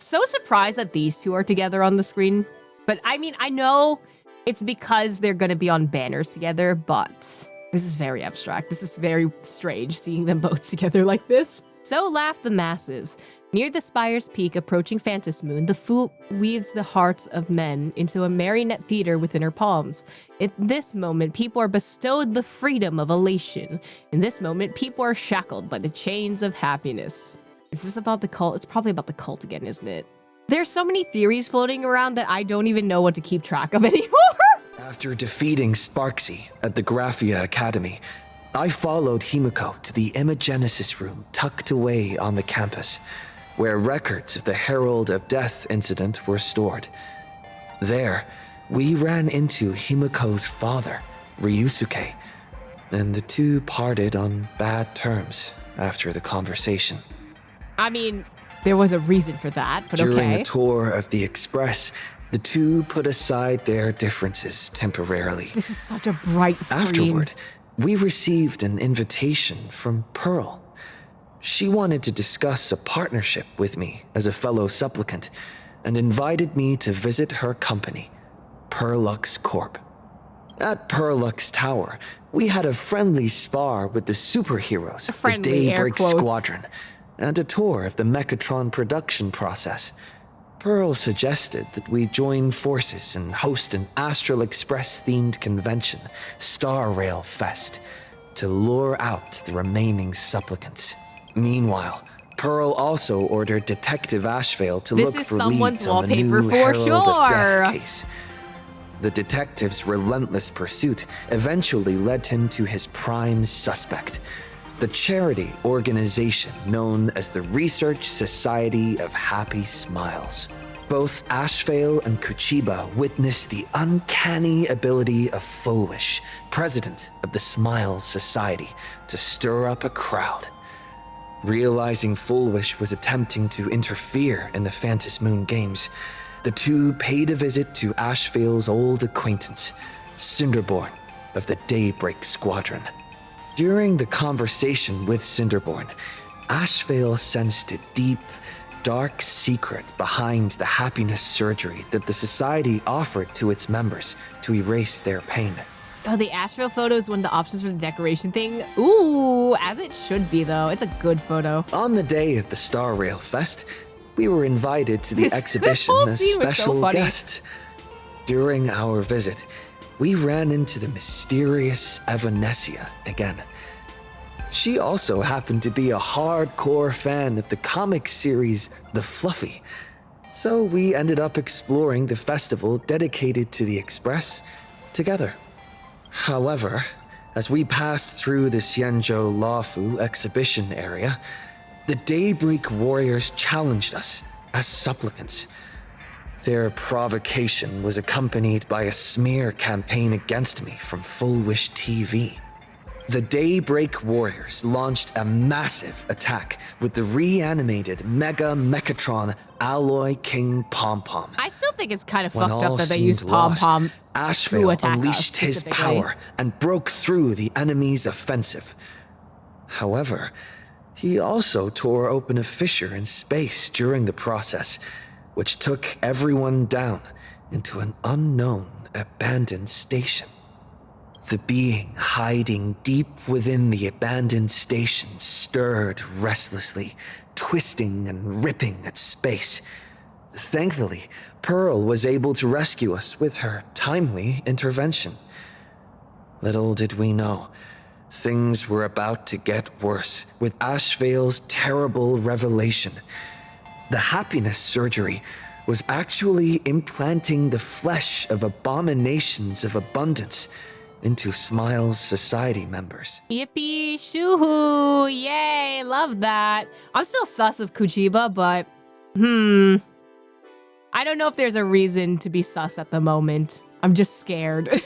so surprised that these two are together on the screen. But I mean, I know it's because they're gonna be on banners together, but this is very abstract. This is very strange seeing them both together like this. So laughed the masses. Near the spire's peak approaching Phantom Moon, the fool weaves the hearts of men into a marionette theater within her palms. In this moment, people are bestowed the freedom of elation. In this moment, people are shackled by the chains of happiness. Is this about the cult? It's probably about the cult again, isn't it? There's so many theories floating around that I don't even know what to keep track of anymore. After defeating Sparksy at the Graphia Academy, I followed Himiko to the Imagenesis room tucked away on the campus, where records of the Herald of Death incident were stored. There, we ran into Himiko's father, Ryusuke, and the two parted on bad terms after the conversation. I mean, there was a reason for that, but okay. During a tour of the Express, the two put aside their differences temporarily. This is such a bright screen. Afterward, we received an invitation from Pearl. She wanted to discuss a partnership with me as a fellow supplicant and invited me to visit her company, Perlux Corp. At Perlux Tower, we had a friendly spar with the superheroes, the Daybreak Squadron, and a tour of the Mechatron production process. Pearl suggested that we join forces and host an Astral Express-themed convention, Star Rail Fest, to lure out the remaining supplicants. Meanwhile, Pearl also ordered Detective Ashvale to look for leads on the new Herald of Death case. The detective's relentless pursuit eventually led him to his prime suspect, the charity organization known as the Research Society of Happy Smiles. Both Ashvale and Kuchiba witnessed the uncanny ability of Fulwish, president of the Smiles Society, to stir up a crowd. Realizing Fulwish was attempting to interfere in the Phantom Moon games, the two paid a visit to Ashvale's old acquaintance, Cinderborn of the Daybreak Squadron. During the conversation with Cinderborn, Ashvale sensed a deep, dark secret behind the happiness surgery that the society offered to its members to erase their pain. Oh, the Asheville photo is one of the options for the decoration thing. Ooh, as it should be, though. It's a good photo. On the day of the Star Rail Fest, we were invited to the exhibition as special guests. During our visit, we ran into the mysterious Evanescia again. She also happened to be a hardcore fan of the comic series The Fluffy, so we ended up exploring the festival dedicated to the Express together. However, as we passed through the Xianzhou Laofu exhibition area, the Daybreak Warriors challenged us as supplicants. Their provocation was accompanied by a smear campaign against me from Full Wish TV. The Daybreak Warriors launched a massive attack with the reanimated Mega Mechatron Alloy King Pom-Pom. I still think it's kind of fucked up that they used Pom-Pom Ashvale unleashed his power and broke through the enemy's offensive. However, he also tore open a fissure in space during the process, which took everyone down into an unknown abandoned station. The being hiding deep within the abandoned station stirred restlessly, twisting and ripping at space. Thankfully, Pearl was able to rescue us with her timely intervention. Little did we know, things were about to get worse with Ashvale's terrible revelation. The happiness surgery was actually implanting the flesh of abominations of abundance into Smiles Society members. Yippee shoo-hoo, yay, love that. I'm still sus of Kuchiba, but I don't know if there's a reason to be sus at the moment. I'm just scared.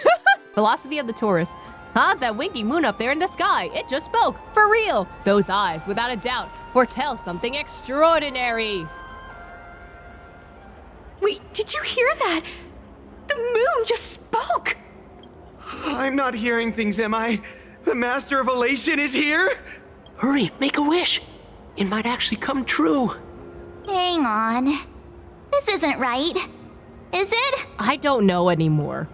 Philosophy of the tourist. Huh? That winky moon up there in the sky. It just spoke. For real. Those eyes, without a doubt, foretell something extraordinary. Wait, did you hear that? The moon just spoke. I'm not hearing things, am I? The Master of Elation is here? Hurry, make a wish. It might actually come true. Hang on. This isn't right. Is it? I don't know anymore.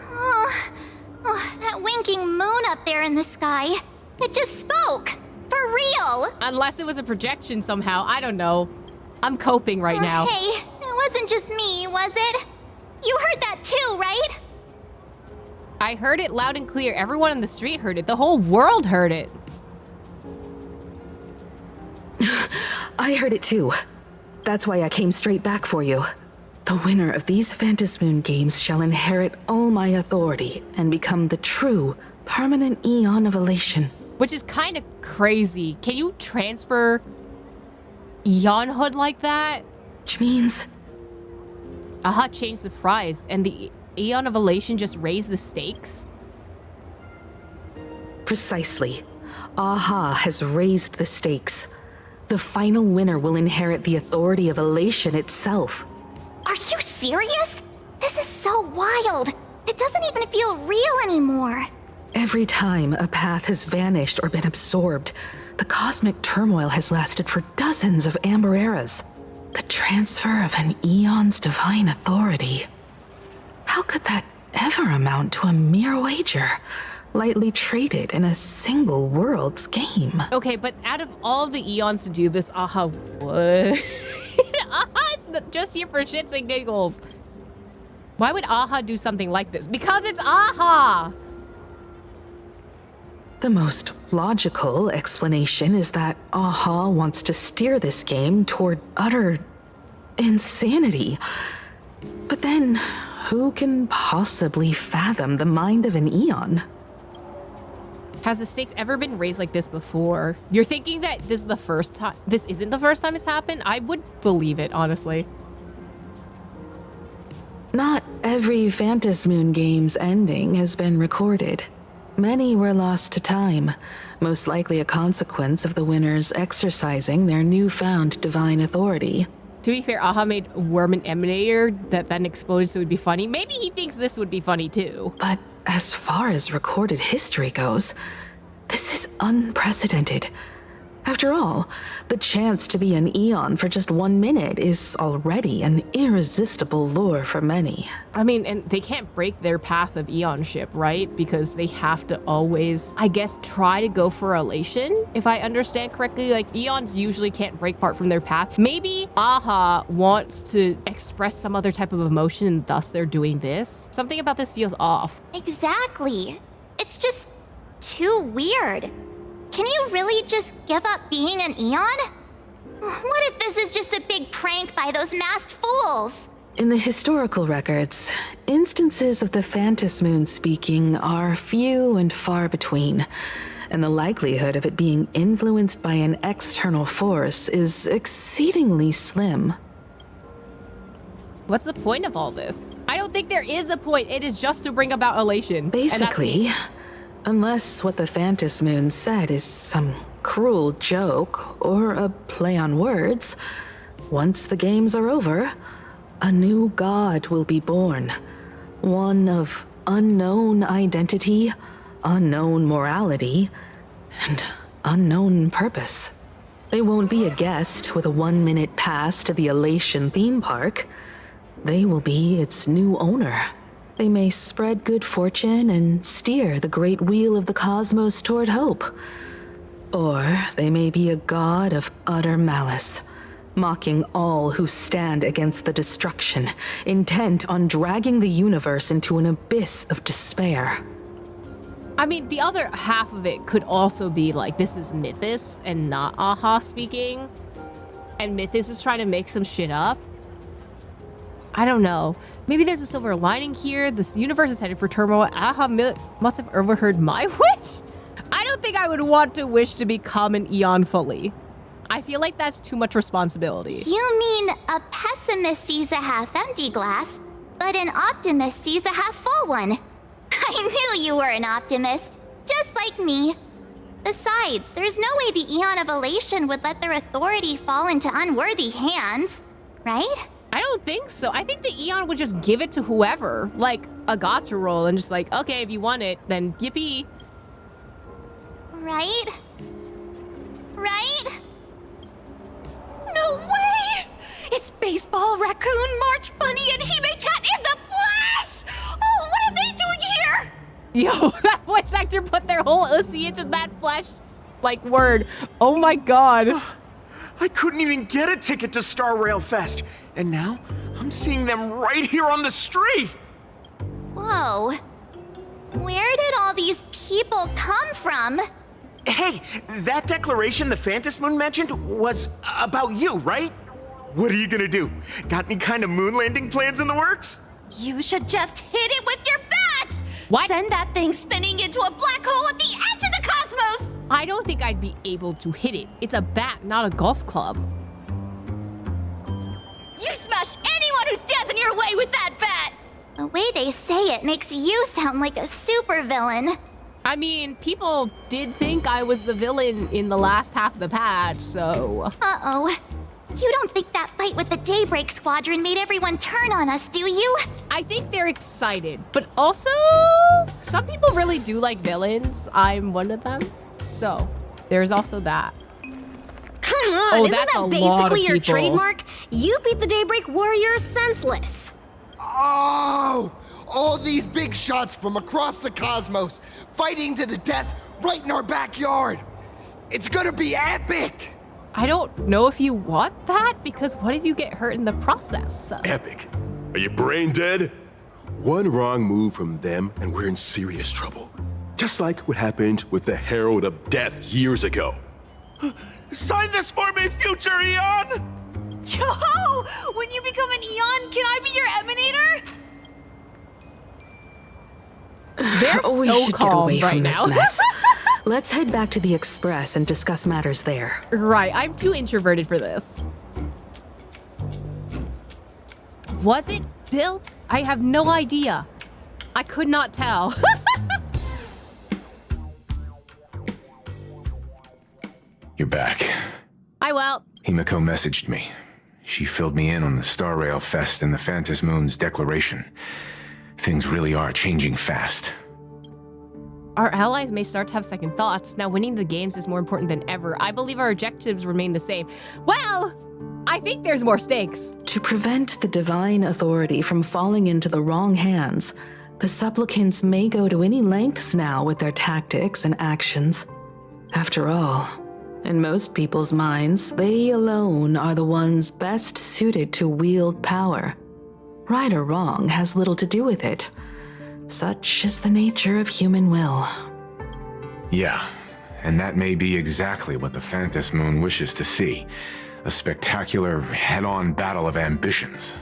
Oh, that winking moon up there in the sky. It just spoke. For real. Unless it was a projection somehow. I don't know. I'm coping right now. Hey, it wasn't just me, was it? You heard that too, right? I heard it loud and clear. Everyone in the street heard it. The whole world heard it. I heard it too. That's why I came straight back for you. The winner of these Phantasmoon games shall inherit all my authority and become the true, permanent Eon of Elation. Which is kind of crazy. Can you transfer Eonhood like that? Which means... Aha changed the prize, and the Eon of Elation just raised the stakes? Precisely. Aha has raised the stakes. The final winner will inherit the authority of Elation itself. Are you serious? This is so wild. It doesn't even feel real anymore. Every time a path has vanished or been absorbed, the cosmic turmoil has lasted for dozens of Amber Eras. The transfer of an Eon's divine authority. How could that ever amount to a mere wager, lightly traded in a single world's game? Okay, but out of all the Eons to do this, Aha would. Aha's just here for shits and giggles. Why would Aha do something like this? Because it's Aha! The most logical explanation is that Aha wants to steer this game toward utter insanity. But then, who can possibly fathom the mind of an Eon? Has the stakes ever been raised like this before? You're thinking that this is the first time? This isn't the first time it's happened? I would believe it, honestly. Not every Phantasmoon game's ending has been recorded. Many were lost to time, most likely a consequence of the winners exercising their newfound divine authority. To be fair, Aha made Worm and Emanator that then exploded so it would be funny. Maybe he thinks this would be funny too. But as far as recorded history goes, this is unprecedented. After all, the chance to be an Eon for just 1 minute is already an irresistible lure for many. I mean, and they can't break their path of Eonship, right? Because they have to always, I guess, try to go for elation, if I understand correctly. Like, Eons usually can't break part from their path. Maybe Aha wants to express some other type of emotion, and thus they're doing this. Something about this feels off. Exactly. It's just too weird. Can you really just give up being an Eon? What if this is just a big prank by those masked fools? In the historical records, instances of the Phantasmoon speaking are few and far between, and the likelihood of it being influenced by an external force is exceedingly slim. What's the point of all this? I don't think there is a point. It is just to bring about elation. Basically, unless what the Phantasmoon said is some cruel joke or a play on words, once the games are over, a new god will be born. One of unknown identity, unknown morality, and unknown purpose. They won't be a guest with a 1-minute pass to the Elation theme park. They will be its new owner. They may spread good fortune and steer the great wheel of the cosmos toward hope. Or they may be a god of utter malice, mocking all who stand against the destruction, intent on dragging the universe into an abyss of despair. I mean, the other half of it could also be like, this is Mythos and not Aha speaking. And Mythos is trying to make some shit up. I don't know. Maybe there's a silver lining here. This universe is headed for turmoil. Aha must have overheard my wish? I don't think I would want to wish to become an Eon fully. I feel like that's too much responsibility. You mean a pessimist sees a half-empty glass, but an optimist sees a half-full one. I knew you were an optimist, just like me. Besides, there's no way the Eon of Elation would let their authority fall into unworthy hands, right? I don't think so. I think the Eon would just give it to whoever, like a gotcha roll, and just like, okay, if you want it, then yippee. Right? Right? No way! It's It's Baseball, Raccoon, March Bunny, and Hime Cat in the flesh! Oh, what are they doing here? Yo, that voice actor put their whole ussy into that flesh, like, word. Oh my god. I couldn't even get a ticket to Star Rail Fest, and now I'm seeing them right here on the street. Whoa. Where did all these people come from? Hey, that declaration the Phantom Moon mentioned was about you, right? What are you gonna do? Got any kind of moon landing plans in the works? You should just hit it with your bat! What? Send that thing spinning into a black hole at the edge of the cosmos! I don't think I'd be able to hit it. It's a bat, not a golf club. You smash anyone who stands in your way with that bat! The way they say it makes you sound like a supervillain. I mean, people did think I was the villain in the last half of the patch, so... Uh-oh. You don't think that fight with the Daybreak Squadron made everyone turn on us, do you? I think they're excited, but also some people really do like villains. I'm one of them, so there's also that. Come on, Oh, isn't that's a that lot of basically your people. trademark? You beat the Daybreak Warriors senseless. Oh! All these big shots from across the cosmos, fighting to the death right in our backyard. It's gonna be epic! I don't know if you want that, because what if you get hurt in the process? Epic. Are you brain dead? One wrong move from them and we're in serious trouble. Just like what happened with the Herald of Death years ago. Sign this for me, future Eon! Yo! When you become an Eon, can I be your Emanator? They're We so should get calm away right from now. this mess. Let's head back to the Express and discuss matters there. Right, I'm too introverted for this. Was it built? I have no idea. I could not tell. You're back. Hi, well. Himiko messaged me. She filled me in on the Star Rail Fest and the Phantom Moon's declaration. Things really are changing fast. Our allies may start to have second thoughts. Now winning the games is more important than ever. I believe our objectives remain the same. Well, I think there's more stakes. To prevent the divine authority from falling into the wrong hands, the supplicants may go to any lengths now with their tactics and actions. After all, in most people's minds, they alone are the ones best suited to wield power. Right or wrong has little to do with it. Such is the nature of human will. Yeah, and that may be exactly what the Phantom Moon wishes to see. A spectacular, head-on battle of ambitions.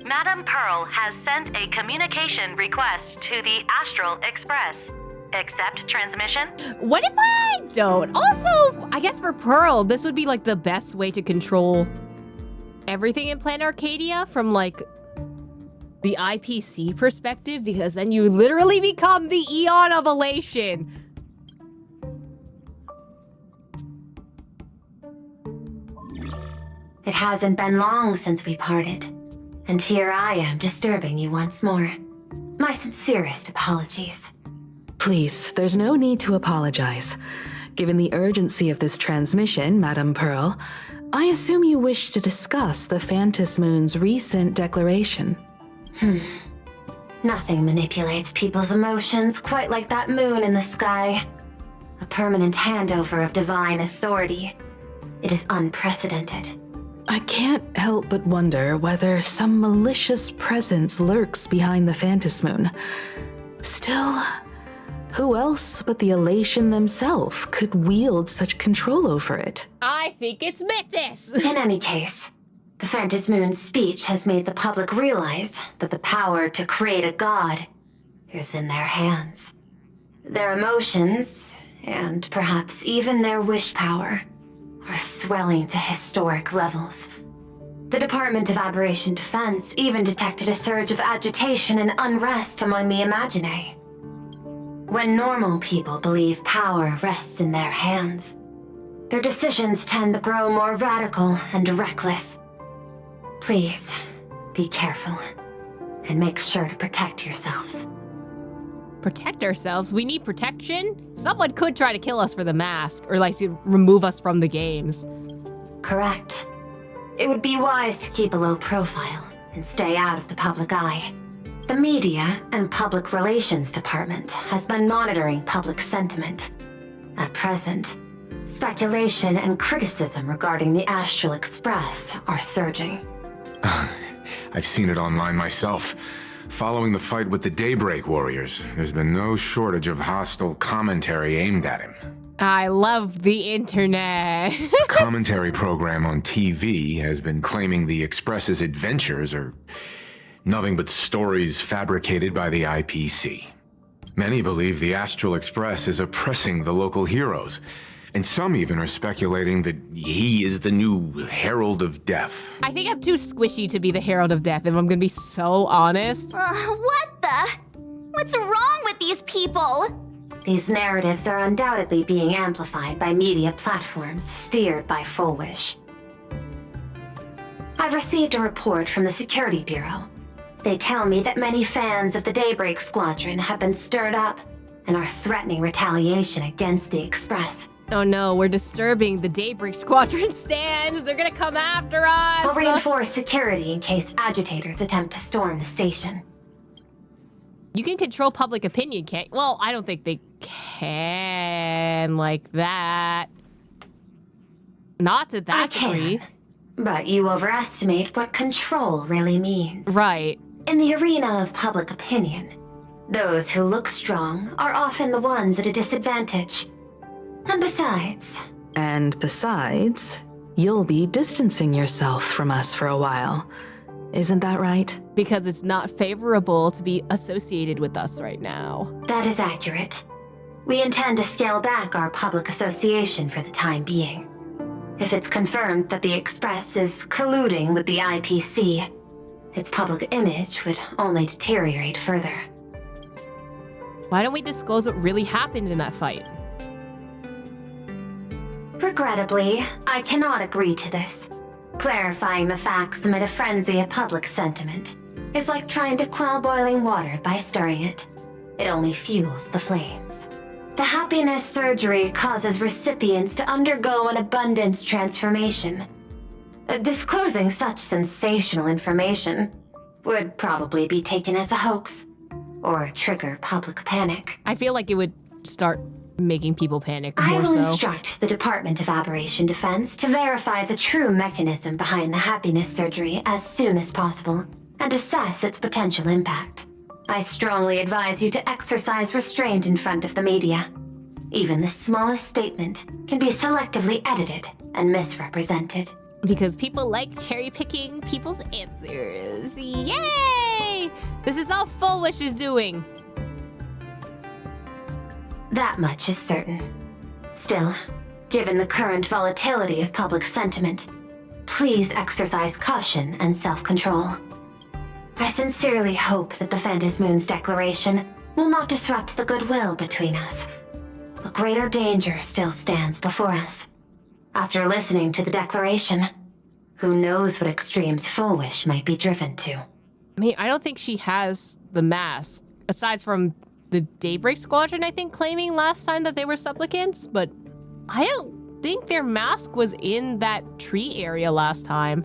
Madam Pearl has sent a communication request to the Astral Express. Accept transmission? What if I don't? Also, I guess for Pearl, this would be like the best way to control everything in Planarcadia from like the IPC perspective, because then you literally become the Eon of Elation. It hasn't been long since we parted, and here I am disturbing you once more. My sincerest apologies. Please, there's no need to apologize. Given the urgency of this transmission, Madam Pearl, I assume you wish to discuss the Phantom Moon's recent declaration. Nothing manipulates people's emotions quite like that moon in the sky. A permanent handover of divine authority. It is unprecedented. I can't help but wonder whether some malicious presence lurks behind the Phantom Moon. Still, who else but the Elation themselves could wield such control over it? I think it's Mythos. In any case, the Phantom Moon's speech has made the public realize that the power to create a god is in their hands. Their emotions, and perhaps even their wish power, are swelling to historic levels. The Department of Aberration Defense even detected a surge of agitation and unrest among the Imaginae. When normal people believe power rests in their hands, their decisions tend to grow more radical and reckless. Please, be careful, and make sure to protect yourselves. Protect ourselves? We need protection? Someone could try to kill us for the mask, or like to remove us from the games. Correct. it would be wise to keep a low profile and stay out of the public eye. The media and public relations department has been monitoring public sentiment. At present, speculation and criticism regarding the Astral Express are surging. I've seen it online myself. Following the fight with the Daybreak Warriors, there's been no shortage of hostile commentary aimed at him. I love the internet. Commentary program on TV has been claiming the Express's adventures are nothing but stories fabricated by the IPC. Many believe the Astral Express is oppressing the local heroes, and some even are speculating that he is the new Herald of Death. I think I'm too squishy to be the Herald of Death, if I'm gonna be so honest. What the? What's wrong with these people? These narratives are undoubtedly being amplified by media platforms steered by Full Wish. I've received a report from the Security Bureau. They tell me that many fans of the Daybreak Squadron have been stirred up and are threatening retaliation against the Express. Oh no, we're disturbing the Daybreak Squadron stands. They're gonna come after us. We'll reinforce security in case agitators attempt to storm the station. You can control public opinion, can't? Well, I don't think they can like that. Not to that degree. But you overestimate what control really means. Right. In the arena of public opinion, those who look strong are often the ones at a disadvantage. And besides, you'll be distancing yourself from us for a while. Isn't that right? Because it's not favorable to be associated with us right now. That is accurate. We intend to scale back our public association for the time being. If it's confirmed that the Express is colluding with the IPC, its public image would only deteriorate further. Why don't we disclose what really happened in that fight? Regrettably, I cannot agree to this. Clarifying the facts amid a frenzy of public sentiment is like trying to quell boiling water by stirring it. It only fuels the flames. The happiness surgery causes recipients to undergo an abundance transformation. Disclosing such sensational information would probably be taken as a hoax or trigger public panic. I feel like it would start making people panic more I will so. instruct the Department of Aberration Defense to verify the true mechanism behind the happiness surgery as soon as possible and assess its potential impact. I strongly advise you to exercise restraint in front of the media. Even the smallest statement can be selectively edited and misrepresented. Because people like cherry-picking people's answers. Yay! This is all Full Wish is doing. That much is certain. Still, given the current volatility of public sentiment, please exercise caution and self-control. I sincerely hope that the Phantom Moon's declaration will not disrupt the goodwill between us. A greater danger still stands before us. After listening to the declaration, who knows what extremes Full Wish might be driven to. I mean, I don't think she has the mask, aside from the Daybreak Squadron, I think, claiming last time that they were supplicants, but I don't think their mask was in that tree area last time.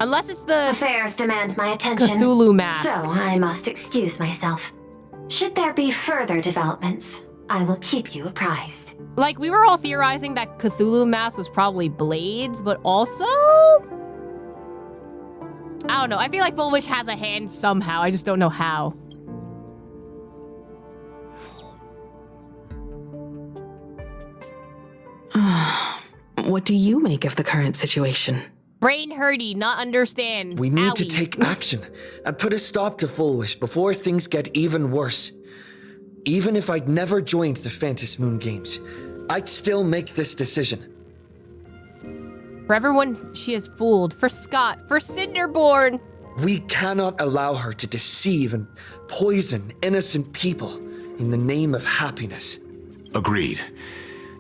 Unless it's the affairs demand my attention. Cthulhu mask. So I must excuse myself. Should there be further developments, I will keep you apprised. Like, we were all theorizing that Cthulhu mask was probably Blades, but also... I don't know. I feel like Full Wish has a hand somehow. I just don't know how. What do you make of the current situation? Brain hurty, not understand. We need to take action and put a stop to Full Wish before things get even worse. Even if I'd never joined the Phantom Moon Games, I'd still make this decision. For everyone she has fooled, for Scott, for Cinderborn. We cannot allow her to deceive and poison innocent people in the name of happiness. Agreed.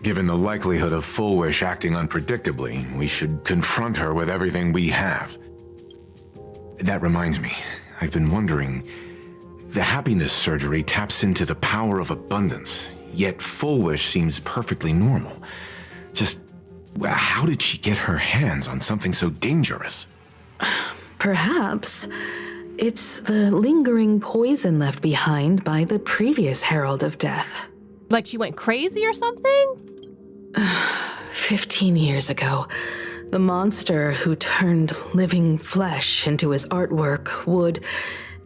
Given the likelihood of Full Wish acting unpredictably, we should confront her with everything we have. That reminds me, I've been wondering, the happiness surgery taps into the power of abundance, yet Full Wish seems perfectly normal. Just How did she get her hands on something so dangerous? Perhaps it's the lingering poison left behind by the previous Herald of Death. Like she went crazy or something? 15 years ago, the monster who turned living flesh into his artwork would,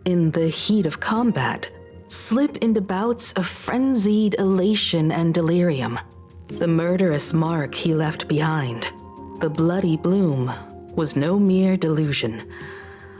in the heat of combat, slip into bouts of frenzied elation and delirium. The murderous mark he left behind, the bloody bloom, was no mere delusion.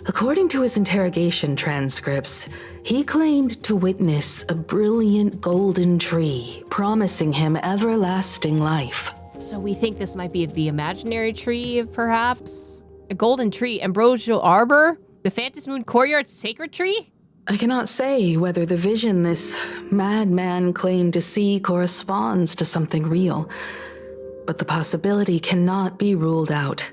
According to his interrogation transcripts, he claimed to witness a brilliant golden tree promising him everlasting life. So we think this might be the imaginary tree, perhaps? A golden tree, ambrosial arbor? The Phantom Moon Courtyard sacred tree? I cannot say whether the vision this madman claimed to see corresponds to something real, but the possibility cannot be ruled out.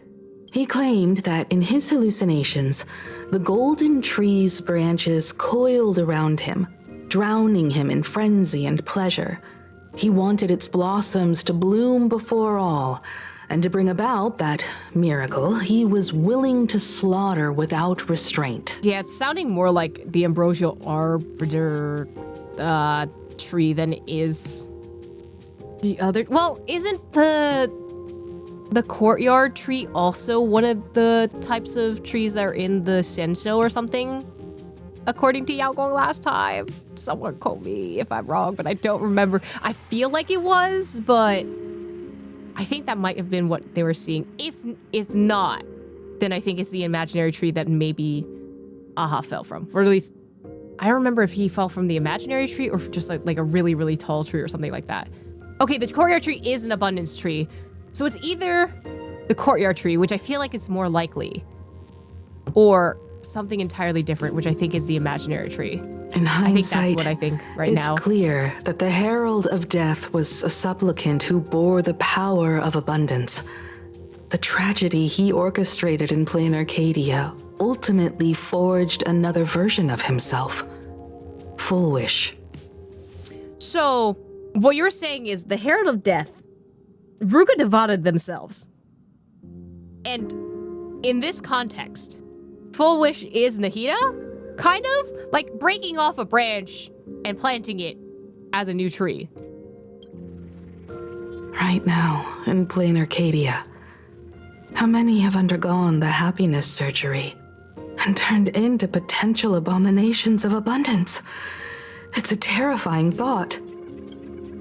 He claimed that in his hallucinations, the golden tree's branches coiled around him, drowning him in frenzy and pleasure. He wanted its blossoms to bloom before all, and to bring about that miracle, he was willing to slaughter without restraint. Yeah, it's sounding more like the ambrosial arbor tree than it is the other. Well, isn't the courtyard tree also one of the types of trees that are in the Sensho or something? According to Yaogong last time. Someone quote me if I'm wrong, but I don't remember. I feel like it was, but I think that might have been what they were seeing. If it's not, then I think it's the imaginary tree that maybe Aha fell from. Or at least, I don't remember if he fell from the imaginary tree or just like a really, really tall tree or something like that. Okay, the courtyard tree is an abundance tree. So it's either the courtyard tree, which I feel like it's more likely, or something entirely different, which I think is the imaginary tree. In hindsight, I think that's what I think right now. It's clear that the Herald of Death was a supplicant who bore the power of abundance. The tragedy he orchestrated in Planarcadia ultimately forged another version of himself. Full Wish. So, what you're saying is the Herald of Death Ruka Devata themselves. And in this context, Full Wish is Nahida? Kind of? Like breaking off a branch and planting it as a new tree. Right now, in Planarcadia, how many have undergone the happiness surgery and turned into potential abominations of abundance? It's a terrifying thought.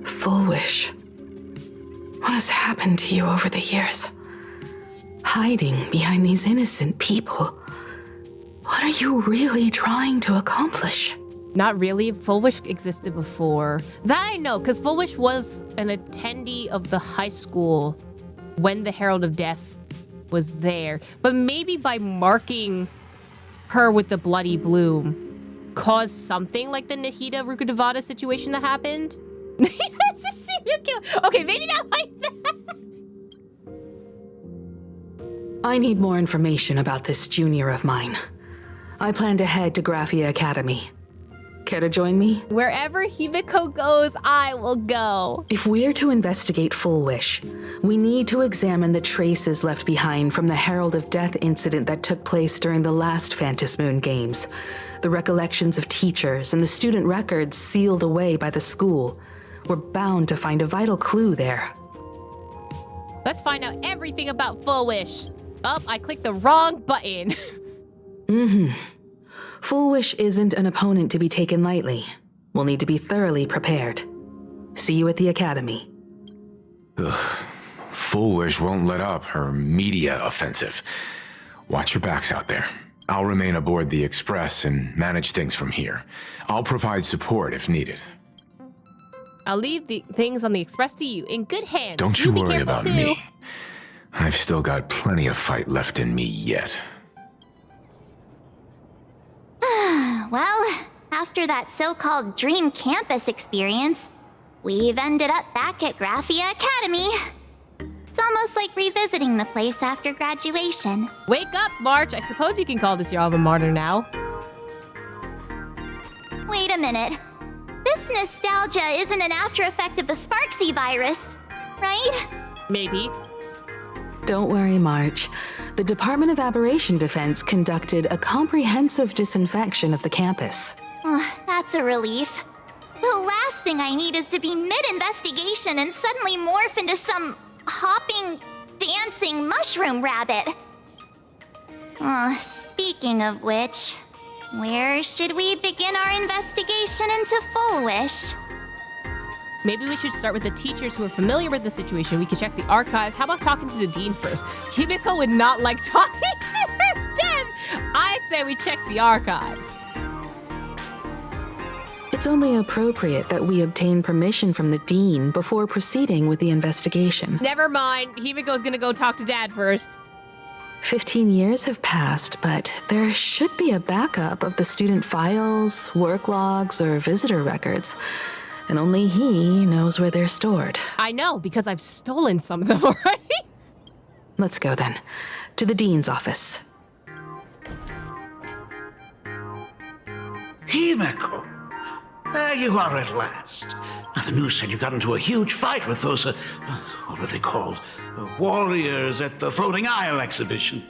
Full Wish. What has happened to you over the years? Hiding behind these innocent people. What are you really trying to accomplish? Not really. Full Wish existed before. That I know, because Full Wish was an attendee of the high school when the Herald of Death was there. But maybe by marking her with the bloody bloom caused something like the Nahida Rukadevada situation that happened. It's a serial killer. Okay, maybe not like that. I need more information about this junior of mine. I plan to head to Graphia Academy. Care to join me? Wherever Himiko goes, I will go. If we're to investigate Full Wish, we need to examine the traces left behind from the Herald of Death incident that took place during the last Phantom Moon Games. The recollections of teachers and the student records sealed away by the school. We're bound to find a vital clue there. Let's find out everything about Full Wish. Oh, I clicked the wrong button. Full Wish isn't an opponent to be taken lightly. We'll need to be thoroughly prepared. See you at the academy. Full Wish won't let up her media offensive. Watch your backs out there. I'll remain aboard the Express and manage things from here. I'll provide support if needed. I'll leave the things on the Express to you in good hands. Don't you be worry careful about too. me. I've still got plenty of fight left in me yet. Well, after that so-called dream campus experience, we've ended up back at Graphia Academy. It's almost like revisiting the place after graduation. Wake up, March. I suppose you can call this your alma mater now. Wait a minute. This nostalgia isn't an after effect of the Sparksy virus, right? Maybe. Don't worry, March. The Department of Aberration Defense conducted a comprehensive disinfection of the campus. That's a relief. The last thing I need is to be mid-investigation and suddenly morph into some hopping, dancing mushroom rabbit. Speaking of which, where should we begin our investigation into Full Wish? Maybe we should start with the teachers who are familiar with the situation. We could check the archives. How about talking to the dean first? Himiko would not like talking to her dead. I say we check the archives. It's only appropriate that we obtain permission from the dean before proceeding with the investigation. Never mind. Himiko's gonna go talk to Dad first. 15 years have passed, but there should be a backup of the student files, work logs, or visitor records. And only he knows where they're stored. I know, because I've stolen some of them already. Let's go then. To the dean's office. Himeko! There you are at last. The news said you got into a huge fight with those, what were they called? Warriors at the Floating Isle exhibition.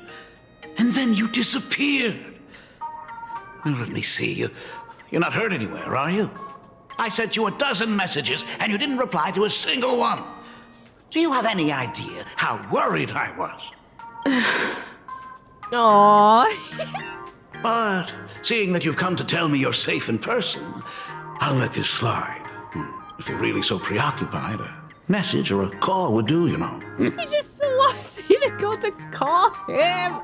And then you disappeared. Well, let me see. You're not hurt anywhere, are you? I sent you a dozen messages, and you didn't reply to a single one. Do you have any idea how worried I was? Aww. But seeing that you've come to tell me you're safe in person, I'll let this slide. If you're really so preoccupied, a message or a call would do, you know. He just wants you to go to call him.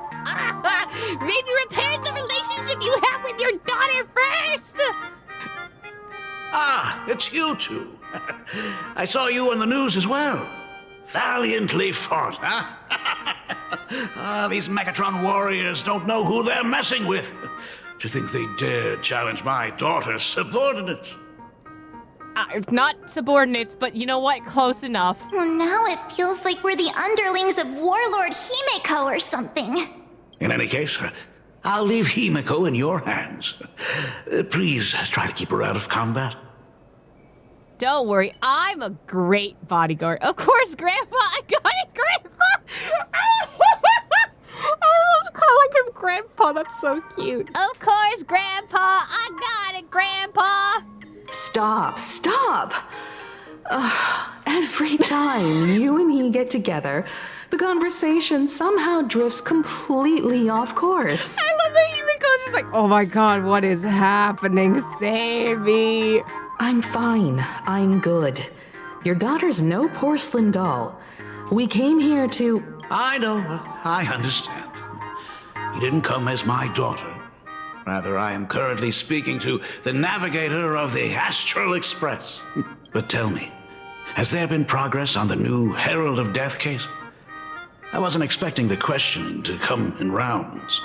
Maybe repair the relationship you have with your daughter first. Ah, it's you two. I saw you on the news as well. Valiantly fought, huh? These Megatron warriors don't know who they're messing with. To think they dare challenge my daughter's subordinates. Not subordinates, but you know what? Close enough. Well, now it feels like we're the underlings of Warlord Himeko or something. In any case, I'll leave Himeko in your hands. Please try to keep her out of combat. Don't worry, I'm a great bodyguard. Of course, Grandpa, I got it, Grandpa! I love calling him Grandpa, that's so cute. Of course, Grandpa, I got it, Grandpa! Stop. Every time you and he get together, the conversation somehow drifts completely off course. I love that Himiko's just like, oh my god, what is happening? Save me. I'm fine. I'm good. Your daughter's no porcelain doll. We came here to... I know. I understand. You didn't come as my daughter. Rather, I am currently speaking to the navigator of the Astral Express. But tell me, has there been progress on the new Herald of Death case? I wasn't expecting the questioning to come in rounds.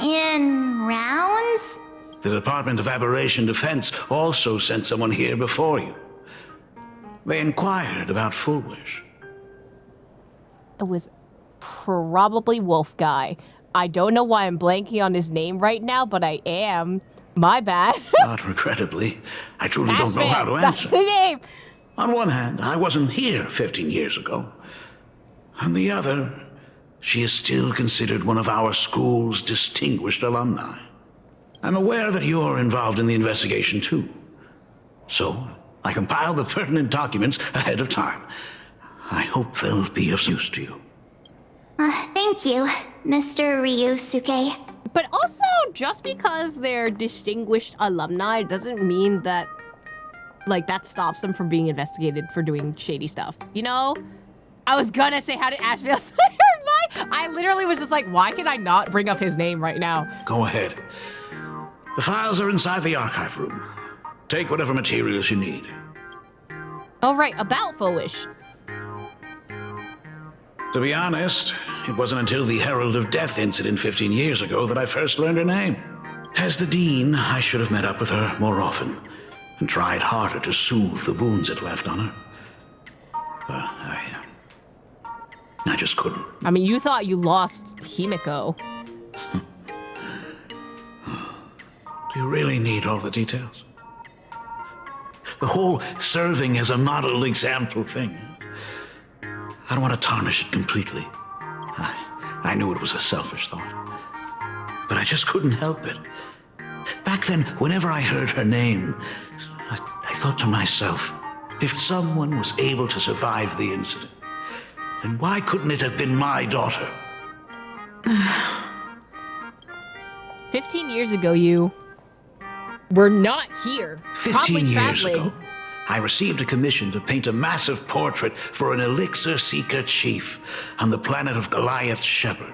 In rounds? The Department of Aberration Defense also sent someone here before you. They inquired about Full Wish. It was probably Wolf Guy. I don't know why I'm blanking on his name right now, but I am. My bad. Not regrettably. I truly don't know how to answer. That's the name. On one hand, I wasn't here 15 years ago. On the other, she is still considered one of our school's distinguished alumni. I'm aware that you're involved in the investigation too. So, I compiled the pertinent documents ahead of time. I hope they'll be of use to you. Thank you, Mr. Ryusuke. But also, just because they're distinguished alumni doesn't mean that, like, that stops them from being investigated for doing shady stuff. You know? I was gonna say, how did Asheville slip her mind? I literally was just like, why can I not bring up his name right now? Go ahead. The files are inside the archive room. Take whatever materials you need. Oh, right, about Full Wish. To be honest, it wasn't until the Herald of Death incident 15 years ago that I first learned her name. As the dean, I should have met up with her more often and tried harder to soothe the wounds it left on her. But I just couldn't. I mean, you thought you lost Himiko. Do you really need all the details? The whole serving as a model example thing. I don't want to tarnish it completely. I knew it was a selfish thought, but I just couldn't help it. Back then, whenever I heard her name, I thought to myself, if someone was able to survive the incident, then why couldn't it have been my daughter? 15 years ago, you were not here. 15 years ago, I received a commission to paint a massive portrait for an elixir seeker chief on the planet of Goliath's Shepherd.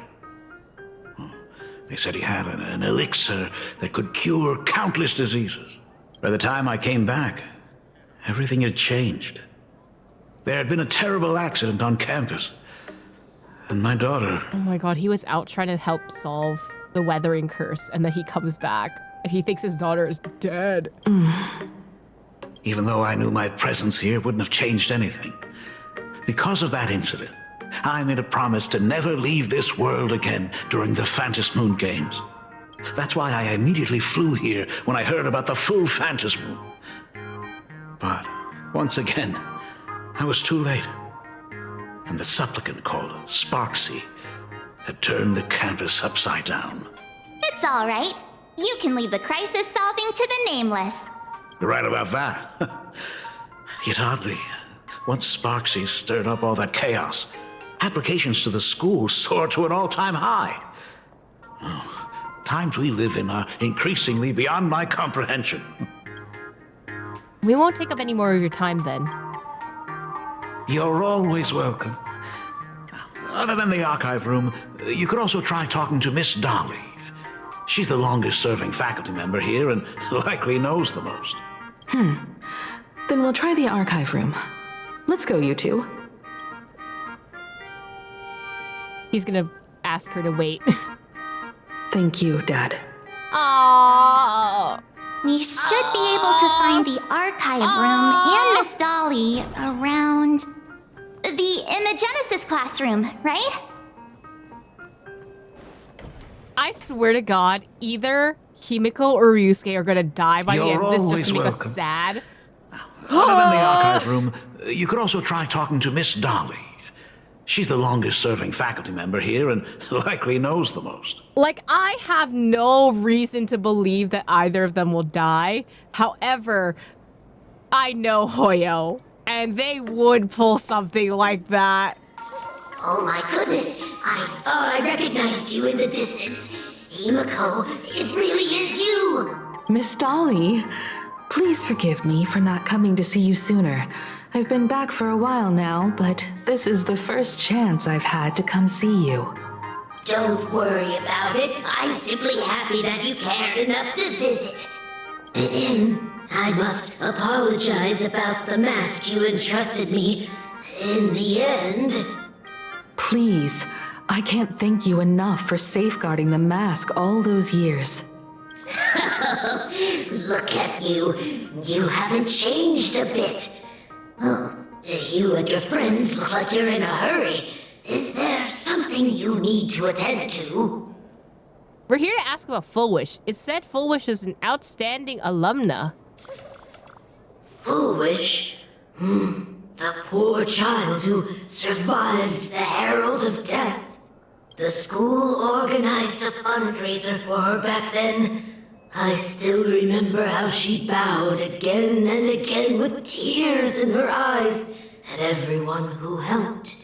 They said he had an elixir that could cure countless diseases. By the time I came back, everything had changed. There had been a terrible accident on campus, and my daughter... Oh my god, he was out trying to help solve the weathering curse, and then he comes back, and he thinks his daughter is dead. Even though I knew my presence here wouldn't have changed anything. Because of that incident, I made a promise to never leave this world again during the Phantom Moon Games. That's why I immediately flew here when I heard about the full Phantom Moon. But once again, I was too late. And the supplicant called Sparksy had turned the campus upside down. It's all right. You can leave the crisis solving to the Nameless. You're right about that. Yet oddly, once Sparksy stirred up all that chaos, applications to the school soared to an all-time high. Oh, times we live in are increasingly beyond my comprehension. We won't take up any more of your time then. You're always welcome. Other than the archive room, you could also try talking to Miss Dolly. She's the longest-serving faculty member here and likely knows the most. Then we'll try the archive room. Let's go, you two. He's gonna ask her to wait. Thank you, Dad. Aww. We should be able to find the archive room and Miss Dolly around the Imagenesis classroom, right? I swear to God, either Himiko or Ryusuke are gonna die by the end of this just to make us sad. Other than the archive room, you could also try talking to Miss Dolly. She's the longest-serving faculty member here and likely knows the most. Like, I have no reason to believe that either of them will die. However, I know Hoyo, and they would pull something like that. Oh my goodness, I thought I recognized you in the distance. Himiko, it really is you! Miss Dolly, please forgive me for not coming to see you sooner. I've been back for a while now, but this is the first chance I've had to come see you. Don't worry about it. I'm simply happy that you cared enough to visit. I must apologize about the mask you entrusted me. In the end... Please, I can't thank you enough for safeguarding the mask all those years. Look at you. You haven't changed a bit. Oh, you and your friends look like you're in a hurry. Is there something you need to attend to? We're here to ask about Full Wish. It said Full Wish is an outstanding alumna. Full Wish? The poor child who survived the Herald of Death. The school organized a fundraiser for her back then. I still remember how she bowed again and again with tears in her eyes at everyone who helped.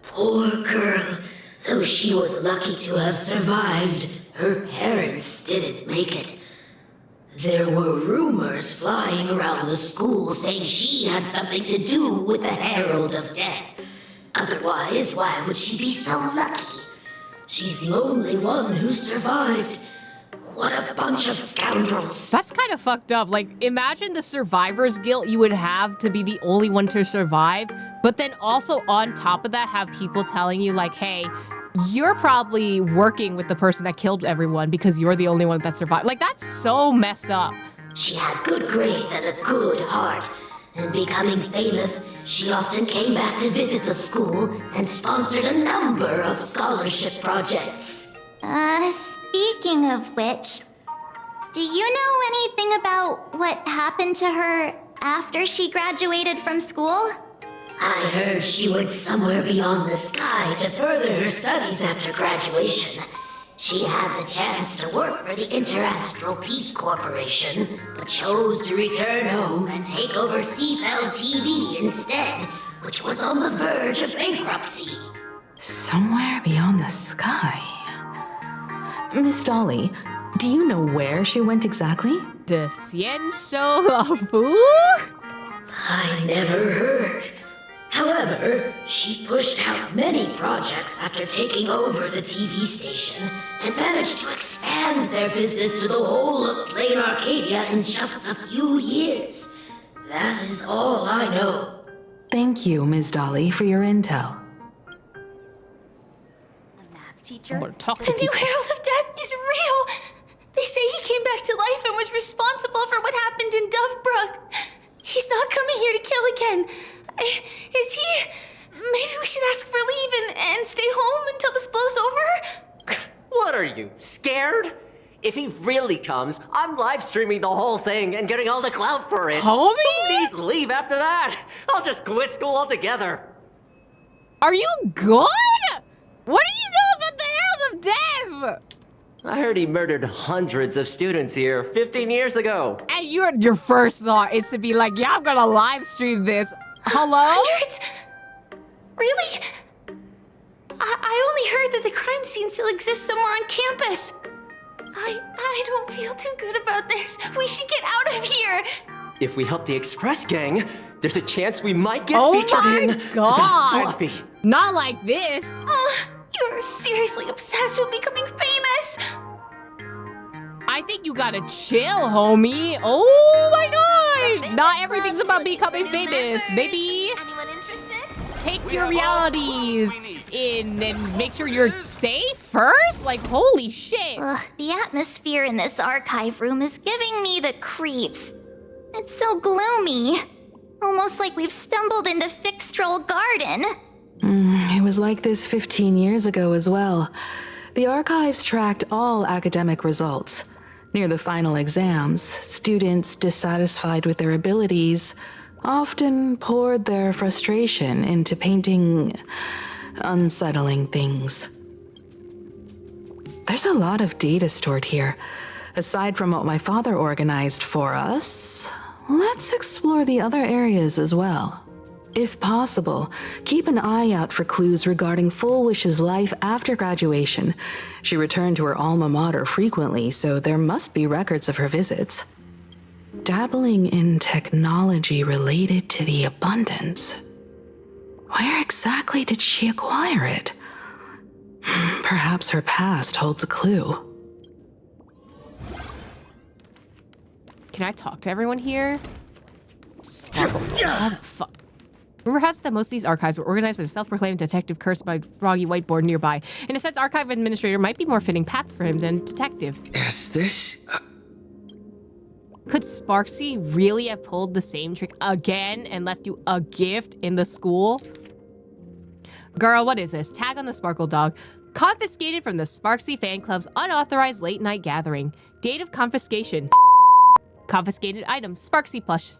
Poor girl, though she was lucky to have survived, her parents didn't make it. There were rumors flying around the school saying she had something to do with the Herald of Death. Otherwise, why would she be so lucky? She's the only one who survived. What a bunch of scoundrels. That's kind of fucked up. Like, imagine the survivor's guilt you would have to be the only one to survive, but then also on top of that have people telling you like, hey, you're probably working with the person that killed everyone because you're the only one that survived. Like, that's so messed up. She had good grades and a good heart. And becoming famous, she often came back to visit the school and sponsored a number of scholarship projects. Speaking of which, do you know anything about what happened to her after she graduated from school? I heard she went somewhere beyond the sky to further her studies after graduation. She had the chance to work for the Interastral Peace Corporation, but chose to return home and take over Seafeld TV instead, which was on the verge of bankruptcy. Somewhere beyond the sky. Miss Dolly, do you know where she went exactly? The Ciencio La Fu? I never heard. However, she pushed out many projects after taking over the TV station and managed to expand their business to the whole of Planarcadia in just a few years. That is all I know. Thank you, Ms. Dolly, for your intel. Teacher. I'm gonna talk to The new people. Herald of Death is real! They say he came back to life and was responsible for what happened in Dovebrook. He's not coming here to kill again. Is he? Maybe we should ask for leave and stay home until this blows over? What are you, scared? If he really comes, I'm live streaming the whole thing and getting all the clout for it. Homie? Who needs leave after that? I'll just quit school altogether. Are you good? What do you know about the Herald of Death? I heard he murdered hundreds of students here 15 years ago. And your first thought is to be like, yeah, I'm gonna live stream this. Hello? Hundreds? Really? I only heard that the crime scene still exists somewhere on campus. I don't feel too good about this. We should get out of here. If we help the Express gang, there's a chance we might get Oh featured my in The God. Fluffy. Not like this. You're seriously obsessed with becoming famous. I think you gotta chill, homie. Oh my God. Not everything's about becoming famous, baby. Anyone interested? Take your realities in and make sure you're safe first. Like, holy shit. Ugh, the atmosphere in this archive room is giving me the creeps. It's so gloomy. Almost like we've stumbled into Fixtroll Garden. It was like this 15 years ago as well. The archives tracked all academic results. Near the final exams, students dissatisfied with their abilities often poured their frustration into painting unsettling things. There's a lot of data stored here. Aside from what my father organized for us, let's explore the other areas as well. If possible, keep an eye out for clues regarding Full Wish's life after graduation. She returned to her alma mater frequently, so there must be records of her visits. Dabbling in technology related to the abundance. Where exactly did she acquire it? Perhaps her past holds a clue. Can I talk to everyone here? Sparkle. What the fuck? Rumor has it that most of these archives were organized by the self-proclaimed detective cursed by Froggy Whiteboard nearby. In a sense, archive administrator might be more fitting path for him than detective. Is this... Could Sparksy really have pulled the same trick again and left you a gift in the school? Girl, what is this? Tag on the Sparkle Dog. Confiscated from the Sparksy fan club's unauthorized late night gathering. Date of confiscation. Confiscated item, Sparksy plush.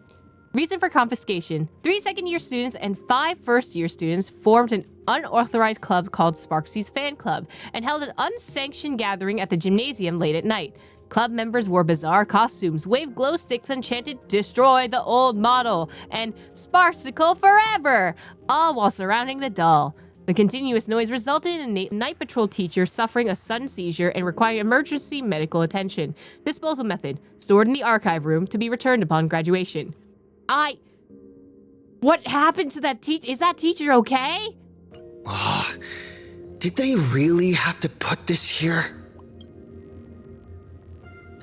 Reason for confiscation. 3 second-year students and 5 first-year students formed an unauthorized club called Sparksy's Fan Club and held an unsanctioned gathering at the gymnasium late at night. Club members wore bizarre costumes, waved glow sticks and chanted, "Destroy the old model," and "Sparksicle forever," all while surrounding the doll. The continuous noise resulted in a night patrol teacher suffering a sudden seizure and requiring emergency medical attention. Disposal method, stored in the archive room to be returned upon graduation. What happened to that teacher? Is that teacher okay? Did they really have to put this here?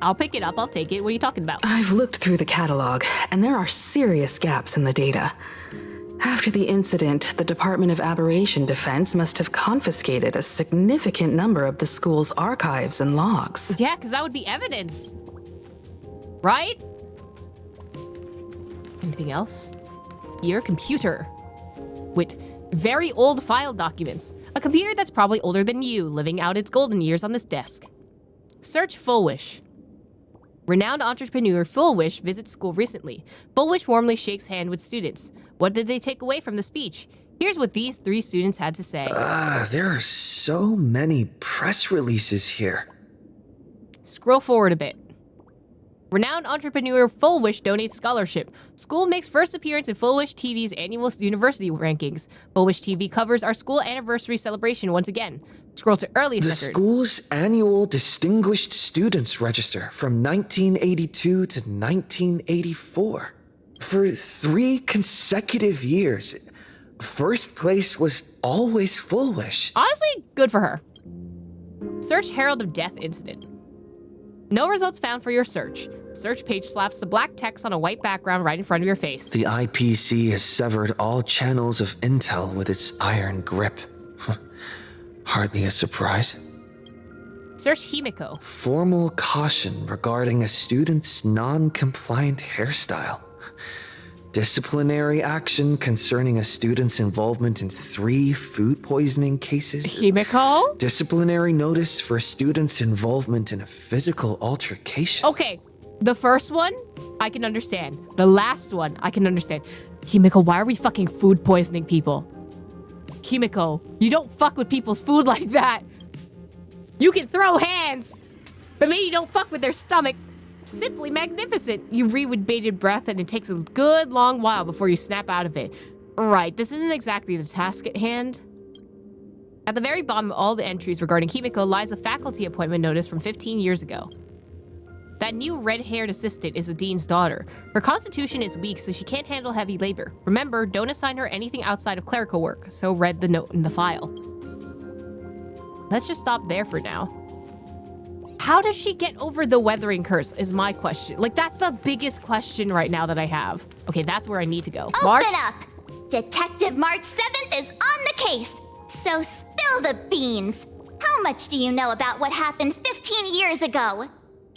I'll pick it up, I'll take it. What are you talking about? I've looked through the catalog, and there are serious gaps in the data. After the incident, the Department of Aberration Defense must have confiscated a significant number of the school's archives and logs. Yeah, because that would be evidence. Right? Anything else? Your computer. With very old file documents. A computer that's probably older than you, living out its golden years on this desk. Search Full Wish. Renowned entrepreneur Full Wish visits school recently. Full Wish warmly shakes hand with students. What did they take away from the speech? Here's what these 3 students had to say. There are so many press releases here. Scroll forward a bit. Renowned entrepreneur Full Wish donates scholarship. School makes first appearance in Full Wish TV's annual university rankings. Full Wish TV covers our school anniversary celebration once again. Scroll to earliest The record. school's annual Distinguished Students Register from 1982 to 1984. For 3 consecutive years, first place was always Full Wish. Honestly, good for her. Search Herald of Death incident. No results found for your search. Search page slaps the black text on a white background right in front of your face. The IPC has severed all channels of intel with its iron grip. Hardly a surprise. Search Himiko. Formal caution regarding a student's non-compliant hairstyle. Disciplinary action concerning a student's involvement in 3 food poisoning cases. Himiko? Disciplinary notice for a student's involvement in a physical altercation. Okay, the first one, I can understand. The last one, I can understand. Himiko, why are we fucking food poisoning people? Himiko, you don't fuck with people's food like that. You can throw hands, but maybe you don't fuck with their stomach. Simply magnificent. You read with bated breath and it takes a good long while before you snap out of it. Right, this isn't exactly the task at hand. At the very bottom of all the entries regarding Himiko lies a faculty appointment notice from 15 years ago. That new red-haired assistant is the dean's daughter. Her constitution is weak, so she can't handle heavy labor. Remember, don't assign her anything outside of clerical work, so read the note in the file. Let's just stop there for now. How does she get over the weathering curse is my question. Like, that's the biggest question right now that I have. Okay, that's where I need to go. March? Open up! Detective March 7th is on the case, so spill the beans. How much do you know about what happened 15 years ago?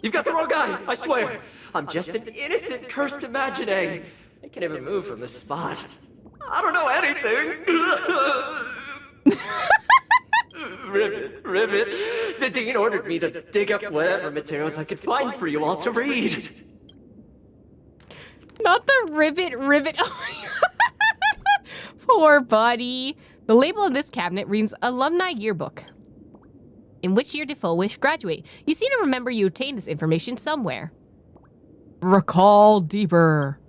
You've got the wrong guy, I swear. I'm just an innocent cursed imaginary. I can't even move from this spot. I don't know anything. Ribbit. The dean ordered me to dig up whatever materials I could find for you all to read. Not the ribbit. Poor buddy. The label in this cabinet reads Alumni Yearbook. In which year did Full Wish graduate? You seem to remember you obtained this information somewhere. Recall deeper.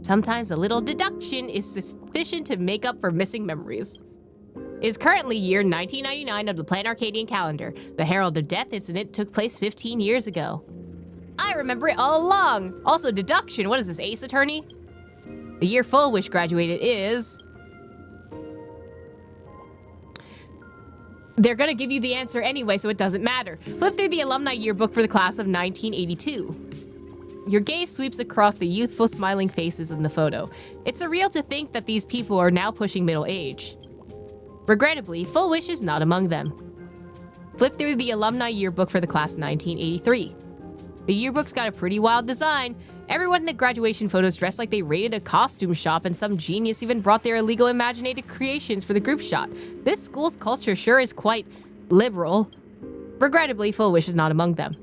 Sometimes a little deduction is sufficient to make up for missing memories. It is currently year 1999 of the Planarcadian calendar. The Herald of Death incident took place 15 years ago. I remember it all along. Also, deduction. What is this, Ace Attorney? The year Full Wish graduated is... They're gonna give you the answer anyway, so it doesn't matter. Flip through the alumni yearbook for the class of 1982. Your gaze sweeps across the youthful, smiling faces in the photo. It's surreal to think that these people are now pushing middle age. Regrettably, Full Wish is not among them. Flip through the alumni yearbook for the class of 1983. The yearbook's got a pretty wild design. Everyone in the graduation photos dressed like they raided a costume shop, and some genius even brought their illegal imaginative creations for the group shot. This school's culture sure is quite liberal. Regrettably, Full Wish is not among them.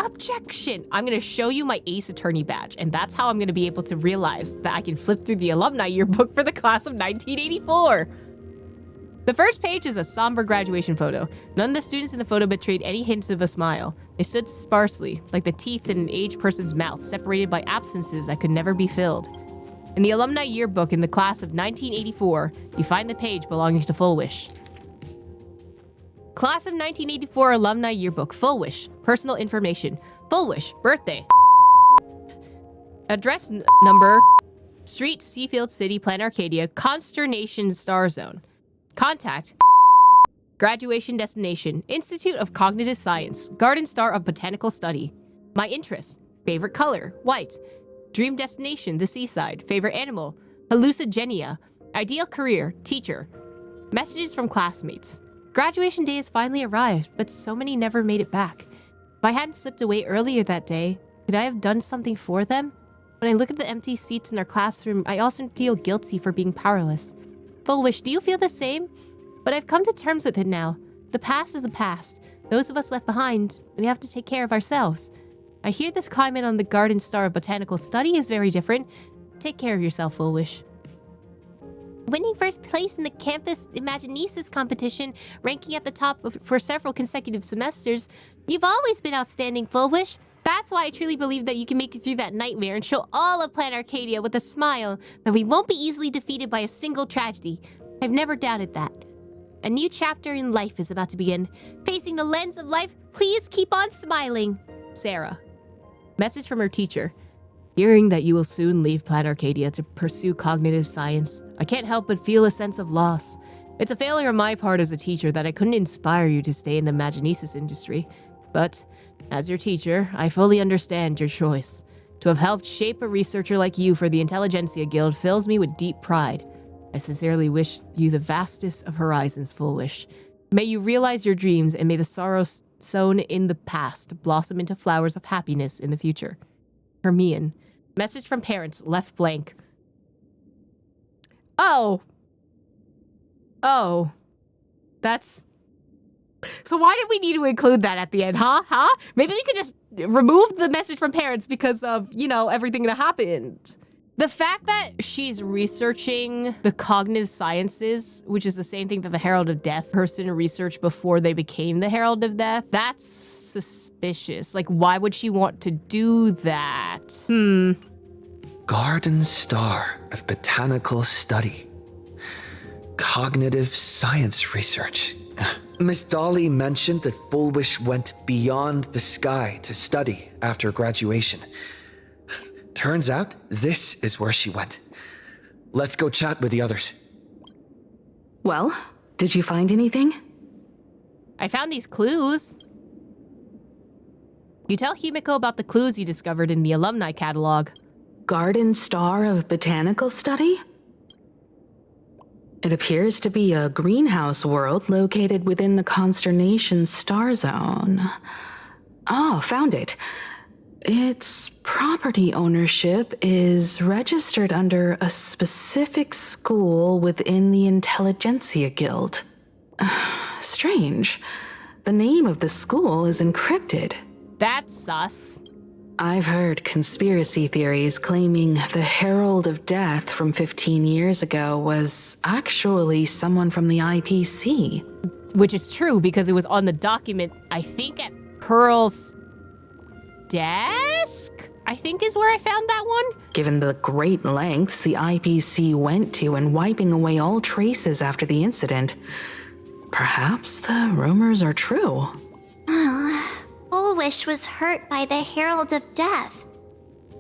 Objection! I'm gonna show you my Ace Attorney badge, and that's how I'm gonna be able to realize that I can flip through the alumni yearbook for the class of 1984. The first page is a somber graduation photo. None of the students in the photo betrayed any hints of a smile. They stood sparsely, like the teeth in an aged person's mouth, separated by absences that could never be filled. In the alumni yearbook in the class of 1984, you find the page belonging to Full Wish. Class of 1984 alumni yearbook, Full Wish. Personal information. Full Wish. Birthday. Address number. Street, Seafield City, Planarcadia, Consternation Star Zone. Contact. Graduation destination. Institute of Cognitive Science. Garden Star of Botanical Study. My interests. Favorite color. White. Dream destination. The seaside. Favorite animal. Hallucigenia. Ideal career. Teacher. Messages from classmates. Graduation day has finally arrived, but so many never made it back. If I hadn't slipped away earlier that day, could I have done something for them? When I look at the empty seats in our classroom, I also feel guilty for being powerless. Full Wish, do you feel the same? But I've come to terms with it now. The past is the past. Those of us left behind, we have to take care of ourselves. I hear this climate on the Garden Star of Botanical Study is very different. Take care of yourself, Foolish. Winning first place in the campus Imaginesis competition, ranking at the top for several consecutive semesters, you've always been outstanding, Foolish. That's why I truly believe that you can make it through that nightmare and show all of Planarcadia with a smile that we won't be easily defeated by a single tragedy. I've never doubted that. A new chapter in life is about to begin. Facing the lens of life, please keep on smiling. Sarah. Message from her teacher. Hearing that you will soon leave Planarcadia to pursue cognitive science, I can't help but feel a sense of loss. It's a failure on my part as a teacher that I couldn't inspire you to stay in the Imaginesis industry. But, as your teacher, I fully understand your choice. To have helped shape a researcher like you for the Intelligentsia Guild fills me with deep pride. I sincerely wish you the vastest of horizons, Foolish. May you realize your dreams, and may the sorrows sown in the past blossom into flowers of happiness in the future. Hermione. Message from parents, left blank. Oh. That's... So why did we need to include that at the end, huh? Maybe we could just remove the message from parents because of, everything that happened. The fact that she's researching the cognitive sciences, which is the same thing that the Herald of Death person researched before they became the Herald of Death, that's suspicious. Like, why would she want to do that? Garden Star of Botanical Study. Cognitive science research. Miss Dolly mentioned that Foolish went beyond the sky to study after graduation. Turns out, this is where she went. Let's go chat with the others. Well, did you find anything? I found these clues. You tell Himiko about the clues you discovered in the alumni catalog. Garden Star of Botanical Study? It appears to be a greenhouse world located within the Consternation Star Zone. Oh, found it. Its property ownership is registered under a specific school within the Intelligentsia Guild. Strange. The name of the school is encrypted. That's sus. I've heard conspiracy theories claiming the Herald of Death from 15 years ago was actually someone from the IPC. Which is true because it was on the document, I think at Pearl's desk? I think is where I found that one. Given the great lengths the IPC went to in wiping away all traces after the incident, perhaps the rumors are true. Foolish was hurt by the Herald of Death.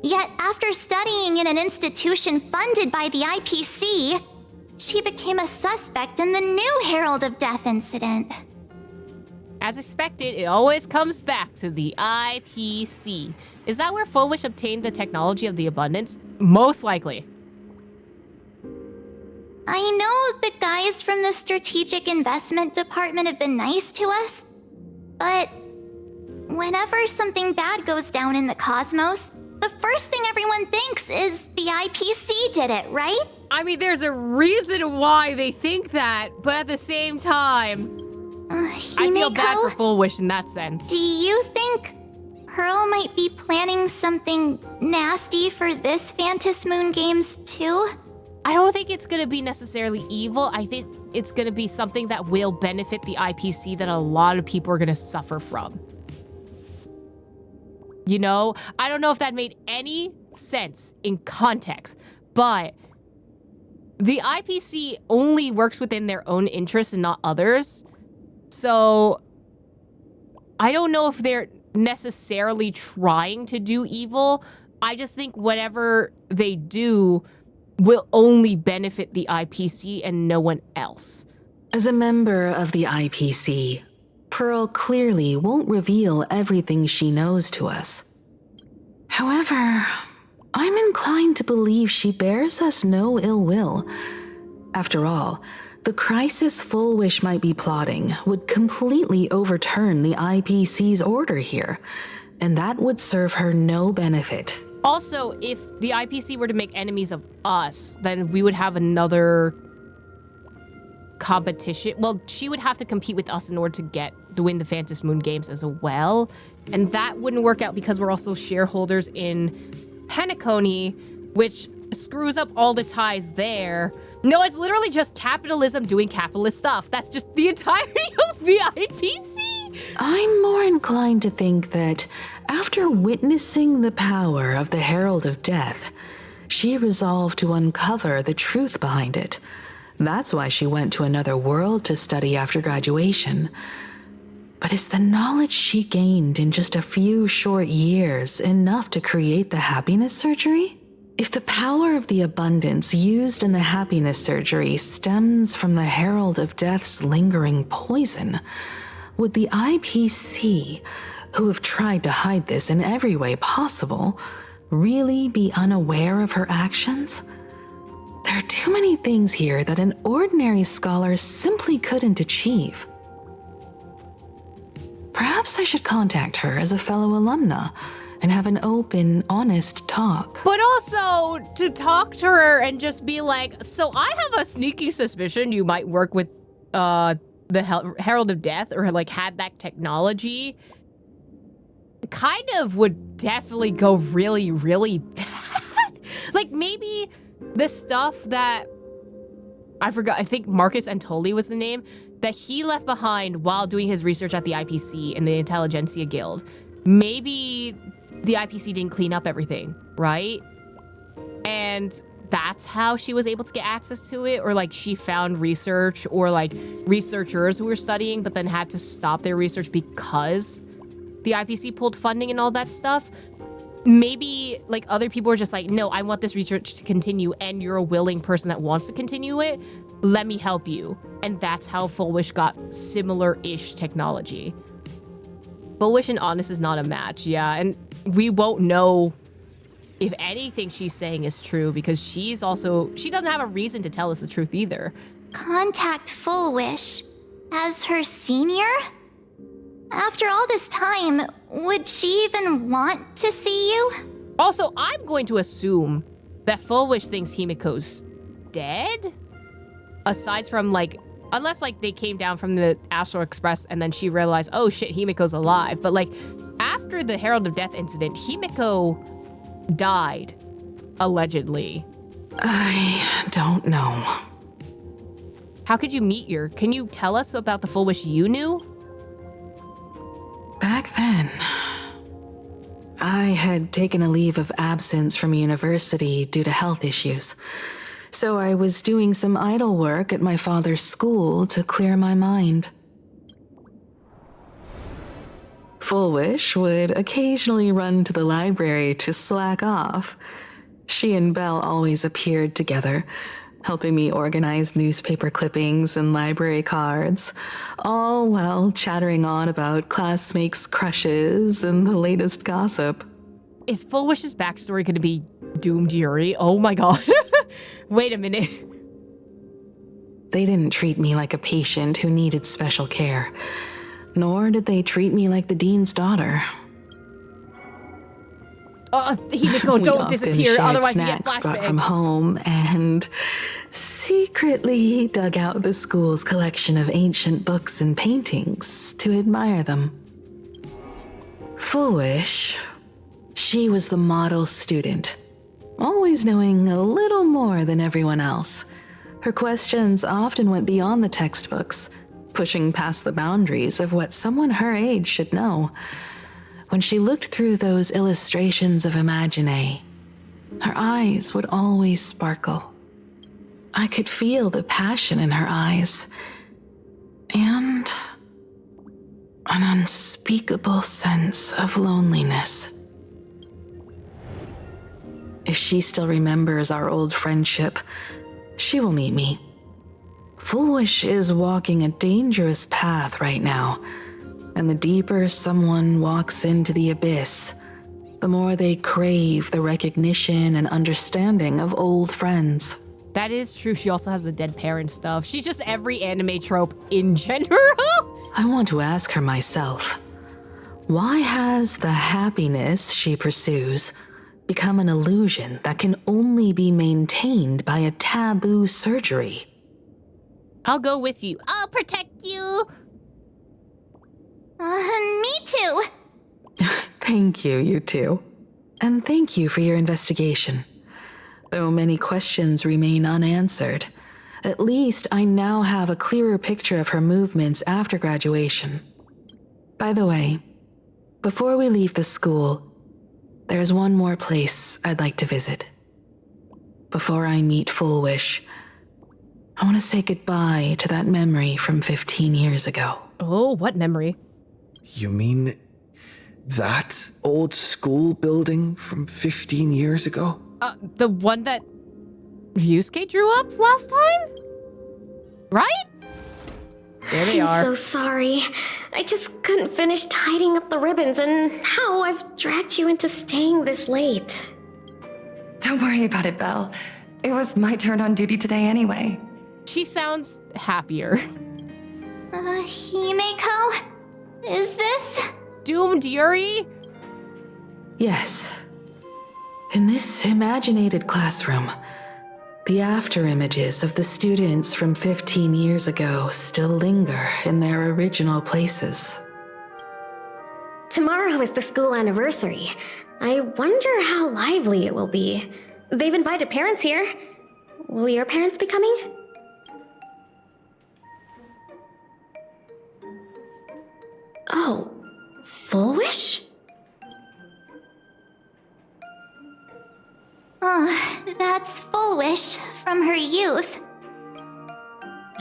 Yet after studying in an institution funded by the IPC, she became a suspect in the new Herald of Death incident. As expected, it always comes back to the IPC. Is that where Foolish obtained the technology of the abundance? Most likely. I know the guys from the Strategic Investment Department have been nice to us, but whenever something bad goes down in the cosmos, the first thing everyone thinks is the IPC did it, right? I mean, there's a reason why they think that, but at the same time, I feel bad for Foolish in that sense. Do you think Pearl might be planning something nasty for this Phantom Moon Games too? I don't think it's going to be necessarily evil. I think it's going to be something that will benefit the IPC that a lot of people are going to suffer from. You know, I don't know if that made any sense in context, but the IPC only works within their own interests and not others. So I don't know if they're necessarily trying to do evil. I just think whatever they do will only benefit the IPC and no one else. As a member of the IPC, Pearl clearly won't reveal everything she knows to us. However, I'm inclined to believe she bears us no ill will. After all, the crisis Foolish might be plotting would completely overturn the IPC's order here, and that would serve her no benefit. Also, if the IPC were to make enemies of us, then we would have another competition. Well, she would have to compete with us in order to win the Phantom Moon games as well. And that wouldn't work out because we're also shareholders in Penacony, which screws up all the ties there. No, it's literally just capitalism doing capitalist stuff. That's just the entirety of the IPC. I'm more inclined to think that after witnessing the power of the Herald of Death, she resolved to uncover the truth behind it. That's why she went to another world to study after graduation. But is the knowledge she gained in just a few short years enough to create the happiness surgery? If the power of the abundance used in the happiness surgery stems from the Herald of Death's lingering poison, would the IPC, who have tried to hide this in every way possible, really be unaware of her actions? There are too many things here that an ordinary scholar simply couldn't achieve. Perhaps I should contact her as a fellow alumna and have an open, honest talk. But also to talk to her and just be like, so I have a sneaky suspicion you might work with the Herald of Death or like had that technology. Kind of would definitely go really, really bad. Like maybe the stuff that I forgot, I think Marcus Antoli was the name, that he left behind while doing his research at the IPC and the Intelligentsia Guild. Maybe the IPC didn't clean up everything, right? And that's how she was able to get access to it, or like she found research or like researchers who were studying but then had to stop their research because the IPC pulled funding and all that stuff. Maybe like other people were just like, no, I want this research to continue and you're a willing person that wants to continue it. Let me help you. And that's how Full Wish got similar-ish technology. Full Wish and Honest is not a match, yeah. And we won't know if anything she's saying is true because she doesn't have a reason to tell us the truth either. Contact Full Wish as her senior? After all this time, would she even want to see you? Also, I'm going to assume that Full Wish thinks Himiko's dead? Aside from, like, unless, like, they came down from the Astral Express and then she realized, oh shit, Himiko's alive. But, like, after the Herald of Death incident, Himiko died, allegedly. I don't know. How could you meet her? Can you tell us about the Full Wish you knew? Back then, I had taken a leave of absence from university due to health issues. So I was doing some idle work at my father's school to clear my mind. Full Wish would occasionally run to the library to slack off. She and Belle always appeared together, helping me organize newspaper clippings and library cards, all while chattering on about classmates' crushes and the latest gossip. Is Full Wish's backstory going to be doomed Yuri? Oh my god. Wait a minute. They didn't treat me like a patient who needed special care, nor did they treat me like the dean's daughter. Himiko, don't disappear, otherwise we get snacks brought flashbacks. from home and secretly dug out the school's collection of ancient books and paintings to admire them. Full Wish, she was the model student, always knowing a little more than everyone else. Her questions often went beyond the textbooks, pushing past the boundaries of what someone her age should know. When she looked through those illustrations of Imagine, her eyes would always sparkle. I could feel the passion in her eyes, and an unspeakable sense of loneliness. If she still remembers our old friendship, she will meet me. Full Wish is walking a dangerous path right now, and the deeper someone walks into the abyss, the more they crave the recognition and understanding of old friends. That is true. She also has the dead parent stuff. She's just every anime trope in general. I want to ask her myself, why has the happiness she pursues become an illusion that can only be maintained by a taboo surgery? I'll go with you. I'll protect you. Me too. Thank you, you two. And thank you for your investigation. Though many questions remain unanswered, at least I now have a clearer picture of her movements after graduation. By the way, before we leave the school, there's one more place I'd like to visit. Before I meet Full Wish, I want to say goodbye to that memory from 15 years ago. Oh, what memory? You mean that old school building from 15 years ago? The one that Ryusuke drew up last time? Right? There they are. I'm so sorry. I just couldn't finish tidying up the ribbons, and now I've dragged you into staying this late. Don't worry about it, Belle. It was my turn on duty today anyway. She sounds happier. Himeko? Is this? Doomed Yuri? Yes. In this imaginated classroom, the after images of the students from 15 years ago still linger in their original places. Tomorrow is the school anniversary. I wonder how lively it will be. They've invited parents here. Will your parents be coming? Oh, Full Wish? That's Full Wish from her youth.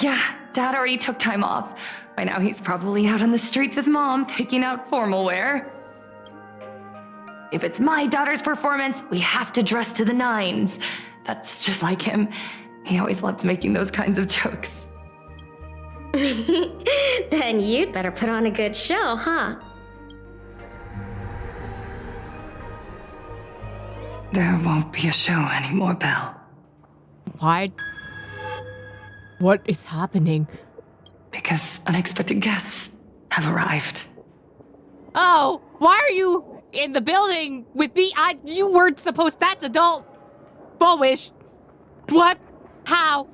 Yeah, Dad already took time off. By now he's probably out on the streets with Mom, picking out formal wear. If it's my daughter's performance, we have to dress to the nines. That's just like him. He always loves making those kinds of jokes. Then you'd better put on a good show, huh? There won't be a show anymore, Belle. Why? What is happening? Because unexpected guests have arrived. Oh, why are you in the building with me? You weren't supposed. That's adult. Full Wish. What? How?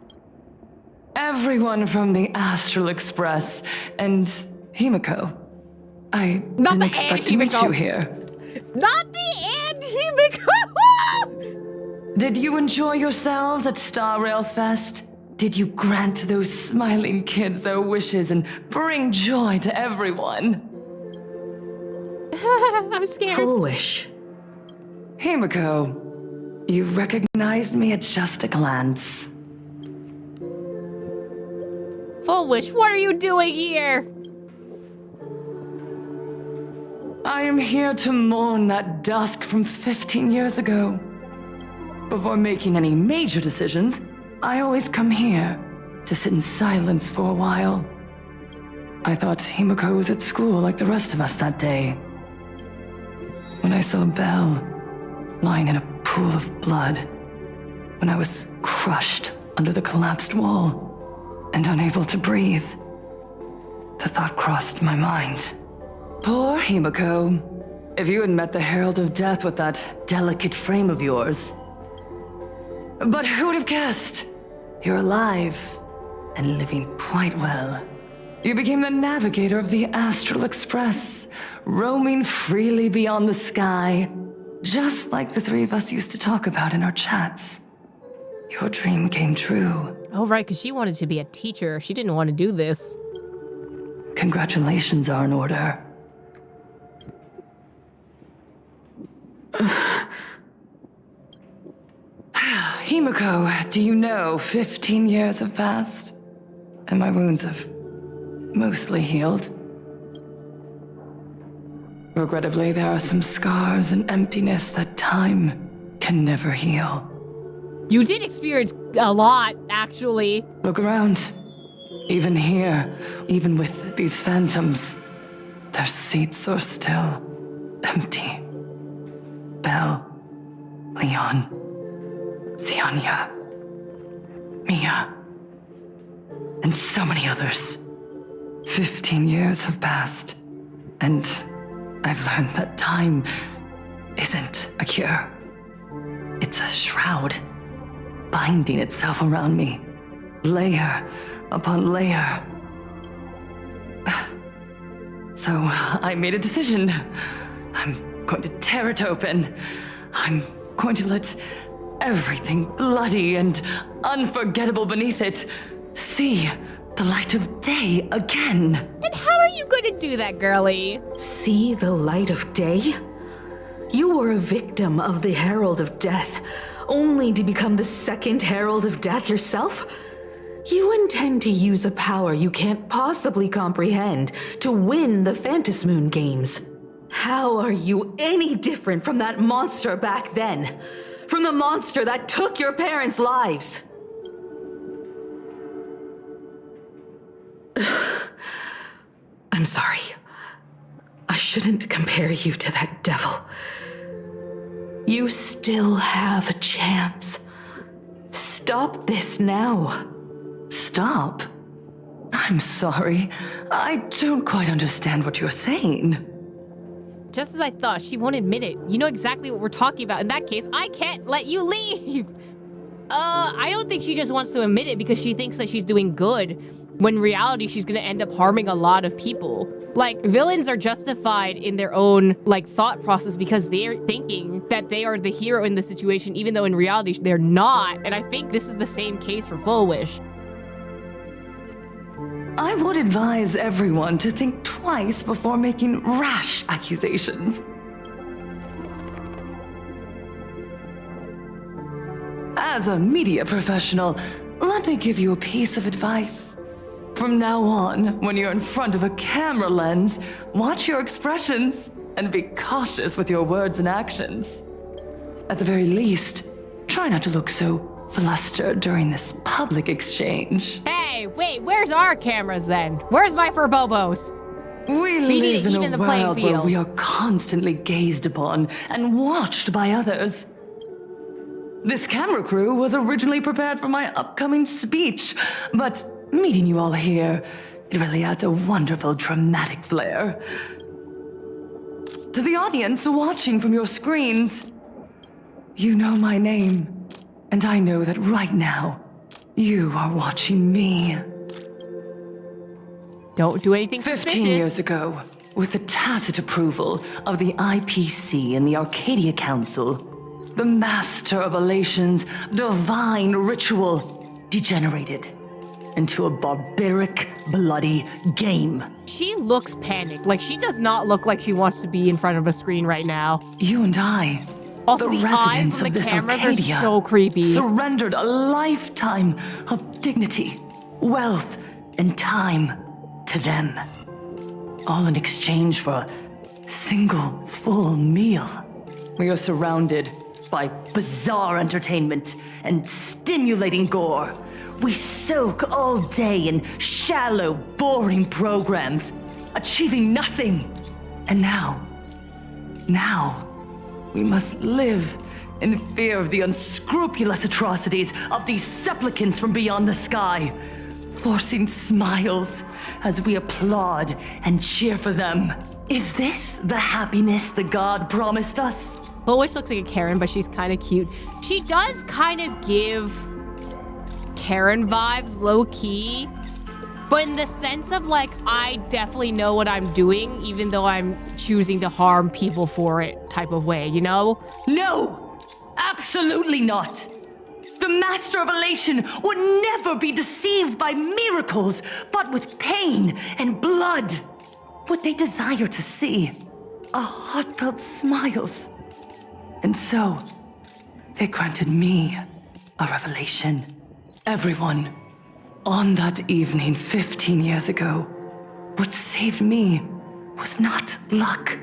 Everyone from the Astral Express and Himeko. I Not didn't the expect and to meet Himeko. you here. Not the and Himeko. Did you enjoy yourselves at Star Rail Fest? Did you grant those smiling kids their wishes and bring joy to everyone? I'm scared. Full Wish. Himeko, you recognized me at just a glance. Full Wish, what are you doing here? I am here to mourn that dusk from 15 years ago. Before making any major decisions, I always come here to sit in silence for a while. I thought Himeko was at school like the rest of us that day. When I saw Belle lying in a pool of blood, when I was crushed under the collapsed wall and unable to breathe, the thought crossed my mind. Poor Himeko. If you had met the Herald of Death with that delicate frame of yours. But who would have guessed? You're alive and living quite well. You became the navigator of the Astral Express, roaming freely beyond the sky, just like the three of us used to talk about in our chats. Your dream came true. Oh, right, because she wanted to be a teacher. She didn't want to do this. Congratulations are in order. Himeko, do you know 15 years have passed? And my wounds have mostly healed. Regrettably, there are some scars and emptiness that time can never heal. You did experience a lot, actually. Look around. Even here, even with these phantoms, their seats are still empty. Belle, Leon, Xianya, Mia, and so many others. 15 years have passed, and I've learned that time isn't a cure. It's a shroud, binding itself around me, layer upon layer. So I made a decision. I'm going to tear it open. I'm going to let everything bloody and unforgettable beneath it see the light of day again. And how are you going to do that, girlie? See the light of day? You were a victim of the Herald of Death, only to become the second Herald of Death yourself? You intend to use a power you can't possibly comprehend to win the Phantasmoon games. How are you any different from that monster back then? From the monster that took your parents' lives? I'm sorry. I shouldn't compare you to that devil. You still have a chance. Stop this now. Stop? I'm sorry. I don't quite understand what you're saying. Just as I thought, she won't admit it. You know exactly what we're talking about. In that case, I can't let you leave. I don't think she just wants to admit it because she thinks that she's doing good, when in reality, she's gonna end up harming a lot of people. Like, villains are justified in their own, like, thought process because they're thinking that they are the hero in the situation, even though in reality, they're not. And I think this is the same case for Full Wish. I would advise everyone to think twice before making rash accusations. As a media professional, let me give you a piece of advice. From now on, when you're in front of a camera lens, watch your expressions and be cautious with your words and actions. At the very least, try not to look so flustered during this public exchange. Hey, wait, where's our cameras then? Where's my Furbobos? We live in a world where we are constantly gazed upon and watched by others. This camera crew was originally prepared for my upcoming speech, but meeting you all here, it really adds a wonderful dramatic flair. To the audience watching from your screens, you know my name, and I know that right now, you are watching me. Don't do anything suspicious. 15 years ago, with the tacit approval of the IPC and the Arcadia Council, the Master of Elation's divine ritual degenerated into a barbaric, bloody game. She looks panicked. Like, she does not look like she wants to be in front of a screen right now. You and I, also, the residents of this Arcadia, are so creepy. Surrendered a lifetime of dignity, wealth, and time to them. All in exchange for a single full meal. We are surrounded by bizarre entertainment and stimulating gore. We soak all day in shallow, boring programs, achieving nothing. And now, we must live in fear of the unscrupulous atrocities of these supplicants from beyond the sky, forcing smiles as we applaud and cheer for them. Is this the happiness the god promised us? Full Wish looks like a Karen, but she's kind of cute. She does kind of give Karen vibes, low-key. But in the sense of, like, I definitely know what I'm doing, even though I'm choosing to harm people for it type of way, you know? No! Absolutely not! The Master of Elation would never be deceived by miracles, but with pain and blood. What they desire to see are heartfelt smiles. And so, they granted me a revelation. Everyone, on that evening 15 years ago, what saved me was not luck.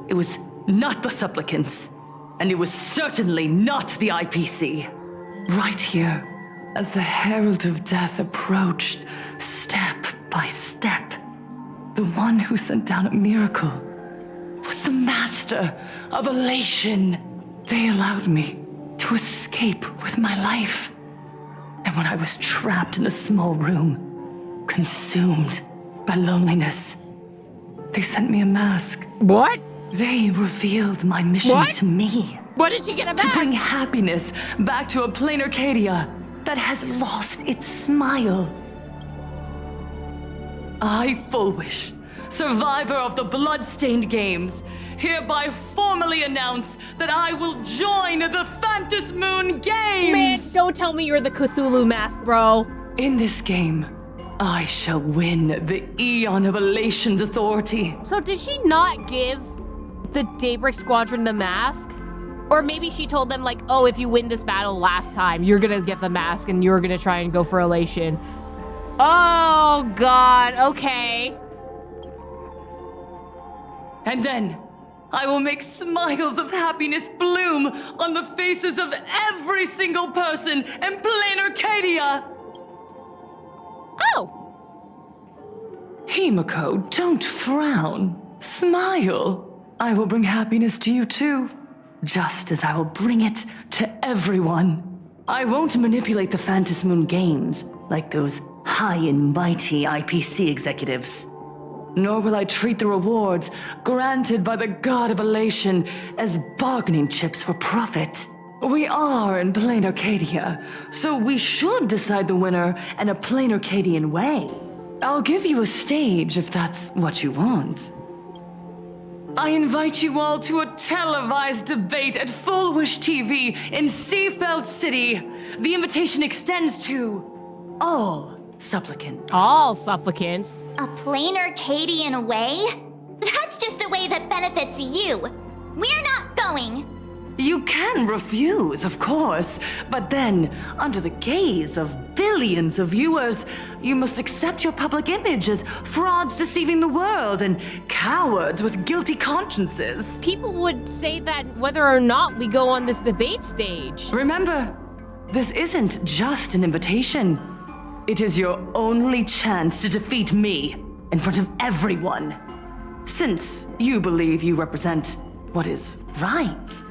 It was not the supplicants, and it was certainly not the IPC. Right here, as the Herald of Death approached, step by step, the one who sent down a miracle was the Master of Elation. They allowed me to escape with my life. And when I was trapped in a small room, consumed by loneliness, they sent me a mask. What? They revealed my mission to me. What did she get a mask? To bring happiness back to a Planarcadia. that has lost its smile. I, Full Wish, survivor of the Bloodstained Games, hereby formally announce that I will join the Phantasmoon Games! Man, don't tell me you're the Cthulhu mask, bro. In this game, I shall win the Eon of Elation's authority. So did she not give the Daybreak Squadron the mask? Or maybe she told them like, oh, if you win this battle last time, you're gonna get the mask and you're gonna try and go for Elation. Oh, God, okay. And then, I will make smiles of happiness bloom on the faces of every single person in Planarcadia! Oh! Himiko, don't frown. Smile. I will bring happiness to you too, just as I will bring it to everyone. I won't manipulate the Phantasmoon Games like those high and mighty IPC executives. Nor will I treat the rewards granted by the God of Elation as bargaining chips for profit. We are in Planarcadia, so we should decide the winner in a Planarcadian way. I'll give you a stage if that's what you want. I invite you all to a televised debate at Full Wish TV in Seafeld City. The invitation extends to all supplicants. All supplicants? A Planarcadian way? That's just a way that benefits you. We're not going. You can refuse, of course, but then, under the gaze of billions of viewers, you must accept your public image as frauds deceiving the world and cowards with guilty consciences. People would say that whether or not we go on this debate stage. Remember, this isn't just an invitation. It is your only chance to defeat me in front of everyone. Since you believe you represent what is right.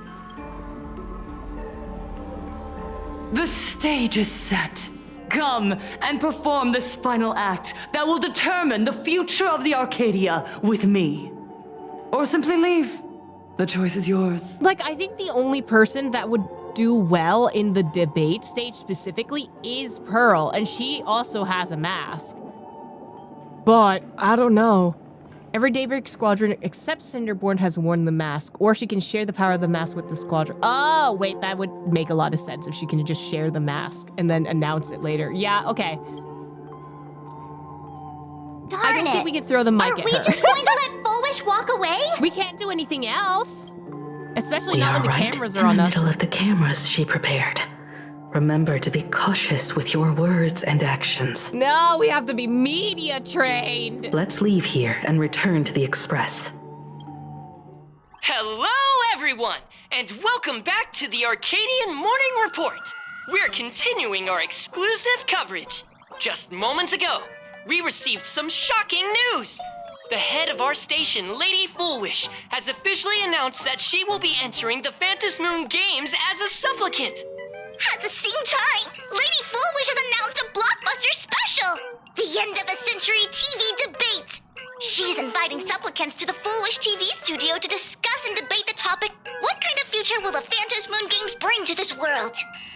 The stage is set. Come and perform this final act that will determine the future of the Arcadia with me. Or simply leave. The choice is yours. Like, I think the only person that would do well in the debate stage specifically is Pearl, and she also has a mask. But, I don't know. Every Daybreak Squadron except Cinderborn has worn the mask, or she can share the power of the mask with the squadron. Oh, wait, that would make a lot of sense if she can just share the mask and then announce it later. Yeah, okay. Darn I don't think we can throw the mic at her. Are we just going to let Full Wish walk away? We can't do anything else. Especially We not are when the right cameras in are on the us. middle of the cameras she prepared. Remember to be cautious with your words and actions. No, we have to be media trained. Let's leave here and return to the Express. Hello, everyone, and welcome back to the Arcadian Morning Report. We're continuing our exclusive coverage. Just moments ago, we received some shocking news. The head of our station, Lady Foolwish, has officially announced that she will be entering the Phantasmoon Games as a supplicant. At the same time, Lady Foolwish has announced a blockbuster special! The end of a century TV debate! She's inviting supplicants to the Foolwish TV studio to discuss and debate the topic, what kind of future will the Phantasmoon Games bring to this world?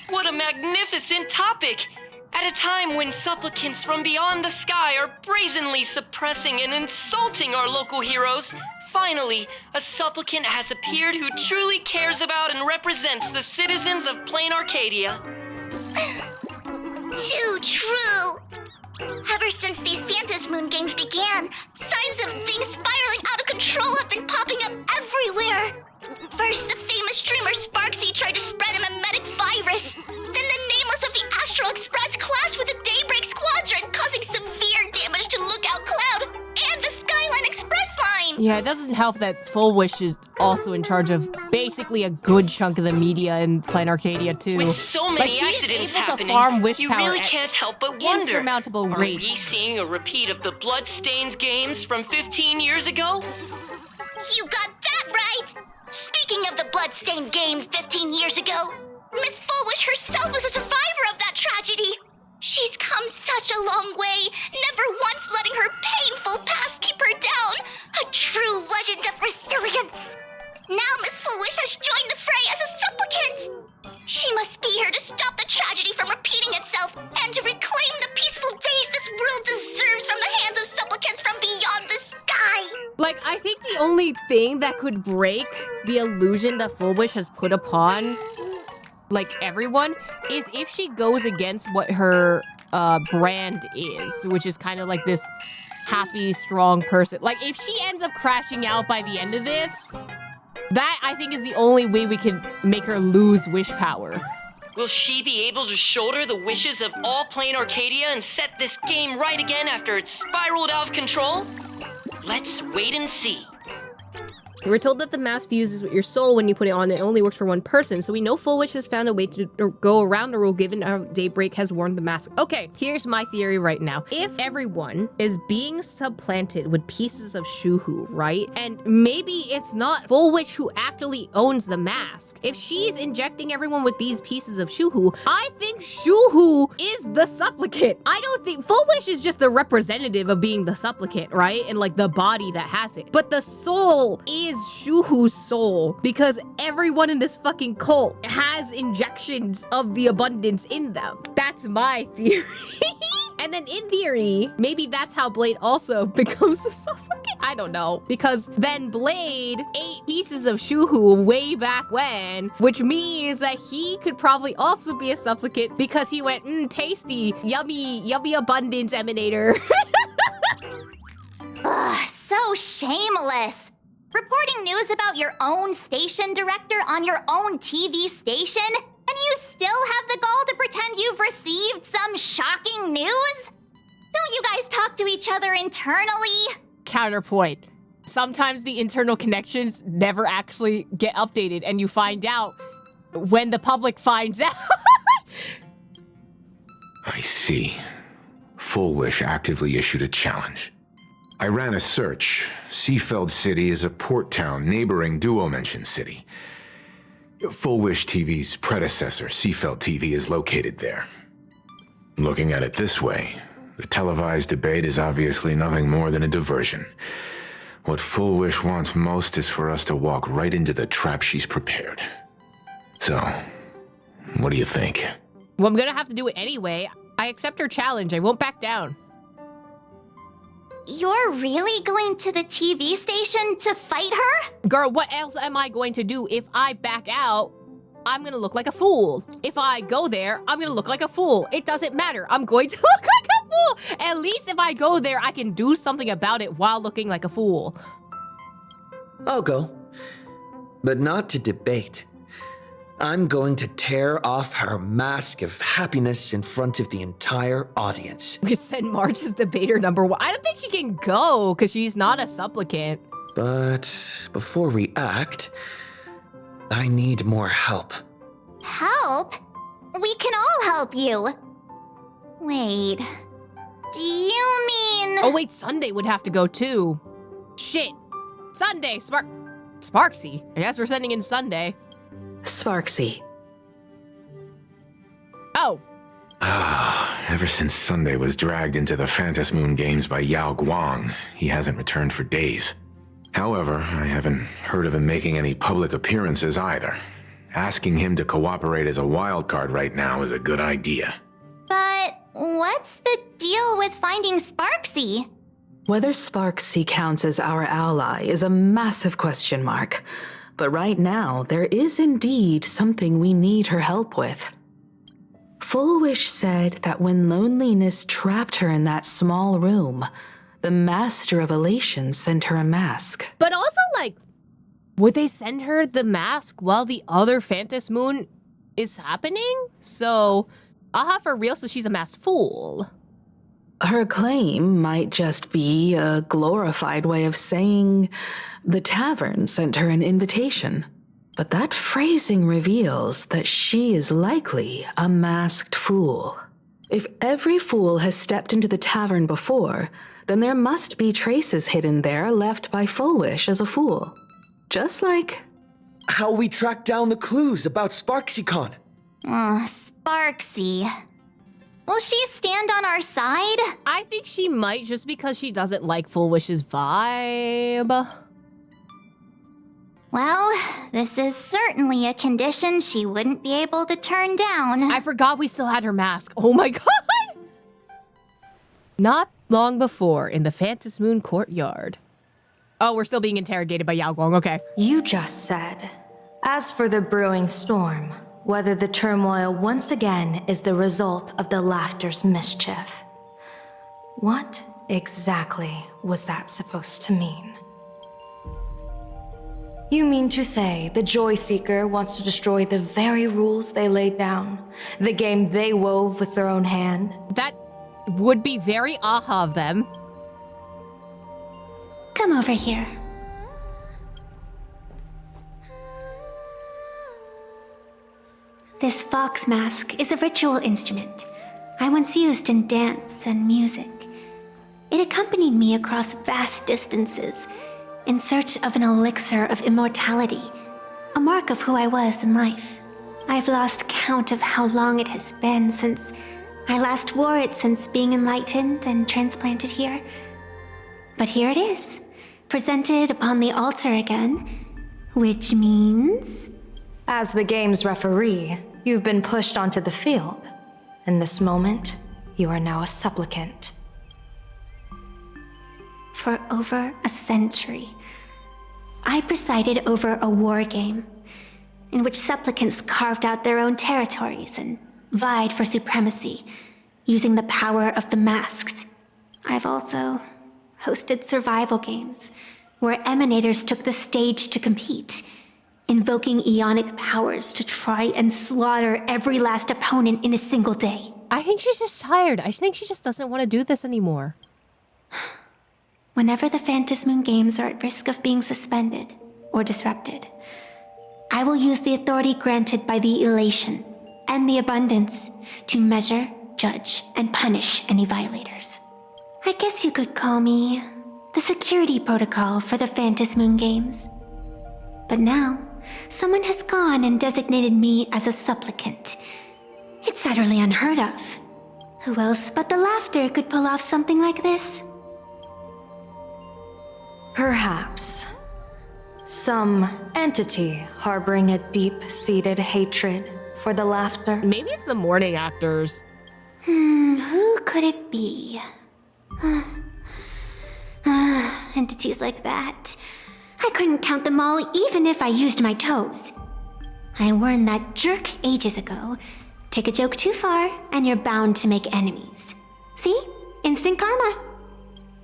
What a magnificent topic! At a time when supplicants from beyond the sky are brazenly suppressing and insulting our local heroes, finally, a supplicant has appeared who truly cares about and represents the citizens of Planarcadia. Too true! Ever since these Phantasmoon Games began, signs of things spiraling out of control have been popping up everywhere! First, the famous streamer Sparksy tried to spread a mimetic virus. Then the nameless of the Astral Express clashed with the Daybreak Squadron, causing severe damage to Lookout Cloud and the Skyline Express line! Yeah, it doesn't help that Full Wish is also in charge of basically a good chunk of the media in Planarcadia too. With so many like, accidents able happening, to farm wish you power really at can't help but wonder, insurmountable are rates. we seeing a repeat of the Bloodstained Games from 15 years ago? You got that right! Speaking of the Bloodstained Games 15 years ago, Miss Foolwish herself was a survivor of that tragedy. She's come such a long way, never once letting her painful past keep her down. A true legend of resilience. Now Miss Foolwish has joined the fray as a supplicant. She must be here to stop the tragedy from repeating itself Like, I think the only thing that could break the illusion that Full Wish has put upon, like, everyone, is if she goes against what her brand is, which is kind of like this happy, strong person. Like, if she ends up crashing out by the end of this, that, I think, is the only way we can make her lose wish power. Will she be able to shoulder the wishes of all Planarcadia and set this game right again after it's spiraled out of control? Let's wait and see. We're told that the mask fuses with your soul when you put it on. It only works for one person, so we know Full Wish has found a way to go around the rule given how Daybreak has worn the mask. Okay, here's my theory right now. If everyone is being supplanted with pieces of Shuhu, right? And maybe it's not Full Wish who actually owns the mask. If she's injecting everyone with these pieces of Shuhu, I think Shuhu is the supplicant. I don't think Full Wish is just the representative of being the supplicant, right? And like the body that has it. But the soul is Shuhu's soul, because everyone in this fucking cult has injections of the abundance in them. That's my theory. And then in theory, maybe that's how Blade also becomes a supplicant. I don't know. Because then Blade ate pieces of Shuhu way back when, which means that he could probably also be a supplicant because he went, tasty, yummy, yummy abundance emanator. Ugh, so shameless. Reporting news about your own station director on your own TV station? And you still have the gall to pretend you've received some shocking news? Don't you guys talk to each other internally? Counterpoint. Sometimes the internal connections never actually get updated, and you find out when the public finds out. I see. Full Wish actively issued a challenge. I ran a search. Seafeld City is a port town neighboring Duo-Mention City. Full Wish TV's predecessor, Seafeld TV, is located there. Looking at it this way, the televised debate is obviously nothing more than a diversion. What Full Wish wants most is for us to walk right into the trap she's prepared. So, what do you think? Well, I'm gonna have to do it anyway. I accept her challenge. I won't back down. You're really going to the TV station to fight her? Girl, what else am I going to do? If I back out, I'm gonna look like a fool. If I go there, I'm gonna look like a fool. It doesn't matter. I'm going to look like a fool. At least if I go there, I can do something about it while looking like a fool. I'll go, but not to debate. I'm going to tear off her mask of happiness in front of the entire audience. We send Marge as debater number 1. I don't think she can go because she's not a supplicant. But before we act, I need more help. Help? We can all help you. Wait, do you mean... Oh wait, Sunday would have to go too. Shit. Sunday, Sparksy. I guess we're sending in Sunday. Sparksy. Oh. Ever since Sunday was dragged into the Phantom Moon Games by Yao Guang, he hasn't returned for days. However, I haven't heard of him making any public appearances either. Asking him to cooperate as a wildcard right now is a good idea. But what's the deal with finding Sparksy? Whether Sparksy counts as our ally is a massive question mark. But right now, there is indeed something we need her help with. Full Wish said that when loneliness trapped her in that small room, the Master of Elation sent her a mask. But also, like, would they send her the mask while the other Phantom Moon is happening? So, I'll have her real so she's a masked fool. Her claim might just be a glorified way of saying the tavern sent her an invitation. But that phrasing reveals that she is likely a masked fool. If every fool has stepped into the tavern before, then there must be traces hidden there left by Full Wish as a fool. Just like... how we tracked down the clues about SparksyCon. Sparksy. Will she stand on our side? I think she might, just because she doesn't like Full Wish's vibe. Well, this is certainly a condition she wouldn't be able to turn down. I forgot we still had her mask. Oh my god! Not long before, in the Phantom Moon courtyard. Oh, we're still being interrogated by Yao Guang. Okay. You just said, as for the brewing storm, whether the turmoil once again is the result of the Laughter's mischief. What exactly was that supposed to mean? You mean to say the Joy Seeker wants to destroy the very rules they laid down? The game they wove with their own hand? That would be very aha of them. Come over here. This fox mask is a ritual instrument I once used in dance and music. It accompanied me across vast distances in search of an elixir of immortality, a mark of who I was in life. I've lost count of how long it has been since I last wore it since being enlightened and transplanted here. But here it is, presented upon the altar again, which means... As the game's referee, you've been pushed onto the field. In this moment, you are now a supplicant. For over a century, I presided over a war game in which supplicants carved out their own territories and vied for supremacy, using the power of the masks. I've also hosted survival games where emanators took the stage to compete, invoking eonic powers to try and slaughter every last opponent in a single day. I think she's just tired. I think she just doesn't want to do this anymore. Whenever the Phantasmoon games are at risk of being suspended or disrupted, I will use the authority granted by the elation and the abundance to measure, judge, and punish any violators. I guess you could call me the security protocol for the Phantasmoon games. But now, someone has gone and designated me as a supplicant. It's utterly unheard of. Who else but the Laughter could pull off something like this? Perhaps. Some entity harboring a deep-seated hatred for the Laughter. Maybe it's the morning actors. Who could it be? Entities like that. I couldn't count them all even if I used my toes. I learned that jerk ages ago. Take a joke too far, and you're bound to make enemies. See? Instant karma.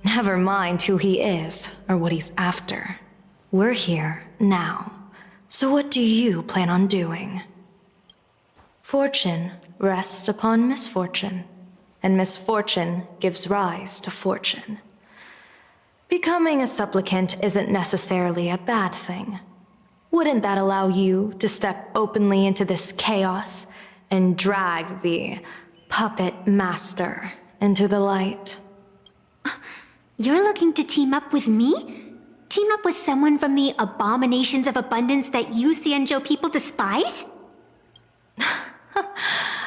Never mind who he is or what he's after. We're here now. So what do you plan on doing? Fortune rests upon misfortune, and misfortune gives rise to fortune. Becoming a supplicant isn't necessarily a bad thing. Wouldn't that allow you to step openly into this chaos and drag the puppet master into the light? You're looking to team up with me? Team up with someone from the abominations of abundance that you Xianzhou people despise?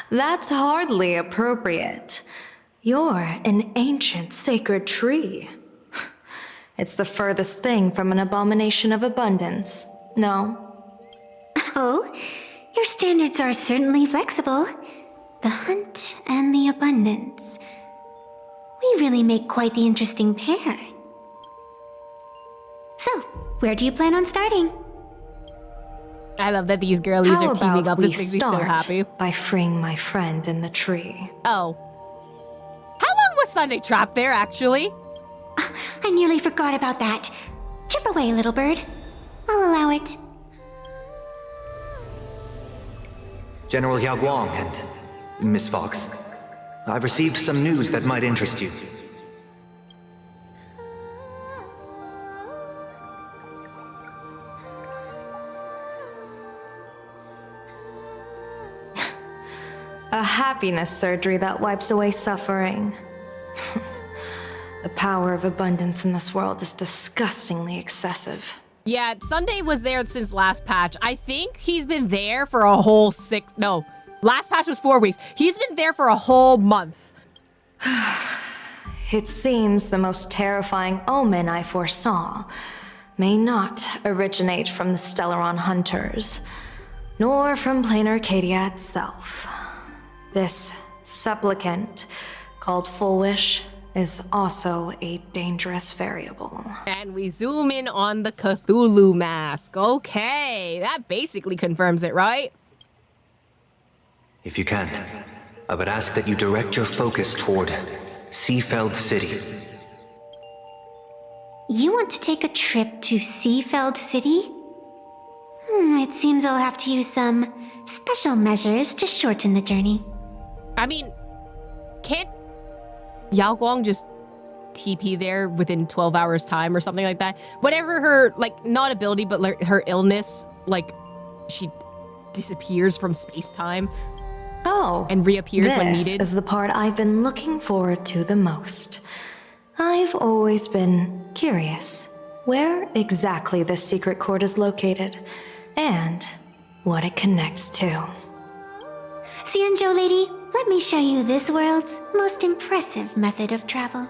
That's hardly appropriate. You're an ancient sacred tree. It's the furthest thing from an abomination of abundance, no? Oh, your standards are certainly flexible. The hunt and the abundance. We really make quite the interesting pair. So, where do you plan on starting? I love that these girlies are teaming up. This makes me so happy. By freeing my friend in the tree. Oh. How long was Sunday trapped there, actually? I nearly forgot about that. Chip away, little bird. I'll allow it. General Yao Guang and Miss Fox, I've received some news that might interest you. A happiness surgery that wipes away suffering. The power of abundance in this world is disgustingly excessive. Yeah, Sunday was there since last patch. I think he's been there for a whole last patch was 4 weeks. He's been there for a whole month. It seems the most terrifying omen I foresaw may not originate from the Stellaron hunters, nor from Planarcadia itself. This supplicant, called Full Wish, is also a dangerous variable. And we zoom in on the Cthulhu mask. Okay, that basically confirms it, right? If you can, I would ask that you direct your focus toward Seafeld City. You want to take a trip to Seafeld City? It seems I'll have to use some special measures to shorten the journey. I mean, can't Yao Guang just TP there within 12 hours time or something like that? Whatever her, like, not ability, but her illness, like, she disappears from space-time. Oh, and reappears when needed. This is the part I've been looking forward to the most. I've always been curious where exactly this secret court is located and what it connects to. Xianzhou lady, let me show you this world's most impressive method of travel.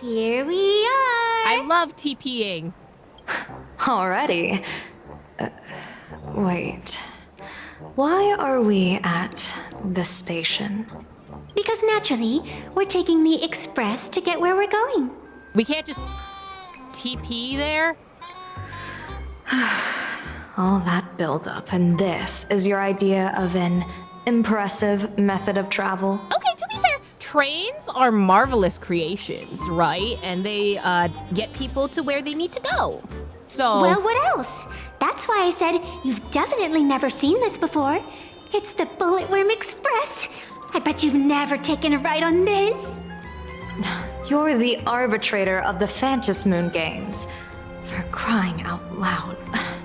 Here we are! I love TPing. Already. Wait. Why are we at the station? Because naturally, we're taking the express to get where we're going. We can't just TP there? All that buildup, and this is your idea of an impressive method of travel? Okay, to be fair, trains are marvelous creations, right? And they get people to where they need to go. So... Well, what else? That's why I said you've definitely never seen this before. It's the Bulletworm Express. I bet you've never taken a ride on this. You're the arbitrator of the Phantom Moon games. For crying out loud.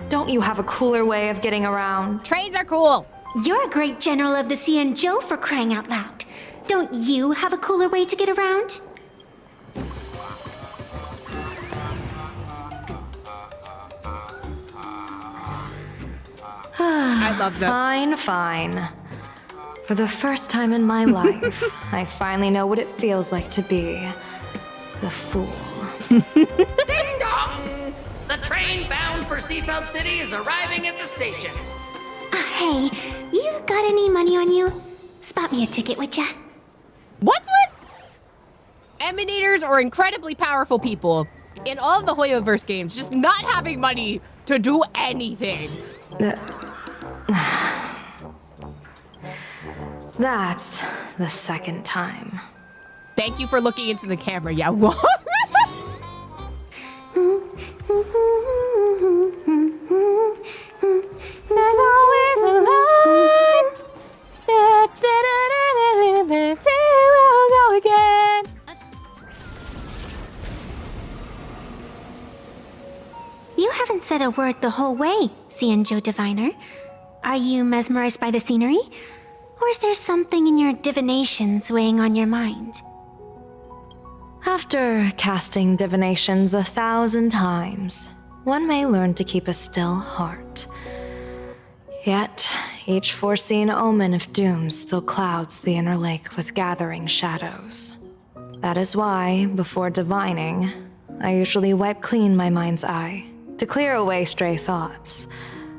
Don't you have a cooler way of getting around? Trains are cool. You're a great general of the Xianzhou for crying out loud. Don't you have a cooler way to get around? I love that. Fine. For the first time in my life, I finally know what it feels like to be the fool. Ding dong! The train bound for Seafeld City is arriving at the station. Hey, you got any money on you? Spot me a ticket, would ya? What's with Emanators are incredibly powerful people in all of the Hoyoverse games, just not having money to do anything. That's the second time. Thank you for looking into the camera, Yao Guang. There's always a line. We'll go again. You haven't said a word the whole way, Xianzhou Diviner. Are you mesmerized by the scenery? Or is there something in your divinations weighing on your mind? After casting divinations 1,000 times, one may learn to keep a still heart. Yet, each foreseen omen of doom still clouds the inner lake with gathering shadows. That is why, before divining, I usually wipe clean my mind's eye to clear away stray thoughts,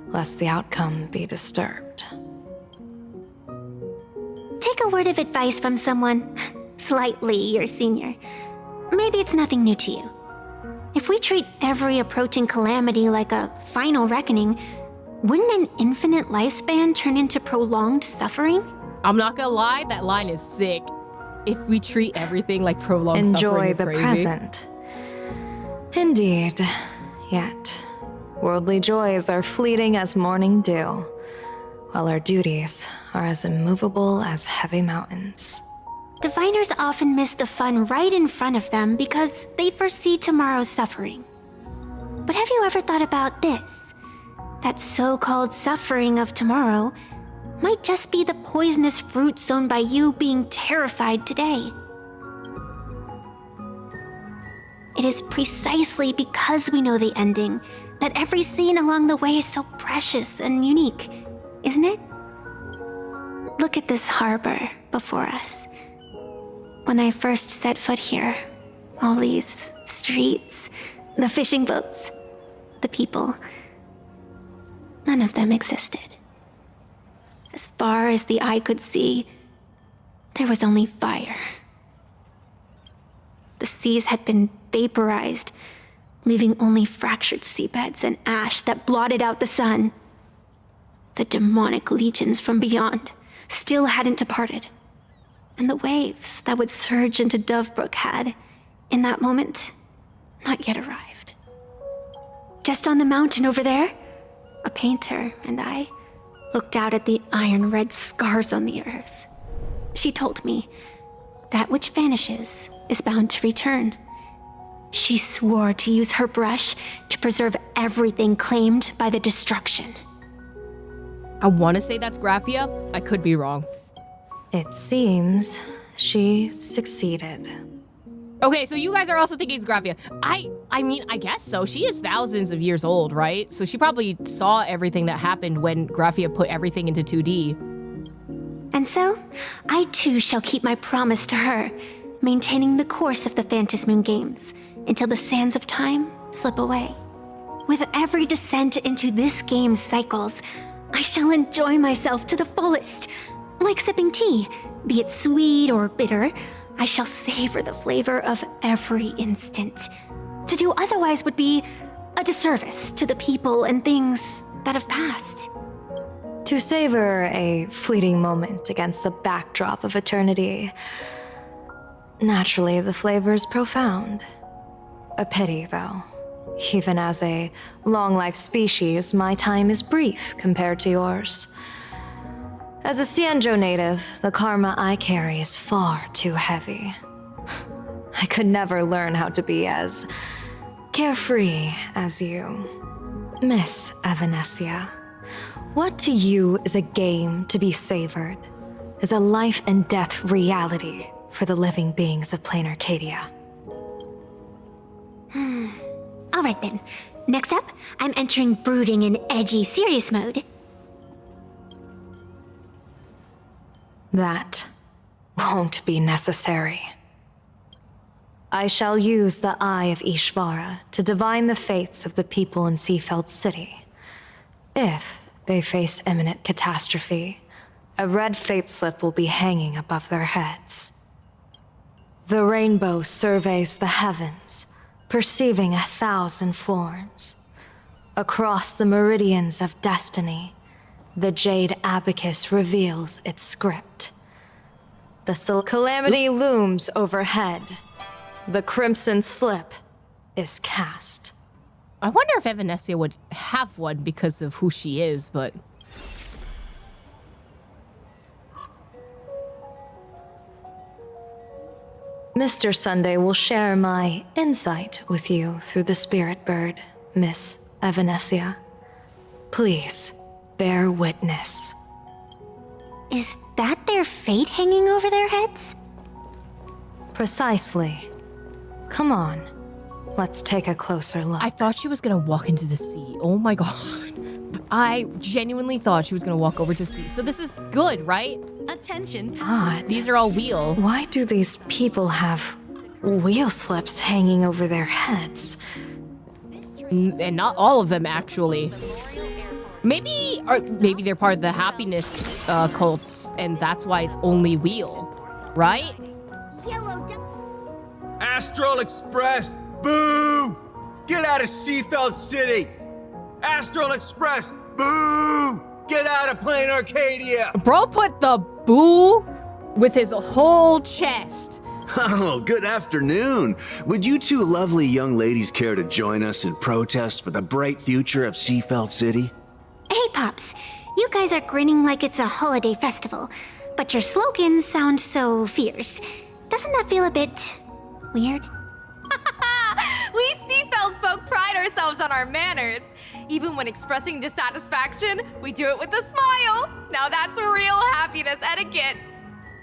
lest the outcome be disturbed. Take a word of advice from someone slightly your senior. Maybe it's nothing new to you. If we treat every approaching calamity like a final reckoning, wouldn't an infinite lifespan turn into prolonged suffering? I'm not gonna lie, that line is sick. If we treat everything like prolonged suffering, Enjoy is the crazy. present. Indeed. Yet, worldly joys are fleeting as morning dew, while our duties are as immovable as heavy mountains. Diviners often miss the fun right in front of them because they foresee tomorrow's suffering. But have you ever thought about this? That so-called suffering of tomorrow might just be the poisonous fruit sown by you being terrified today. It is precisely because we know the ending that every scene along the way is so precious and unique, isn't it? Look at this harbor before us. When I first set foot here, all these streets, the fishing boats, the people, none of them existed. As far as the eye could see, there was only fire. The seas had been vaporized, leaving only fractured seabeds and ash that blotted out the sun. The demonic legions from beyond still hadn't departed, and the waves that would surge into Dovebrook had, in that moment, not yet arrived. Just on the mountain over there, a painter and I looked out at the iron-red scars on the earth. She told me, that which vanishes is bound to return. She swore to use her brush to preserve everything claimed by the destruction. I want to say that's Graphia. I could be wrong. It seems she succeeded. Okay, so you guys are also thinking it's Graphia. I mean, I guess so. She is thousands of years old, right? So she probably saw everything that happened when Graphia put everything into 2D. And so, I too shall keep my promise to her, maintaining the course of the Phantasmoon Games until the sands of time slip away. With every descent into this game's cycles, I shall enjoy myself to the fullest. Like sipping tea, be it sweet or bitter, I shall savor the flavor of every instant. To do otherwise would be a disservice to the people and things that have passed. To savor a fleeting moment against the backdrop of eternity. Naturally, the flavor is profound. A pity, though. Even as a long-life species, my time is brief compared to yours. As a Cienjo native, the karma I carry is far too heavy. I could never learn how to be as carefree as you. Miss Evanescia, what to you is a game to be savored, is a life and death reality for the living beings of Planarcadia? All right then. Next up, I'm entering brooding and edgy serious mode. That won't be necessary. I shall use the Eye of Ishvara to divine the fates of the people in Seafeld City. If they face imminent catastrophe, a red fate slip will be hanging above their heads. The rainbow surveys the heavens, perceiving 1,000 forms. Across the meridians of destiny, the jade abacus reveals its script. The calamity looms overhead. The crimson slip is cast. I wonder if Evanescia would have one because of who she is, but... Mr. Sunday will share my insight with you through the spirit bird, Miss Evanescia. Please, bear witness. Is that their fate hanging over their heads? Precisely. Come on, let's take a closer look. I thought she was gonna walk into the sea. Oh my god. I genuinely thought she was gonna walk over to the sea. So this is good, right? Attention. Odd. These are all wheel. Why do these people have wheel slips hanging over their heads? And not all of them, actually. Maybe they're part of the happiness cult, and that's why it's only wheel, right? Astral Express, boo! Get out of Seafeld City! Astral Express, boo! Get out of Planarcadia! Bro put the boo with his whole chest. Oh, good afternoon. Would you two lovely young ladies care to join us in protest for the bright future of Seafeld City? Hey, Pops. You guys are grinning like it's a holiday festival, but your slogans sound so fierce. Doesn't that feel a bit weird? We Seafeld folk pride ourselves on our manners. Even when expressing dissatisfaction, we do it with a smile. Now that's real happiness etiquette.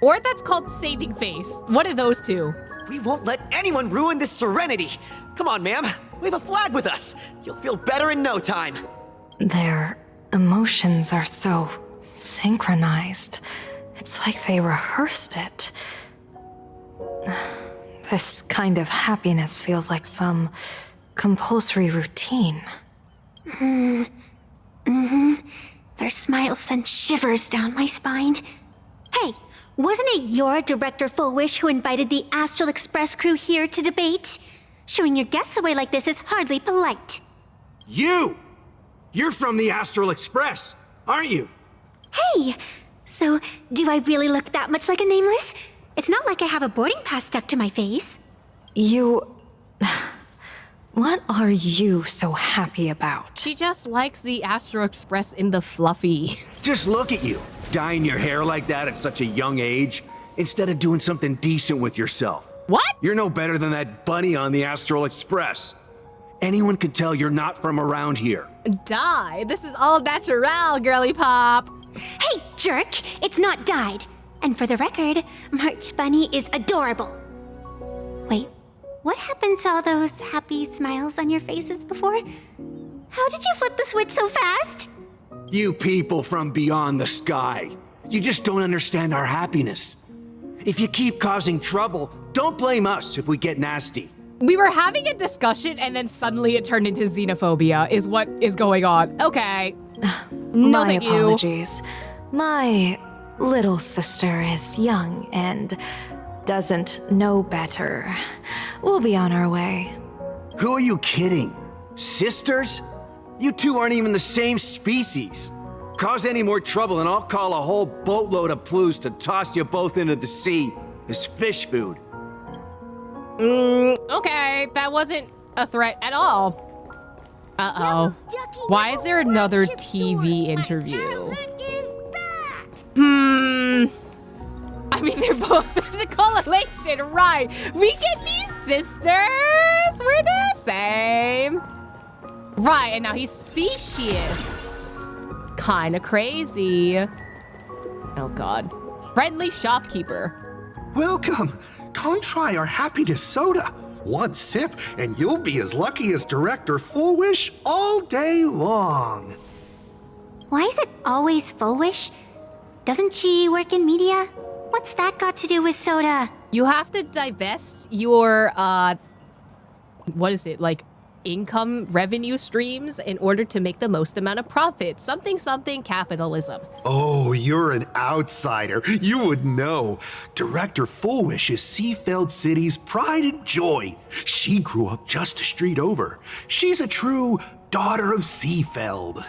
Or that's called saving face. One of those two. We won't let anyone ruin this serenity. Come on, ma'am. We have a flag with us. You'll feel better in no time. Their emotions are so synchronized. It's like they rehearsed it. This kind of happiness feels like some compulsory routine. Their smiles send shivers down my spine. Hey, Wasn't it your Director Full Wish who invited the Astral Express crew here to debate? Showing your guests away like this is hardly polite. You! You're from the Astral Express, aren't you? Hey! So, do I really look that much like a nameless? It's not like I have a boarding pass stuck to my face. You... What are you so happy about? She just likes the Astro Express in the fluffy. Just look at you, dyeing your hair like that at such a young age, instead of doing something decent with yourself. What? You're no better than that bunny on the Astral Express. Anyone could tell you're not from around here. Die. This is all natural, girly pop. Hey, jerk! It's not dyed. And for the record, March Bunny is adorable. Wait, what happened to all those happy smiles on your faces before? How did you flip the switch so fast? You people from beyond the sky. You just don't understand our happiness. If you keep causing trouble, don't blame us if we get nasty. We were having a discussion and then suddenly it turned into xenophobia is what is going on. Okay. No, My thank you. apologies. My little sister is young and doesn't know better. We'll be on our way. Who are you kidding? Sisters? You two aren't even the same species. Cause any more trouble and I'll call a whole boatload of Ploos to toss you both into the sea as fish food. Okay, that wasn't a threat at all. Uh-oh. Why is there another TV interview? I mean, they're both physical elation, right? We can be sisters. We're the same. Right, and now he's speciesist. Kinda crazy. Oh, God. Friendly shopkeeper. Welcome. Come try our happiness soda. One sip, and you'll be as lucky as Director Full Wish all day long. Why is it always Full Wish? Doesn't she work in media? What's that got to do with soda? You have to divest your, what is it, like, income revenue streams in order to make the most amount of profit. Something capitalism. Oh, you're an outsider. You would know. Director Full Wish is Seafeld City's pride and joy. She grew up just a street over. She's a true daughter of Seafeld.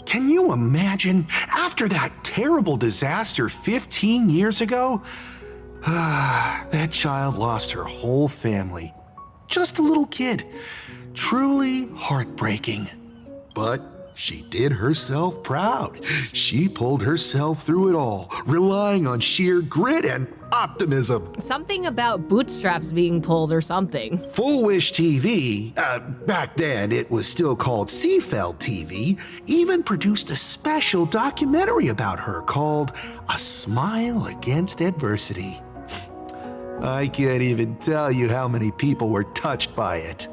Can you imagine, after that terrible disaster 15 years ago? That child lost her whole family. Just a little kid. Truly heartbreaking. But she did herself proud. She pulled herself through it all, relying on sheer grit and optimism. Something about bootstraps being pulled or something. Full Wish TV, back then it was still called Seafeld TV, even produced a special documentary about her called A Smile Against Adversity. I can't even tell you how many people were touched by it.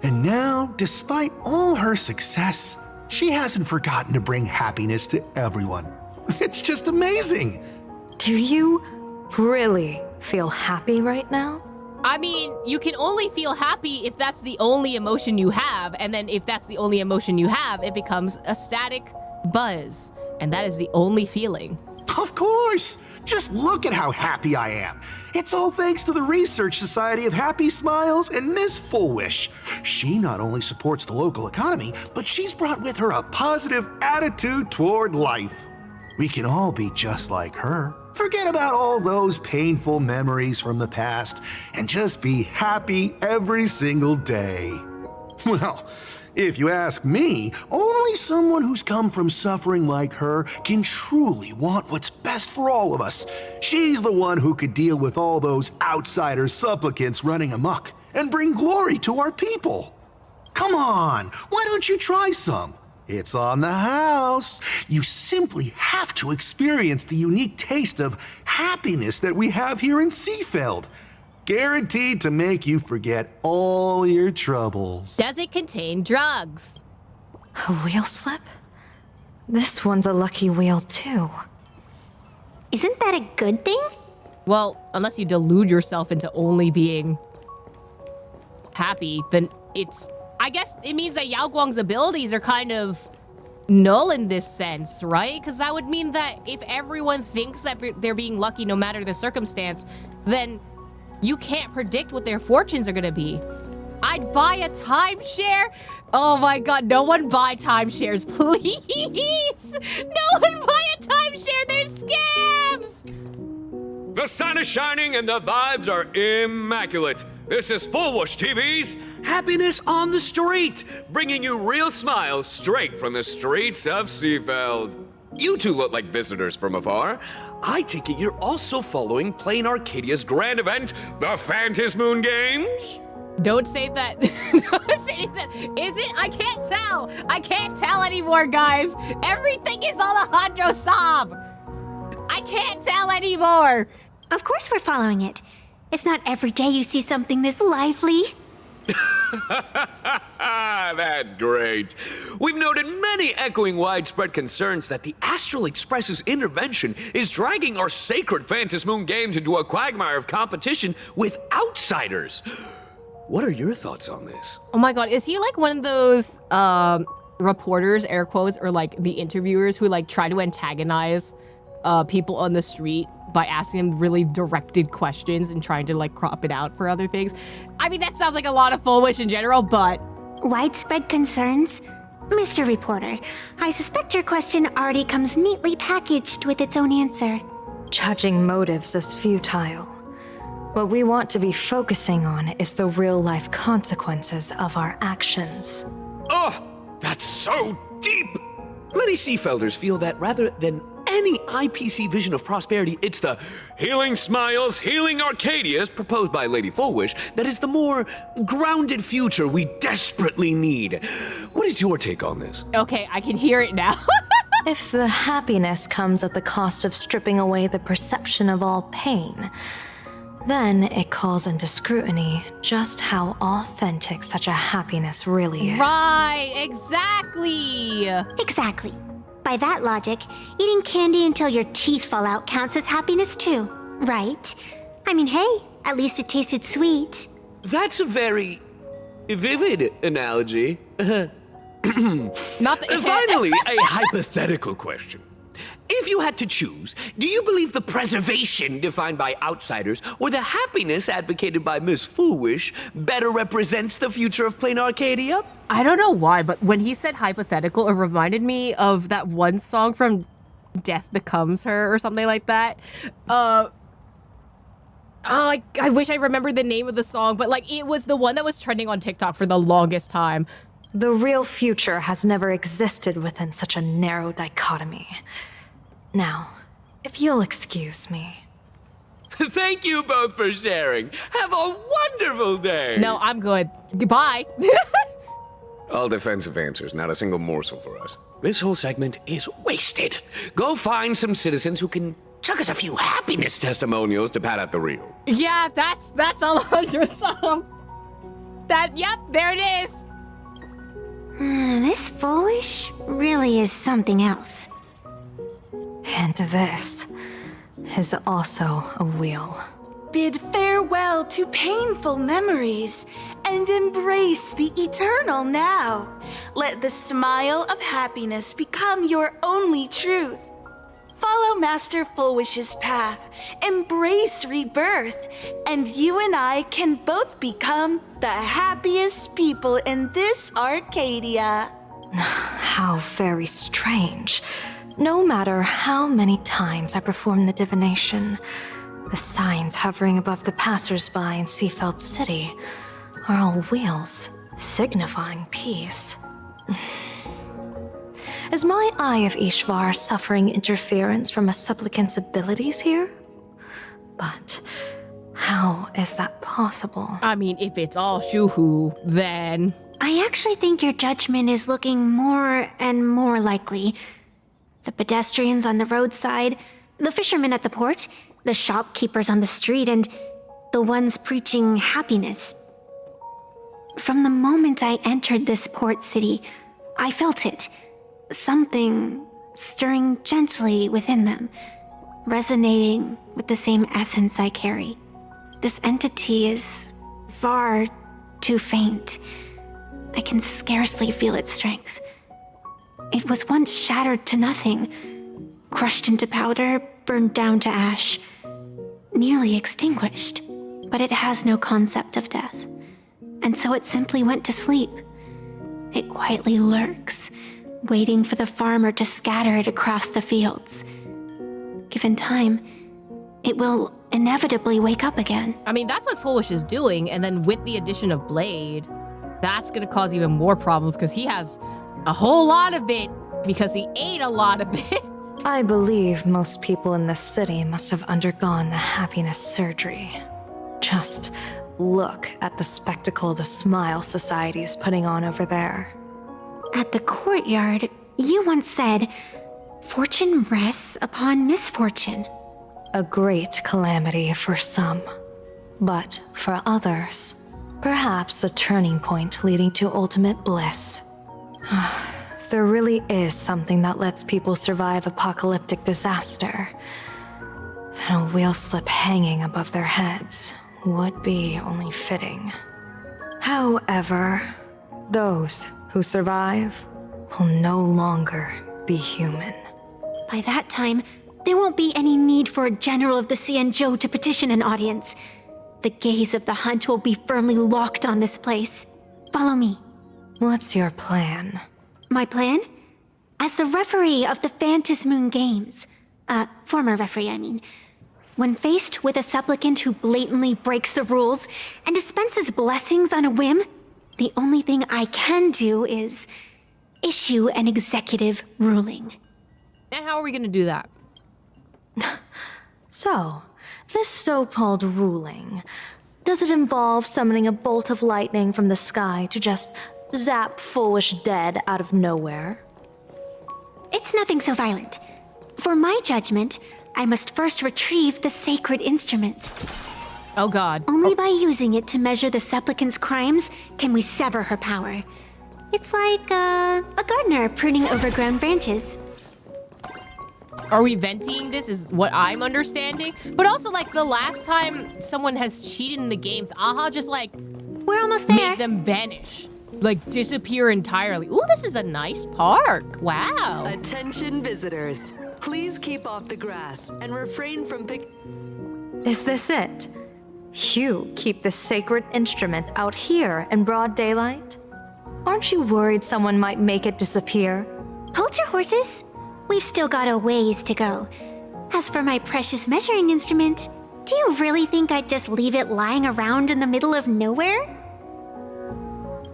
And now, despite all her success, she hasn't forgotten to bring happiness to everyone. It's just amazing. Do you really feel happy right now? I mean, you can only feel happy if that's the only emotion you have, and then if that's the only emotion you have, it becomes a static buzz, and that is the only feeling. Of course! Just look at how happy I am. It's all thanks to the Research Society of Happy Smiles and Miss Full Wish. She not only supports the local economy, but she's brought with her a positive attitude toward life. We can all be just like her. Forget about all those painful memories from the past and just be happy every single day. Well, if you ask me, only someone who's come from suffering like her can truly want what's best for all of us. She's the one who could deal with all those outsider supplicants running amok and bring glory to our people. Come on, why don't you try some? It's on the house. You simply have to experience the unique taste of happiness that we have here in Seafeld. Guaranteed to make you forget all your troubles. Does it contain drugs? A wheel slip? This one's a lucky wheel too. Isn't that a good thing? Well, unless you delude yourself into only being happy, then I guess it means that Yao Guang's abilities are kind of null in this sense, right? Because that would mean that if everyone thinks that they're being lucky no matter the circumstance, then you can't predict what their fortunes are gonna be. I'd buy a timeshare. Oh my god, no one buy timeshares, please! No one buy a timeshare, they're scams! The sun is shining and the vibes are immaculate. This is Fullwush TV's Happiness on the Street, bringing you real smiles straight from the streets of Seafeld. You two look like visitors from afar. I take it you're also following Planarcadia's grand event, the Phantasmoon Games? Don't say that. Don't say that. Is it? I can't tell. I can't tell anymore, guys. Everything is Alejandro Saab. I can't tell anymore. Of course we're following it. It's not every day you see something this lively. That's great. We've noted many echoing widespread concerns that the Astral Express's intervention is dragging our sacred Phantasmoon Games into a quagmire of competition with outsiders. What are your thoughts on this? Oh my god, is he like one of those reporters, air quotes, or like the interviewers who like try to antagonize people on the street by asking them really directed questions and trying to like crop it out for other things? I mean, that sounds like a lot of Fullwush in general, but... Widespread concerns? Mr. Reporter, I suspect your question already comes neatly packaged with its own answer. Judging motives is futile. What we want to be focusing on is the real-life consequences of our actions. Oh, that's so deep! Many Seafelders feel that rather than any IPC vision of prosperity, it's the healing smiles, healing Arcadias proposed by Lady Fullwish that is the more grounded future we desperately need. What is your take on this? Okay, I can hear it now. If the happiness comes at the cost of stripping away the perception of all pain, then it calls into scrutiny just how authentic such a happiness really is. Right, exactly. Exactly. By that logic, eating candy until your teeth fall out counts as happiness too, right? I mean, hey, at least it tasted sweet. That's a very vivid analogy. Finally, a hypothetical question. If you had to choose, do you believe the preservation defined by outsiders or the happiness advocated by Miss Foolish better represents the future of Planarcadia? I don't know why, but when he said hypothetical, it reminded me of that one song from Death Becomes Her or something like that. I wish I remembered the name of the song, but like it was the one that was trending on TikTok for the longest time. The real future has never existed within such a narrow dichotomy. Now, if you'll excuse me. Thank you both for sharing. Have a wonderful day. No, I'm good. Goodbye. All defensive answers, not a single morsel for us. This whole segment is wasted. Go find some citizens who can chuck us a few happiness testimonials to pad out the reel. Yeah, that's Alejandro's song. Yep, there it is. This Foolish really is something else. And this is also a wheel. Bid farewell to painful memories and embrace the eternal now. Let the smile of happiness become your only truth. Follow Master Fullwish's path, embrace rebirth, and you and I can both become the happiest people in this Arcadia. How very strange. No matter how many times I perform the divination, the signs hovering above the passers-by in Seafeld City are all wheels, signifying peace. Is my Eye of Ishvar suffering interference from a supplicant's abilities here? But how is that possible? I mean, if it's all Shuhu, then... I actually think your judgment is looking more and more likely. The pedestrians on the roadside, the fishermen at the port, the shopkeepers on the street, and the ones preaching happiness. From the moment I entered this port city, I felt it. Something stirring gently within them, resonating with the same essence I carry. This entity is far too faint. I can scarcely feel its strength. It was once shattered to nothing, crushed into powder, burned down to ash, nearly extinguished. But it has no concept of death, and so it simply went to sleep. It quietly lurks, waiting for the farmer to scatter it across the fields. Given time, it will inevitably wake up again. I mean, that's what Foolish is doing, and then with the addition of Blade, that's gonna cause even more problems because he has a whole lot of it because he ate a lot of it. I believe most people in this city must have undergone the happiness surgery. Just look at the spectacle the Smile Society is putting on over there. At the courtyard, you once said, "Fortune rests upon misfortune." A great calamity for some, but for others, perhaps a turning point leading to ultimate bliss. If there really is something that lets people survive apocalyptic disaster, then a wheel slip hanging above their heads would be only fitting. However, those who survive will no longer be human. By that time, there won't be any need for a general of the Xianzhou to petition an audience. The gaze of the hunt will be firmly locked on this place. Follow me. What's your plan? My plan? As the referee of the Phantom Moon Games, former referee, I mean, when faced with a supplicant who blatantly breaks the rules and dispenses blessings on a whim, the only thing I can do is issue an executive ruling. And how are we gonna do that? So, this so-called ruling, does it involve summoning a bolt of lightning from the sky to just zap Foolish dead out of nowhere? It's nothing so violent. For my judgment, I must first retrieve the sacred instrument. Oh god. Only by using it to measure the supplicant's crimes can we sever her power. It's like a gardener pruning overgrown branches. Are we venting this is what I'm understanding? But also, like, the last time someone has cheated in the games, Aha just, like, we're almost there. Made them vanish. Like, disappear entirely. Ooh, this is a nice park. Wow. Attention visitors. Please keep off the grass and refrain from Is this it? You keep the sacred instrument out here in broad daylight? Aren't you worried someone might make it disappear? Hold your horses. We've still got a ways to go. As for my precious measuring instrument, do you really think I'd just leave it lying around in the middle of nowhere?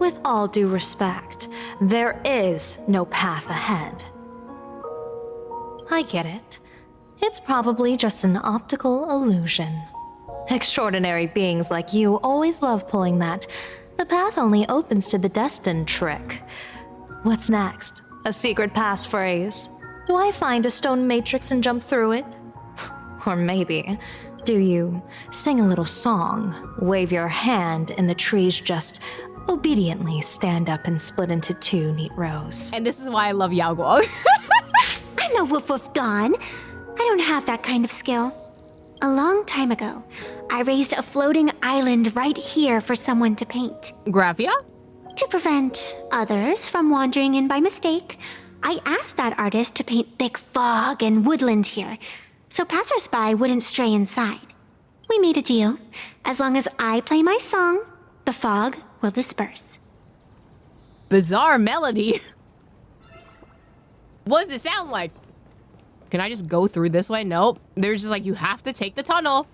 With all due respect, there is no path ahead. I get it. It's probably just an optical illusion. Extraordinary beings like you always love pulling that "the path only opens to the destined" trick. What's next? A secret passphrase? Do I find a stone matrix and jump through it? Or maybe, do you sing a little song, wave your hand, and the trees just obediently stand up and split into two neat rows? And this is why I love Yao Guang. I'm no woof woof Dawn. I don't have that kind of skill. A long time ago, I raised a floating island right here for someone to paint. Graphia? To prevent others from wandering in by mistake, I asked that artist to paint thick fog and woodland here, so passersby wouldn't stray inside. We made a deal. As long as I play my song, the fog will disperse. Bizarre melody. What does it sound like? Can I just go through this way? Nope. They're just like, you have to take the tunnel.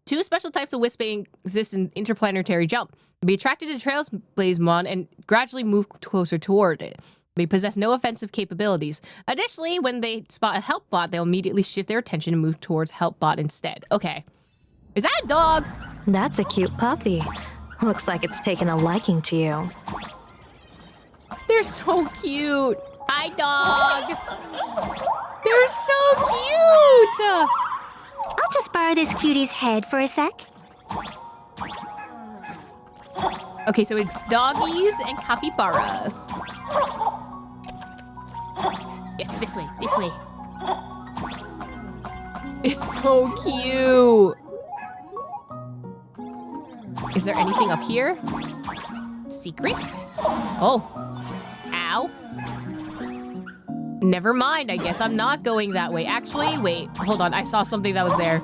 Two special types of wisping exist in interplanetary jump. Be attracted to Trailblazemon and gradually move closer toward it. They possess no offensive capabilities. Additionally, when they spot a help bot, they'll immediately shift their attention and move towards help bot instead. Okay. Is that a dog? That's a cute puppy. Looks like it's taken a liking to you. They're so cute. Hi, dog. They're so cute. I'll just borrow this cutie's head for a sec. Okay, so it's doggies and capybaras. Yes, this way, this way. It's so cute. Is there anything up here? secrets? Oh. Ow. Never mind, I guess I'm not going that way. Actually, wait, hold on. I saw something that was there.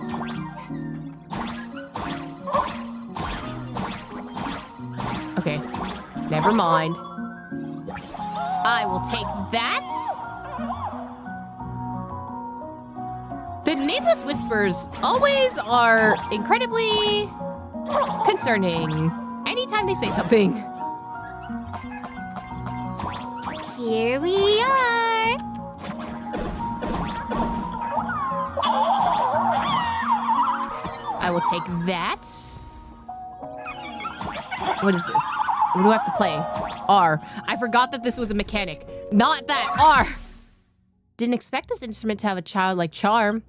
Okay, never mind. I will take that. The Nameless Whispers always are incredibly concerning anytime they say something. Here we are. I will take that. What is this? What do I have to play? R. I forgot that this was a mechanic. Not that. R. Didn't expect this instrument to have a childlike charm.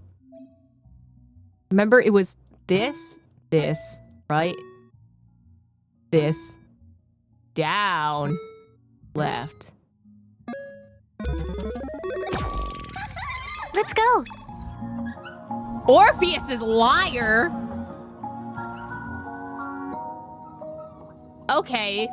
Remember, it was this, right? This, down, left. Let's go. Orpheus's lyre? Okay.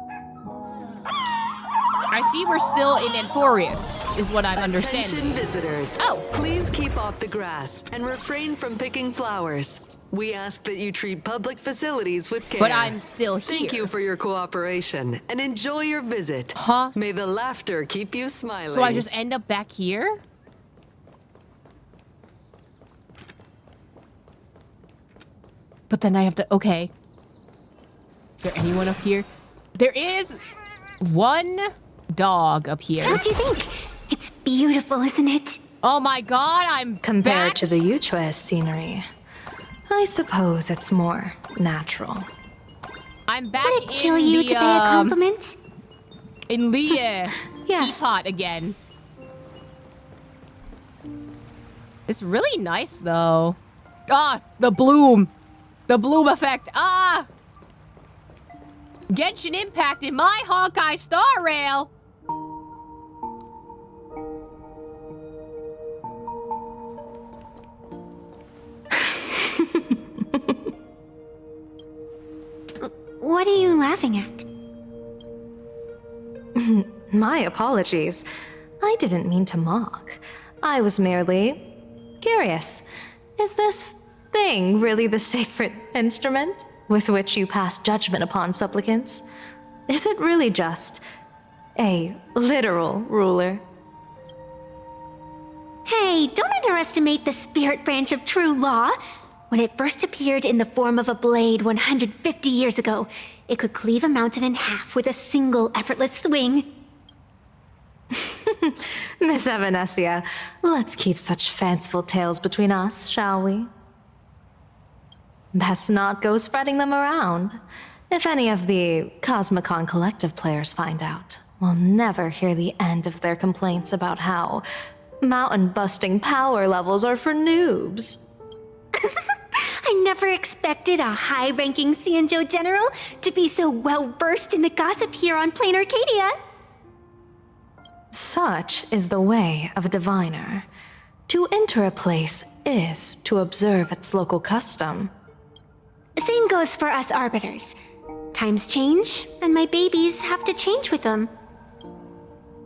I see we're still in Amphorius, is what I'm understanding. Attention visitors. Oh. Please keep off the grass and refrain from picking flowers. We ask that you treat public facilities with care. But I'm still here. Thank you for your cooperation and enjoy your visit. Huh? May the laughter keep you smiling. So I just end up back here? But then I have to, okay. Is there anyone up here? There is one dog up here. What do you think? It's beautiful, isn't it? Oh my god, I'm Compared back. to the Utrecht scenery, I suppose it's more natural. I'm back Would it kill you to pay a compliment? In the Yes. teapot again. It's really nice though. Ah, the bloom. The bloom effect. Ah! Genshin Impact in my Honkai Star Rail. What are you laughing at? My apologies. I didn't mean to mock. I was merely curious. Is this thing really the sacred instrument with which you pass judgment upon supplicants? Is it really just a literal ruler? Hey, don't underestimate the spirit branch of true law. When it first appeared in the form of a blade 150 years ago, it could cleave a mountain in half with a single effortless swing. Miss Evanescia, let's keep such fanciful tales between us, shall we? Best not go spreading them around. If any of the Cosmicon Collective players find out, we'll never hear the end of their complaints about how mountain-busting power levels are for noobs. I never expected a high-ranking Xianzhou general to be so well-versed in the gossip here on Planarcadia. Such is the way of a diviner. To enter a place is to observe its local custom. Same goes for us arbiters. Times change, and my babies have to change with them.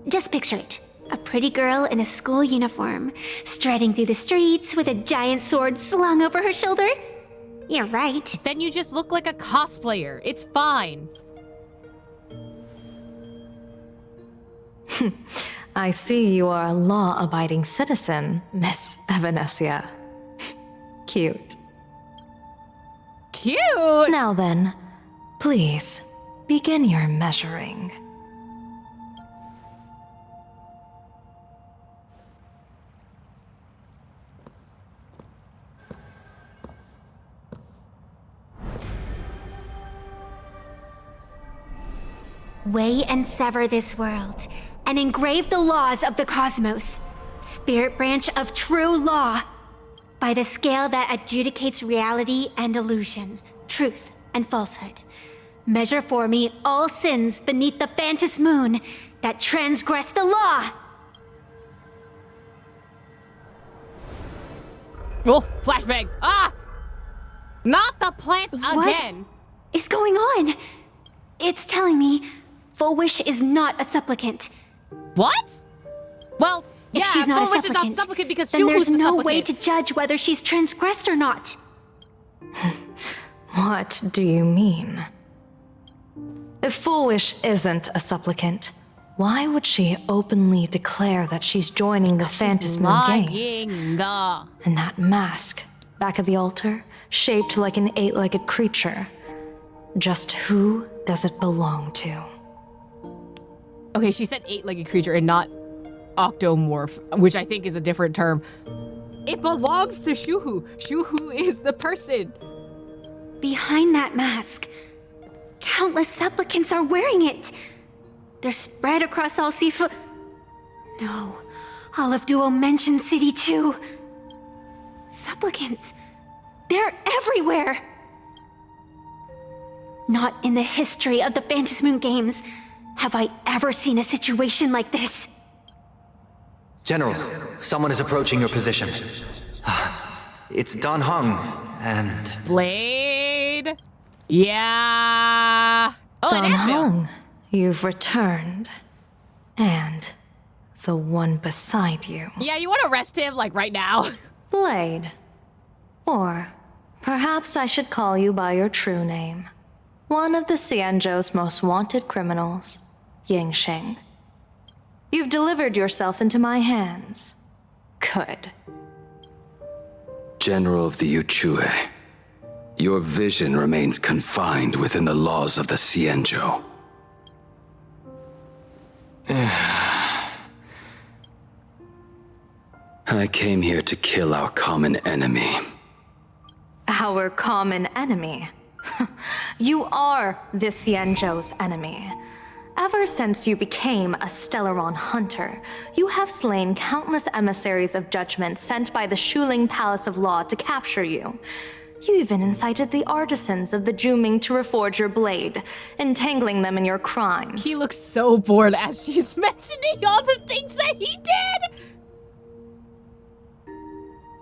Just picture it. A pretty girl in a school uniform, striding through the streets with a giant sword slung over her shoulder. You're right. Then you just look like a cosplayer. It's fine. I see you are a law-abiding citizen, Miss Evanescia. Cute. Cute! Now then, please, begin your measuring. Weigh and sever this world, and engrave the laws of the cosmos, spirit branch of true law, by the scale that adjudicates reality and illusion, truth and falsehood. Measure for me all sins beneath the phantom moon that transgress the law. Oh, flashbang. Ah! Not the plants again. What is going on? It's telling me Fullwish is not a supplicant. What? Well, If yeah, she's not a Fullwish is supplicant, not supplicant because then there's Shuhu's the no supplicant. way to judge whether she's transgressed or not. What do you mean? If Fullwish isn't a supplicant, why would she openly declare that she's joining the Phantasm Games? lying. And that mask, back of the altar, shaped like an 8-legged creature. Just who does it belong to? Okay, she said 8-legged creature and not octomorph, which I think is a different term. It belongs to Shuhu. Shuhu is the person. Behind that mask, countless supplicants are wearing it. They're spread across all Sifu. No, all of Duo mentioned City too. Supplicants, they're everywhere. Not in the history of the Phantasmoon Games have I ever seen a situation like this. General, someone is approaching your position. It's Don Hung, and... Blade. Yeah. Oh, Don and Asheville. Hung, you've returned. And the one beside you. Yeah, you want to arrest him, like, right now? Blade. Or perhaps I should call you by your true name. One of the Xianzhou's most wanted criminals, Yingxing. You've delivered yourself into my hands. Good. General of the Yuchue, your vision remains confined within the laws of the Xianzhou. I came here to kill our common enemy. Our common enemy? You are the Xianzhou's enemy. Ever since you became a Stellaron hunter, you have slain countless emissaries of judgment sent by the Shuling Palace of Law to capture you. You even incited the artisans of the Juming to reforge your blade, entangling them in your crimes. He looks so bored as she's mentioning all the things that he did.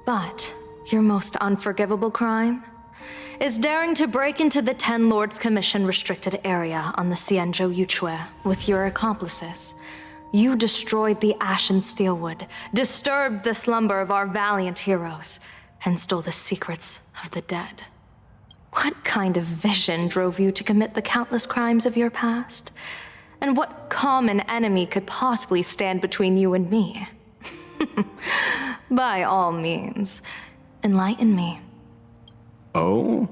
But your most unforgivable crime is daring to break into the Ten Lords Commission restricted area on the Xianzhou Yuchue with your accomplices. You destroyed the Ashen Steelwood, disturbed the slumber of our valiant heroes, and stole the secrets of the dead. What kind of vision drove you to commit the countless crimes of your past? And what common enemy could possibly stand between you and me? By all means, enlighten me. Oh?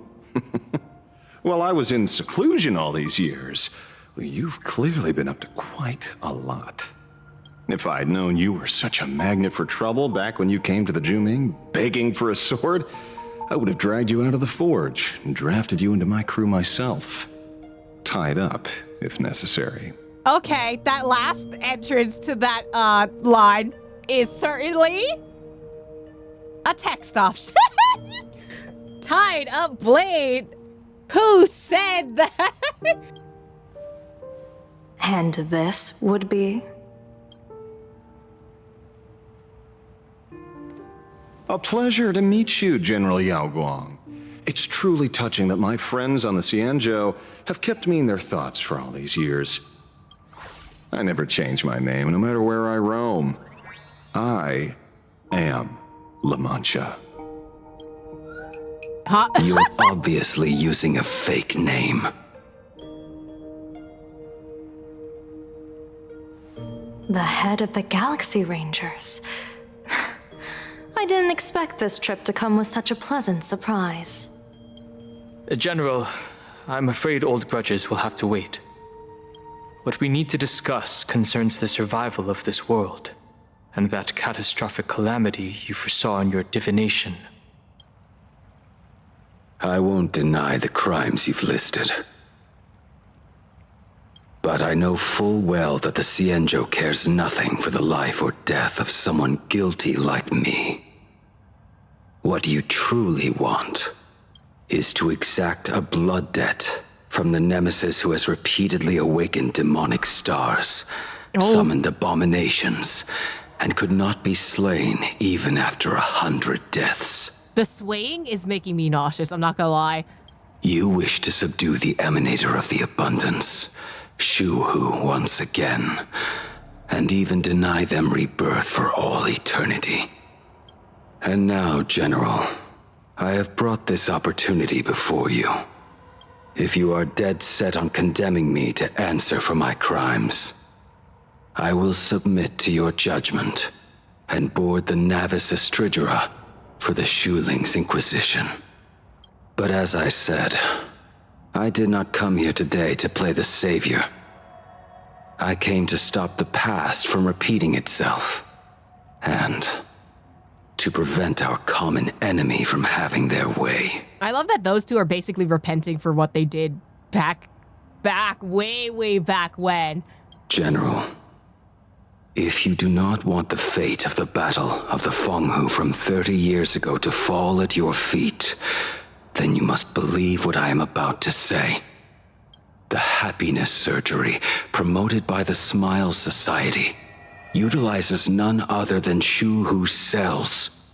Well, I was in seclusion all these years. Well, you've clearly been up to quite a lot. If I'd known you were such a magnet for trouble back when you came to the Juming, begging for a sword, I would have dragged you out of the forge and drafted you into my crew myself. Tied up, if necessary. Okay, that last entrance to that line is certainly a text option. Tied up Blade. Who said that? And this would be? A pleasure to meet you, General Yao Guang. It's truly touching that my friends on the Xianzhou have kept me in their thoughts for all these years. I never change my name, no matter where I roam. I am La Mancha. You're obviously using a fake name. The head of the Galaxy Rangers. I didn't expect this trip to come with such a pleasant surprise. General, I'm afraid old grudges will have to wait. What we need to discuss concerns the survival of this world, and that catastrophic calamity you foresaw in your divination. I won't deny the crimes you've listed. But I know full well that the Xianzhou cares nothing for the life or death of someone guilty like me. What you truly want is to exact a blood debt from the nemesis who has repeatedly awakened demonic stars, summoned abominations, and could not be slain even after 100 deaths. The swaying is making me nauseous, I'm not gonna lie. You wish to subdue the emanator of the abundance, Shuhu once again, and even deny them rebirth for all eternity. And now, General, I have brought this opportunity before you. If you are dead set on condemning me to answer for my crimes, I will submit to your judgment and board the Navis Astridura for the Shuling's Inquisition. But as I said, I did not come here today to play the savior. I came to stop the past from repeating itself, and to prevent our common enemy from having their way. I love that those two are basically repenting for what they did back way back when. General, if you do not want the fate of the Battle of the Fenghu from 30 years ago to fall at your feet, then you must believe what I am about to say. The happiness surgery promoted by the Smile Society utilizes none other than Shuhu's cells.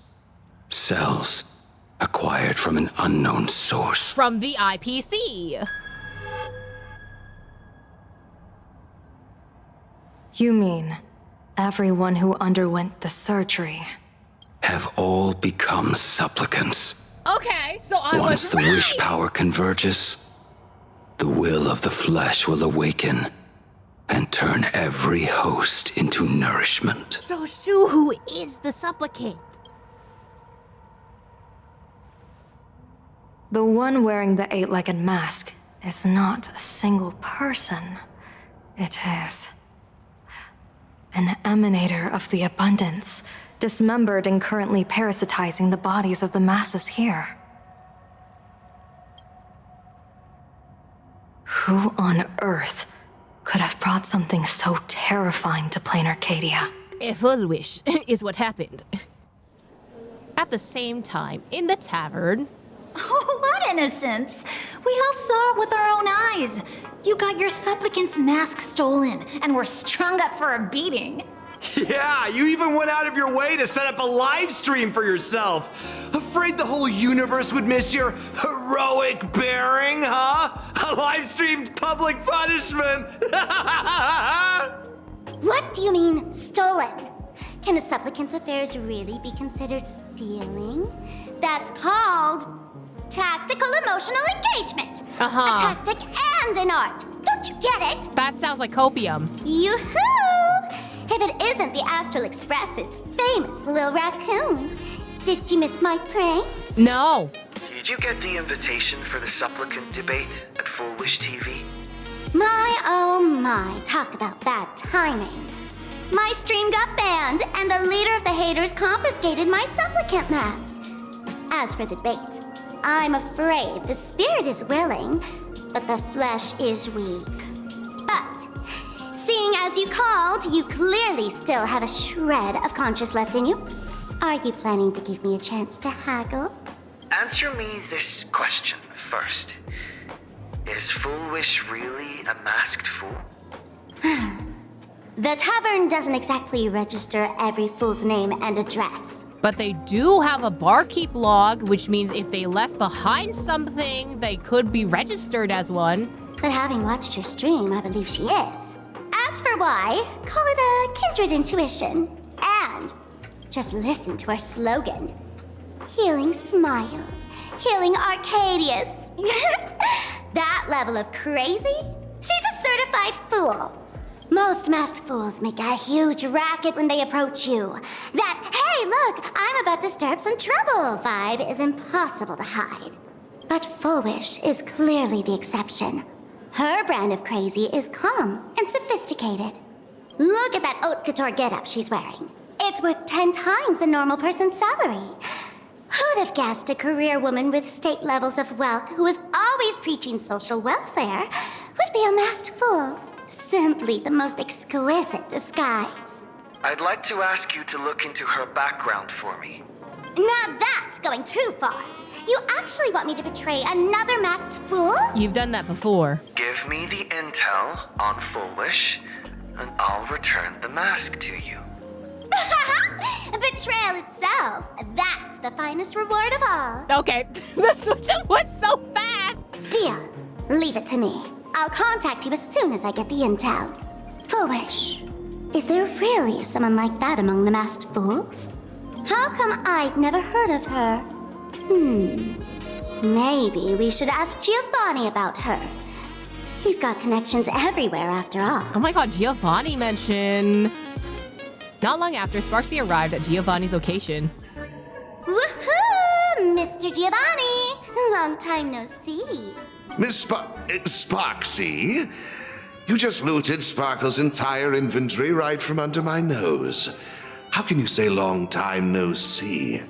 Cells acquired from an unknown source. From the IPC. You mean everyone who underwent the surgery Have all become supplicants. Okay, so I Once was the right. wish power converges, the will of the flesh will awaken and turn every host into nourishment. So Shuhu is the supplicant. the one wearing the eight-legged mask is not a single person. It is an emanator of the abundance, dismembered and currently parasitizing the bodies of the masses here. Who on earth could have brought something so terrifying to Planarcadia? A full wish is what happened. At the same time, in the tavern... Oh, what innocence! We all saw it with our own eyes. You got your supplicant's mask stolen and were strung up for a beating. Yeah, you even went out of your way to set up a live stream for yourself. Afraid the whole universe would miss your heroic bearing, huh? A live-streamed public punishment. What do you mean, stolen? Can a supplicant's affairs really be considered stealing? That's called tactical emotional engagement. A tactic and an art. Don't you get it? That sounds like copium. Yoo-hoo! If it isn't the Astral Express's famous Lil Raccoon. Did you miss my praise? No. Did you get the invitation for the supplicant debate at Full Wish TV? My, oh my, talk about bad timing. My stream got banned, and the leader of the haters confiscated my supplicant mask. As for the debate, I'm afraid the spirit is willing, but the flesh is weak. But, seeing as you called, you clearly still have a shred of conscience left in you. Are you planning to give me a chance to haggle? Answer me this question first. Is Full Wish really a masked fool? The tavern doesn't exactly register every fool's name and address. But they do have a barkeep log, which means if they left behind something, they could be registered as one. But having watched her stream, I believe she is. As for why, call it a kindred intuition. And just listen to our slogan. Healing smiles, healing Arcadius. That level of crazy? She's a certified fool. Most masked fools make a huge racket when they approach you. That, hey, look, I'm about to stir up some trouble vibe is impossible to hide. But Full Wish is clearly the exception. Her brand of crazy is calm and sophisticated. Look at that haute couture getup she's wearing. It's worth 10 times a normal person's salary. Who'd have guessed a career woman with state levels of wealth who was always preaching social welfare would be a masked fool? Simply the most exquisite disguise. I'd like to ask you to look into her background for me. Now that's going too far. You actually want me to betray another masked fool? You've done that before. Give me the intel on Full Wish, and I'll return the mask to you. Betrayal itself, that's the finest reward of all. Okay, the switch up was so fast. Deal. Leave it to me. I'll contact you as soon as I get the intel. Foolish. Is there really someone like that among the masked fools? How come I'd never heard of her? Maybe we should ask Giovanni about her. He's got connections everywhere after all. Oh my god, Giovanni mention. Not long after, Sparksy arrived at Giovanni's location. Woohoo! Mr. Giovanni! Long time no see. Miss Sparksy? You just looted Sparkle's entire inventory right from under my nose. How can you say long time no see?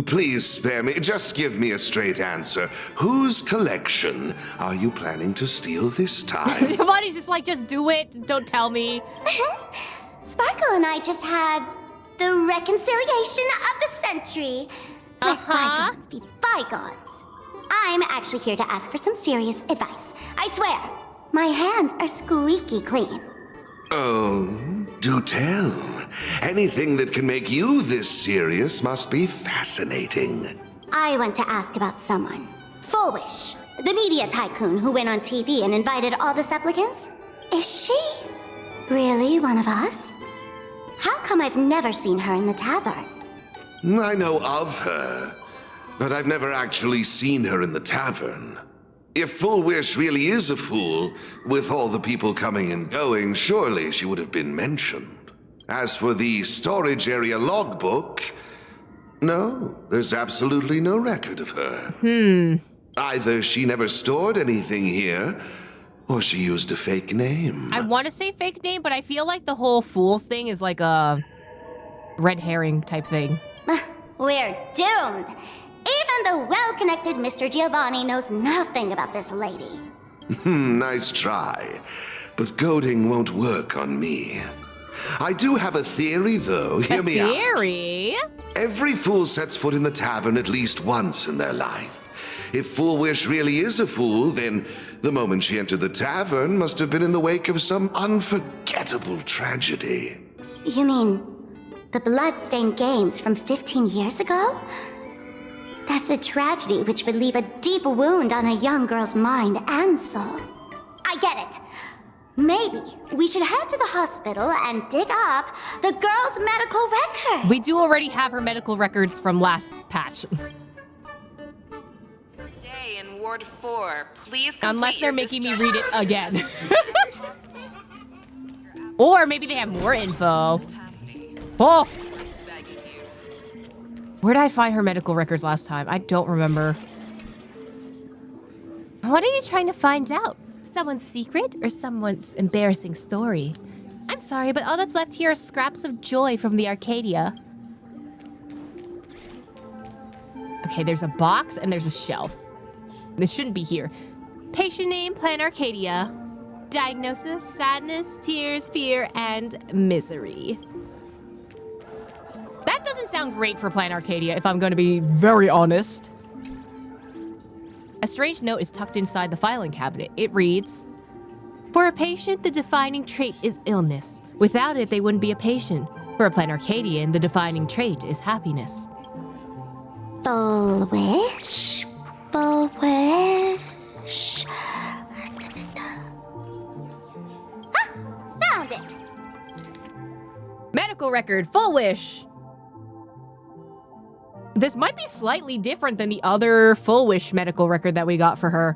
Please spare me. Just give me a straight answer. Whose collection are you planning to steal this time? Giovanni's just like, just do it. Don't tell me. Sparkle and I just had the reconciliation of the century. Let bygones be bygones. I'm actually here to ask for some serious advice. I swear, my hands are squeaky clean. Oh, do tell. Anything that can make you this serious must be fascinating. I want to ask about someone. Fullwish, the media tycoon who went on TV and invited all the supplicants. Is she really one of us? How come I've never seen her in the tavern? I know of her, but I've never actually seen her in the tavern. If Full Wish really is a fool, with all the people coming and going, surely she would have been mentioned. As for the storage area logbook, no, there's absolutely no record of her. Either she never stored anything here, or she used a fake name. I want to say fake name, but I feel like the whole Fools thing is like a red herring type thing. We're doomed. Even the well-connected Mr. Giovanni knows nothing about this lady. Nice try, but goading won't work on me. I do have a theory, though. Hear me out. Theory? Every fool sets foot in the tavern at least once in their life. If Fool Wish really is a fool, then the moment she entered the tavern must have been in the wake of some unforgettable tragedy. You mean the blood-stained games from 15 years ago? That's a tragedy which would leave a deep wound on a young girl's mind and soul. I get it. Maybe we should head to the hospital and dig up the girl's medical records. We do already have her medical records from last patch. Day in Ward 4. Please complete Unless they're your making me read it again. Or maybe they have more info. Oh! Where did I find her medical records last time? I don't remember. What are you trying to find out? Someone's secret or someone's embarrassing story? I'm sorry, but all that's left here are scraps of joy from the Arcadia. Okay, there's a box and there's a shelf. This shouldn't be here. Patient name, Planarcadia. Diagnosis, sadness, tears, fear, and misery. That doesn't sound great for Planarcadia, if I'm going to be very honest. A strange note is tucked inside the filing cabinet. It reads, "For a patient, the defining trait is illness. Without it, they wouldn't be a patient. For a Planarcadian, the defining trait is happiness." Full wish? Full wish? Found it! Medical record, Full Wish. This might be slightly different than the other Full Wish medical record that we got for her.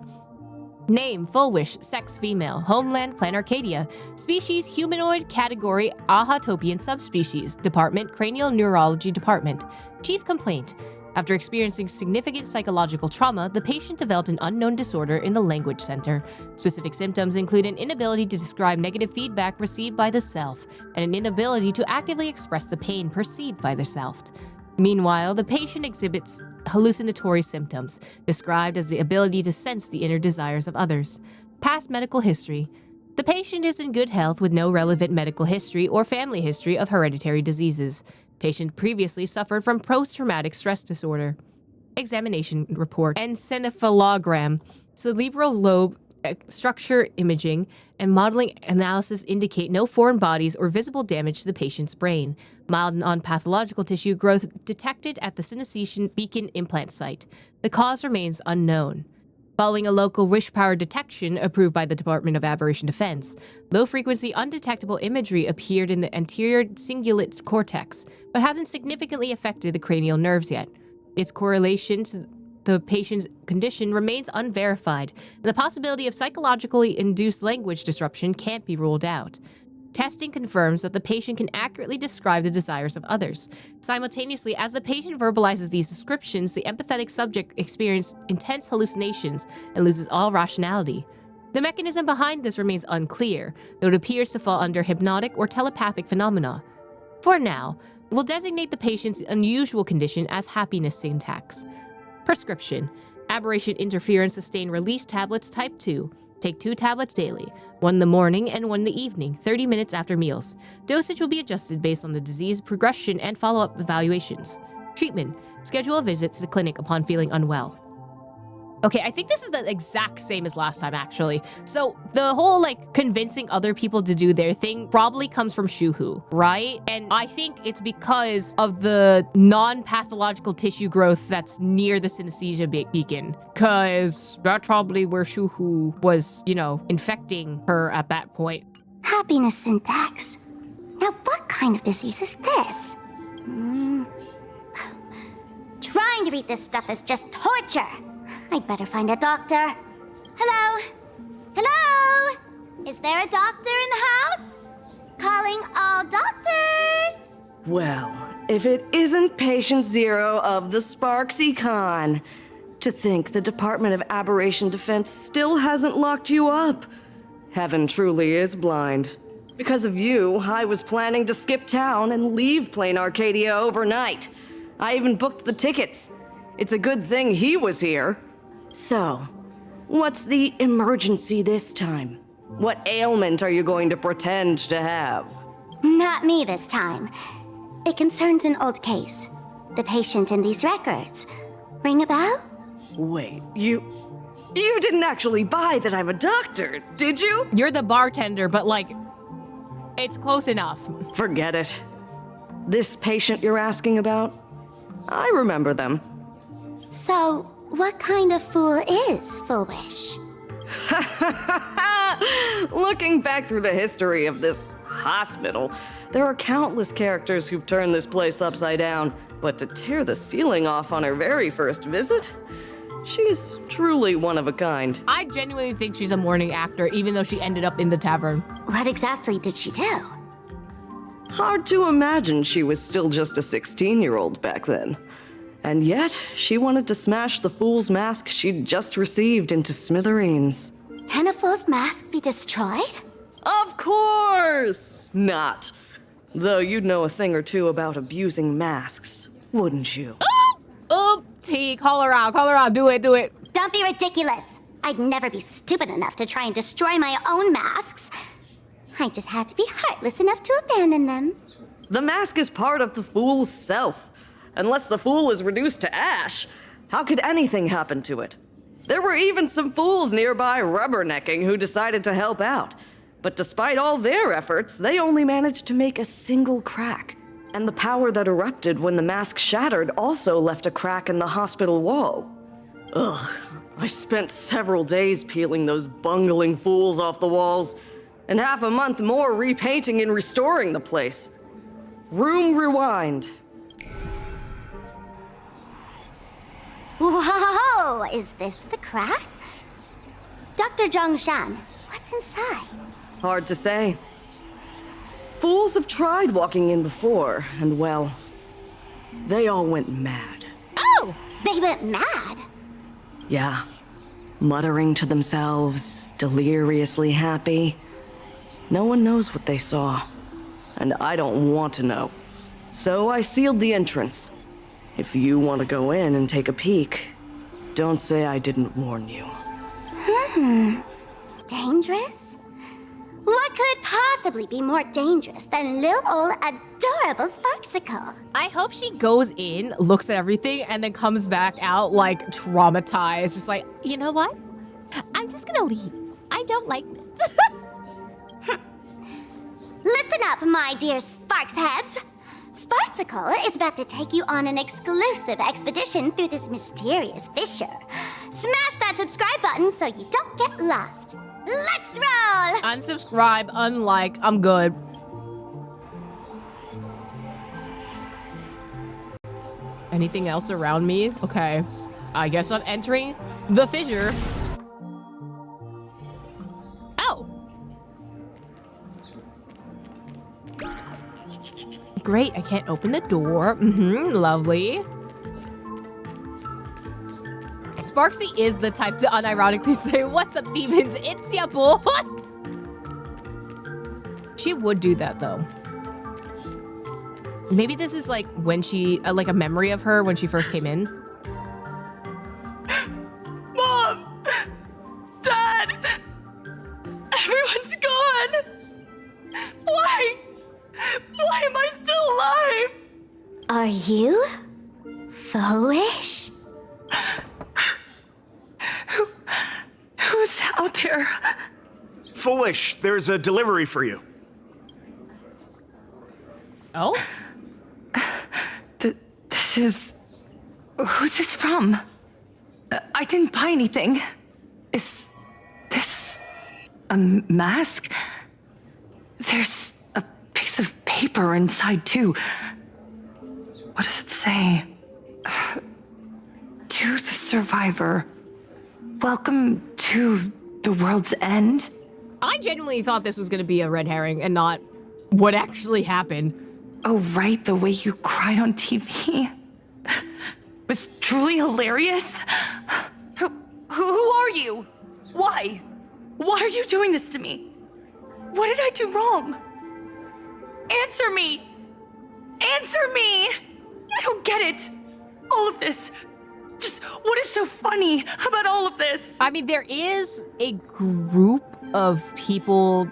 Name, Full Wish, sex female, homeland Planarcadia, species humanoid, category Ahatopian subspecies, department cranial neurology department. Chief complaint. After experiencing significant psychological trauma, the patient developed an unknown disorder in the language center. Specific symptoms include an inability to describe negative feedback received by the self, and an inability to actively express the pain perceived by the self. Meanwhile, the patient exhibits hallucinatory symptoms, described as the ability to sense the inner desires of others. Past medical history. The patient is in good health with no relevant medical history or family history of hereditary diseases. Patient previously suffered from post-traumatic stress disorder. Examination report. Encephalogram. Cerebral lobe structure imaging and modeling analysis indicate no foreign bodies or visible damage to the patient's brain. Mild non-pathological tissue growth detected at the synesthesion beacon implant site. The cause remains unknown. Following a local wish power detection approved by the Department of Aberration Defense, low-frequency undetectable imagery appeared in the anterior cingulate cortex, but hasn't significantly affected the cranial nerves yet. Its correlation to the patient's condition remains unverified, and the possibility of psychologically induced language disruption can't be ruled out. Testing confirms that the patient can accurately describe the desires of others. Simultaneously, as the patient verbalizes these descriptions, the empathetic subject experiences intense hallucinations and loses all rationality. The mechanism behind this remains unclear, though it appears to fall under hypnotic or telepathic phenomena. For now, we'll designate the patient's unusual condition as happiness syntax. Prescription: Aberration Interference Sustained Release Tablets Type 2. Take 2 tablets daily, 1 in the morning and 1 in the evening, 30 minutes after meals. Dosage will be adjusted based on the disease progression and follow-up evaluations. Treatment: Schedule a visit to the clinic upon feeling unwell. Okay, I think this is the exact same as last time, actually. So the whole, like, convincing other people to do their thing probably comes from Shuhu, right? And I think it's because of the non-pathological tissue growth that's near the synesthesia beacon. Because that's probably where Shuhu was, you know, infecting her at that point. Happiness syntax. Now, what kind of disease is this? Trying to read this stuff is just torture. I'd better find a doctor. Hello? Hello? Is there a doctor in the house? Calling all doctors! Well, if it isn't Patient Zero of the Sparksy Con. To think the Department of Aberration Defense still hasn't locked you up. Heaven truly is blind. Because of you, I was planning to skip town and leave Planarcadia overnight. I even booked the tickets. It's a good thing he was here. So, what's the emergency this time? What ailment are you going to pretend to have? Not me this time. It concerns an old case. The patient in these records. Ring a bell? Wait, you didn't actually buy that I'm a doctor, did you? You're the bartender, but like, it's close enough. Forget it. This patient you're asking about? I remember them. So, what kind of fool is Foolish? Looking back through the history of this hospital, there are countless characters who've turned this place upside down, but to tear the ceiling off on her very first visit? She's truly one of a kind. I genuinely think she's a morning actor, even though she ended up in the tavern. What exactly did she do? Hard to imagine she was still just a 16-year-old back then. And yet, she wanted to smash the fool's mask she'd just received into smithereens. Can a fool's mask be destroyed? Of course not. Though you'd know a thing or two about abusing masks, wouldn't you? T, call her out, do it. Don't be ridiculous. I'd never be stupid enough to try and destroy my own masks. I just had to be heartless enough to abandon them. The mask is part of the fool's self. Unless the fool is reduced to ash, how could anything happen to it? There were even some fools nearby rubbernecking who decided to help out. But despite all their efforts, they only managed to make a single crack. And the power that erupted when the mask shattered also left a crack in the hospital wall. Ugh, I spent several days peeling those bungling fools off the walls, and half a month more repainting and restoring the place. Room rewind. Whoa! Is this the crack? Dr. Zhongshan, what's inside? Hard to say. Fools have tried walking in before, and well, they all went mad. Oh! They went mad? Yeah. Muttering to themselves, deliriously happy. No one knows what they saw, and I don't want to know. So I sealed the entrance. If you want to go in and take a peek, don't say I didn't warn you. Dangerous? What could possibly be more dangerous than little old adorable Sparksicle? I hope she goes in, looks at everything, and then comes back out like traumatized. Just like, you know what? I'm just gonna leave. I don't like this. Listen up, my dear Sparks heads. Sparksicle is about to take you on an exclusive expedition through this mysterious fissure. Smash that subscribe button so you don't get lost. Let's roll! Unsubscribe, unlike, I'm good. Anything else around me? Okay. I guess I'm entering the fissure. Oh! Great, I can't open the door. Lovely. Sparksy is the type to unironically say, "What's up, demons? It's ya boy." She would do that, though. Maybe this is like when she, like a memory of her when she first came in. Mom! Dad! Everyone's gone! Why? Why am I still alive? Are you foolish? Who's out there? Foolish, there's a delivery for you. Oh? This is... Who's this from? I didn't buy anything. Is this a mask? There's a piece of paper inside, too. What does it say? To the survivor. Welcome to the world's end? I genuinely thought this was going to be a red herring and not what actually happened. Oh, right, the way you cried on TV. Was truly hilarious. Who are you? Why? Why are you doing this to me? What did I do wrong? Answer me! Answer me! I don't get it. All of this. Just what is so funny about all of this? I mean, there is a group of people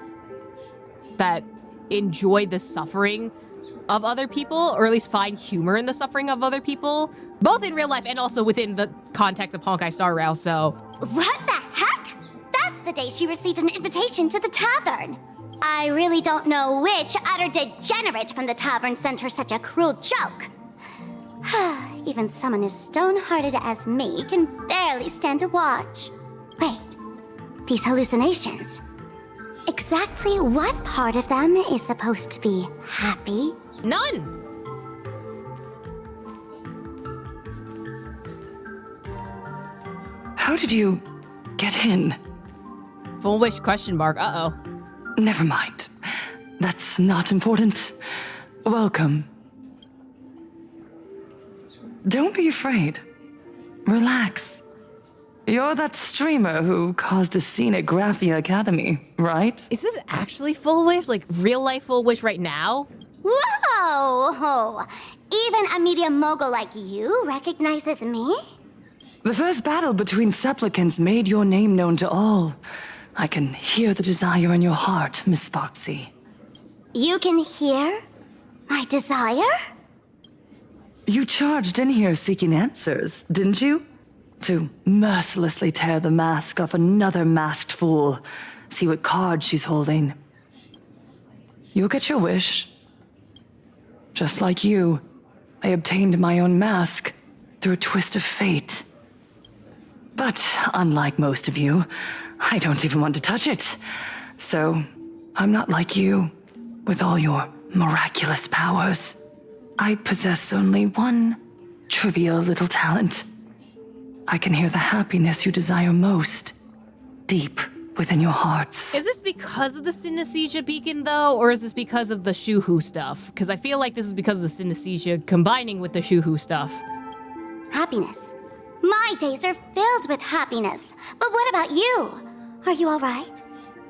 that enjoy the suffering of other people, or at least find humor in the suffering of other people, both in real life and also within the context of Honkai Star Rail, so... What the heck? That's the day she received an invitation to the tavern. I really don't know which utter degenerate from the tavern sent her such a cruel joke. Even someone as stone-hearted as me can barely stand to watch. Wait, these hallucinations. Exactly what part of them is supposed to be happy? None! How did you get in? Full wish question mark, uh-oh. Never mind. That's not important. Welcome. Don't be afraid. Relax. You're that streamer who caused a scene at Graphia Academy, right? Is this actually Full Wish? Like, real-life Full Wish right now? Whoa! Even a media mogul like you recognizes me? The first battle between supplicants made your name known to all. I can hear the desire in your heart, Miss Sparksy. You can hear my desire? You charged in here seeking answers, didn't you? To mercilessly tear the mask off another masked fool. See what card she's holding. You'll get your wish. Just like you, I obtained my own mask through a twist of fate. But unlike most of you, I don't even want to touch it. So, I'm not like you, with all your miraculous powers. I possess only one trivial little talent. I can hear the happiness you desire most, deep within your hearts. Is this because of the synesthesia beacon, though, or is this because of the Shuhu stuff? Because I feel like this is because of the synesthesia combining with the Shuhu stuff. Happiness. My days are filled with happiness. But what about you? Are you all right?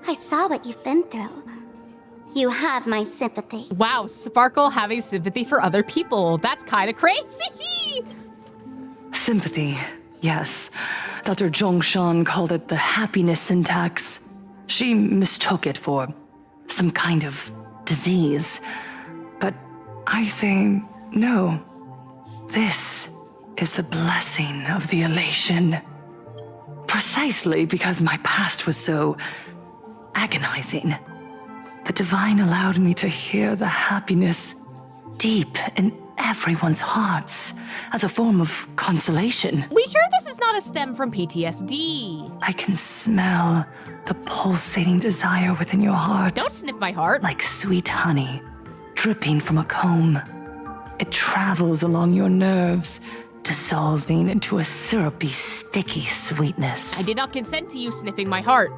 I saw what you've been through. You have my sympathy. Wow, Sparkle having sympathy for other people. That's kind of crazy. Sympathy, yes. Dr. Zhongshan called it the happiness syntax. She mistook it for some kind of disease. But I say no. This is the blessing of the elation. Precisely because my past was so agonizing. The divine allowed me to hear the happiness deep in everyone's hearts as a form of consolation. We sure this is not a stem from PTSD? I can smell the pulsating desire within your heart. Don't sniff my heart. Like sweet honey, dripping from a comb. It travels along your nerves, dissolving into a syrupy, sticky sweetness. I did not consent to you sniffing my heart.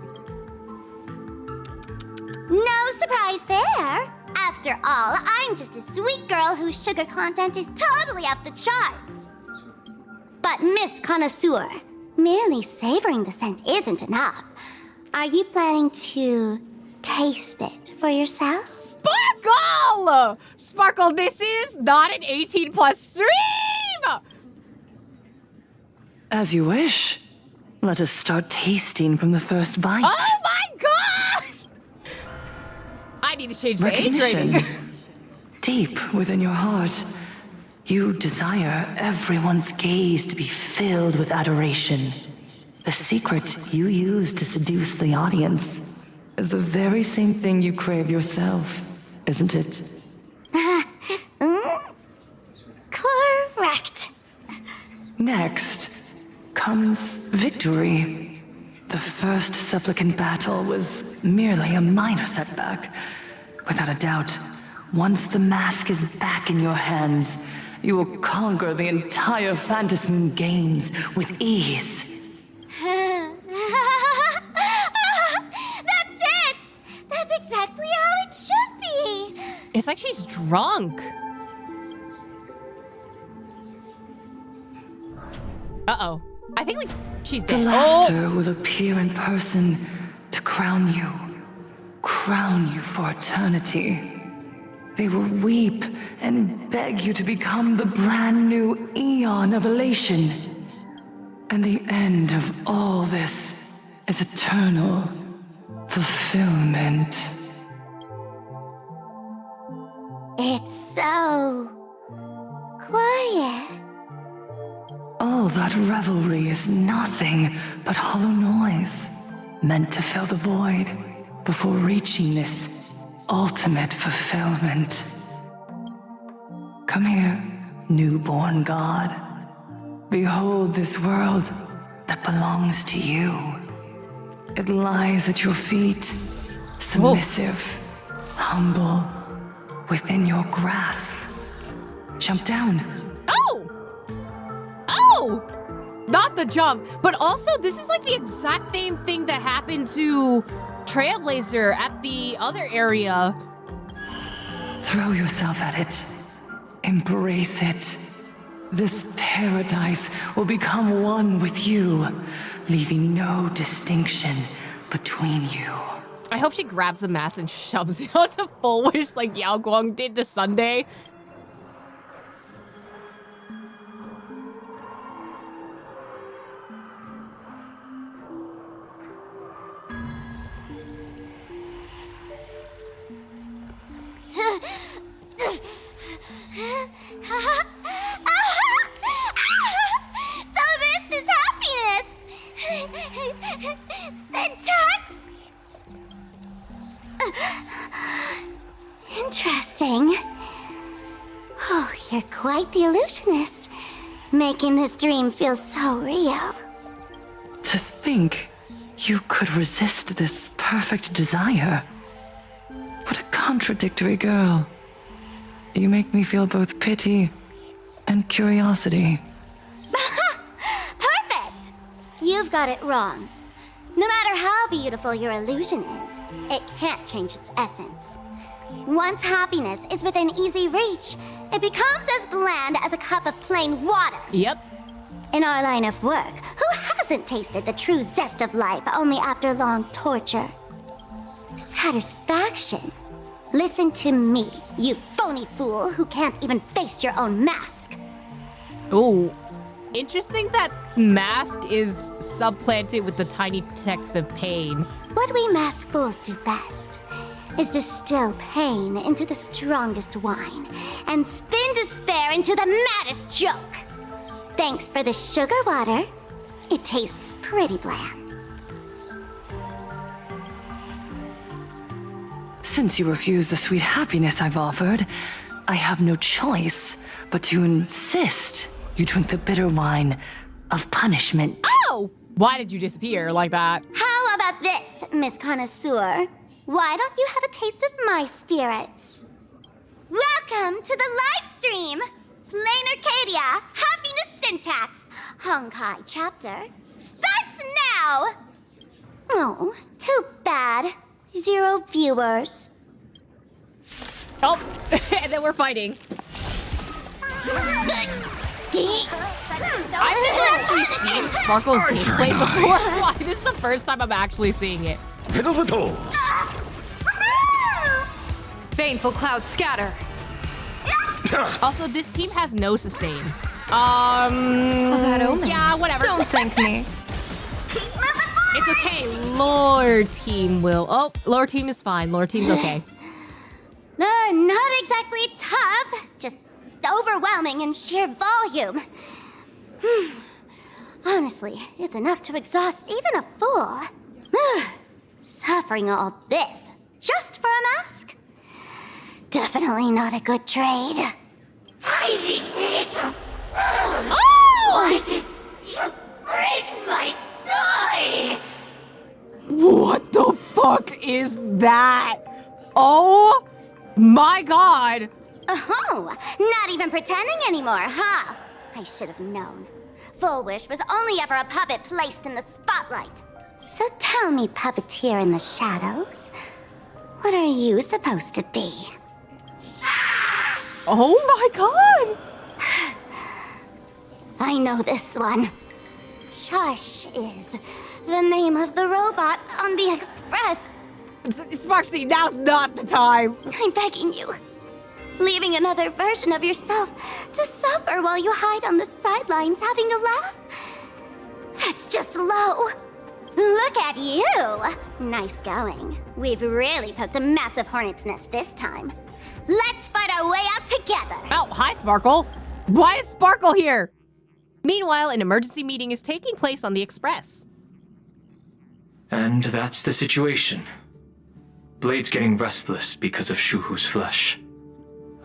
No surprise there. After all, I'm just a sweet girl whose sugar content is totally off the charts. But Miss Connoisseur, merely savoring the scent isn't enough. Are you planning to taste it for yourself? Sparkle! Sparkle, this is not an 18+ stream! As you wish. Let us start tasting from the first bite. Oh my god! I need to change the age Recognition. rating. Deep within your heart, you desire everyone's gaze to be filled with adoration. The secret you use to seduce the audience is the very same thing you crave yourself, isn't it? Correct. Next comes victory. The first supplicant battle was merely a minor setback. Without a doubt, once the mask is back in your hands, you will conquer the entire Phantasm Moon games with ease. That's it! That's exactly how it should be! It's like she's drunk. Uh-oh. I think she's dead. The laughter will appear in person to crown you for eternity. They will weep and beg you to become the brand new eon of elation. And the end of all this is eternal fulfillment. It's so quiet. All that revelry is nothing but hollow noise, meant to fill the void before reaching this ultimate fulfillment. Come here, newborn god. Behold this world that belongs to you. It lies at your feet, submissive, humble, within your grasp. Jump down. Oh! Not the jump, but also this is like the exact same thing that happened to Trailblazer at the other area. Throw yourself at it. Embrace it. This paradise will become one with you, leaving no distinction between you. I hope she grabs the mask and shoves it onto Full Wish like Yao Guang did to Sunday. So this is happiness! Syntax? Interesting. Oh, you're quite the illusionist, making this dream feel so real. To think you could resist this perfect desire. What a contradictory girl. You make me feel both pity and curiosity. Perfect! You've got it wrong. No matter how beautiful your illusion is, it can't change its essence. Once happiness is within easy reach, it becomes as bland as a cup of plain water. Yep. In our line of work, who hasn't tasted the true zest of life only after long torture? Satisfaction. Listen to me, you phony fool who can't even face your own mask. Oh, interesting that mask is supplanted with the tiny text of pain. What we masked fools do best is distill pain into the strongest wine and spin despair into the maddest joke. Thanks for the sugar water. It tastes pretty bland. Since you refuse the sweet happiness I've offered, I have no choice but to insist You drink the bitter wine of punishment. Oh! Why did you disappear like that? How about this, Miss Connoisseur? Why don't you have a taste of my spirits? Welcome to the live stream! Planarcadia, Happiness Syntax, Honkai chapter, starts now! Oh, too bad. 0 viewers. Oh, and then we're fighting. I've never actually seen Sparkle's gameplay before, so this is the first time I'm actually seeing it. Fiddle with those. Baneful clouds scatter. Also, this team has no sustain. A bad omen. Yeah, whatever. Don't thank me. It's okay. Lore team will. Oh, lore team is fine. Lore team's okay. Not exactly tough, just overwhelming in sheer volume. Honestly, it's enough to exhaust even a fool. Suffering all this just for a mask? Definitely not a good trade. Tiny little... Oh! Why did you break my toy? What the fuck is that? Oh my god! Oh, not even pretending anymore, huh? I should have known. Full Wish was only ever a puppet placed in the spotlight. So tell me, puppeteer in the shadows, what are you supposed to be? Oh my god! I know this one. Shush is the name of the robot on the express. Sparksy, now's not the time. I'm begging you. Leaving another version of yourself to suffer while you hide on the sidelines having a laugh? That's just low. Look at you. Nice going. We've really poked a massive hornet's nest this time. Let's fight our way out together. Oh, hi, Sparkle. Why is Sparkle here? Meanwhile, an emergency meeting is taking place on the Express. And that's the situation. Blade's getting restless because of Shuhu's flesh.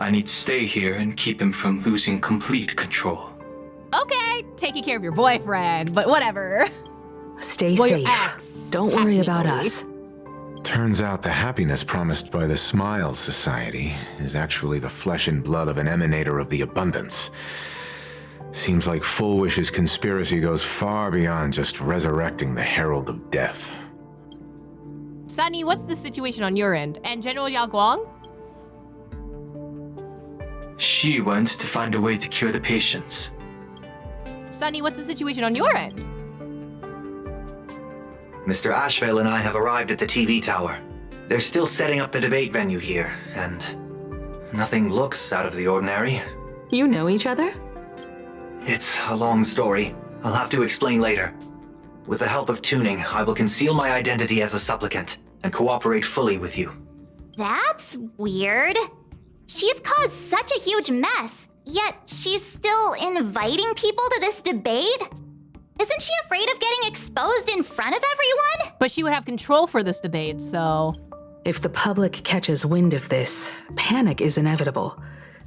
I need to stay here and keep him from losing complete control. Okay, taking care of your boyfriend, but whatever. Stay Well, your safe. ex, Don't worry about technically. us. Turns out the happiness promised by the Smile Society is actually the flesh and blood of an emanator of the abundance. Seems like Full Wish's conspiracy goes far beyond just resurrecting the Herald of Death. Sunny, what's the situation on your end? And General Yao Guang? She wants to find a way to cure the patients. Sunny, what's the situation on your end? Mr. Ashvale and I have arrived at the TV tower. They're still setting up the debate venue here, and nothing looks out of the ordinary. You know each other? It's a long story. I'll have to explain later. With the help of tuning, I will conceal my identity as a supplicant and cooperate fully with you. That's weird. She's caused such a huge mess, yet she's still inviting people to this debate? Isn't she afraid of getting exposed in front of everyone? But she would have control for this debate, so... If the public catches wind of this, panic is inevitable.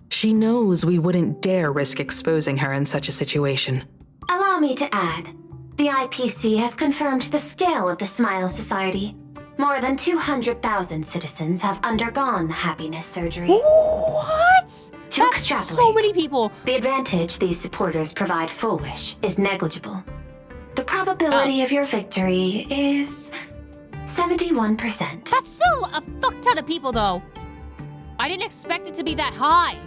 She knows we wouldn't dare risk exposing her in such a situation. Allow me to add, the IPC has confirmed the scale of the Smile Society. More than 200,000 citizens have undergone the happiness surgery. What? To That's extrapolate, so many people. The advantage these supporters provide Full Wish is negligible. The probability of your victory is 71%. That's still a fuck ton of people, though. I didn't expect it to be that high.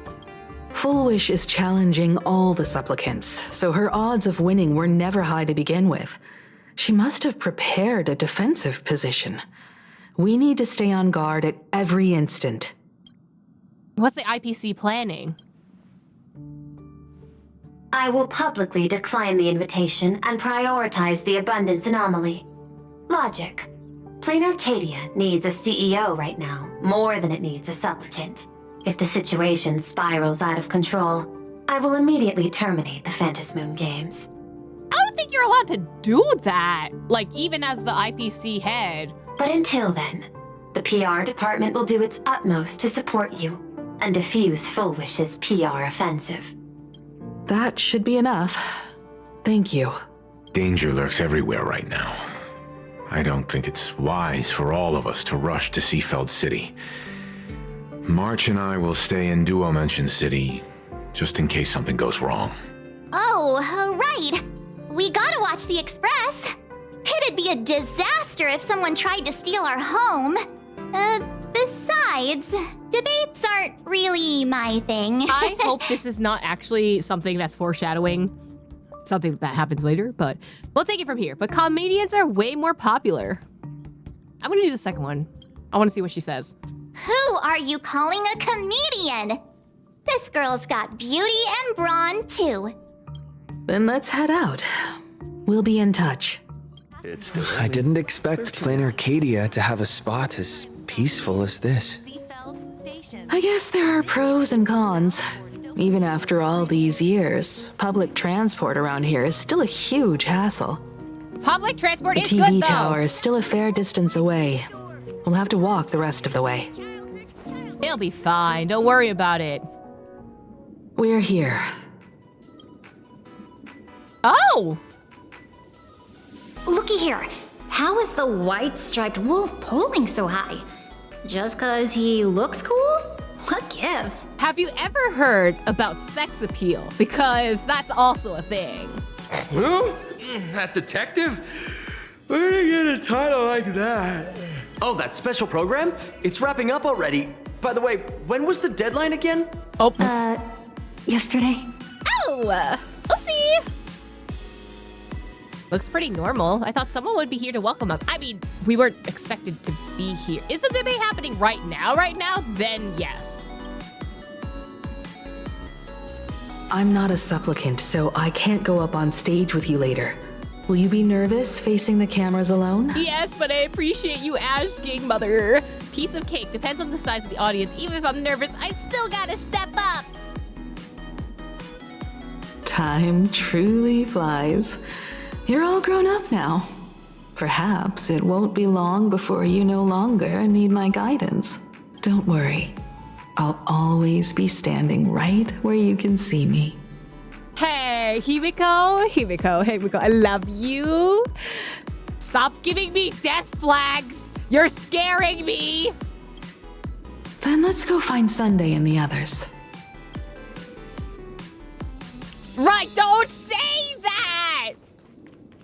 Full Wish is challenging all the supplicants, so her odds of winning were never high to begin with. She must have prepared a defensive position. We need to stay on guard at every instant. What's the IPC planning? I will publicly decline the invitation and prioritize the abundance anomaly. Logic. Planarcadia needs a CEO right now, more than it needs a supplicant. If the situation spirals out of control, I will immediately terminate the Phantasmoon Games. I don't think you're allowed to do that, like even as the IPC head. But until then, the PR department will do its utmost to support you and defuse Full Wish's PR offensive. That should be enough. Thank you. Danger lurks everywhere right now. I don't think it's wise for all of us to rush to Seafeld City. March and I will stay in Duo Mansion City, just in case something goes wrong. Oh, right. We gotta watch the Express. It'd be a disaster if someone tried to steal our home. Besides, debates aren't really my thing. I hope this is not actually something that's foreshadowing something that happens later, but we'll take it from here. But comedians are way more popular. I'm gonna do the second one. I wanna see what she says. Who are you calling a comedian? This girl's got beauty and brawn too. Then let's head out. We'll be in touch. I didn't expect Planarcadia to have a spot as peaceful as this. I guess there are pros and cons. Even after all these years, public transport around here is still a huge hassle. Public transport The is TV good, though. tower is still a fair distance away. We'll have to walk the rest of the way. It'll be fine. Don't worry about it. We're here. Oh! Looky here. How is the white striped wolf polling so high? Just cause he looks cool? What gives? Have you ever heard about sex appeal? Because that's also a thing. Who? That detective? Where did he get a title like that? Oh, that special program? It's wrapping up already. By the way, when was the deadline again? Oh. Yesterday. Oh! Oopsie! Looks pretty normal. I thought someone would be here to welcome us. I mean, we weren't expected to be here. Is the debate happening right now? Then yes. I'm not a supplicant, so I can't go up on stage with you later. Will you be nervous facing the cameras alone? Yes, but I appreciate you asking, Mother. Piece of cake. Depends on the size of the audience. Even if I'm nervous, I still gotta step up. Time truly flies. You're all grown up now. Perhaps it won't be long before you no longer need my guidance. Don't worry. I'll always be standing right where you can see me. Hey, Himiko, I love you. Stop giving me death flags. You're scaring me. Then let's go find Sunday and the others. Right, don't say that.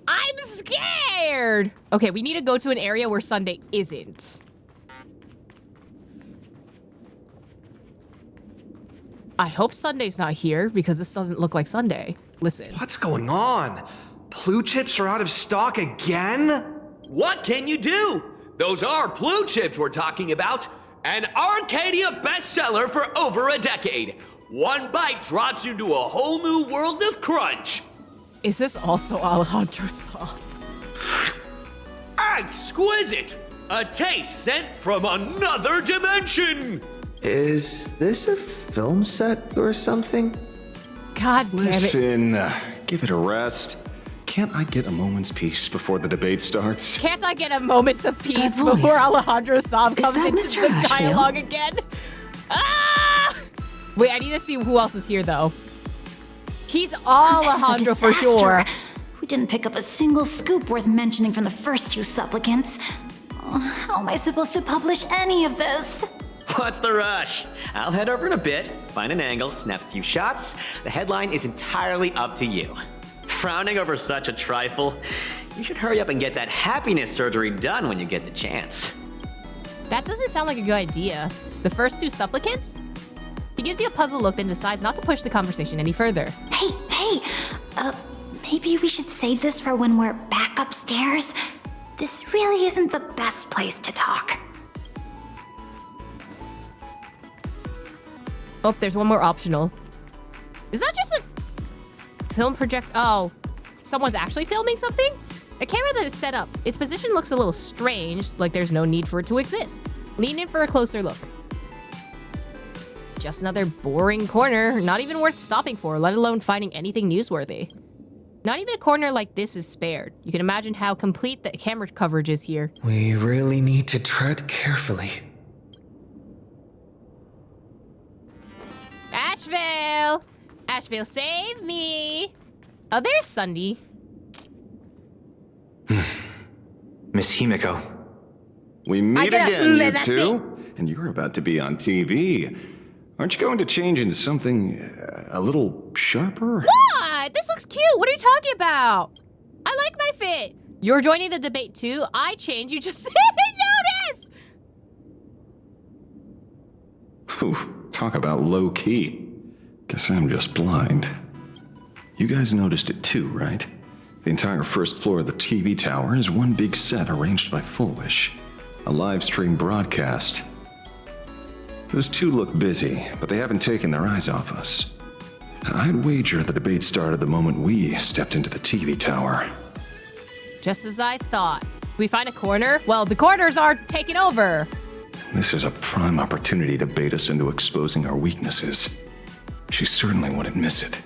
I'm scared. Okay, we need to go to an area where Sunday isn't. I hope Sunday's not here because this doesn't look like Sunday. Listen. What's going on? Blue chips are out of stock again? What can you do? Those are blue chips we're talking about. An Arcadia bestseller for over a decade. One bite drops you into a whole new world of crunch. Is this also Alejandro Saab? Exquisite! A taste sent from another dimension! Is this a film set or something? God damn it. Listen, give it a rest. Can't I get a moment's peace before the debate starts? Can't I get a moment of peace voice. before Alejandro Saab comes that into Mr. the Ashfield? dialogue again? Ah! Wait, I need to see who else is here, though. He's Alejandro for sure. We didn't pick up a single scoop worth mentioning from the first two supplicants. Oh, how am I supposed to publish any of this? What's the rush? I'll head over in a bit, find an angle, snap a few shots. The headline is entirely up to you. Frowning over such a trifle? You should hurry up and get that happiness surgery done when you get the chance. That doesn't sound like a good idea. The first two supplicants? He gives you a puzzled look, then decides not to push the conversation any further. Hey, maybe we should save this for when we're back upstairs? This really isn't the best place to talk. Oh, there's one more optional. Is that just a film project? Oh, someone's actually filming something? A camera that is set up. Its position looks a little strange, like there's no need for it to exist. Lean in for a closer look. Just another boring corner, not even worth stopping for, let alone finding anything newsworthy. Not even a corner like this is spared. You can imagine how complete the camera coverage is here. We really need to tread carefully. Nashville, save me! Oh, there's Sunday. Miss Himiko. We meet again, you that's two. And you're about to be on TV. Aren't you going to change into something a little sharper? What? This looks cute. What are you talking about? I like my fit. You're joining the debate too? I changed. You just didn't notice! Whew, talk about low key. Guess I'm just blind. You guys noticed it too, right? The entire first floor of the TV tower is one big set arranged by Full Wish. A live stream broadcast. Those two look busy, but they haven't taken their eyes off us. I'd wager the debate started the moment we stepped into the TV tower. Just as I thought. We find a corner? Well, the corners are taken over. This is a prime opportunity to bait us into exposing our weaknesses. She certainly wouldn't miss it.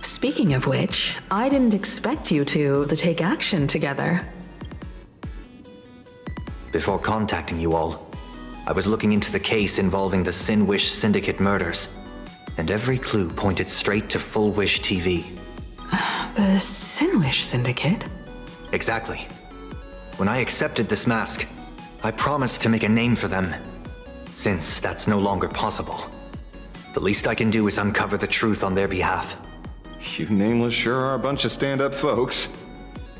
Speaking of which, I didn't expect you two to take action together. Before contacting you all, I was looking into the case involving the Sin Wish Syndicate murders, and every clue pointed straight to Full Wish TV. The Sin Wish Syndicate? Exactly. When I accepted this mask, I promised to make a name for them. Since that's no longer possible, the least I can do is uncover the truth on their behalf. You nameless sure are a bunch of stand-up folks.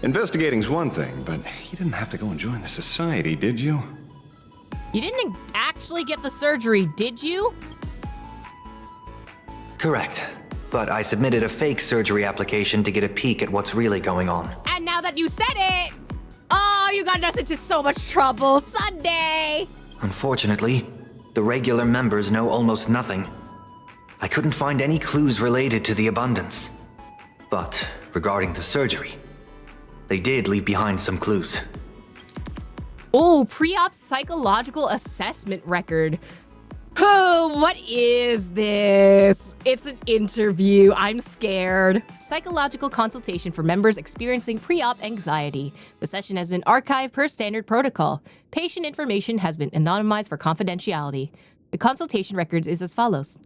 Investigating's one thing, but you didn't have to go and join the society, did you? You didn't actually get the surgery, did you? Correct. But I submitted a fake surgery application to get a peek at what's really going on. And now that you said it, oh, you got us into so much trouble, Sunday! Unfortunately, the regular members know almost nothing. I couldn't find any clues related to the abundance. But regarding the surgery, they did leave behind some clues. Oh, pre-op psychological assessment record. Oh, what is this? It's an interview. I'm scared. Psychological consultation for members experiencing pre-op anxiety. The session has been archived per standard protocol. Patient information has been anonymized for confidentiality. The consultation records is as follows.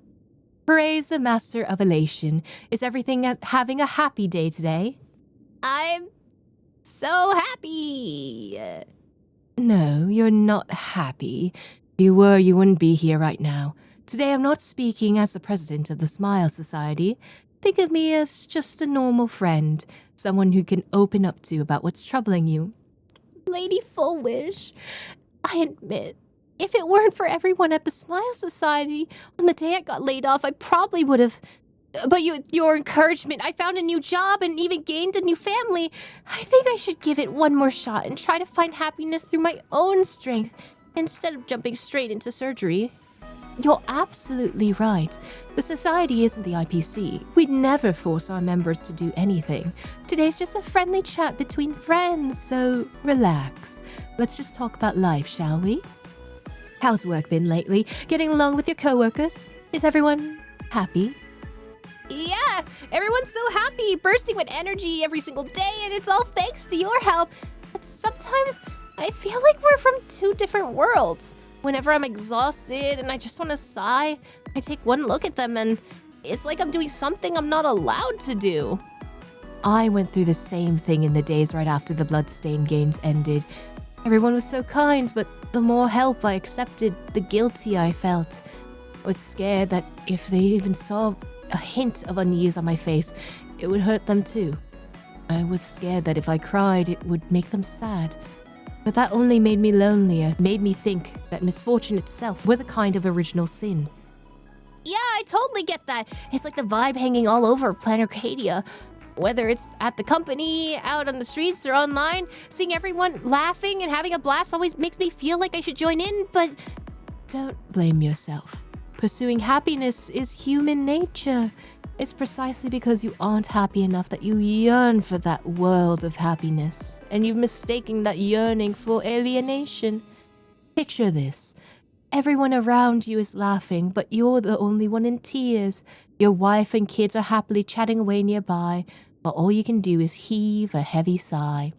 Praise the master of elation. Is everything having a happy day today? I'm so happy. No, you're not happy. If you were, you wouldn't be here right now. Today I'm not speaking as the president of the Smile Society. Think of me as just a normal friend, someone who can open up to about what's troubling you. Lady Full Wish, I admit, if it weren't for everyone at the Smile Society, on the day I got laid off, I probably would have. But your encouragement, I found a new job and even gained a new family. I think I should give it one more shot and try to find happiness through my own strength instead of jumping straight into surgery. You're absolutely right. The society isn't the IPC. We'd never force our members to do anything. Today's just a friendly chat between friends, so relax. Let's just talk about life, shall we? How's work been lately? Getting along with your coworkers? Is everyone happy? Yeah, everyone's so happy, bursting with energy every single day, and it's all thanks to your help. But sometimes I feel like we're from two different worlds. Whenever I'm exhausted and I just want to sigh, I take one look at them and it's like I'm doing something I'm not allowed to do. I went through the same thing in the days right after the Bloodstained Games ended. Everyone was so kind, but the more help I accepted, the guilty I felt. I was scared that if they even saw a hint of unease on my face, it would hurt them too. I was scared that if I cried, it would make them sad. But that only made me lonelier, made me think that misfortune itself was a kind of original sin. Yeah, I totally get that. It's like the vibe hanging all over Planarcadia. Whether it's at the company, out on the streets, or online, seeing everyone laughing and having a blast always makes me feel like I should join in, but don't blame yourself. Pursuing happiness is human nature. It's precisely because you aren't happy enough that you yearn for that world of happiness, and you've mistaken that yearning for alienation. Picture this. Everyone around you is laughing, but you're the only one in tears. Your wife and kids are happily chatting away nearby, but all you can do is heave a heavy sigh.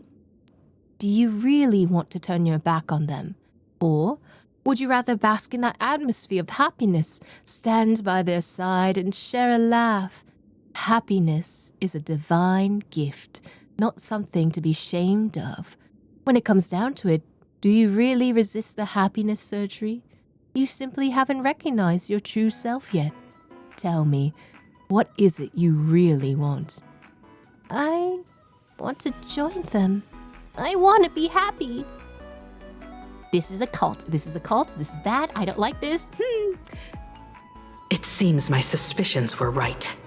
Do you really want to turn your back on them? Or would you rather bask in that atmosphere of happiness, stand by their side and share a laugh? Happiness is a divine gift, not something to be shamed of. When it comes down to it, do you really resist the happiness surgery? You simply haven't recognized your true self yet. Tell me, what is it you really want? I want to join them. I want to be happy. This is a cult. This is a cult. This is bad. I don't like this. It seems my suspicions were right.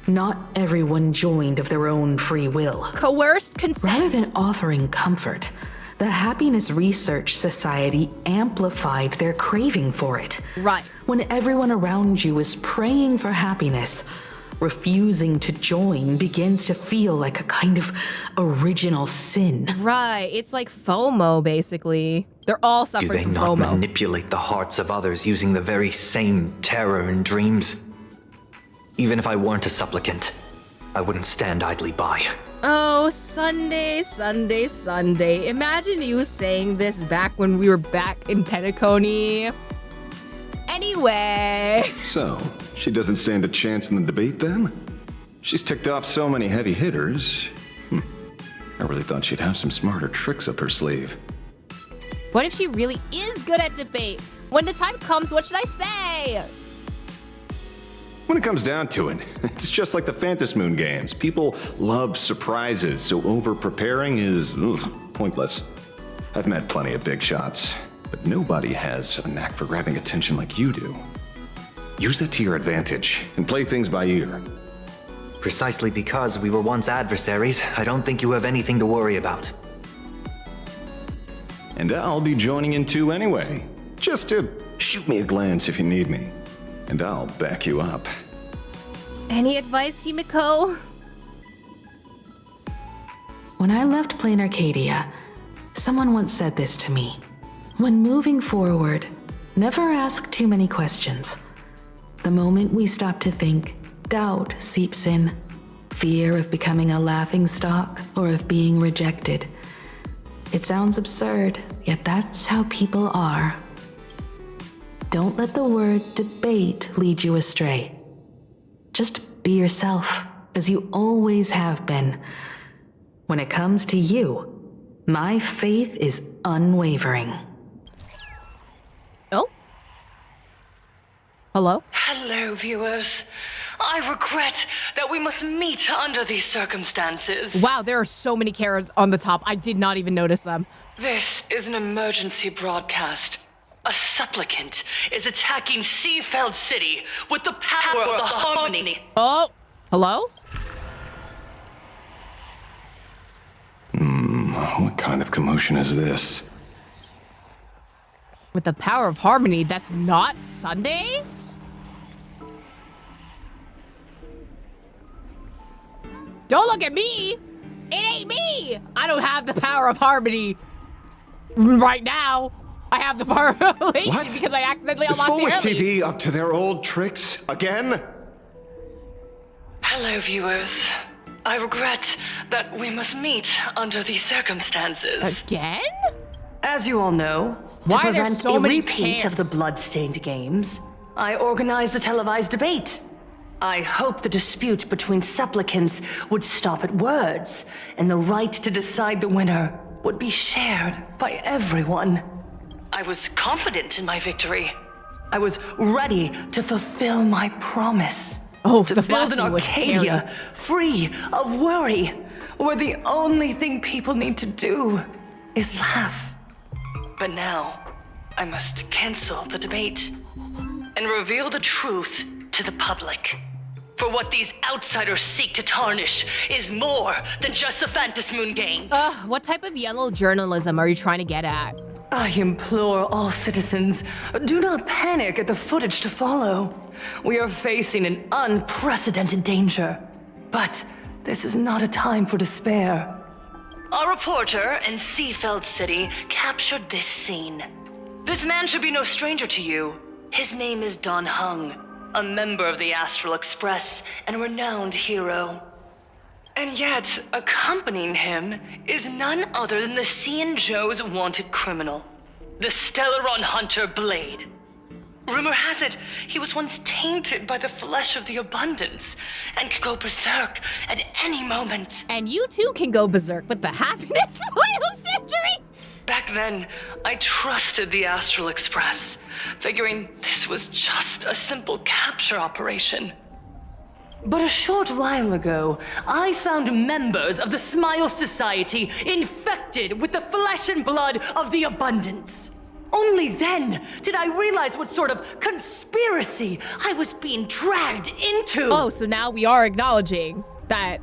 Not everyone joined of their own free will. Coerced consent. Rather than offering comfort, the Happiness Research Society amplified their craving for it. Right. When everyone around you is praying for happiness, refusing to join begins to feel like a kind of original sin. Right. It's like FOMO, basically. They're all suffering Do they from not FOMO. manipulate the hearts of others using the very same terror and dreams? Even if I weren't a supplicant, I wouldn't stand idly by. Oh, Sunday, Sunday, Sunday. Imagine you saying this back when we were back in Penacony. Anyway. So, she doesn't stand a chance in the debate then? She's ticked off so many heavy hitters. I really thought she'd have some smarter tricks up her sleeve. What if she really is good at debate? When the time comes, what should I say? When it comes down to it, it's just like the Phantom Moon games. People love surprises, so over-preparing is pointless. I've met plenty of big shots, but nobody has a knack for grabbing attention like you do. Use that to your advantage and play things by ear. Precisely because we were once adversaries, I don't think you have anything to worry about. And I'll be joining in too anyway. Just to shoot me a glance if you need me. And I'll back you up. Any advice, Himiko? When I left Planarcadia, someone once said this to me. When moving forward, never ask too many questions. The moment we stop to think, doubt seeps in. Fear of becoming a laughingstock or of being rejected. It sounds absurd, yet that's how people are. Don't let the word debate lead you astray. Just be yourself, as you always have been. When it comes to you, my faith is unwavering. Oh? Hello? Hello, viewers. I regret that we must meet under these circumstances. Wow, there are so many carrots on the top. I did not even notice them. This is an emergency broadcast. A supplicant is attacking Seafeld City with the power of the harmony. Oh, hello? What kind of commotion is this? With the power of harmony, that's not Sunday? Don't look at me! It ain't me! I don't have the power of harmony right now. I have the power of relation because I accidentally Is unlocked Foolish the early. TV up to their old tricks again? Hello, viewers. I regret that we must meet under these circumstances. Again? As you all know, Why to are there prevent so a many repeat of the blood-stained games, I organized a televised debate. I hoped the dispute between supplicants would stop at words, and the right to decide the winner would be shared by everyone. I was confident in my victory. I was ready to fulfill my promise. To build an Arcadia free of worry, where the only thing people need to do is laugh. But now, I must cancel the debate and reveal the truth to the public. For what these outsiders seek to tarnish is more than just the Phantom Moon games. What type of yellow journalism are you trying to get at? I implore all citizens, do not panic at the footage to follow. We are facing an unprecedented danger. But this is not a time for despair. Our reporter in Seafeld City captured this scene. This man should be no stranger to you. His name is Don Hung, a member of the Astral Express and a renowned hero. And yet, accompanying him is none other than the Cian Joe's wanted criminal, the Stellaron Hunter Blade. Rumor has it he was once tainted by the flesh of the abundance and could go berserk at any moment. And you too can go berserk with the happiness smile surgery. Back then, I trusted the Astral Express, figuring this was just a simple capture operation. But a short while ago, I found members of the Smile Society infected with the flesh and blood of the abundance. Only then did I realize what sort of conspiracy I was being dragged into. Oh, so now we are acknowledging that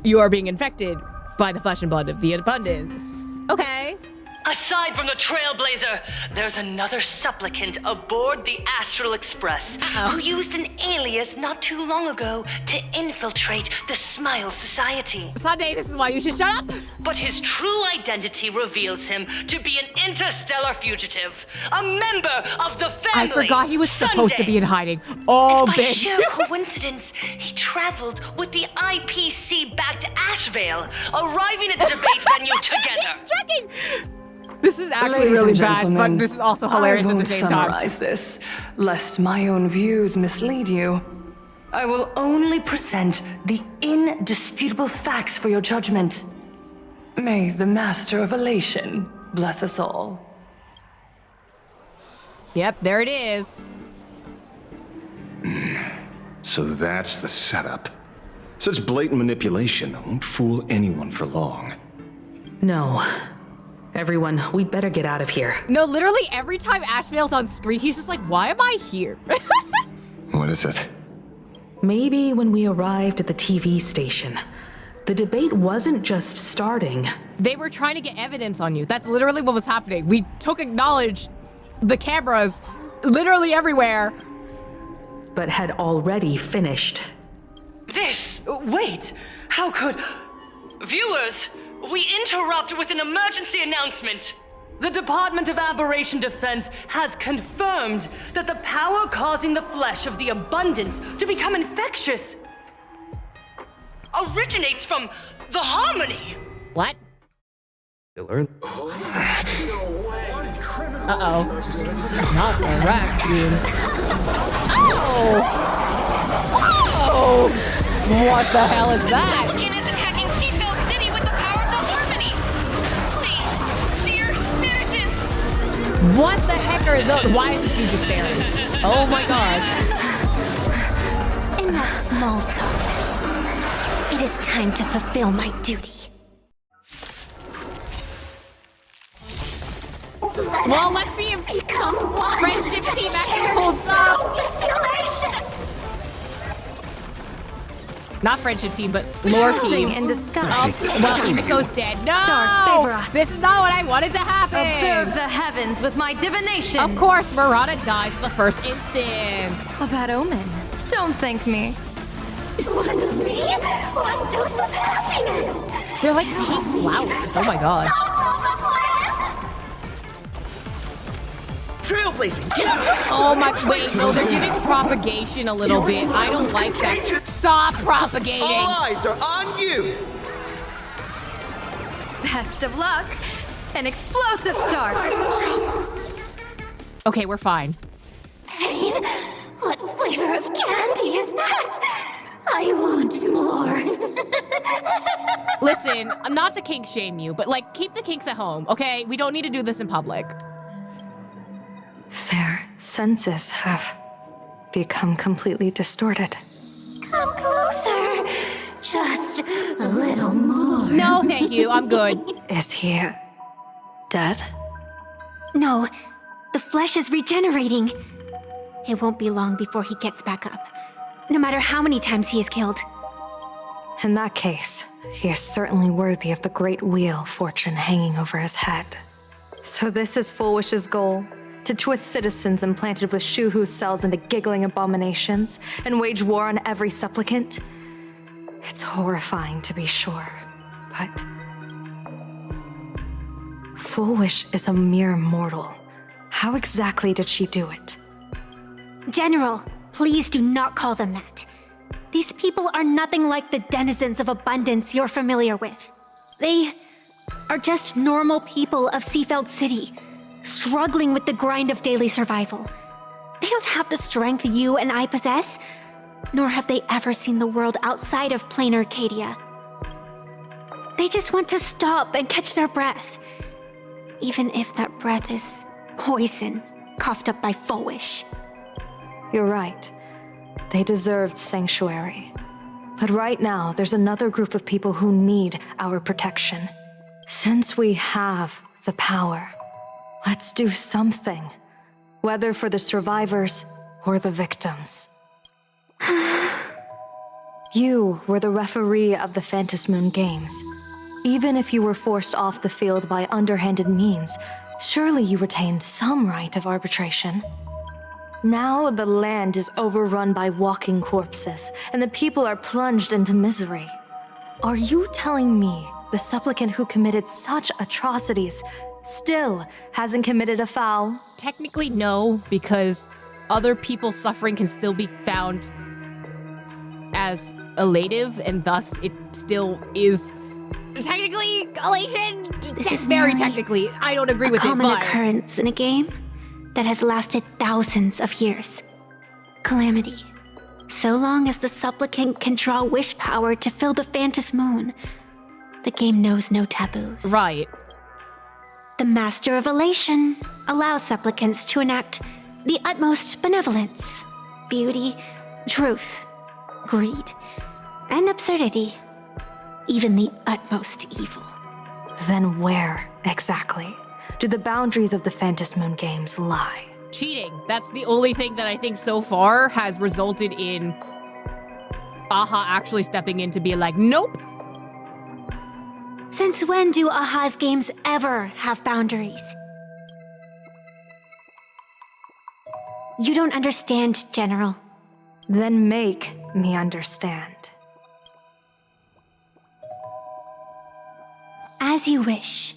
you are being infected by the flesh and blood of the abundance. Okay. Aside from the Trailblazer, there's another supplicant aboard the Astral Express who used an alias not too long ago to infiltrate the Smile Society. Sunday, this is why you should shut up. But his true identity reveals him to be an interstellar fugitive, a member of the family. I forgot he was supposed to be in hiding. And Oh, by bitch. sheer coincidence, he traveled with the IPC back to Ashevale, arriving at the debate venue together. He's tracking. This is actually Ladies really and bad, gentlemen, but this is also hilarious I at the won't same time. summarize this, lest my own views mislead you. I will only present the indisputable facts for your judgment. May the Master of Elation bless us all. Yep, there it is. So that's the setup. Such blatant manipulation won't fool anyone for long. No. Everyone, we'd better get out of here. No, literally every time Ashevale's on screen, he's just like, why am I here? What is it? Maybe when we arrived at the TV station, the debate wasn't just starting. They were trying to get evidence on you. That's literally what was happening. We acknowledged the cameras literally everywhere. But had already finished. Wait, how could... Viewers, we interrupt with an emergency announcement. The Department of Aberration Defense has confirmed that the power causing the flesh of the abundance to become infectious originates from the harmony. What? Killer. Uh-oh. Not correct, dude. Oh! Oh! What the hell is that? Supplicant is attacking Seatbelt City with the power of the harmony. Please, dear citizens. What the heck are those? Why is he just staring? Oh my god. Enough small talk. It is time to fulfill my duty. Let's see if become one. friendship team actually holds up. Not friendship team, but lore team. In disguise. Well, Himiko's dead. No! Stars favor us. This is not what I wanted to happen. Observe the heavens with my divination. Of course, Murata dies in the first instance. A bad omen. Don't thank me. One of me, one dose of happiness. They're like pink flowers. Oh my god. Trailblazing! Oh my, wait, no, they're giving propagation a little bit. I don't like that. Stop propagating. All eyes are on you! Best of luck. An explosive start. Okay, we're fine. Pain? What flavor of candy is that? I want more. Listen, not to kink shame you, but like, keep the kinks at home, okay? We don't need to do this in public. Their senses have become completely distorted. Come closer. Just a little more. No, thank you. I'm good. Is he dead? No, the flesh is regenerating. It won't be long before he gets back up, no matter how many times he is killed. In that case, he is certainly worthy of the great wheel fortune hanging over his head. So this is Fullwish's goal? To twist citizens implanted with Shuhu cells into giggling abominations and wage war on every supplicant? It's horrifying to be sure, but Fullwish is a mere mortal. How exactly did she do it? General, please do not call them that. These people are nothing like the denizens of abundance you're familiar with. They are just normal people of Seafeld City, struggling with the grind of daily survival. They don't have the strength you and I possess, nor have they ever seen the world outside of Planarcadia. They just want to stop and catch their breath, even if that breath is poison coughed up by Foolish. You're right. They deserved sanctuary. But right now, there's another group of people who need our protection. Since we have the power, let's do something. Whether for the survivors or the victims. You were the referee of the Phantom Moon Games. Even if you were forced off the field by underhanded means, surely you retained some right of arbitration. Now the land is overrun by walking corpses, and the people are plunged into misery. Are you telling me the supplicant who committed such atrocities still hasn't committed a foul? Technically, no, because other people's suffering can still be found as elative, and thus it still is technically elation. This is very merely technically. I don't agree with it, common but occurrence in a game that has lasted thousands of years. Calamity. So long as the supplicant can draw wish power to fill the Phantom Moon, the game knows no taboos. Right. The Master of Elation allows supplicants to enact the utmost benevolence, beauty, truth, greed, and absurdity, even the utmost evil. Then where, exactly, do the boundaries of the Phantom Moon Games lie? cheating. That's the only thing that I think so far has resulted in Aha actually stepping in to be like, nope. Since when do Aha's games ever have boundaries? You don't understand, General. Then make me understand. As you wish.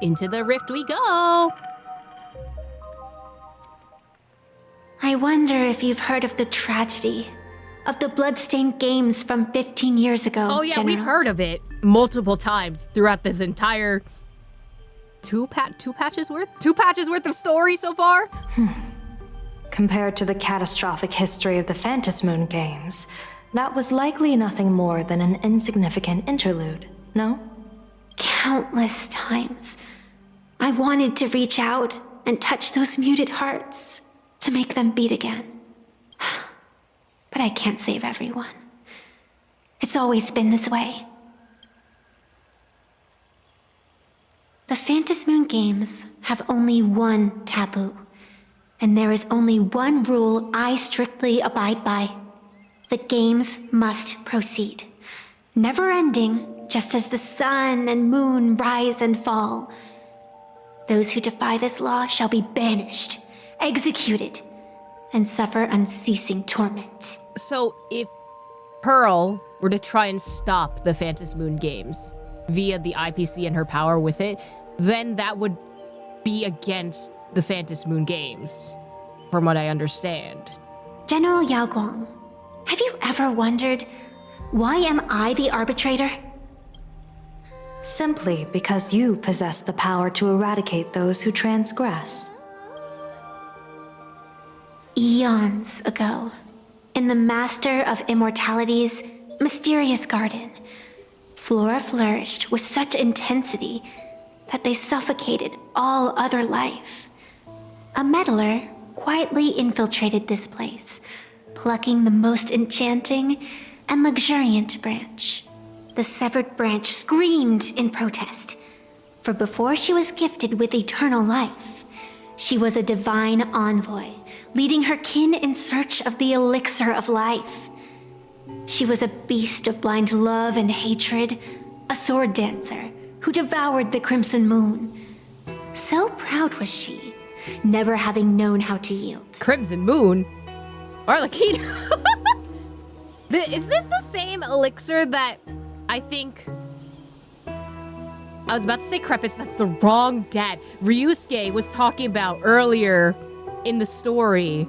Into the rift we go. I wonder if you've heard of the tragedy of the bloodstained games from 15 years ago. Oh yeah, General. we've heard of it multiple times throughout this entire two patches worth of story so far. Compared to the catastrophic history of the Phantom Moon Games, that was likely nothing more than an insignificant interlude, no? Countless times, I wanted to reach out and touch those muted hearts to make them beat again. But I can't save everyone. It's always been this way. The Phantom Moon Games have only one taboo, and there is only one rule I strictly abide by. The games must proceed, never ending, just as the sun and moon rise and fall. Those who defy this law shall be banished, executed, and suffer unceasing torment. So if Pearl were to try and stop the Phantom Moon Games via the IPC and her power with it, then that would be against the Phantom Moon Games, from what I understand. General Yao Guang, have you ever wondered, why am I the arbitrator? Simply because you possess the power to eradicate those who transgress. Eons ago, in the Master of Immortality's mysterious garden, flora flourished with such intensity that they suffocated all other life. A meddler quietly infiltrated this place, plucking the most enchanting and luxuriant branch. The severed branch screamed in protest, for before she was gifted with eternal life, she was a divine envoy, leading her kin in search of the elixir of life. She was a beast of blind love and hatred, a sword dancer who devoured the crimson moon. So proud was she, never having known how to yield. Crimson Moon? Arlecchino? Is this the same elixir that I think... I was about to say Crepus, that's the wrong dad. Ryusuke was talking about earlier in the story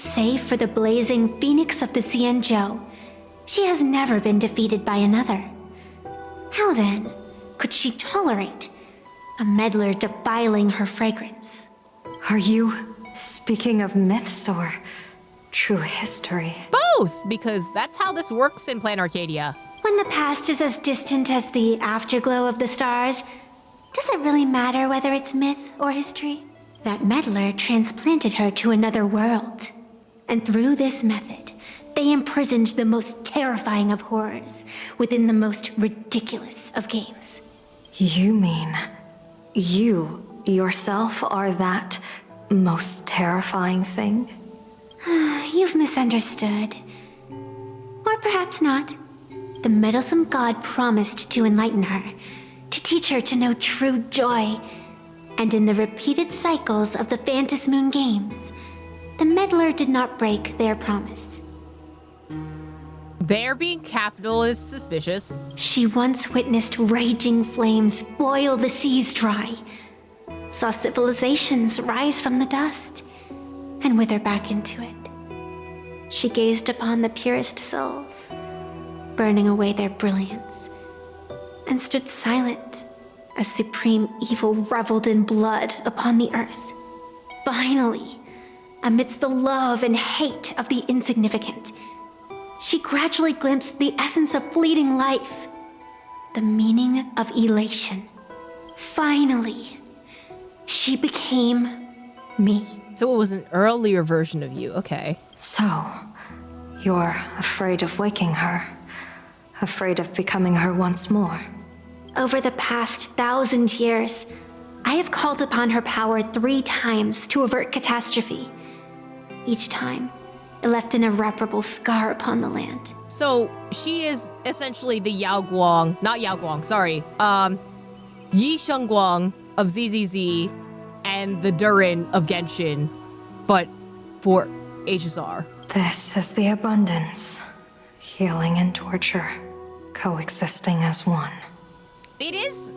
Save for the blazing phoenix of the Xianzhou, she has never been defeated by another. How then could she tolerate a meddler defiling her fragrance? Are you speaking of myths or true history? Both, because that's how this works in Planarcadia. When the past is as distant as the afterglow of the stars, does it really matter whether it's myth or history? That meddler transplanted her to another world. And through this method, they imprisoned the most terrifying of horrors within the most ridiculous of games. You mean you yourself are that most terrifying thing? You've misunderstood. Or perhaps not. The meddlesome god promised to enlighten her, to teach her to know true joy. And in the repeated cycles of the Phantasy Moon games, the meddler did not break their promise. Their being capital is suspicious. She once witnessed raging flames boil the seas dry, saw civilizations rise from the dust, and wither back into it. She gazed upon the purest souls, burning away their brilliance, and stood silent as supreme evil reveled in blood upon the earth. Finally, amidst the love and hate of the insignificant, she gradually glimpsed the essence of fleeting life, the meaning of elation. Finally, she became me. So it was an earlier version of you, okay. So, you're afraid of waking her? Afraid of becoming her once more? Over the past 1,000 years, I have called upon her power 3 times to avert catastrophe. Each time, it left an irreparable scar upon the land. So she is essentially the Yao Guang, not Yao Guang, sorry, Yi Shengguang of ZZZ and the Durin of Genshin, but for HSR. This is the abundance. Healing and torture, coexisting as one. It is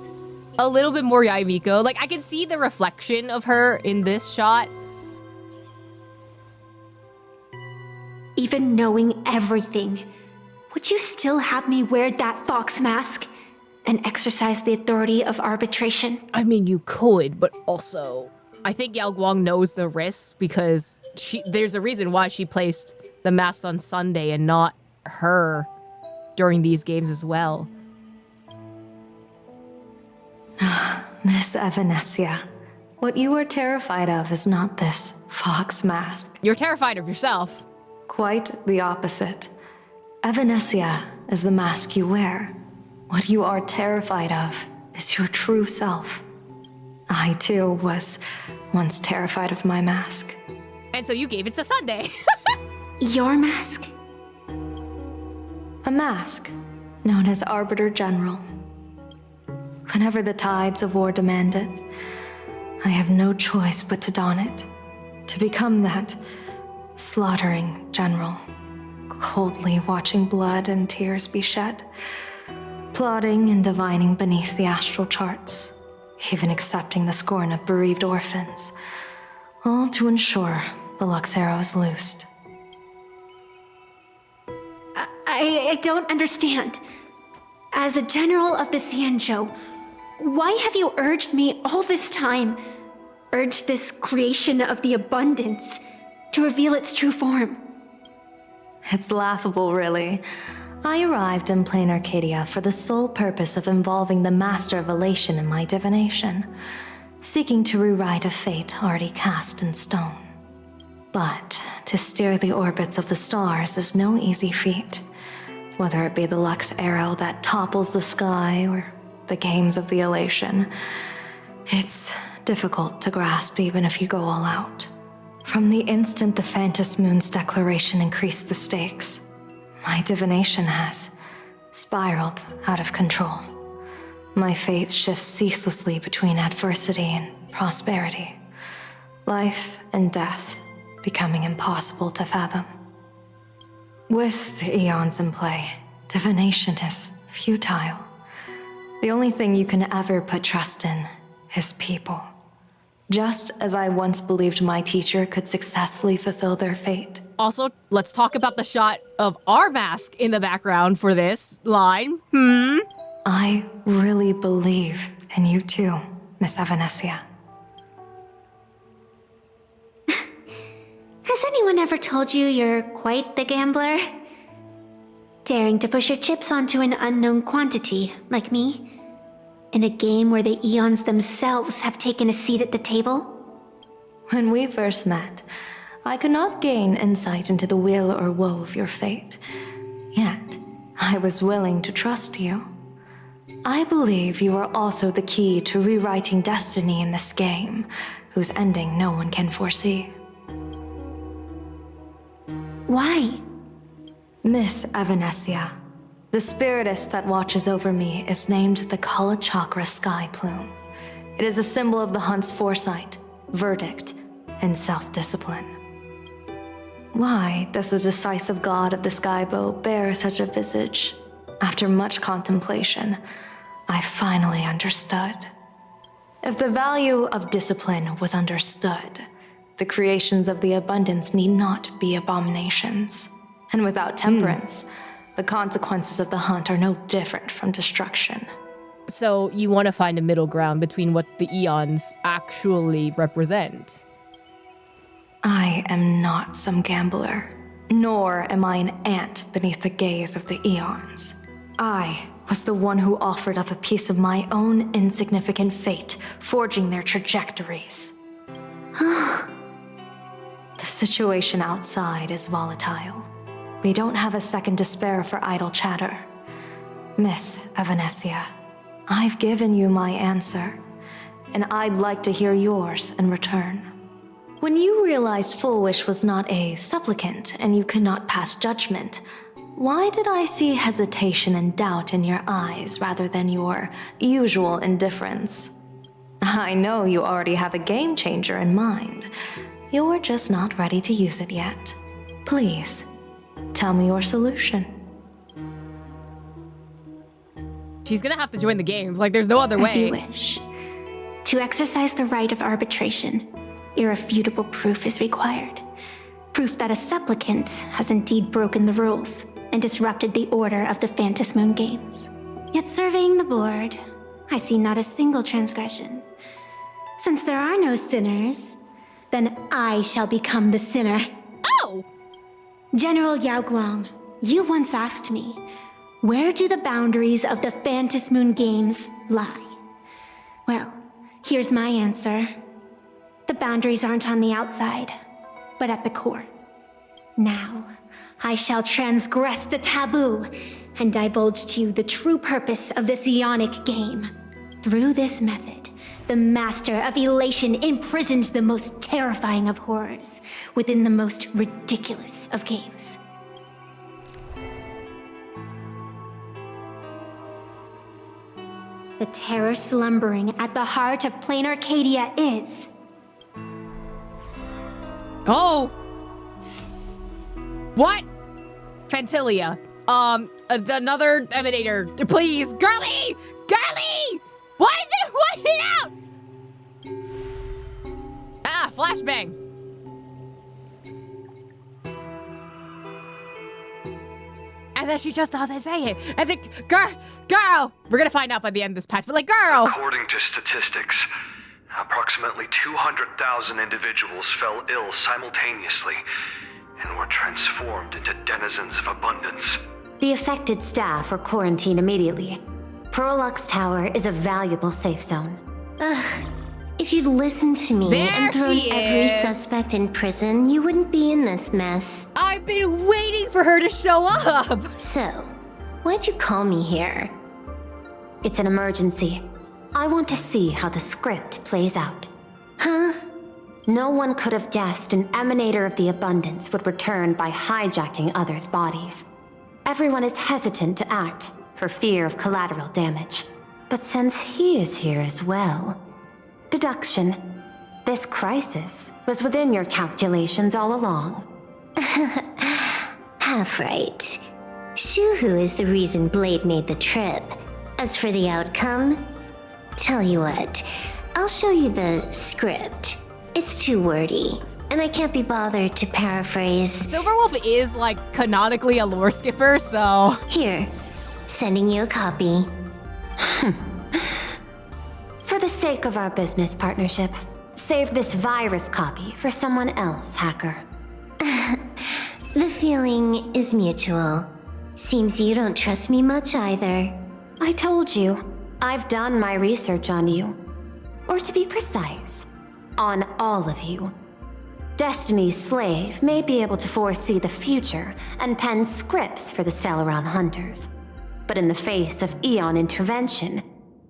a little bit more Yaimiko. Like, I can see the reflection of her in this shot. Even knowing everything, would you still have me wear that fox mask and exercise the authority of arbitration? I mean, you could, but also, I think Yao Guang knows the risks because there's a reason why she placed the mask on Sunday and not her during these games as well. Miss Evanescia, what you are terrified of is not this fox mask. You're terrified of yourself. Quite the opposite. Evanescia is the mask you wear. What you are terrified of is your true self. I, too, was once terrified of my mask. And so you gave it to Sunday. Your mask? A mask, known as Arbiter General. Whenever the tides of war demand it, I have no choice but to don it. To become that slaughtering general, coldly watching blood and tears be shed, plotting and divining beneath the astral charts, even accepting the scorn of bereaved orphans, all to ensure the Luxero is loosed. I don't understand. As a general of the Xianzhou, why have you urged me all this time, urged this creation of the abundance, to reveal its true form? It's laughable, really. I arrived in Planarcadia for the sole purpose of involving the Master of Elation in my divination, seeking to rewrite a fate already cast in stone. But to steer the orbits of the stars is no easy feat, whether it be the Lux arrow that topples the sky or the games of the Elation. It's difficult to grasp even if you go all out. From the instant the Phantasy Moon's declaration increased the stakes, my divination has spiraled out of control. My fate shifts ceaselessly between adversity and prosperity, life and death becoming impossible to fathom. With the eons in play, divination is futile. The only thing you can ever put trust in is people. Just as I once believed my teacher could successfully fulfill their fate. Also, let's talk about the shot of our mask in the background for this line. I really believe in you too, Miss Evanescia. Has anyone ever told you you're quite the gambler? Daring to push your chips onto an unknown quantity, like me? In a game where the eons themselves have taken a seat at the table? When we first met, I could not gain insight into the will or woe of your fate. Yet, I was willing to trust you. I believe you are also the key to rewriting destiny in this game, whose ending no one can foresee. Why? Miss Evanescia, the spiritess that watches over me is named the Kala Chakra Sky Plume. It is a symbol of the hunt's foresight, verdict, and self-discipline. Why does the decisive god of the skybow bear such a visage? After much contemplation, I finally understood. If the value of discipline was understood, the creations of the abundance need not be abominations. And without temperance, the consequences of the hunt are no different from destruction. So you want to find a middle ground between what the eons actually represent. I am not some gambler, nor am I an ant beneath the gaze of the eons. I was the one who offered up a piece of my own insignificant fate, forging their trajectories. The situation outside is volatile. We don't have a second to spare for idle chatter. Miss Evanescia, I've given you my answer, and I'd like to hear yours in return. When you realized Full Wish was not a supplicant and you could not pass judgment, why did I see hesitation and doubt in your eyes rather than your usual indifference? I know you already have a game changer in mind. You're just not ready to use it yet. Please, tell me your solution. She's gonna have to join the games. Like, there's no other way. As you wish. To exercise the right of arbitration, irrefutable proof is required. Proof that a supplicant has indeed broken the rules and disrupted the order of the Phantom Moon Games. Yet surveying the board, I see not a single transgression. Since there are no sinners, then I shall become the sinner. Oh! General Yao Guang, you once asked me, where do the boundaries of the Phantom Moon Games lie? Well, here's my answer. The boundaries aren't on the outside, but at the core. Now, I shall transgress the taboo and divulge to you the true purpose of this Ionic game. Through this method, the Master of Elation imprisoned the most terrifying of horrors within the most ridiculous of games. The terror slumbering at the heart of Planarcadia is... Oh! What? Fantilia. Another emanator. Please, girly! Girly! Why is it whiting out? Ah, flashbang. And then she just doesn't say it. I think, girl! We're gonna find out by the end of this patch, but like, girl! According to statistics, approximately 200,000 individuals fell ill simultaneously and were transformed into denizens of abundance. The affected staff are quarantined immediately. Prolux Tower is a valuable safe zone. If you'd listened to me and thrown every suspect in prison, you wouldn't be in this mess. I've been waiting for her to show up! So, why'd you call me here? It's an emergency. I want to see how the script plays out. Huh? No one could have guessed an emanator of the abundance would return by hijacking others' bodies. Everyone is hesitant to act for fear of collateral damage. But since he is here as well... Deduction. This crisis was within your calculations all along. Half right. Shuhu is the reason Blade made the trip. As for the outcome, tell you what, I'll show you the script. It's too wordy, and I can't be bothered to paraphrase. Silverwolf is, like, canonically a lore skipper, so... Here, sending you a copy. For the sake of our business partnership, save this virus copy for someone else, hacker. The feeling is mutual. Seems you don't trust me much either. I told you, I've done my research on you. Or to be precise, on all of you. Destiny's slave may be able to foresee the future and pen scripts for the Stellaron hunters. But in the face of Eon intervention,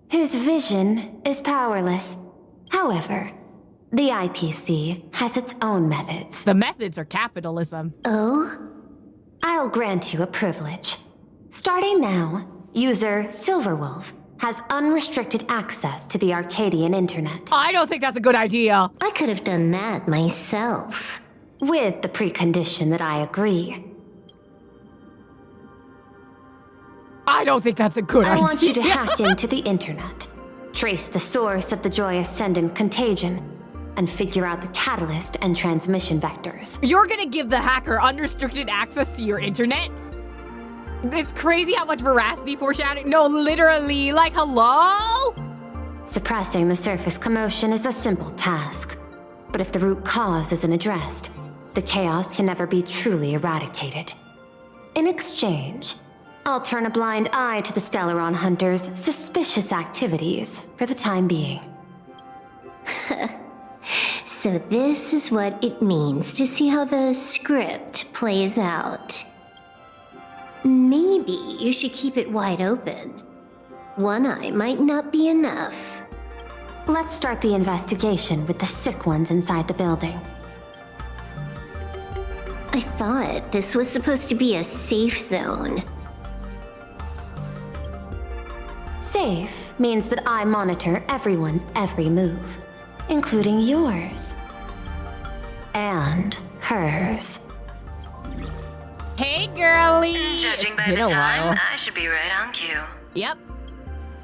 his vision is powerless. However, the IPC has its own methods. The methods are capitalism. Oh? I'll grant you a privilege. Starting now, user Silverwolf has unrestricted access to the Arcadian internet. I don't think that's a good idea. I could have done that myself. With the precondition that I agree. I don't think that's a good idea. I want you to hack into the internet, trace the source of the Joy Ascendant contagion, and figure out the catalyst and transmission vectors. You're gonna give the hacker unrestricted access to your internet? It's crazy how much veracity foreshadowing. No, literally, like, hello? Suppressing the surface commotion is a simple task. But if the root cause isn't addressed, the chaos can never be truly eradicated. In exchange, I'll turn a blind eye to the Stellaron hunters' suspicious activities for the time being. So this is what it means to see how the script plays out. Maybe you should keep it wide open. One eye might not be enough. Let's start the investigation with the sick ones inside the building. I thought this was supposed to be a safe zone. Safe means that I monitor everyone's every move, including yours. And hers. Hey, girlie! Judging It's by been the a time, while. I should be right on cue. Yep.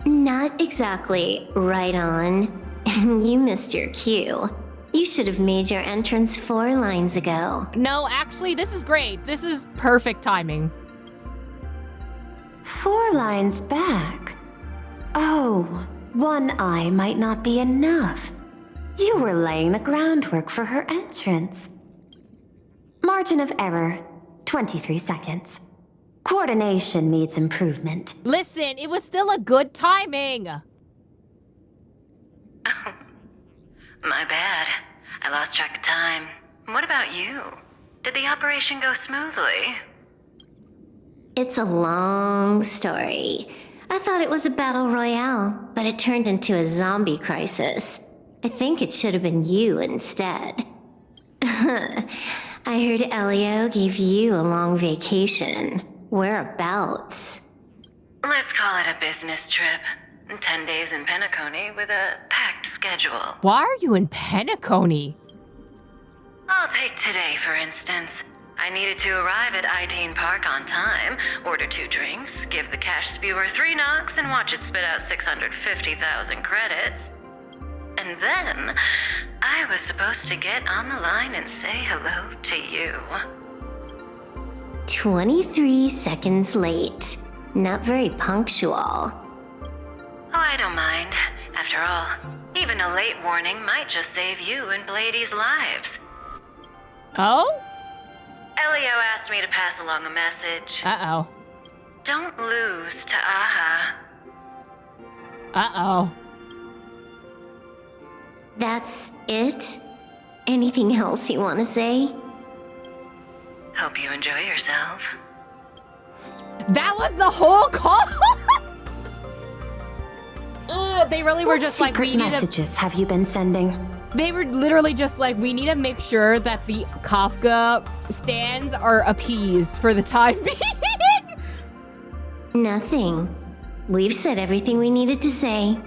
Not exactly right on. You missed your cue. You should have made your entrance 4 lines ago. No, actually, this is great. This is perfect timing. 4 lines back? Oh, one eye might not be enough. You were laying the groundwork for her entrance. Margin of error, 23 seconds. Coordination needs improvement. Listen, it was still a good timing. My bad. I lost track of time. What about you? Did the operation go smoothly? It's a long story. I thought it was a battle royale, but it turned into a zombie crisis. I think it should have been you instead. I heard Elio gave you a long vacation. Whereabouts? Let's call it a business trip. 10 days in Penacony with a packed schedule. Why are you in Penacony? I'll take today, for instance. I needed to arrive at Ideen Park on time, order 2 drinks, give the cash spewer 3 knocks, and watch it spit out 650,000 credits. And then, I was supposed to get on the line and say hello to you. 23 seconds late. Not very punctual. Oh, I don't mind. After all, even a late warning might just save you and Blady's lives. Oh? Elio asked me to pass along a message. Uh-oh. Don't lose to Aha. Uh-oh. That's it? Anything else you want to say? Hope you enjoy yourself. That was the whole call? Ugh, they really were What just like, secret we need messages have you been sending? They were literally just like, we need to make sure that the Kafka stands are appeased for the time being. Nothing. We've said everything we needed to say.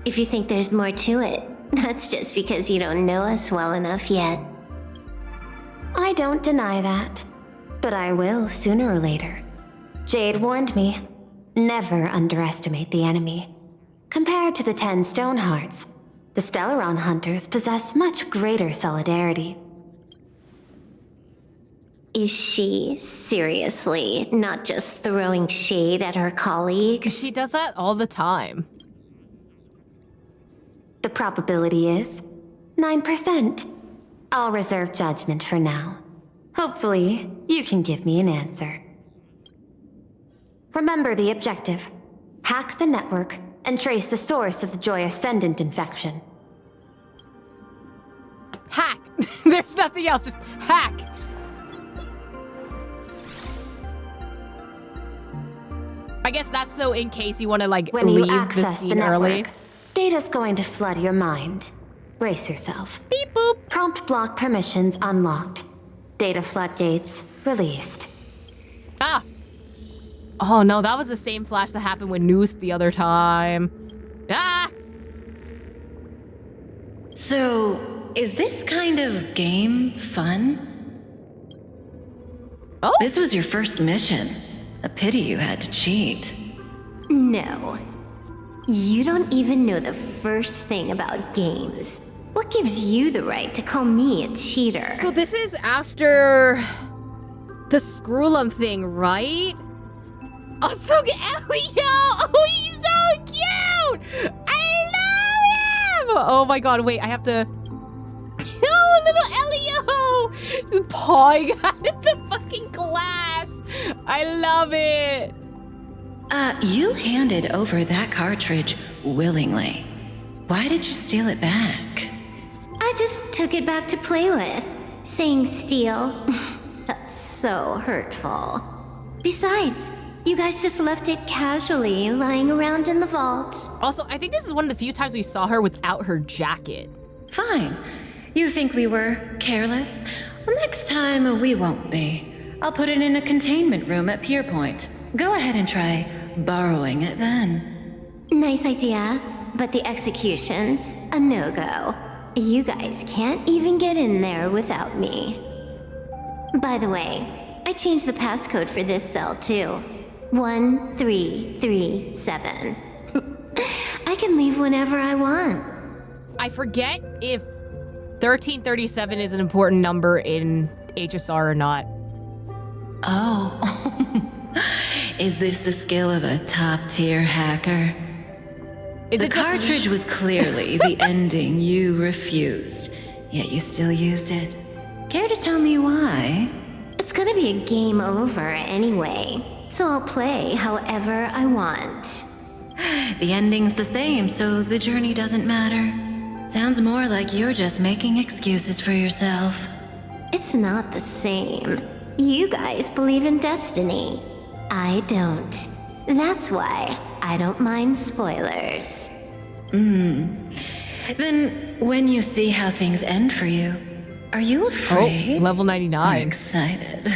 If you think there's more to it, that's just because you don't know us well enough yet. I don't deny that, but I will sooner or later. Jade warned me, never underestimate the enemy. Compared to the 10 stone hearts, The Stellaron hunters possess much greater solidarity. Is she seriously not just throwing shade at her colleagues? She does that all the time. The probability is 9%. I'll reserve judgment for now. Hopefully, you can give me an answer. Remember the objective. Hack the network and trace the source of the Joy Ascendant infection. Hack! There's nothing else, just hack! I guess that's so in case you want to, like, when leave you access the the scene network, early. Data's going to flood your mind. Brace yourself. Beep boop. Prompt block permissions unlocked. Data floodgates released. Ah! Oh no, that was the same flash that happened with Noose the other time. Ah! So, is this kind of game fun? Oh? This was your first mission. A pity you had to cheat. No. You don't even know the first thing about games. What gives you the right to call me a cheater? So this is after the Screwlum thing, right? Also, Elio! Oh, he's so cute! I love him! Oh my god, wait, I have to... Oh, little Elio! Just pawing at the fucking glass! I love it! You handed over that cartridge willingly. Why did you steal it back? I just took it back to play with. Saying steal, that's so hurtful. Besides, you guys just left it casually lying around in the vault. Also, I think this is one of the few times we saw her without her jacket. Fine. You think we were careless? Well, next time we won't be. I'll put it in a containment room at Pierpoint. Go ahead and try borrowing it then. Nice idea, but the execution's a no-go. You guys can't even get in there without me. By the way, I changed the passcode for this cell too. 1337. I can leave whenever I want. I forget if 1337 is an important number in HSR or not. Oh. Is this the skill of a top-tier hacker? The cartridge was clearly the ending you refused, yet you still used it. Care to tell me why? It's gonna be a game over anyway, so I'll play however I want. The ending's the same, so the journey doesn't matter. Sounds more like you're just making excuses for yourself. It's not the same. You guys believe in destiny. I don't. That's why I don't mind spoilers. Then, when you see how things end for you, are you afraid? Oh, level 99. I'm excited.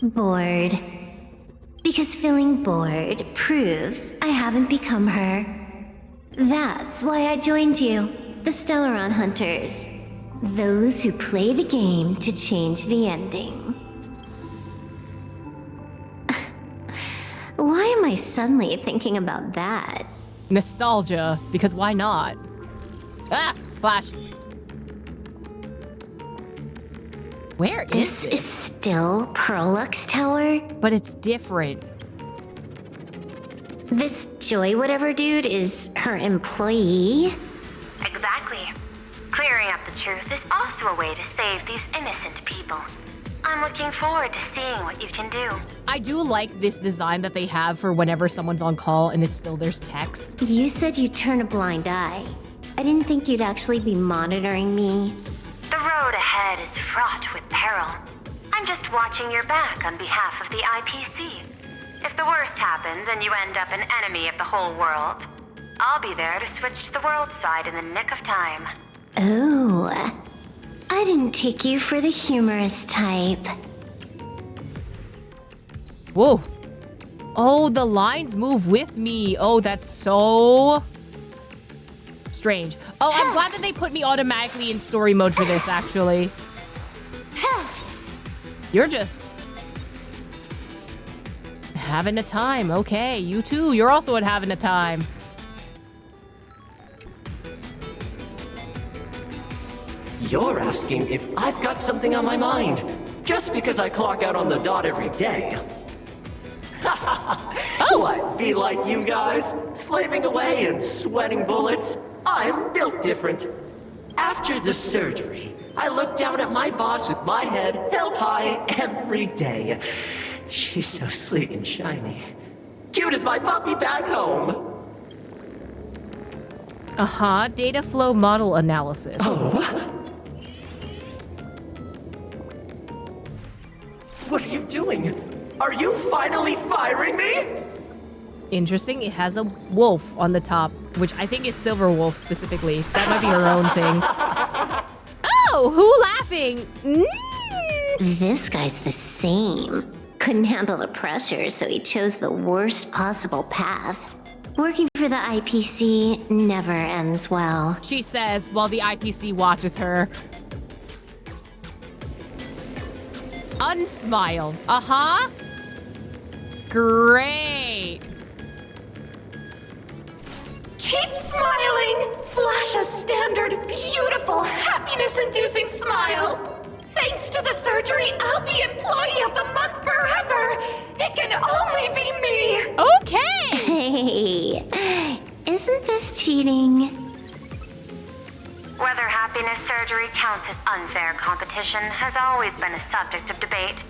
Bored. Because feeling bored proves I haven't become her. That's why I joined you, the Stellaron Hunters. Those who play the game to change the ending. Why am I suddenly thinking about that? Nostalgia, because why not? Ah, flash. Where This is still Perlux Tower? But it's different. This Joy whatever dude is her employee? Exactly. Clearing up the truth is also a way to save these innocent people. I'm looking forward to seeing what you can do. I do like this design that they have for whenever someone's on call and there's text. You said you'd turn a blind eye. I didn't think you'd actually be monitoring me. The road ahead is fraught with peril. I'm just watching your back on behalf of the IPC. If the worst happens and you end up an enemy of the whole world, I'll be there to switch to the world side in the nick of time. Oh, I didn't take you for the humorous type. Whoa. Oh, the lines move with me. Oh, that's so strange. Oh, I'm glad that they put me automatically in story mode for this, actually. You're just having a time. Okay, you too. You're also having a time. You're asking if I've got something on my mind, just because I clock out on the dot every day. What, be like you guys? Slaving away and sweating bullets? I'm built different. After the surgery, I look down at my boss with my head held high every day. She's so sleek and shiny. Cute as my puppy back home. Data flow model analysis. Oh? What are you doing? Are you finally firing me? Interesting. It has a wolf on the top, which I think is Silver Wolf specifically. That might be her own thing. Oh, who laughing? This guy's the same. Couldn't handle the pressure, so he chose the worst possible path. Working for the IPC never ends well. She says while the IPC watches her. Unsmile. Great. Keep smiling! Flash a standard, beautiful, happiness-inducing smile! Thanks to the surgery, I'll be Employee of the Month forever! It can only be me! Okay! Hey, isn't this cheating? Whether happiness surgery counts as unfair competition has always been a subject of debate.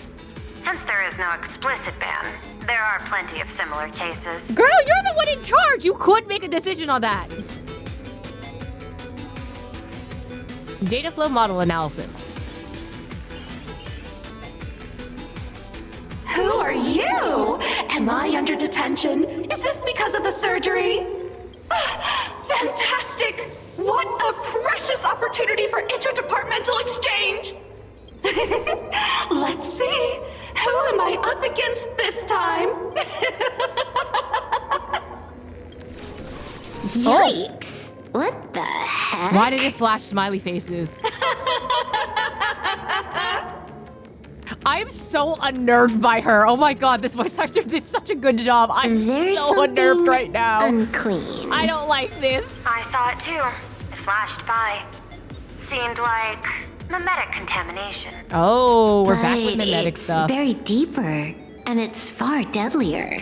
Since there is no explicit ban, there are plenty of similar cases. Girl, you're the one in charge! You could make a decision on that! Data flow model analysis. Who are you? Am I under detention? Is this because of the surgery? Fantastic! What a precious opportunity for interdepartmental exchange! Let's see. Who am I up against this time? Yikes! What the heck? Why did it flash smiley faces? I'm so unnerved by her. Oh my god, this voice actor did such a good job. I'm so unnerved right now. Unclean. I don't like this. I saw it too. It flashed by. Seemed like mimetic contamination. Oh, we're back with mimetic stuff. It's buried deeper, and it's far deadlier.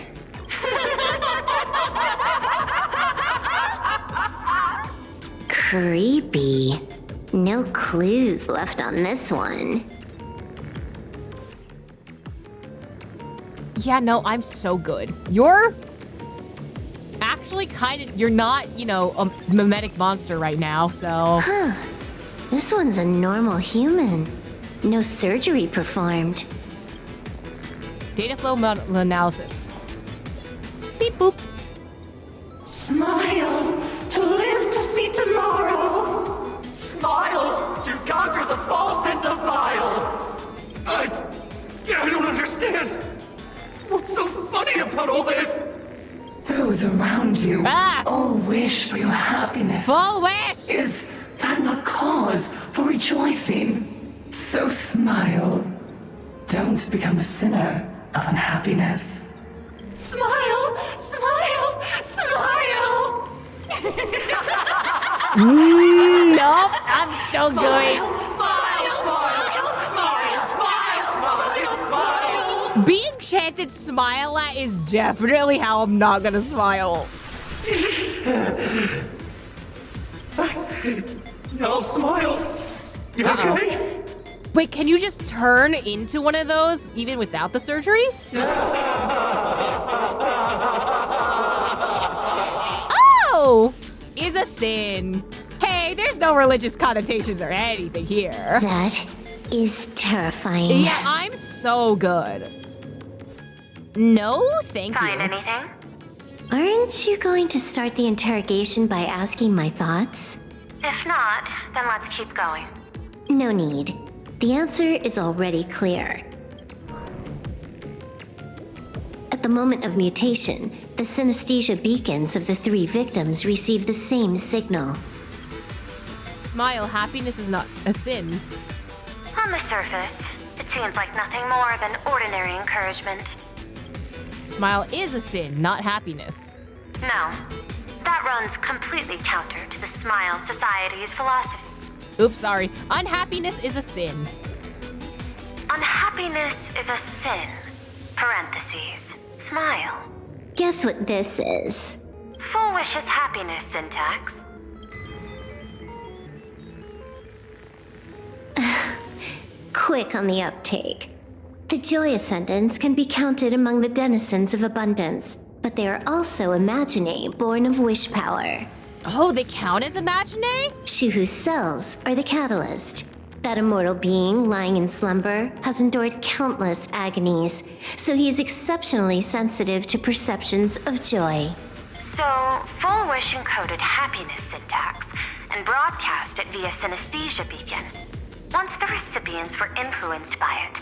Creepy. No clues left on this one. Yeah, no, I'm so good. You're actually you're not, a mimetic monster right now, so. Huh. This one's a normal human. No surgery performed. Data flow model analysis. Beep boop. Smile to live to see tomorrow. Smile to conquer the false and the vile. I don't understand. What's so funny about all this? Those around you all wish for your happiness. Full wish! Is that not cause for rejoicing? So smile. Don't become a sinner of unhappiness. Smile! Smile! Smile! Nope, I'm so good. Being chanted smile at is definitely how I'm not gonna smile. No, smile. You okay? Wait, can you just turn into one of those even without the surgery? Oh! Is a sin. Hey, there's no religious connotations or anything here. That is terrifying. Yeah, I'm so good. No, thank you. Find anything? Aren't you going to start the interrogation by asking my thoughts? If not, then let's keep going. No need. The answer is already clear. At the moment of mutation, the synesthesia beacons of the 3 victims receive the same signal. Smile, happiness is not a sin. On the surface, it seems like nothing more than ordinary encouragement. Smile is a sin, not happiness. No, that runs completely counter to the Smile Society's philosophy. Oops, sorry. Unhappiness is a sin. Unhappiness is a sin. Parentheses. Smile. Guess what this is? Full wish is happiness syntax. Quick on the uptake. The joy ascendants can be counted among the denizens of abundance, but they are also imaginae born of wish power. Oh, they count as imaginae? She whose cells are the catalyst. That immortal being lying in slumber has endured countless agonies, so he is exceptionally sensitive to perceptions of joy. So, full wish encoded happiness syntax and broadcast it via synesthesia beacon. Once the recipients were influenced by it,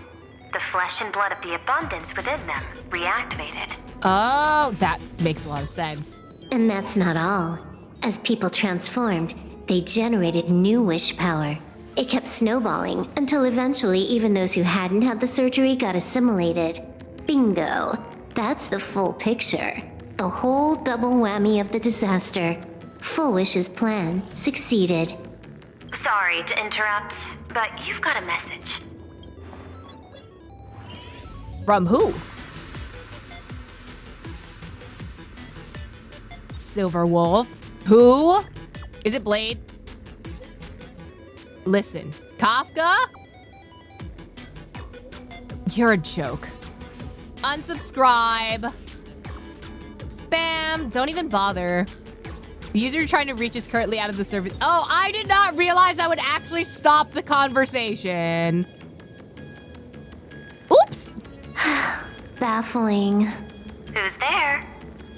the flesh and blood of the abundance within them reactivated. Oh, that makes a lot of sense. And that's not all. As people transformed, they generated new wish power. It kept snowballing until eventually even those who hadn't had the surgery got assimilated. Bingo. That's the full picture. The whole double whammy of the disaster. Full Wish's plan succeeded. Sorry to interrupt, but you've got a message. From who? Silver Wolf. Who? Is it Blade? Listen, Kafka? You're a joke. Unsubscribe. Spam. Don't even bother. The user you're trying to reach is currently out of the service. Oh, I did not realize I would actually stop the conversation. Oops. Baffling. Who's there?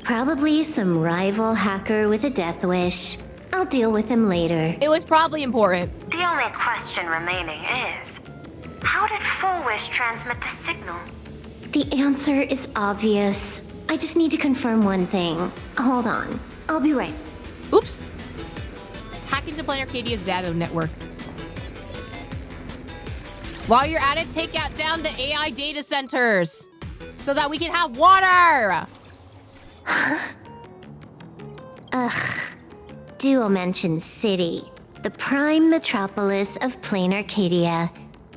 Probably some rival hacker with a death wish. I'll deal with him later. It was probably important. The only question remaining is, how did Full Wish transmit the signal? The answer is obvious. I just need to confirm one thing. Hold on. I'll be right. Oops. Hack into Planarcadia's data network. While you're at it, take out down the AI data centers so that we can have water. Ugh. Duo mentions city, the prime metropolis of Planarcadia.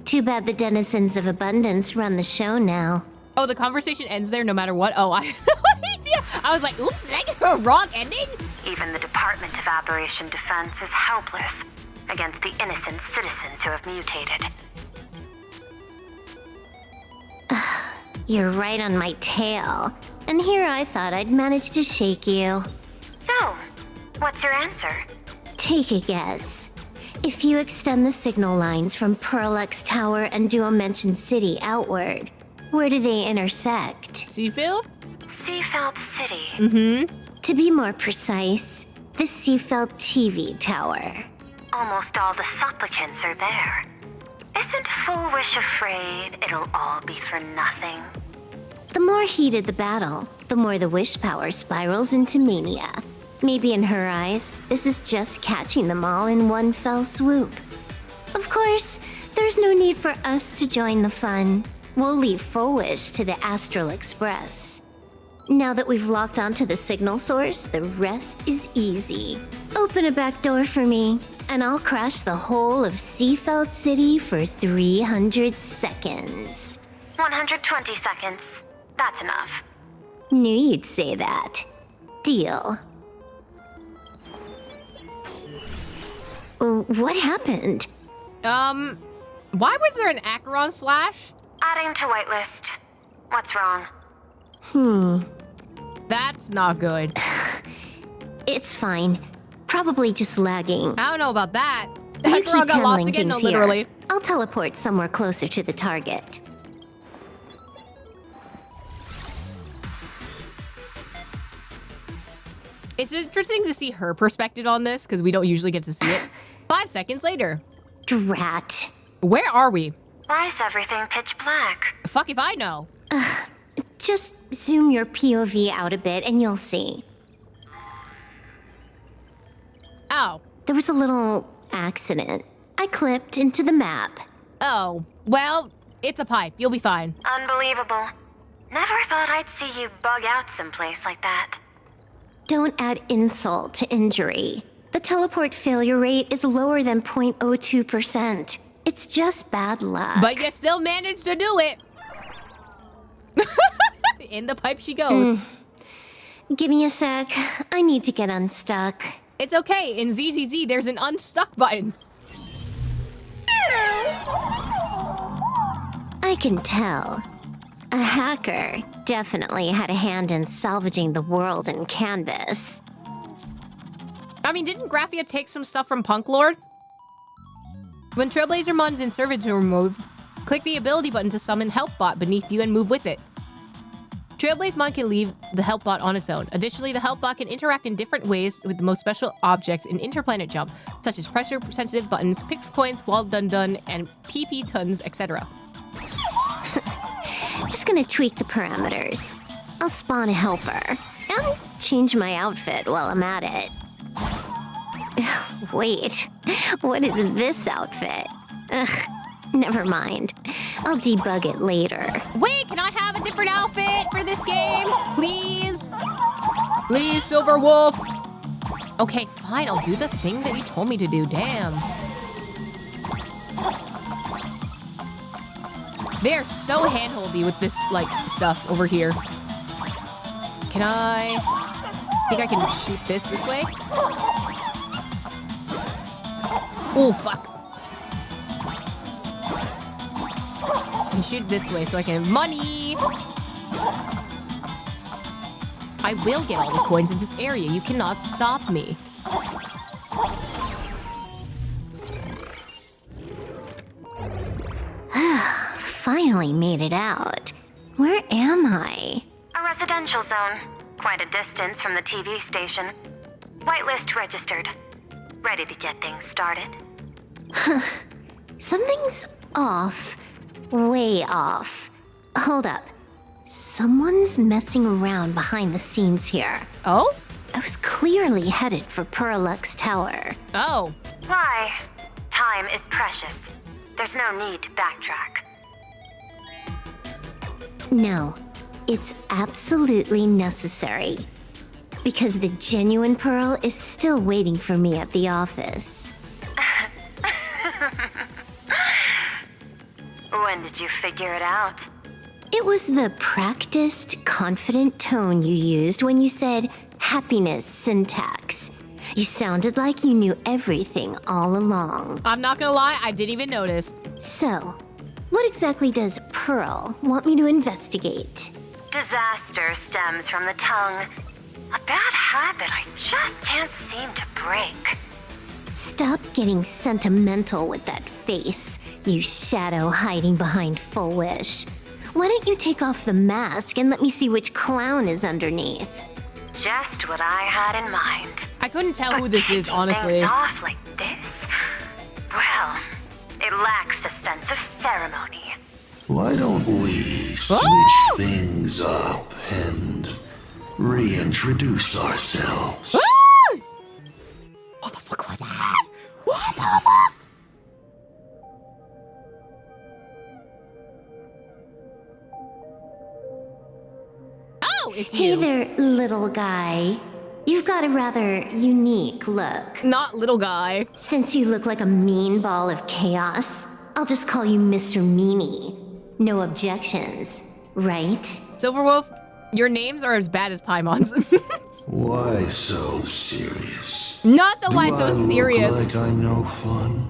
Too bad the denizens of abundance run the show now. Oh, the conversation ends there no matter what? Oh, I had no idea. I was like, oops, did I get a wrong ending? Even the Department of Aberration Defense is helpless against the innocent citizens who have mutated. You're right on my tail. And here I thought I'd manage to shake you. So, what's your answer? Take a guess. If you extend the signal lines from Pearl-X Tower and Duo Mention City outward, where do they intersect? Seafield? Seafeld City. Mm-hmm. To be more precise, the Seafeld TV Tower. Almost all the supplicants are there. Isn't Full Wish afraid it'll all be for nothing? The more heated the battle, the more the wish power spirals into mania. Maybe in her eyes, this is just catching them all in one fell swoop. Of course, there's no need for us to join the fun. We'll leave Full Wish to the Astral Express. Now that we've locked onto the signal source, the rest is easy. Open a back door for me, and I'll crash the whole of Seafeld City for 300 seconds. 120 seconds. That's enough. Knew you'd say that. Deal. What happened? Why was there an Acheron slash? Adding to whitelist. What's wrong? That's not good. It's fine. Probably just lagging. I don't know about that. You Acheron keep got lost handling again, no, things here. literally. I'll teleport somewhere closer to the target. It's interesting to see her perspective on this, because we don't usually get to see it. 5 seconds later. Drat. Where are we? Why is everything pitch black? Fuck if I know. Just zoom your POV out a bit and you'll see. Oh. There was a little accident. I clipped into the map. Oh. Well, it's a pipe. You'll be fine. Unbelievable. Never thought I'd see you bug out someplace like that. Don't add insult to injury. The teleport failure rate is lower than 0.02%. It's just bad luck. But you still managed to do it. In the pipe she goes. Give me a sec. I need to get unstuck. It's okay. In ZZZ, there's an unstuck button. I can tell. A hacker definitely had a hand in salvaging the world in Canvas. I mean, didn't Graphia take some stuff from Punk Lord? When Trailblazer Mon's in servitude removed, click the ability button to summon Help Bot beneath you and move with it. Trailblaze Mon can leave the Help Bot on its own. Additionally, the Help Bot can interact in different ways with the most special objects in Interplanet Jump, such as pressure-sensitive buttons, Pix Coins, Wall Dun-Dun, and PP Tons, etc. Just gonna tweak the parameters. I'll spawn a helper. I'll change my outfit while I'm at it. Wait, what is this outfit? Ugh, never mind. I'll debug it later. Wait, can I have a different outfit for this game? Please? Please, Silver Wolf. Okay, fine, I'll do the thing that you told me to do, damn. They're so handholdy with this, like, stuff over here. Can I think I can shoot this way? Oh, fuck. I can shoot this way so I can have money. I will get all the coins in this area. You cannot stop me. Finally made it out. Where am I? A residential zone. Quite a distance from the TV station. Whitelist registered. Ready to get things started. Something's off. Way off. Hold up. Someone's messing around behind the scenes here. Oh? I was clearly headed for Purlux Tower. Oh. Why? Time is precious. There's no need to backtrack. No, it's absolutely necessary. Because the genuine Pearl is still waiting for me at the office. When did you figure it out? It was the practiced, confident tone you used when you said happiness syntax. You sounded like you knew everything all along. I'm not gonna lie, I didn't even notice. So, what exactly does Pearl want me to investigate? Disaster stems from the tongue. A bad habit I just can't seem to break. Stop getting sentimental with that face, you shadow hiding behind Full Wish. Why don't you take off the mask and let me see which clown is underneath? Just what I had in mind. I couldn't tell who this is, honestly. Things off like this? Well, it lacks a sense of ceremony. Why don't we switch things up and reintroduce ourselves? What the fuck was that? What the fuck? Oh, it's Hey you. there, little guy. You've got a rather unique look. Not little guy. Since you look like a mean ball of chaos, I'll just call you Mr. Meanie. No objections, right? Silverwolf, your names are as bad as Paimon's. Why so serious? Not the why so Do serious. I look like I'm no fun?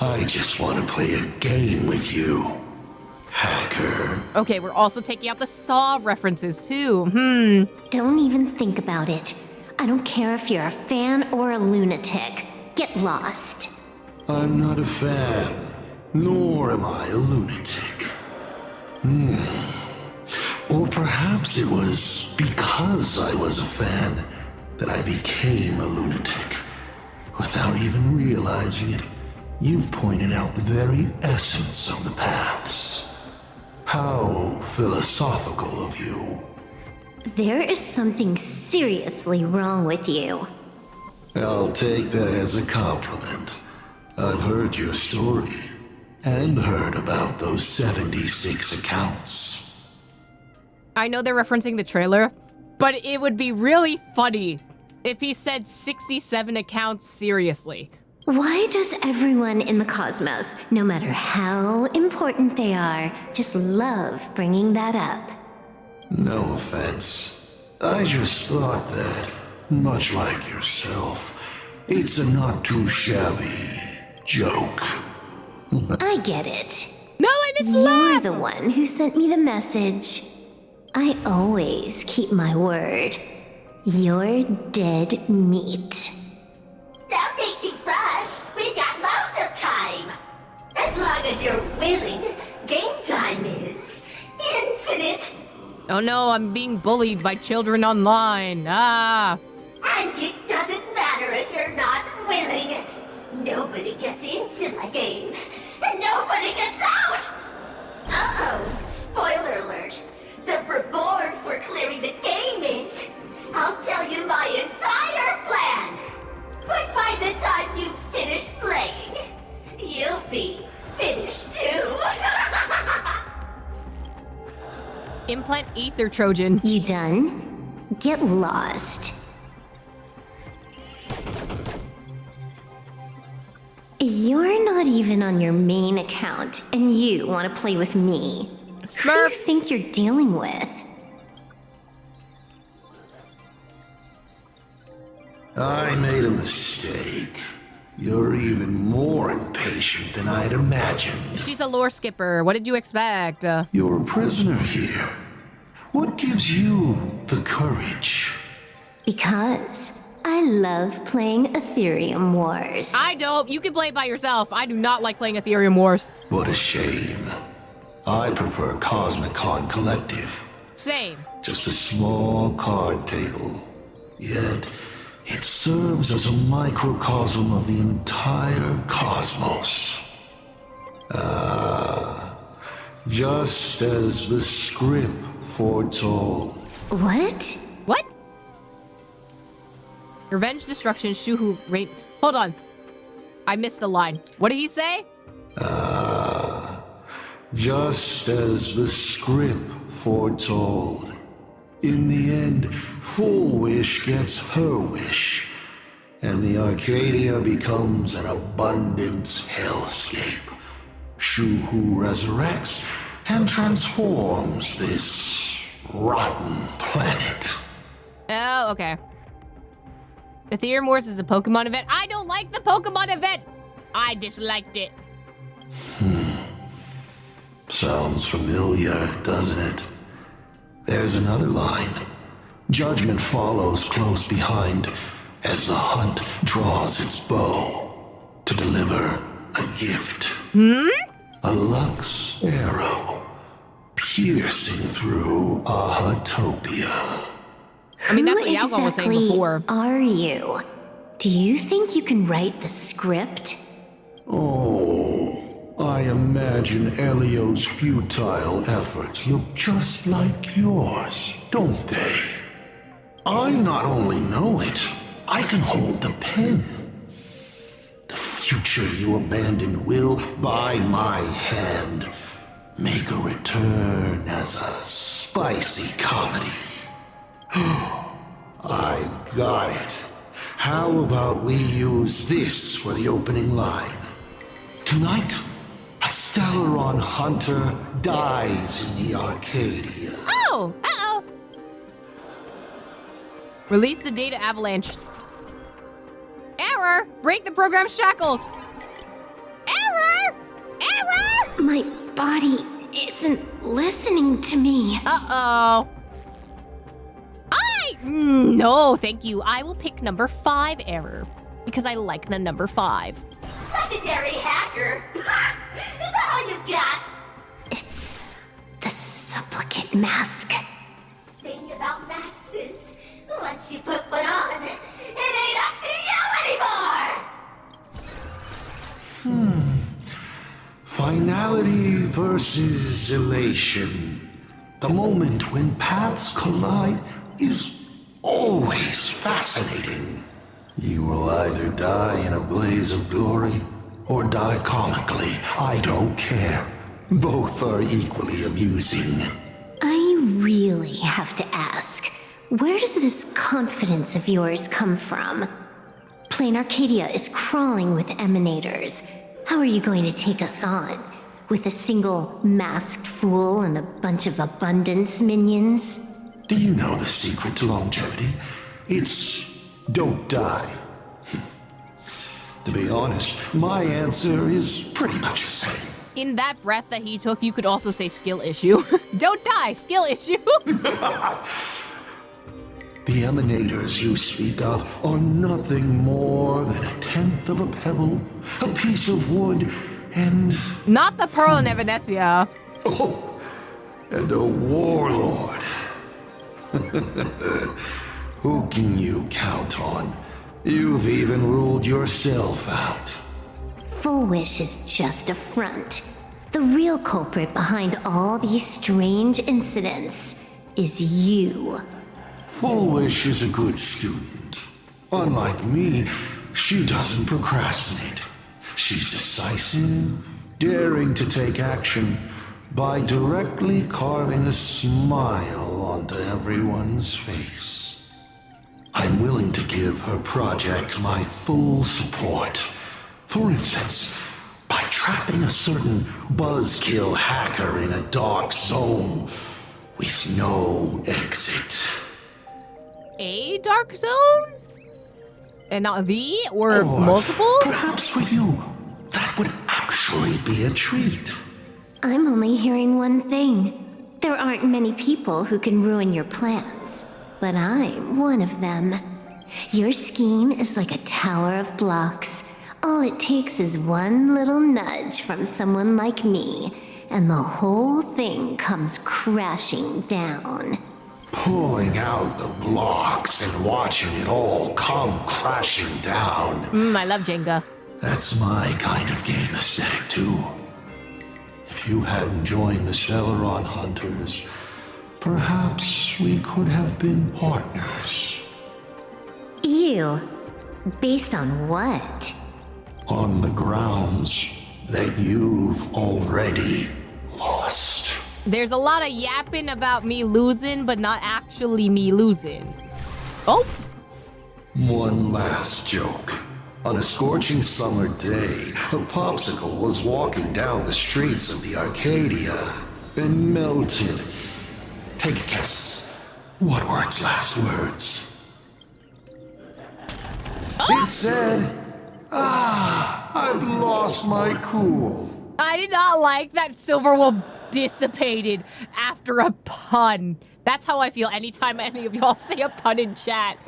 I just want to play a game with you, hacker. Okay, we're also taking out the Saw references too. Don't even think about it. I don't care if you're a fan or a lunatic. Get lost. I'm not a fan, nor am I a lunatic. Or perhaps it was because I was a fan that I became a lunatic. Without even realizing it, you've pointed out the very essence of the paths. How philosophical of you. There is something seriously wrong with you. I'll take that as a compliment. I've heard your story, and heard about those 76 accounts. I know they're referencing the trailer, but it would be really funny if he said 67 accounts seriously. Why does everyone in the cosmos, no matter how important they are, just love bringing that up? No offense. I just thought that, much like yourself, it's a not too shabby joke. I get it. No, I missed You're the one who sent me the message. I always keep my word. You're dead meat. Don't think too fast. We've got loads of time. As long as you're willing, game time is infinite. Oh no, I'm being bullied by children online. Ah. And it doesn't matter if you're not willing. Nobody gets into my game, and nobody gets out! Uh-oh, spoiler alert. The reward for clearing the game is... I'll tell you my entire plan! But by the time you finish playing, you'll be finished too! Implant ether Trojan. You done? Get lost. You're not even on your main account, and you want to play with me. Who do you think you're dealing with? I made a mistake. You're even more impatient than I'd imagined. She's a lore skipper. What did you expect? You're a prisoner here. What gives you the courage? Because I love playing Ethereum Wars. I don't. You can play it by yourself. I do not like playing Ethereum Wars. What a shame. I prefer Cosmic Con Collective. Same. Just a small card table. Yet, it serves as a microcosm of the entire cosmos. Just as the script foretold. What? What? Revenge, destruction, Shuhu, rain. Hold on. I missed a line. What did he say? Just as the script foretold. In the end, Full Wish gets her wish, and the Arcadia becomes an abundance hellscape. Shuhu resurrects and transforms this rotten planet. Oh, okay. Ethereum Wars is a Pokemon event. I don't like the Pokemon event. I disliked it. Sounds familiar, doesn't it? There's another line. Judgment follows close behind as the hunt draws its bow to deliver a gift. A Lux arrow piercing through Ahatopia. I mean, that's what Yalgon was saying before. Are you? Do you think you can write the script? Oh, I imagine Elio's futile efforts look just like yours, don't they? I not only know it, I can hold the pen. The future you abandoned will, by my hand, make a return as a spicy comedy. I've got it. How about we use this for the opening line? Tonight, a Stellaron hunter dies in the Arcadia. Oh! Uh-oh! Release the data avalanche. Error! Break the program's shackles! Error! Error! My body isn't listening to me. Uh-oh. No, thank you. I will pick number 5 error. Because I like the number 5. Legendary hacker! Is that all you got? It's the supplicant mask. Thing about masks is, once you put one on, it ain't up to you anymore! Finality versus elation. The moment when paths collide is always fascinating. You will either die in a blaze of glory or die comically. I don't care. Both are equally amusing. I really have to ask, where does this confidence of yours come from? Planarcadia is crawling with emanators. How are you going to take us on? With a single masked fool and a bunch of abundance minions? Do you know the secret to longevity? It's don't die. To be honest, my answer is pretty much the same. In that breath that he took, you could also say skill issue. Don't die, skill issue. The emanators you speak of are nothing more than a tenth of a pebble, a piece of wood, and... Not the Pearl and Evanescia. Oh, and a warlord. Who can you count on? You've even ruled yourself out. Full Wish is just a front. The real culprit behind all these strange incidents is you. Full Wish is a good student. Unlike me, she doesn't procrastinate. She's decisive, daring to take action by directly carving a smile onto everyone's face. I'm willing to give her project my full support. For instance, by trapping a certain buzzkill hacker in a dark zone with no exit. A dark zone? And not the? Or multiple? Perhaps for you, that would actually be a treat. I'm only hearing one thing. There aren't many people who can ruin your plans, but I'm one of them. Your scheme is like a tower of blocks. All it takes is one little nudge from someone like me, and the whole thing comes crashing down. Pulling out the blocks and watching it all come crashing down. I love Jenga. That's my kind of game aesthetic, too. If you hadn't joined the Celeron Hunters, perhaps we could have been partners. You? Based on what? On the grounds that you've already lost. There's a lot of yapping about me losing, but not actually me losing. Oh! One last joke. On a scorching summer day, a popsicle was walking down the streets of the Arcadia and melted. Take a guess. What were its last words? It said, I've lost my cool. I did not like that Silverwolf dissipated after a pun. That's how I feel anytime any of y'all say a pun in chat.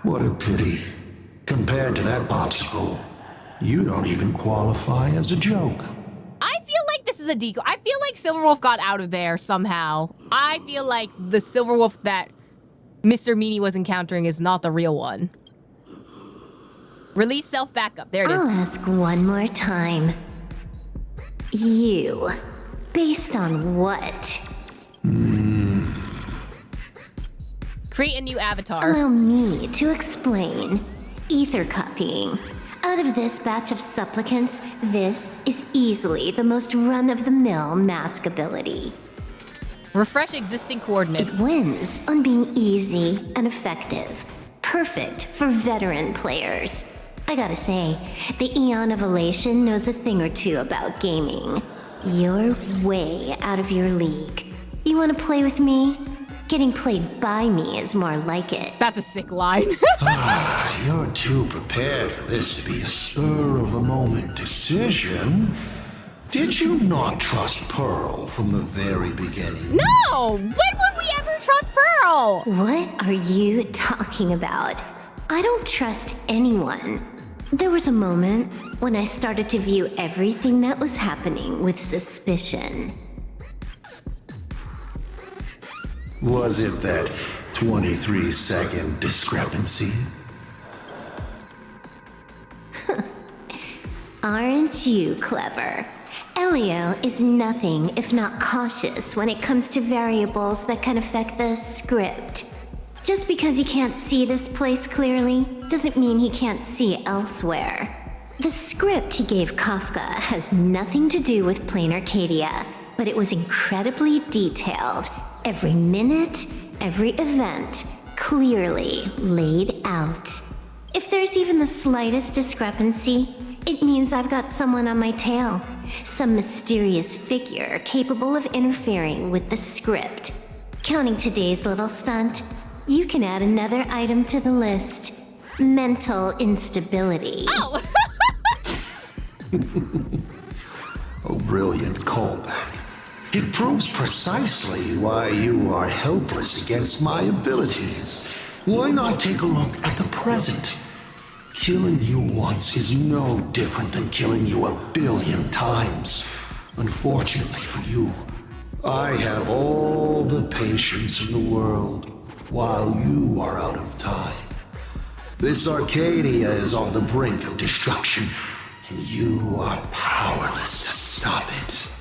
What a pity. Compared to that popsicle, you don't even qualify as a joke. I feel like this is a decoy. I feel like Silverwolf got out of there somehow. I feel like the Silverwolf that Mr. Meanie was encountering is not the real one. Release self backup. There it is. I'll ask one more time. You. Based on what? Create a new avatar. Allow me to explain. Ether copying. Out of this batch of supplicants, this is easily the most run-of-the-mill mask ability. Refresh existing coordinates. It wins on being easy and effective. Perfect for veteran players. I gotta say, the Eon of Elation knows a thing or two about gaming. You're way out of your league. You wanna play with me? Getting played by me is more like it. That's a sick line. You're too prepared for this to be a spur-of-the-moment decision. Did you not trust Pearl from the very beginning? No! When would we ever trust Pearl? What are you talking about? I don't trust anyone. There was a moment when I started to view everything that was happening with suspicion. Was it that 23-second discrepancy? Aren't you clever? Elio is nothing if not cautious when it comes to variables that can affect the script. Just because he can't see this place clearly doesn't mean he can't see elsewhere. The script he gave Kafka has nothing to do with Planarcadia. but it was incredibly detailed. Every minute, every event, clearly laid out. If there's even the slightest discrepancy, it means I've got someone on my tail. Some mysterious figure capable of interfering with the script. Counting today's little stunt, you can add another item to the list. Mental instability. Oh! A brilliant callback. It proves precisely why you are helpless against my abilities. Why not take a look at the present? Killing you once is no different than killing you 1 billion times. Unfortunately for you, I have all the patience in the world, while you are out of time. This Arcadia is on the brink of destruction, and you are powerless to stop it.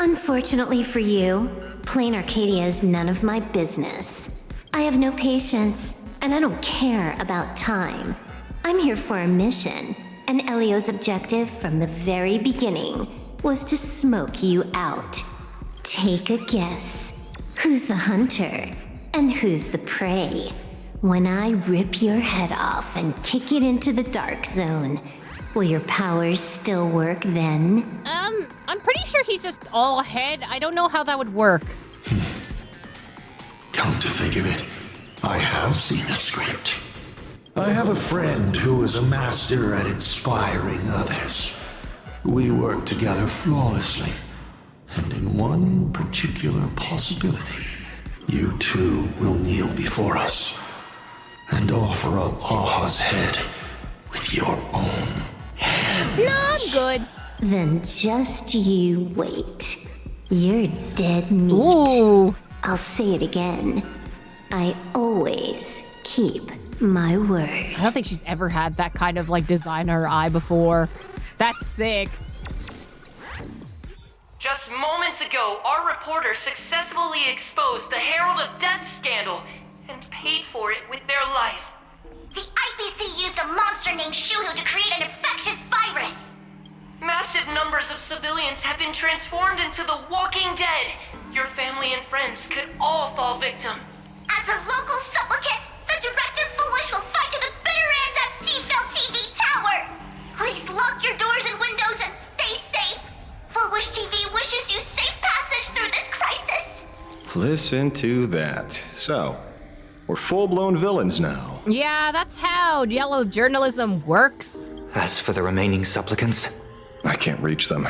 Unfortunately for you, Planarcadia is none of my business. I have no patience, and I don't care about time. I'm here for a mission, and Elio's objective from the very beginning was to smoke you out. Take a guess. Who's the hunter, and who's the prey? When I rip your head off and kick it into the dark zone, will your powers still work then? I'm pretty sure he's just all head. I don't know how that would work. Come to think of it, I have seen a script. I have a friend who is a master at inspiring others. We work together flawlessly, and in one particular possibility, you two will kneel before us and offer up Aha's head with your own hands. No, I'm good. Then just you wait. You're dead meat. Ooh. I'll say it again. I always keep my word. I don't think she's ever had that kind of like design on her eye before. That's sick. Just moments ago, our reporter successfully exposed the Herald of Death scandal and paid for it with their life. The IPC used a monster named Shuhu to create an infectious virus. Massive numbers of civilians have been transformed into the Walking Dead. Your family and friends could all fall victim. As a local supplicant, the Director Foolish will fight to the bitter end at Seafell TV Tower. Please lock your doors and windows and stay safe. Foolish TV wishes you safe passage through this crisis. Listen to that. So, we're full-blown villains now. Yeah, that's how yellow journalism works. As for the remaining supplicants, I can't reach them.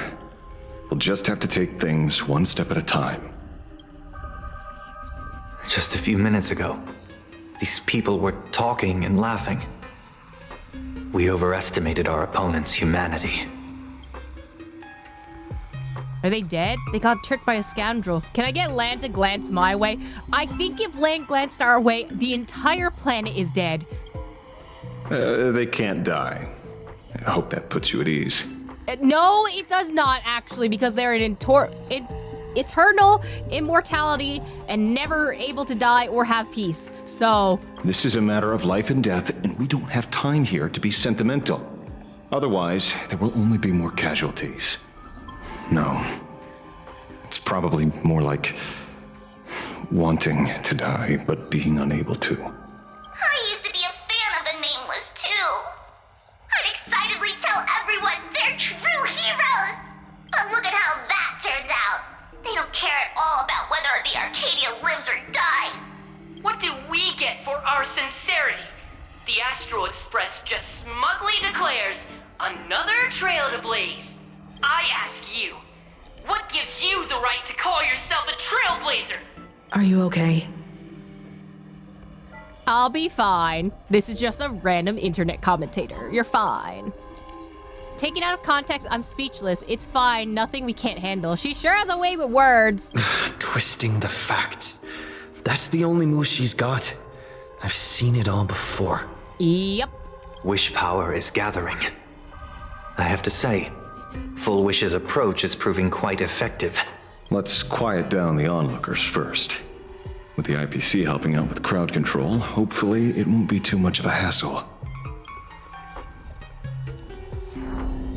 We'll just have to take things one step at a time. just a few minutes ago, these people were talking and laughing. We overestimated our opponent's humanity. Are they dead? They got tricked by a scoundrel. Can I get Lan to glance my way? I think if Lan glanced our way, the entire planet is dead. They can't die. I hope that puts you at ease. No, it does not, actually, because they're an eternal immortality and never able to die or have peace. So... This is a matter of life and death, and we don't have time here to be sentimental. Otherwise, there will only be more casualties. No. It's probably more like wanting to die, but being unable to. I used to be a fan of the Nameless, too. I'd excitedly tell everyone they're true heroes. But look at how that turned out. They don't care at all about whether the Arcadia lives or dies. What do we get for our sincerity? The Astral Express just smugly declares another trail to blaze. I ask you, what gives you the right to call yourself a trailblazer? Are you okay? I'll be fine. This is just a random internet commentator. You're fine. Taken out of context, I'm speechless. It's fine. Nothing we can't handle. She sure has a way with words. Twisting the facts. That's the only move she's got. I've seen it all before. Yep. Wish power is gathering. I have to say, Full Wish's approach is proving quite effective. Let's quiet down the onlookers first. With the IPC helping out with crowd control, hopefully it won't be too much of a hassle.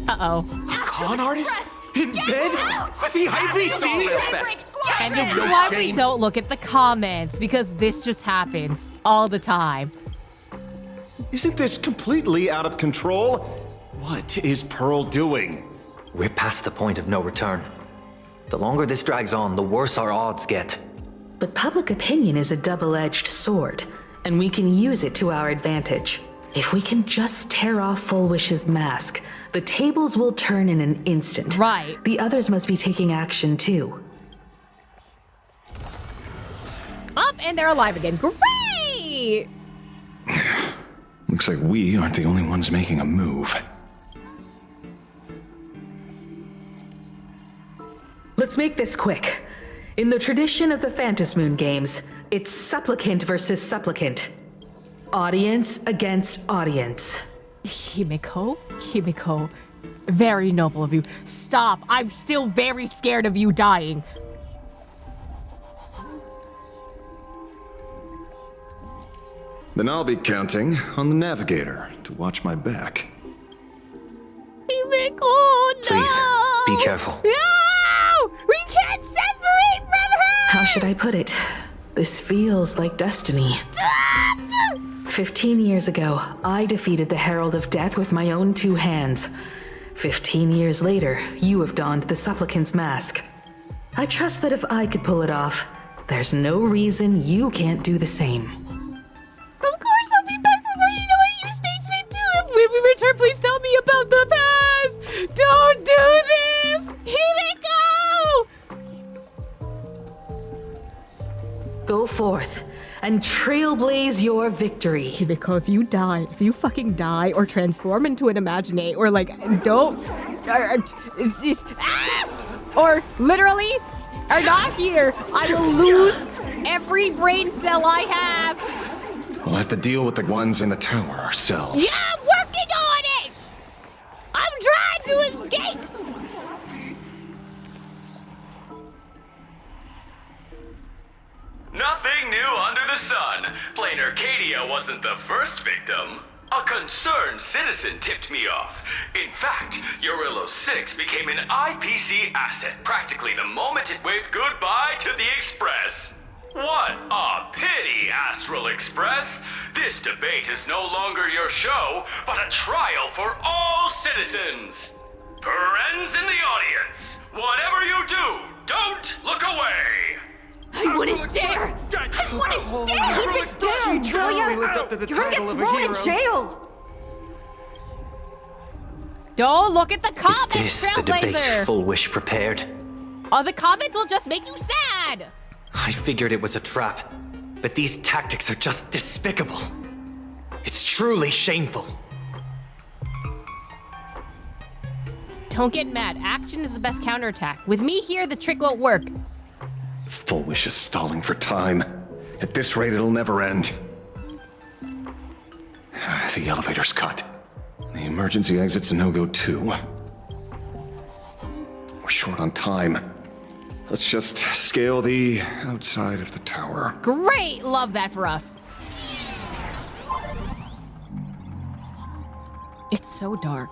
Uh-oh. A con artist? In bed? With the IPC? And this is why we don't look at the comments, because this just happens all the time. Isn't this completely out of control? What is Pearl doing? We're past the point of no return. The longer this drags on, the worse our odds get. But public opinion is a double-edged sword, and we can use it to our advantage. If we can just tear off Full Wish's mask, the tables will turn in an instant. Right. The others must be taking action too. Up, and they're alive again. Great! Looks like we aren't the only ones making a move. Let's make this quick. In the tradition of the Phantasmoon games, it's supplicant versus supplicant. Audience against audience. Himiko. Very noble of you. Stop. I'm still very scared of you dying. Then I'll be counting on the navigator to watch my back. Himiko, no! Please, be careful. No! We can't separate from her! How should I put it? This feels like destiny. Stop! 15 years ago, I defeated the Herald of Death with my own 2 hands. 15 years later, you have donned the supplicant's mask. I trust that if I could pull it off, there's no reason you can't do the same. Of course, I'll be back before you know it. You stay too. When we return, please tell me about the past. Don't do this. Himiko! Go forth and trailblaze your victory. Himiko, if you fucking die or transform into an imaginate or or literally are not here, I will lose every brain cell I have. We'll have to deal with the ones in the tower ourselves. Yeah, I'm working on it! I'm trying to escape! Nothing new under the sun. Planarcadia wasn't the first victim. A concerned citizen tipped me off. In fact, Urillo 6 became an IPC asset practically the moment it waved goodbye to the Express. What a pity, Astral Express! This debate is no longer your show, but a trial for all citizens. Friends in the audience, whatever you do, don't look away! I wouldn't dare! I wouldn't dare! Keep it down, Julia! You're gonna get thrown in jail! Don't look at the comments, Is this the debate Trailblazer! Full Wish prepared? Oh, the comments will just make you sad! I figured it was a trap, but these tactics are just despicable. It's truly shameful. Don't get mad. Action is the best counterattack. With me here, the trick won't work. Full Wish is stalling for time. At this rate, it'll never end. The elevator's cut. The emergency exit's a no-go too. We're short on time. Let's just scale the outside of the tower. Great! Love that for us. It's so dark.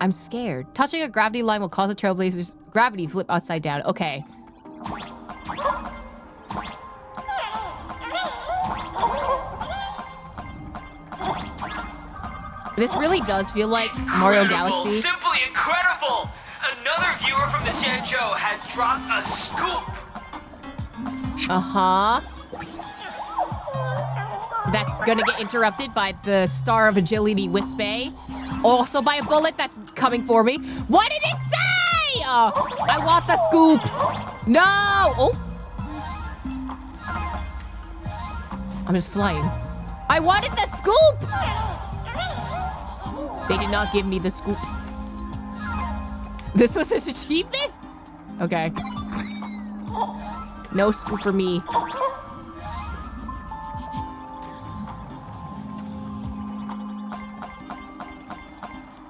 I'm scared. Touching a gravity line will cause a Trailblazer's gravity flip upside down. Okay. This really does feel like Mario Galaxy. Simply incredible! Another viewer from the Sanjo has dropped a scoop! Uh-huh. That's gonna get interrupted by the Star of Agility Wispe. Also by a bullet that's coming for me. What did it say? I want the scoop. No! Oh. I'm just flying. I wanted the scoop! They did not give me the scoop. This was an achievement? Okay. No scoop for me.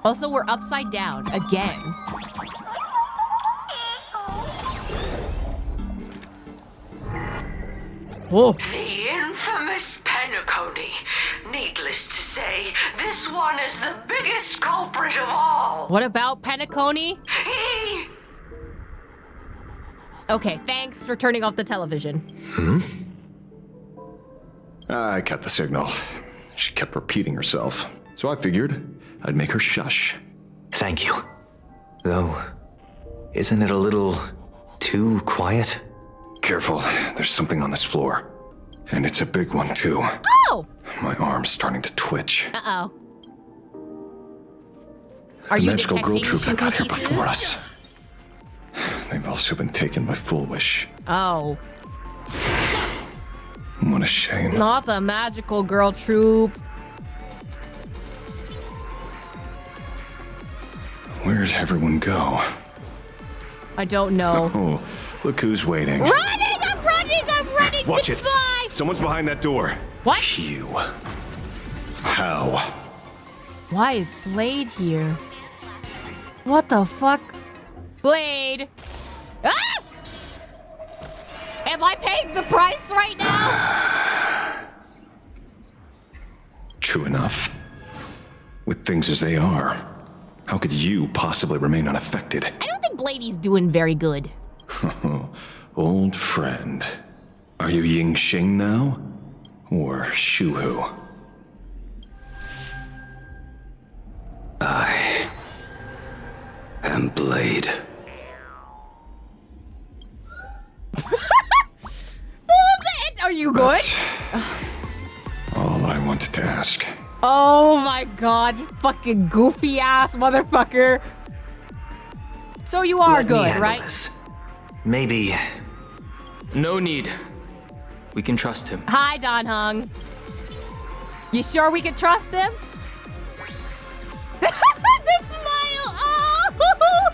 Also, we're upside down again. Whoa. The infamous Penacony Needless to say, this one is the biggest culprit of all. What about Penacony? Okay, thanks for turning off the television. I cut the signal. She kept repeating herself, so I figured I'd make her shush. Thank you. Though, isn't it a little too quiet? Careful, there's something on this floor. And it's a big one, too. Oh! My arm's starting to twitch. Uh-oh. The magical girl troop that got here before us. They've also been taken by Foolish. Oh. What a shame. Not the magical girl troop. Where'd everyone go? I don't know. Oh, look who's waiting. Running! I'm running! I'm running! Watch it! Goodbye! Someone's behind that door. What? You. How? Why is Blade here? What the fuck? Blade! Ah! Am I paying the price right now? True enough. With things as they are, how could you possibly remain unaffected? I don't think Bladey's doing very good. Old friend. Are you Ying Xing now? Or Shuhu? I am Blade. Are you good? All I wanted to ask. Oh my god, fucking goofy ass motherfucker. So you are Let me good, handle right? this. Maybe. No need. We can trust him. Hi, Don Hung. You sure we can trust him? The smile! Oh!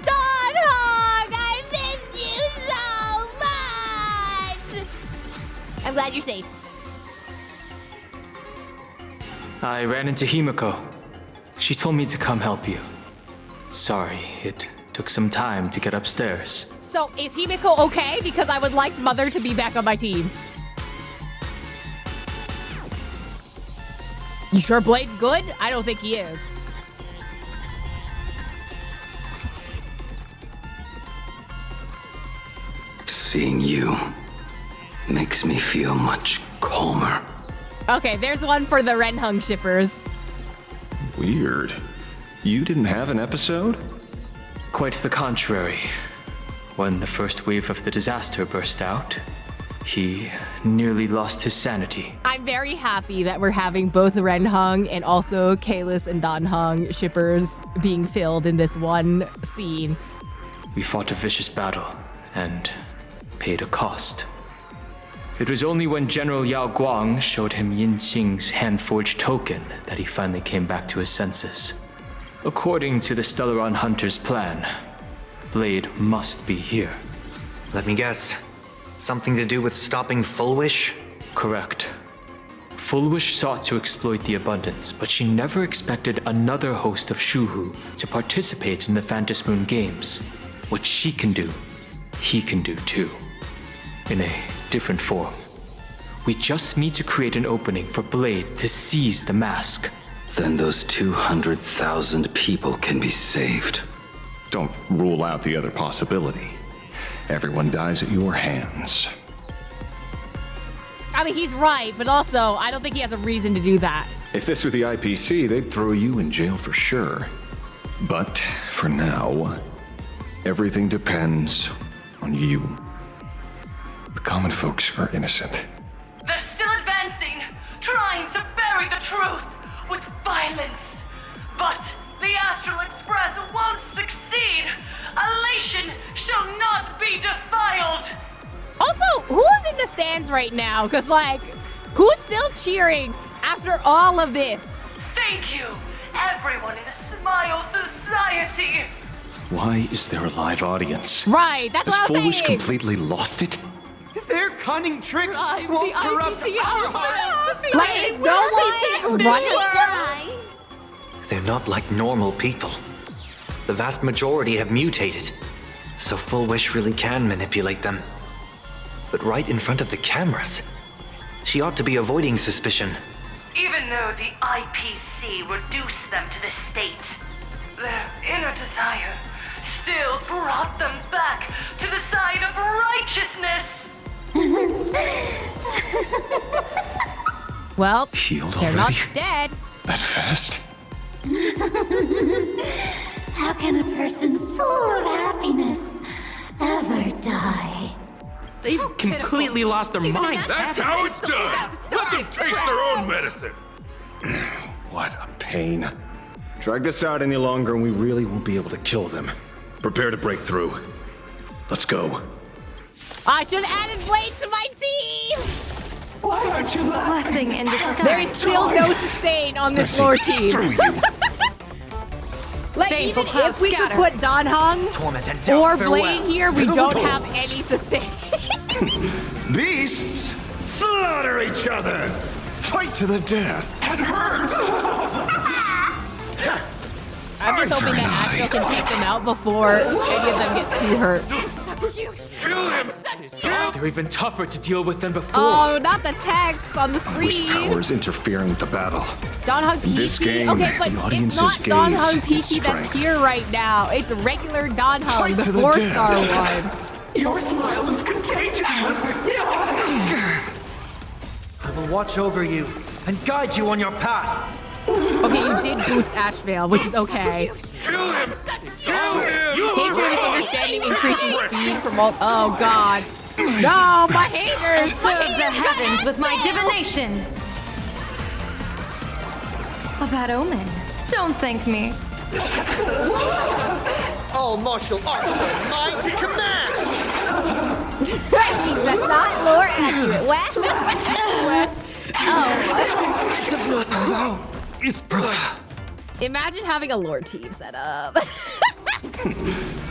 Don Hung, I miss you so much! I'm glad you're safe. I ran into Himiko. She told me to come help you. Sorry, it took some time to get upstairs. So, is Himiko okay? Because I would like Mother to be back on my team. You sure Blade's good? I don't think he is. Seeing you makes me feel much calmer. Okay, there's one for the Renhung shippers. Weird. You didn't have an episode? Quite the contrary. When the first wave of the disaster burst out, he nearly lost his sanity. I'm very happy that we're having both Renhung and also Kalis and Danhung shippers being filled in this one scene. We fought a vicious battle and paid a cost. It was only when General Yao Guang showed him Yin Qing's hand-forged token that he finally came back to his senses. According to the Stellaron Hunter's plan, Blade must be here. Let me guess. Something to do with stopping Fullwish? Correct. Fullwish sought to exploit the abundance, but she never expected another host of Shuhu to participate in the Phantom Moon Games. What she can do, he can do too. In a different form. We just need to create an opening for Blade to seize the mask. Then those 200,000 people can be saved. Don't rule out the other possibility. Everyone dies at your hands. I mean, he's right, but also, I don't think he has a reason to do that. If this were the IPC, they'd throw you in jail for sure. But for now, everything depends on you. The common folks are innocent. They're still advancing, trying to bury the truth with violence. But the Astral Express won't succeed. Elation shall not be defiled. Also, who's in the stands right now? Because, like, who's still cheering after all of this? Thank you, everyone in the Smile Society. Why is there a live audience? Right, that's what I Has was Foolish saying. completely lost it? Their cunning tricks Drive won't the corrupt IPC our out. hearts. Like, is no one running? They're not like normal people. The vast majority have mutated, so Fullwish really can manipulate them. But right in front of the cameras, She ought to be avoiding suspicion. Even though the IPC reduced them to this state, their inner desire still brought them back to the side of righteousness. Well, Healed they're already? not dead. That fast? How can a person full of happiness ever die? They've completely lost their minds. That's how it's done. Let them taste their own medicine. What a pain. Drag this out any longer and we really won't be able to kill them. Prepare to break through. Let's go. I should have added Blade to my team! Why aren't you laughing? Blessing in disguise. There is still no sustain on this lore team. Like, even if we could put Don Hung or Blade here, we don't have any sustain. Beasts, slaughter each other! Fight to the death! That hurt! I'm just hoping that Astro can take them out before any of them get too hurt. Kill him! They're even tougher to deal with than before. Oh, not the text on the Wish screen. power is interfering with the battle. Don Hung In this Peachy. game, Okay, but the it's audience's not Don gaze Hung is Peachy that's strength. here right now. It's regular Don Hung, Fight the to the 4-star death. one. Your smile is contagious. I will watch over you and guide you on your path. Okay, you did boost Ashvale, which is okay. Kill him! Kill him! Hatred misunderstanding increases speed from all. Oh god. No, my haters! Serve the heavens with my divinations. A bad omen. Don't thank me. All martial arts are mine to command! That's not lore accurate. What? Oh. Imagine having a lore team set up.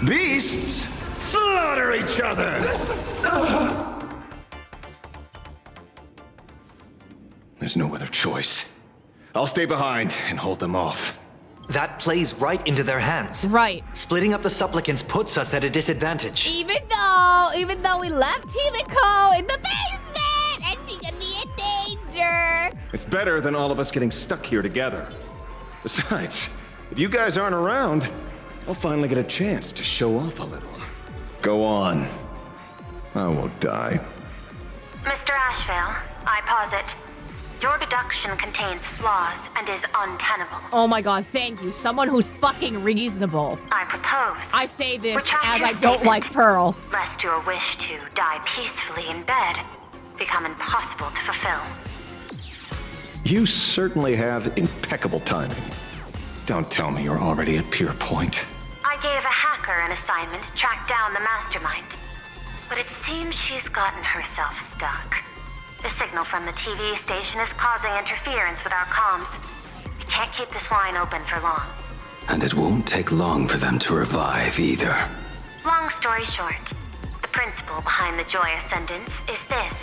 Beasts, slaughter each other! There's no other choice. I'll stay behind and hold them off. That plays right into their hands. Right. Splitting up the supplicants puts us at a disadvantage. Even though we left Himiko in the basement and she could be in danger. It's better than all of us getting stuck here together. Besides, if you guys aren't around, I'll finally get a chance to show off a little. Go on. I won't die. Mr. Ashvale, I posit. Your deduction contains flaws and is untenable. Oh my god, thank you. Someone who's fucking reasonable. I propose. I say this Retract as your I don't like Pearl. Lest your wish to die peacefully in bed become impossible to fulfill. You certainly have impeccable timing. Don't tell me you're already at Pier Point. I gave a hacker an assignment to track down the mastermind. But it seems she's gotten herself stuck. The signal from the TV station is causing interference with our comms. We can't keep this line open for long. And it won't take long for them to revive either. Long story short, the principle behind the Joy Ascendance is this.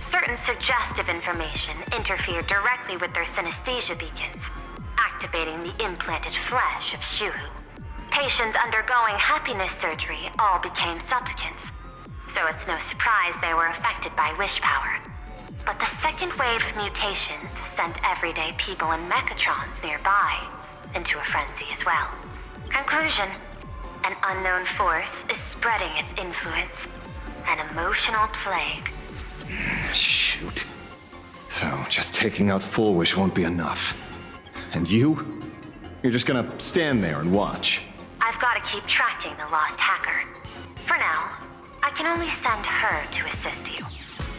Certain suggestive information interfered directly with their synesthesia beacons, activating the implanted flesh of Shuhu. Patients undergoing happiness surgery all became supplicants, so it's no surprise they were affected by wish power. But the second wave of mutations sent everyday people in mechatrons nearby into a frenzy as well. Conclusion, an unknown force is spreading its influence, an emotional plague. Shoot. So, just taking out Full Wish won't be enough. And you? You're just gonna stand there and watch. I've got to keep tracking the lost hacker. For now, I can only send her to assist you.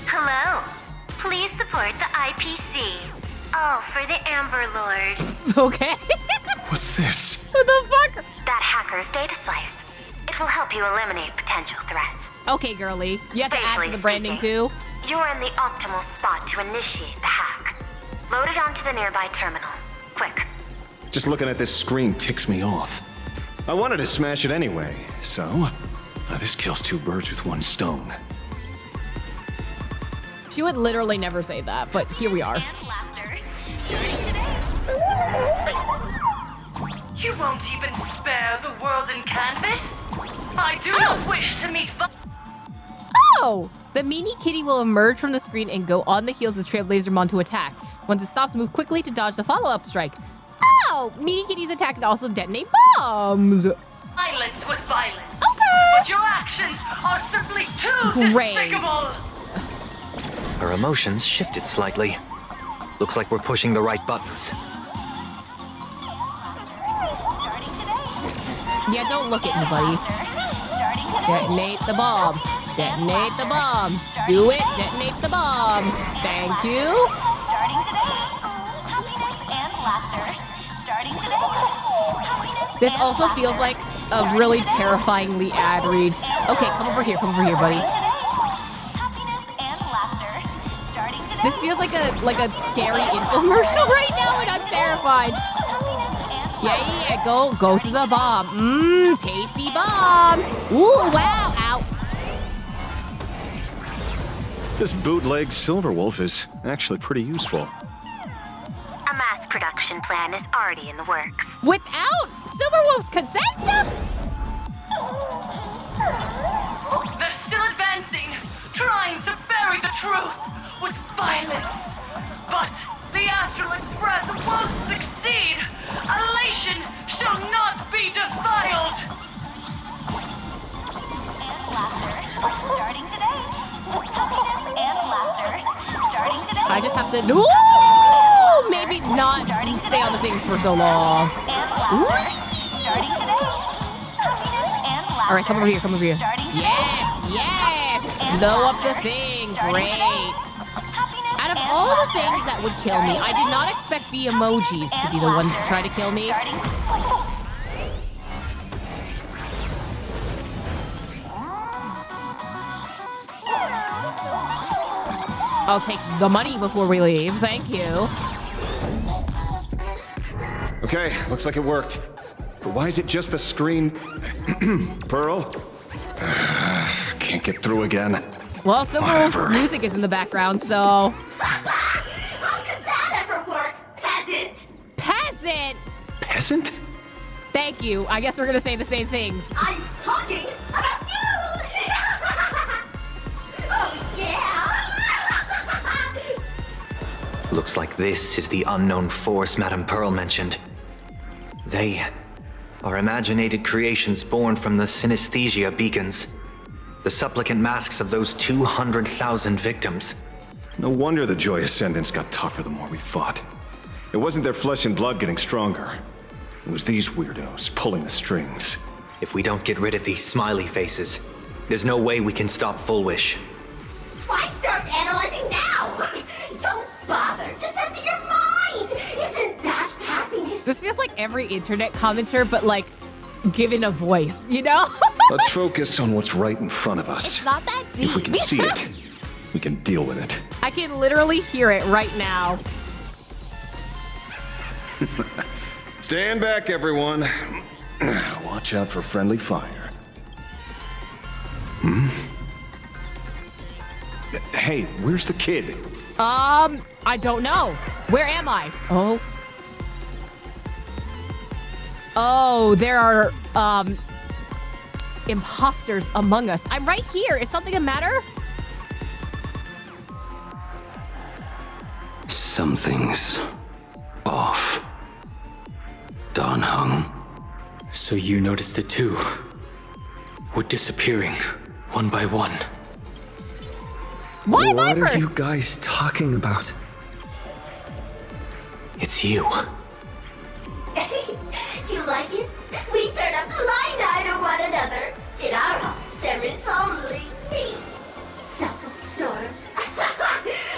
Hello. Please support the IPC. Oh, for the Amber Lord. Okay. What's this? What the fuck? That hacker's data slice. It will help you eliminate potential threats. Okay, girly. You have to add to Spatially the branding speaking, too. You're in the optimal spot to initiate the hack. Load it onto the nearby terminal. Quick. Just looking at this screen ticks me off. I wanted to smash it anyway, so this kills two birds with one stone. She would literally never say that, but here we are. You won't even spare the world in canvas? I do not wish to meet Oh! The meanie kitty will emerge from the screen and go on the heels of Trailblazermon to attack. Once it stops, move quickly to dodge the follow-up strike. Oh! Meanie kitty's attack can also detonate bombs! Violence was violence. Okay! But your actions are simply too despicable! Her emotions shifted slightly. Looks like we're pushing the right buttons. Yeah, don't look at me, buddy. Detonate the bomb. Detonate the bomb. Do it. Detonate the bomb. Thank you. This also feels like a really terrifyingly ad read. Okay, come over here, buddy. This feels like a scary infomercial right now, and I'm terrified. Yeah, go to the bomb. Tasty bomb. Ooh, wow, ow. This bootleg Silverwolf is actually pretty useful. A mass production plan is already in the works. Without Silverwolf's consent? They're still advancing, trying to bury the truth with violence. But the Astral Express won't succeed. Elation shall not be defiled. Starting today. Happiness and laughter. Starting today. I just have to. Ooh, maybe not stay on the thing for so long. All right, come over here. Yes. Blow up the thing. Great. Out of all the things that would kill me, I did not expect the emojis to be the ones to try to kill me. I'll take the money before we leave. Thank you. Okay, looks like it worked. But why is it just the screen? Pearl? Can't get through again. Well, Silverwolf's music is in the background, so... How could that ever work, peasant? Peasant? Peasant? Thank you. I guess we're gonna say the same things. I'm talking about you! Oh, yeah! Looks like this is the unknown force Madame Pearl mentioned. They are imaginated creations born from the synesthesia beacons. The supplicant masks of those 200,000 victims. No wonder the Joy Ascendants got tougher the more we fought. It wasn't their flesh and blood getting stronger. It was these weirdos pulling the strings. If we don't get rid of these smiley faces, there's no way we can stop Full Wish. Why start analyzing now? Don't bother. Just empty your mind. Isn't that happiness? This feels like every internet commenter, but like given a voice, you know? Let's focus on what's right in front of us. It's not that deep. If we can see it, we can deal with it. I can literally hear it right now. Stand back, everyone. Watch out for friendly fire. Hey, where's the kid? I don't know. Where am I? Oh, there are, imposters among us. I'm right here. Is something the matter? Something's off. Dan Heng. So you noticed it too. We're disappearing, one by one. Why what are you guys talking about? It's you. Do you like it? We turn a blind eye to one another. In our hearts, there is only me. Self-absorbed.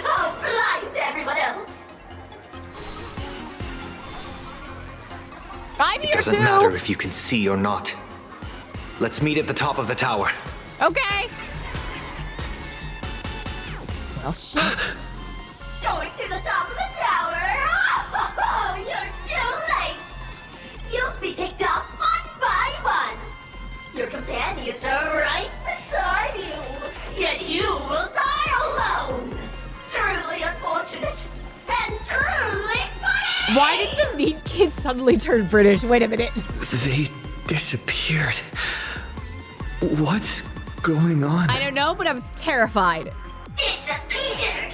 Oh, blind to everyone else. I'm here too. It doesn't matter if you can see or not. Let's meet at the top of the tower. Okay. Well, shit. Going to the top of the tower. Oh, you're too late. You'll be picked off one by one. Your companions are right beside you. Yet you will die alone. Truly unfortunate. And truly funny. Why did the meat kid suddenly turn British? Wait a minute. They disappeared. What's going on? I don't know, but I was terrified. Disappeared.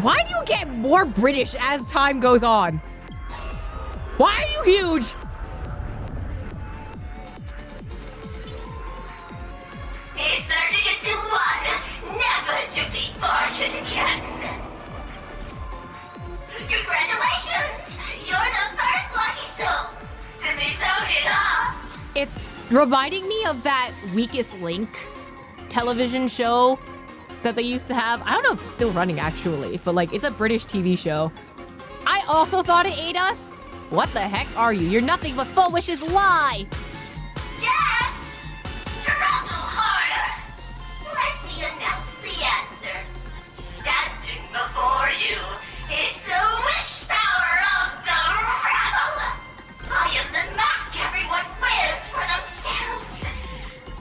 Why do you get more British as time goes on? Why are you huge? He's merging into one, never to be parted again. Congratulations! You're the first lucky soul to be voted off. It's reminding me of that Weakest Link television show that they used to have. I don't know if it's still running actually, but like it's a British TV show. I also thought it ate us. What the heck are you? You're nothing but Full Wish's lie. Yes! Struggle harder. Let me announce the answer. Standing before you is the wish power of the rebel. I am the mask everyone wears for themselves.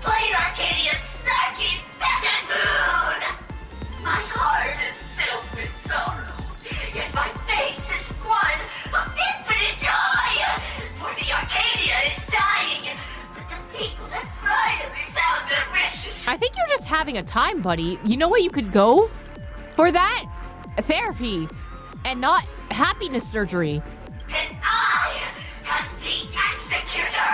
Planarcadia's snarky feminine moon. My heart is filled with sorrow, yet my face is one of infinite joy. For the Arcadia is dying, but the people have finally found their wishes. I think you're just having a time, buddy. You know where you could go for that? Therapy and not happiness surgery. And I am the executor.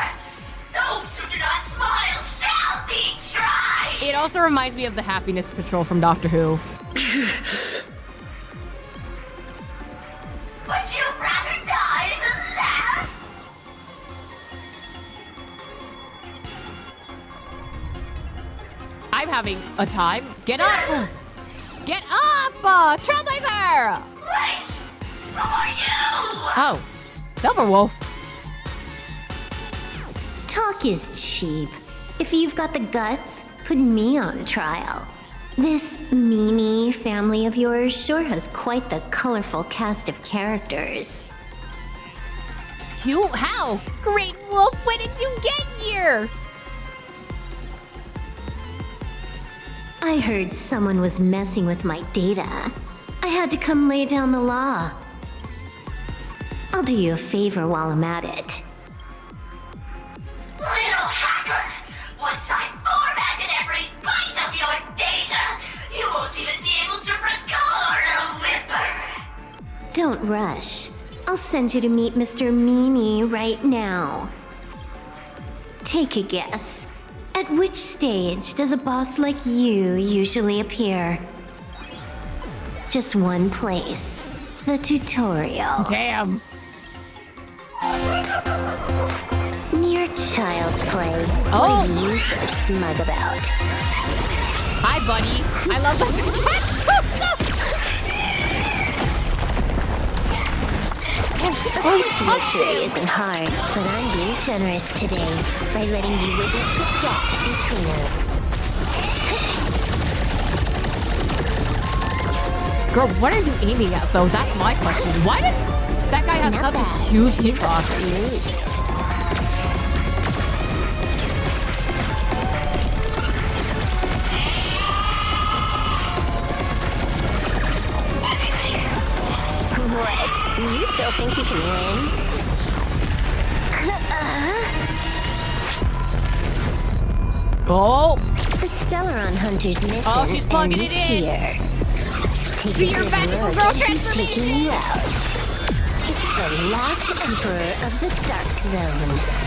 Those who do not smile shall be tried. It also reminds me of the Happiness Patrol from Doctor Who. Would you rather die than laugh? I'm having a time. Get up! Get up! Trailblazer! Wait! Who are you? Oh, Silverwolf. Talk is cheap. If you've got the guts, put me on trial. This meanie family of yours sure has quite the colorful cast of characters. You? How? Great Wolf, when did you get here? I heard someone was messing with my data. I had to come lay down the law. I'll do you a favor while I'm at it. Little hacker! Once I've formatted every byte of your data, you won't even be able to record a whimper! Don't rush. I'll send you to meet Mr. Meanie right now. Take a guess. At which stage does a boss like you usually appear? Just one place. The tutorial. Damn. Mere child's play. Oh. What are you so smug about? Hi, buddy. I love that. Victory isn't hard, but I'm being generous today by letting you witness the gap between us. Girl, what are you aiming at, though? That's my question. Why does that guy have such a huge hitbox? What? You still think you can win? Oh! The Stellaron Hunter's mission Oh, she's plugging ends it in. here. Take Do a your good magical look girl at who's taking transformation. you out. It's the last Emperor of the Dark Zone.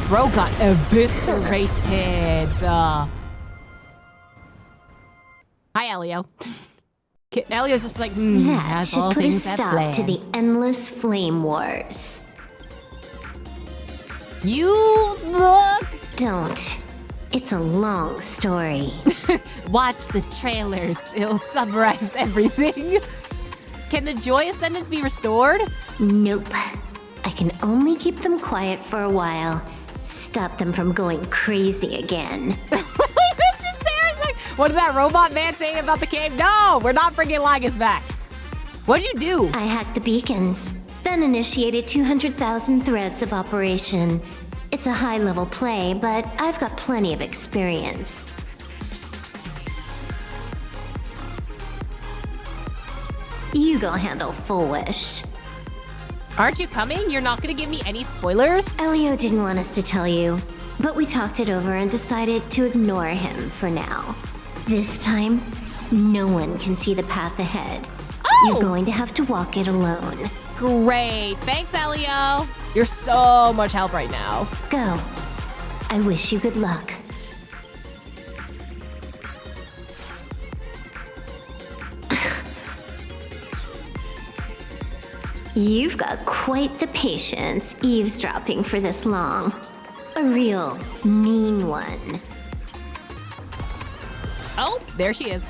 Bro got eviscerated. Hi, Elio. Elio's just like, That that's all should put a things at stop to planned. the endless flame wars. You look. Don't. It's a long story. Watch the trailers. It'll summarize everything. Can the Joy Ascendants be restored? Nope. I can only keep them quiet for a while. Stop them from going crazy again. It's just there. It's like, what did that robot man say about the cave? No, we're not bringing Lygus back. What'd you do? I hacked the beacons, then initiated 200,000 threads of operation. It's a high-level play, but I've got plenty of experience. You go handle Full Wish. Aren't you coming? You're not gonna give me any spoilers? Elio didn't want us to tell you, but we talked it over and decided to ignore him for now. This time, no one can see the path ahead. Oh! You're going to have to walk it alone. Great. Thanks, Elio. You're so much help right now. Go. I wish you good luck. You've got quite the patience eavesdropping for this long. A real mean one. Oh, there she is.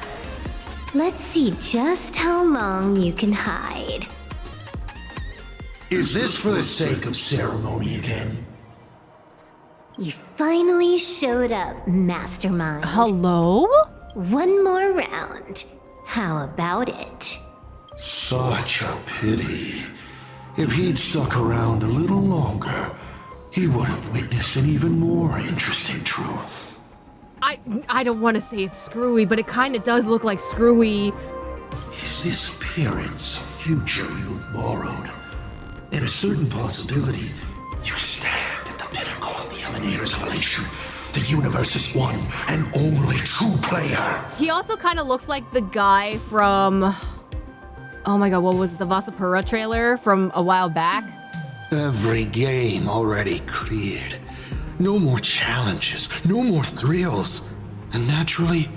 Let's see just how long you can hide. Is this for the sake of ceremony again? You finally showed up, Mastermind. Hello? One more round. How about it? Such a pity. If he'd stuck around a little longer, he would have witnessed an even more interesting truth. I don't want to say it's screwy, but it kind of does look like screwy. Is this appearance a future you've borrowed? In a certain possibility, you stand at the pinnacle of the Emanator's evolution, the universe's one and only true player. He also kind of looks like the guy from... Oh my god, what was it? The Vasapura trailer from a while back? Every game already cleared. No more challenges, no more thrills, and naturally,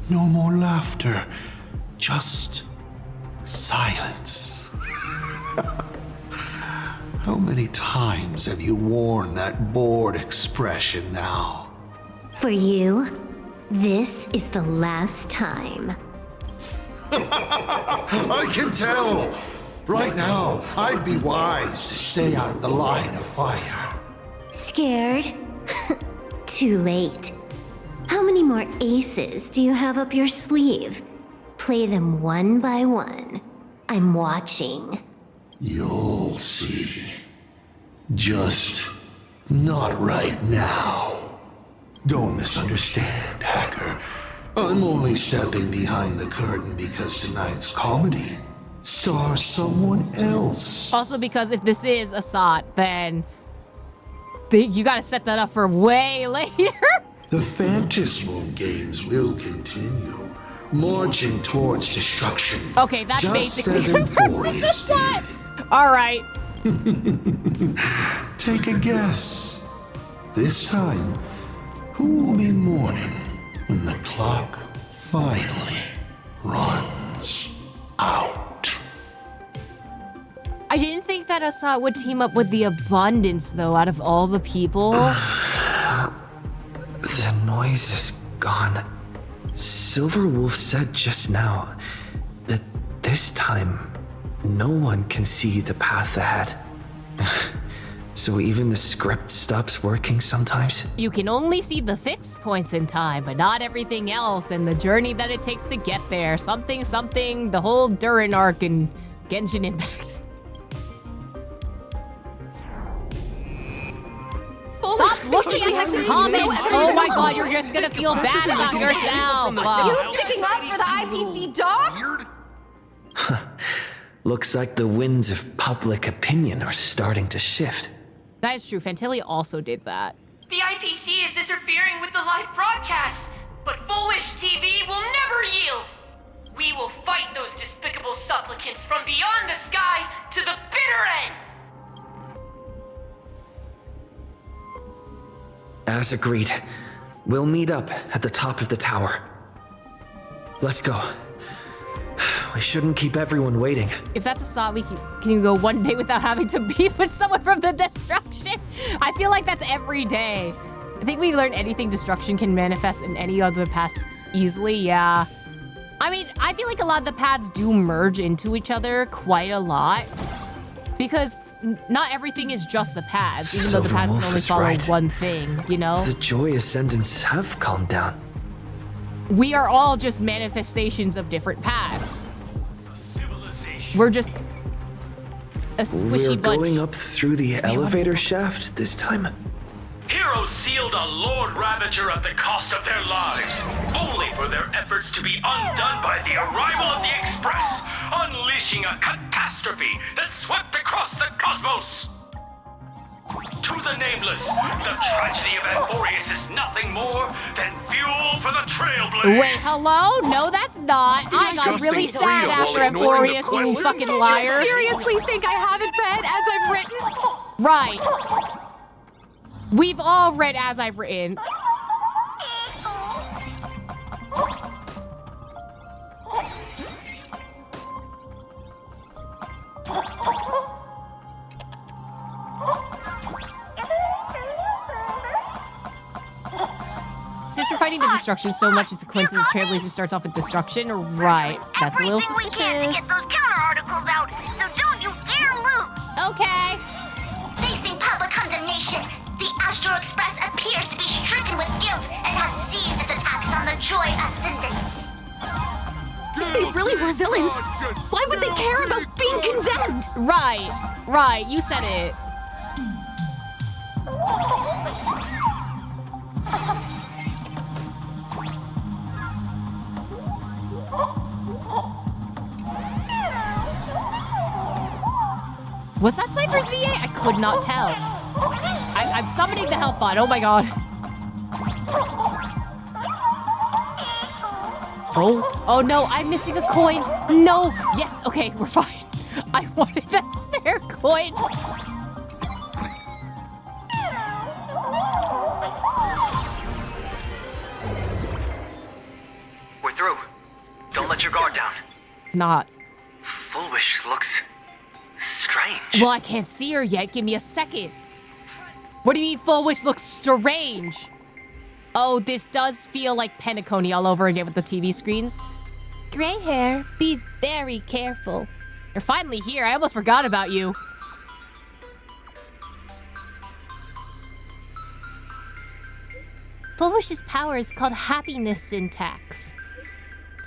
no more laughter. Just silence. How many times have you worn that bored expression now? For you, this is the last time. I can tell! Right now, I'd be wise to stay out of the line of fire. Scared? Too late. How many more aces do you have up your sleeve? Play them one by one. I'm watching. You'll see. Just not right now. Don't misunderstand, Hacker. I'm only stepping behind the curtain because tonight's comedy stars someone else. Also, because if this is Assad, then you gotta set that up for way later. The Phantasmal games will continue, marching towards destruction. Okay, that just basically as confirms it's Assad. All right. Take a guess. This time, who will be mourning when the clock finally runs out? I didn't think that Assad would team up with the Abundance, though, out of all the people. The noise is gone. Silver Wolf said just now that this time, no one can see the path ahead. So even the script stops working sometimes? You can only see the fixed points in time, but not everything else, and the journey that it takes to get there. Something, the whole Durin arc and Genshin Impact. Stop looking at the comments! Oh my god, you're just gonna feel bad about yourself! You sticking up for the IPC dogs? Looks like the winds of public opinion are starting to shift. That is true, Fantilli also did that. The IPC is interfering with the live broadcast, but Foolish TV will never yield! We will fight those despicable supplicants from beyond the sky to the bitter end! As agreed, we'll meet up at the top of the tower. Let's go. We shouldn't keep everyone waiting. If that's Assad, we can go one day without having to beef with someone from the destruction. I feel like that's every day. I think we learned anything destruction can manifest in any other paths easily, yeah. I mean, I feel like a lot of the paths do merge into each other quite a lot. Because not everything is just the paths, even though the paths can only follow one thing, you know? The Joy Ascendants have calmed down. We are all just manifestations of different paths. We're just a squishy We're bunch. going up through the elevator shaft this time? Heroes sealed a Lord Ravager at the cost of their lives, only for their efforts to be undone by the arrival of the Express, unleashing a catastrophe that swept across the cosmos. To the nameless, the tragedy of Amphorius is nothing more than fuel for the Trailblaze. Wait, hello? No, that's not. I got really sad after Amphorius, you fucking liar. You seriously think I haven't read as I've written? Right. We've all read as I've written. Since you're fighting the destruction so much, it's a coincidence the Trailblazer starts off with destruction? Right. That's a little suspicious. We can to get those counter articles out, so don't you dare lose! Okay. Facing public condemnation, the Astro Express appears to be stricken with guilt and has seized its attacks on the Joy Ascendant. If they really were villains, why would they care about being condemned? Right, you said it. Was that Cypher's V8? I could not tell. I'm summoning the health bot. Oh my god. Oh no, I'm missing a coin. No. Yes, okay, we're fine. I wanted that spare coin. We're through. Don't let your guard down. Not. Full Wish looks strange. Well, I can't see her yet. Give me a second. What do you mean Full Wish looks strange? Oh, this does feel like Penacony all over again with the TV screens. Gray hair, be very careful. You're finally here. I almost forgot about you. Full Wish's power is called happiness syntax.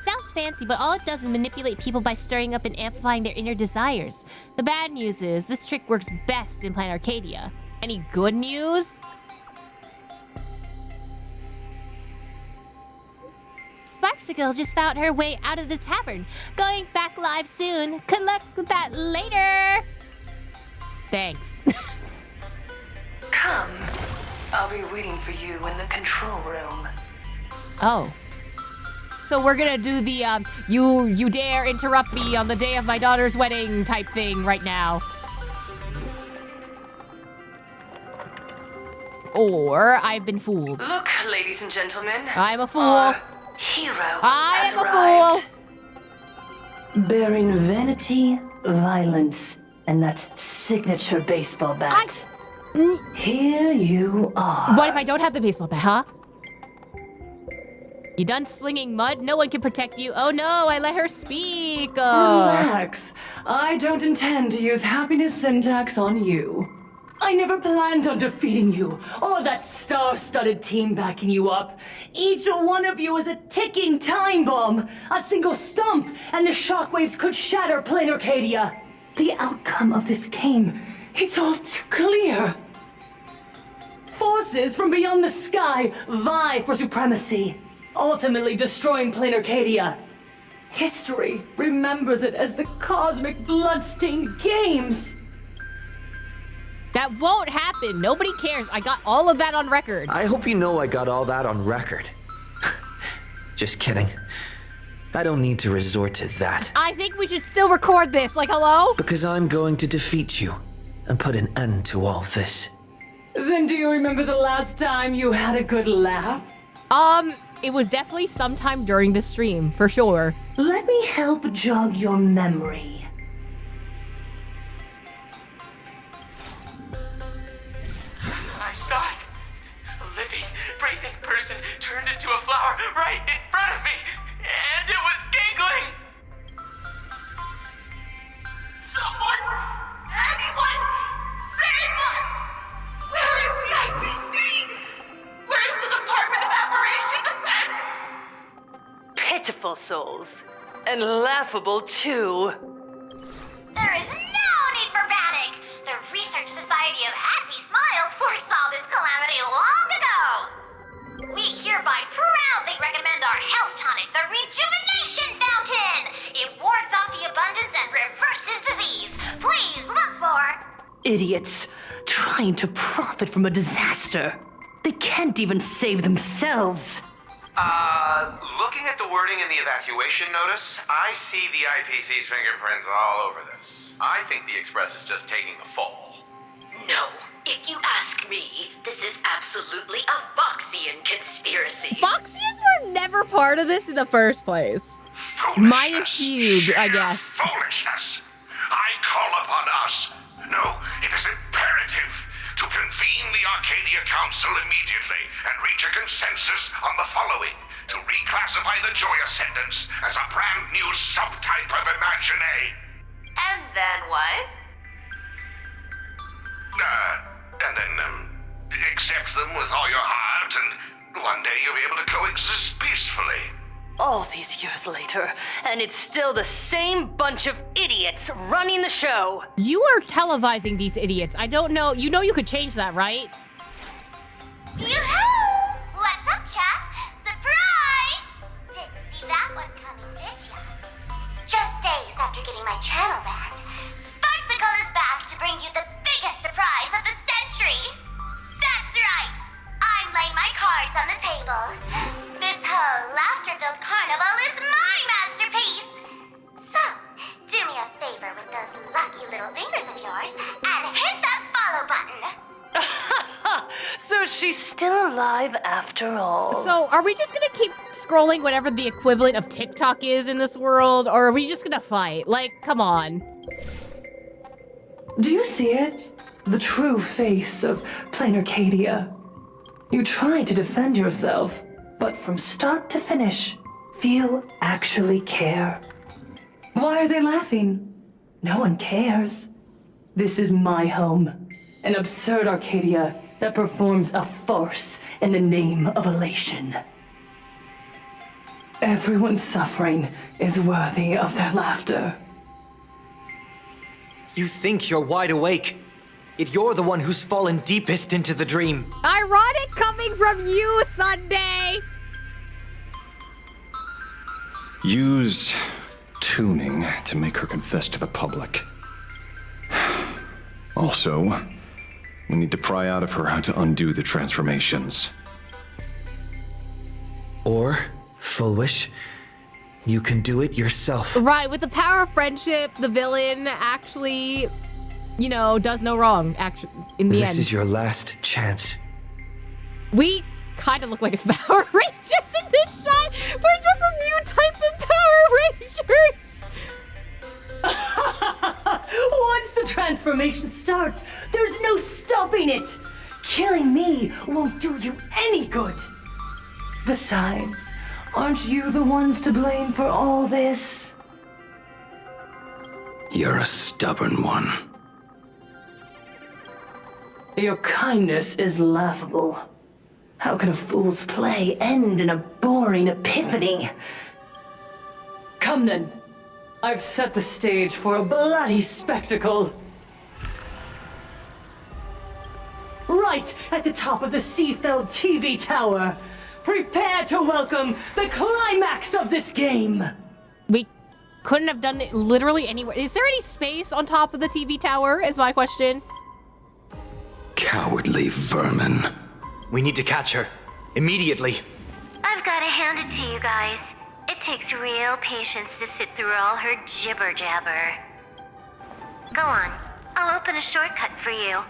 Sounds fancy, but all it does is manipulate people by stirring up and amplifying their inner desires. The bad news is, this trick works best in Planarcadia. Any good news? Sparksicle just found her way out of the tavern. Going back live soon. Good luck with that later. Thanks. Come. I'll be waiting for you in the control room. Oh. So we're gonna do the, you dare interrupt me on the day of my daughter's wedding type thing right now. Or I've been fooled. Look, ladies and gentlemen. I'm a fool. Our hero I has am a arrived. fool. Bearing vanity, violence, and that signature baseball bat. Here you are. What if I don't have the baseball bat, huh? You done slinging mud? No one can protect you. Oh no, I let her speak. Relax. I don't intend to use happiness syntax on you. I never planned on defeating you, or that star-studded team backing you up. Each one of you is a ticking time bomb. A single stump, and the shockwaves could shatter Planarcadia. The outcome of this game, it's all too clear. Forces from beyond the sky vie for supremacy, ultimately destroying Planarcadia. History remembers it as the cosmic bloodstained games. That won't happen. Nobody cares. I got all of that on record. I hope you know I got all that on record. Just kidding. I don't need to resort to that. I think we should still record this. Like, hello? Because I'm going to defeat you and put an end to all this. Then do you remember the last time you had a good laugh? It was definitely sometime during the stream, for sure. Let me help jog your memory. I saw it. A living, breathing person turned into a flower right in front of me, and it was giggling. Someone, anyone, save us! Where is the IPC? Where's the Department of Aberration Defense? Pitiful souls. And laughable, too. There is no need for panic! The Research Society of Happy Smiles foresaw this calamity health tonic, the Rejuvenation Fountain! It wards off the abundance and reverses disease. Please look for... Idiots. Trying to profit from a disaster. They can't even save themselves. Looking at the wording in the evacuation notice, I see the IPC's fingerprints all over this. I think the Express is just taking the fall. No. If you ask me, this is absolutely a Voxian conspiracy. Voxians were never part of this in the first place. Minus Cube, I guess. Foolishness! I call upon us. No, it is imperative to convene the Arcadia Council immediately and reach a consensus on the following. To reclassify the Joy Ascendants as a brand new subtype of Imagine. And then what? And then, accept them with all your heart, and one day you'll be able to coexist peacefully. All these years later, and it's still the same bunch of idiots running the show. You are televising these idiots. I don't know. You know you could change that, right? Yoo-hoo! What's up, chat? Surprise! Didn't see that one coming, did ya? Just days after getting my channel banned, Sparksicle is back to bring you the biggest surprise of the century! That's right! I'm laying my cards on the table. This whole laughter-filled carnival is my masterpiece! So, do me a favor with those lucky little fingers of yours and hit that follow button! So she's still alive after all. So are we just gonna keep scrolling whatever the equivalent of TikTok is in this world, or are we just gonna fight? Like, come on. Do you see it? The true face of Planarcadia. You try to defend yourself, but from start to finish, few actually care. Why are they laughing? No one cares. This is my home, an absurd Arcadia that performs a farce in the name of elation. Everyone's suffering is worthy of their laughter. You think you're wide awake, yet you're the one who's fallen deepest into the dream. Ironic coming from you, Sunday! Use tuning to make her confess to the public. Also, we need to pry out of her how to undo the transformations. Or, Fullwish, you can do it yourself. Right, with the power of friendship, the villain actually, you know, does no wrong, actually, in the end. This is your last chance. We kind of look like Power Rangers in this shot. We're just a new type of Power Rangers. Once the transformation starts, there's no stopping it. Killing me won't do you any good. Besides, aren't you the ones to blame for all this? You're a stubborn one. Your kindness is laughable. How can a fool's play end in a boring epiphany? Come then. I've set the stage for a bloody spectacle. Right at the top of the Seafeld TV tower. Prepare to welcome the climax of this game. We couldn't have done it literally anywhere. Is there any space on top of the TV tower, is my question. Cowardly vermin. We need to catch her. Immediately. I've got to hand it to you guys. It takes real patience to sit through all her jibber-jabber. Go on. I'll open a shortcut for you.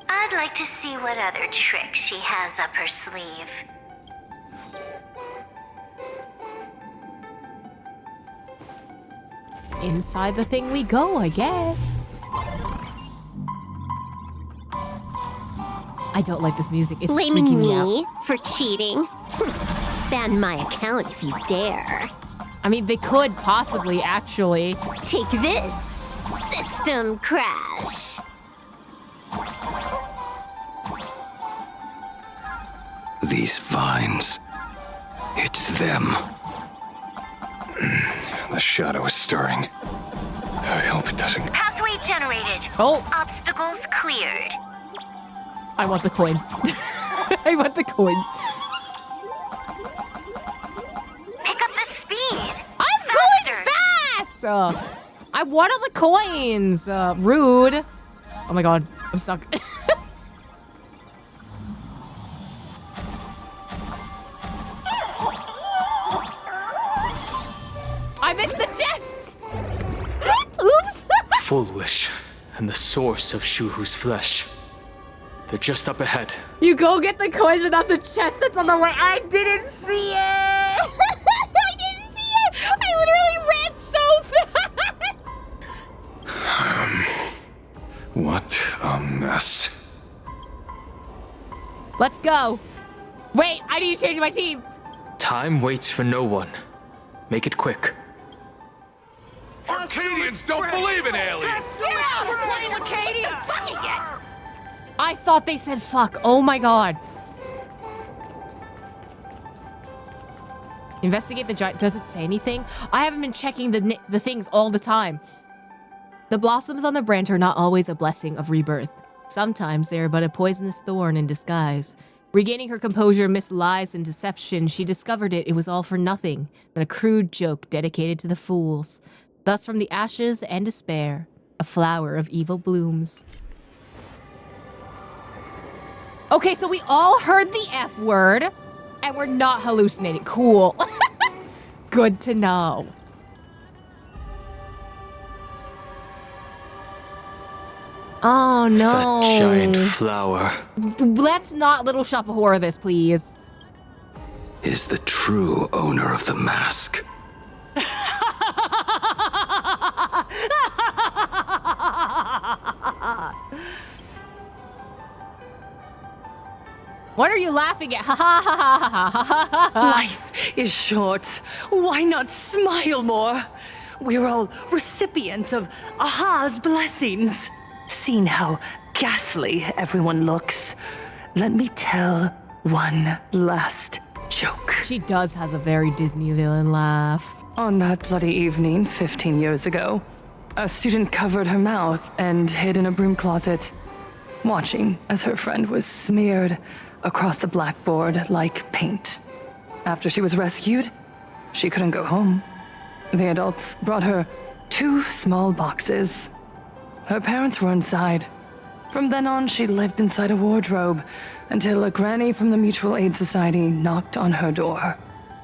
I'd like to see what other tricks she has up her sleeve. Inside the thing we go, I guess. I don't like this music. It's Blaming freaking me me out. for cheating? Ban my account if you dare. I mean, they could possibly, actually. Take this, system crash. These vines. It's them. The shadow is stirring. I hope it doesn't. Pathway generated. Oh. Obstacles cleared. I want the coins. I want the coins. I want all the coins. Rude. Oh my god, I'm stuck. I missed the chest! Oops! Full Wish and the source of Shuhu's flesh. They're just up ahead. You go get the coins without the chest that's on the way. I didn't see it! I didn't see it! I literally ran so fast! What a mess. Let's go. Wait, I need to change my team. Time waits for no one. Make it quick. Arcadians don't believe in aliens! Yeah, we're playing Arcadia! Fuck it yet! I thought they said fuck. Oh my god. Investigate the giant. Does it say anything? I haven't been checking the things all the time. The blossoms on the branch are not always a blessing of rebirth. Sometimes they are but a poisonous thorn in disguise. Regaining her composure amidst lies and deception, she discovered it was all for nothing than a crude joke dedicated to the fools. Thus from the ashes and despair, a flower of evil blooms. Okay, so we all heard the F word, and we're not hallucinating. Cool. Good to know. Oh no. That giant flower. Let's not Little Shop of Horror this, please. Is the true owner of the mask. What are you laughing at? Ha ha ha ha ha ha ha. Life is short. Why not smile more? We're all recipients of Aha's blessings. Seeing how ghastly everyone looks, let me tell one last joke. She does has a very Disney villain laugh. On that bloody evening 15 years ago, a student covered her mouth and hid in a broom closet, watching as her friend was smeared across the blackboard like paint. After she was rescued, she couldn't go home. The adults brought her 2 small boxes. Her parents were inside. From then on, she lived inside a wardrobe until a granny from the Mutual Aid Society knocked on her door.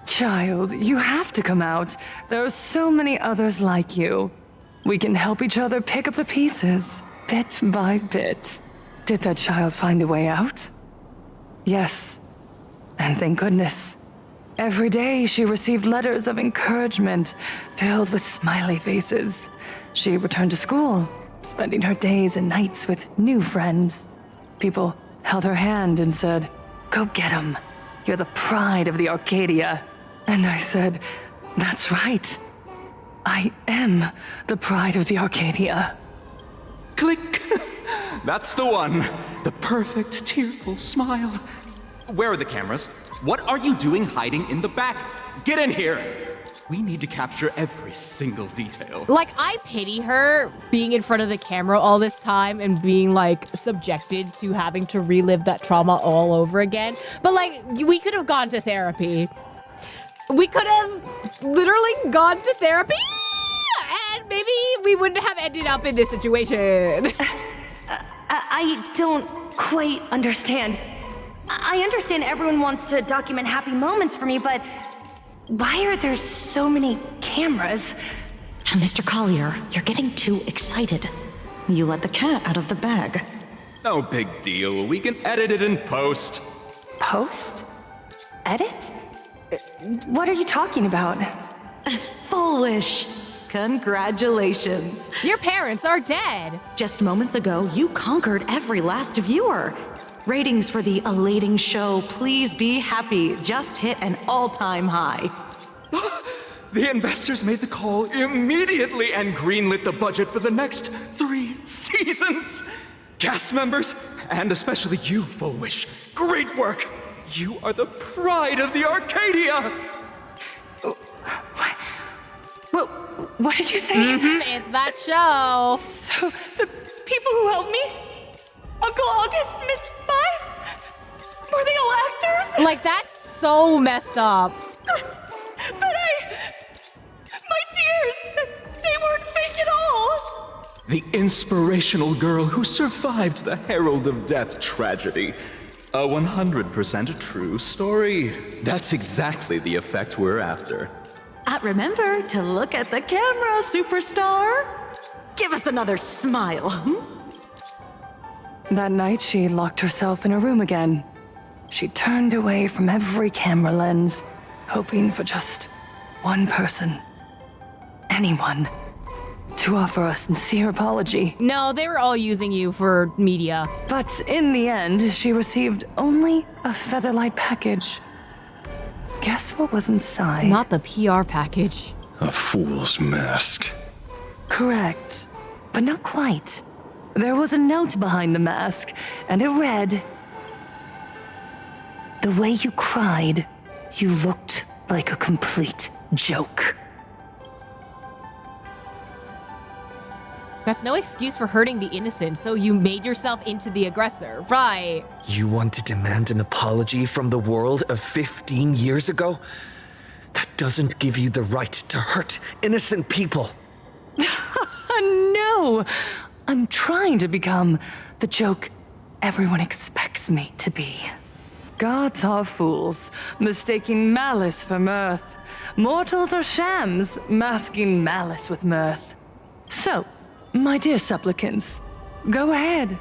Child, you have to come out. There are so many others like you. We can help each other pick up the pieces, bit by bit. Did that child find a way out? Yes, and thank goodness. Every day she received letters of encouragement filled with smiley faces. She returned to school, spending her days and nights with new friends. People held her hand and said, "Go get 'em. You're the pride of the Arcadia." And I said, "That's right. I am the pride of the Arcadia." Click! That's the one. The perfect, tearful smile. Where are the cameras? What are you doing hiding in the back? Get in here! We need to capture every single detail. Like, I pity her being in front of the camera all this time and being, like, subjected to having to relive that trauma all over again. But, like, we could have gone to therapy. We could have literally gone to therapy, and maybe we wouldn't have ended up in this situation. I don't quite understand. I understand everyone wants to document happy moments for me, but why are there so many cameras? Mr. Collier, you're getting too excited. You let the cat out of the bag. No big deal. We can edit it in post. Post? Edit? What are you talking about? Foolish. Congratulations. Your parents are dead. Just moments ago, you conquered every last viewer. Ratings for the elating show, Please Be Happy, just hit an all-time high. The investors made the call immediately and greenlit the budget for the next 3 seasons. Cast members, and especially you, Full Wish, great work. You are the pride of the Arcadia. What did you say? It's that show. So, the people who helped me? Uncle August, Miss Spy? Were they all actors? Like, that's so messed up. But my tears, they The inspirational girl who survived the Herald of Death tragedy. A 100% true story. That's exactly the effect we're after. Remember to look at the camera, superstar. Give us another smile. That night, she locked herself in a room again. She turned away from every camera lens, hoping for just one person, anyone, to offer a sincere apology. No, they were all using you for media. But in the end, she received only a Featherlight package. Guess what was inside? Not the PR package. A fool's mask. Correct, but not quite. There was a note behind the mask, and it read, "The way you cried, you looked like a complete joke." That's no excuse for hurting the innocent, so you made yourself into the aggressor, right? You want to demand an apology from the world of 15 years ago? That doesn't give you the right to hurt innocent people. No, I'm trying to become the joke everyone expects me to be. Gods are fools, mistaking malice for mirth. Mortals are shams, masking malice with mirth. So, my dear supplicants, go ahead.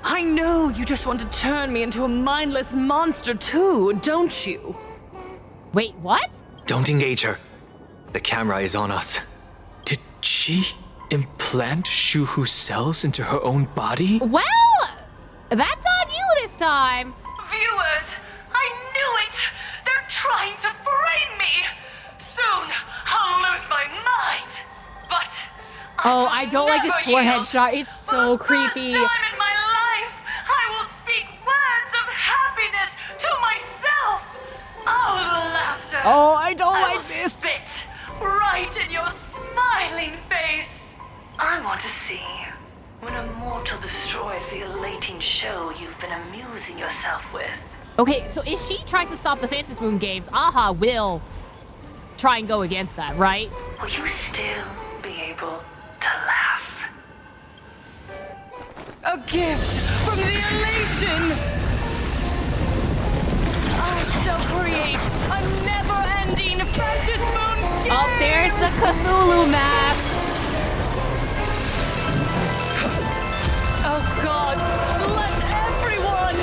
I know you just want to turn me into a mindless monster too, don't you? Wait, what? Don't engage her. The camera is on us. Did she implant Shuhu's cells into her own body? Well, that's on you this time. Viewers, I knew it! They're trying to frame me! Soon, I'll lose my mind! But Oh, I don't like this forehead shot. It's so creepy. first time in my life, I will speak words of happiness to myself! Oh, laughter! Oh, I don't I like will this. Spit right in your smiling face! I want to see when a mortal destroys the elating show you've been amusing yourself with. Okay, so if she tries to stop the Phantom Moon games, Aha will try and go against that, right? Will you still be able to laugh? A gift from the elation! I shall create a never-ending Phantom Moon game! Oh, there's the Cthulhu mask. Oh gods, let everyone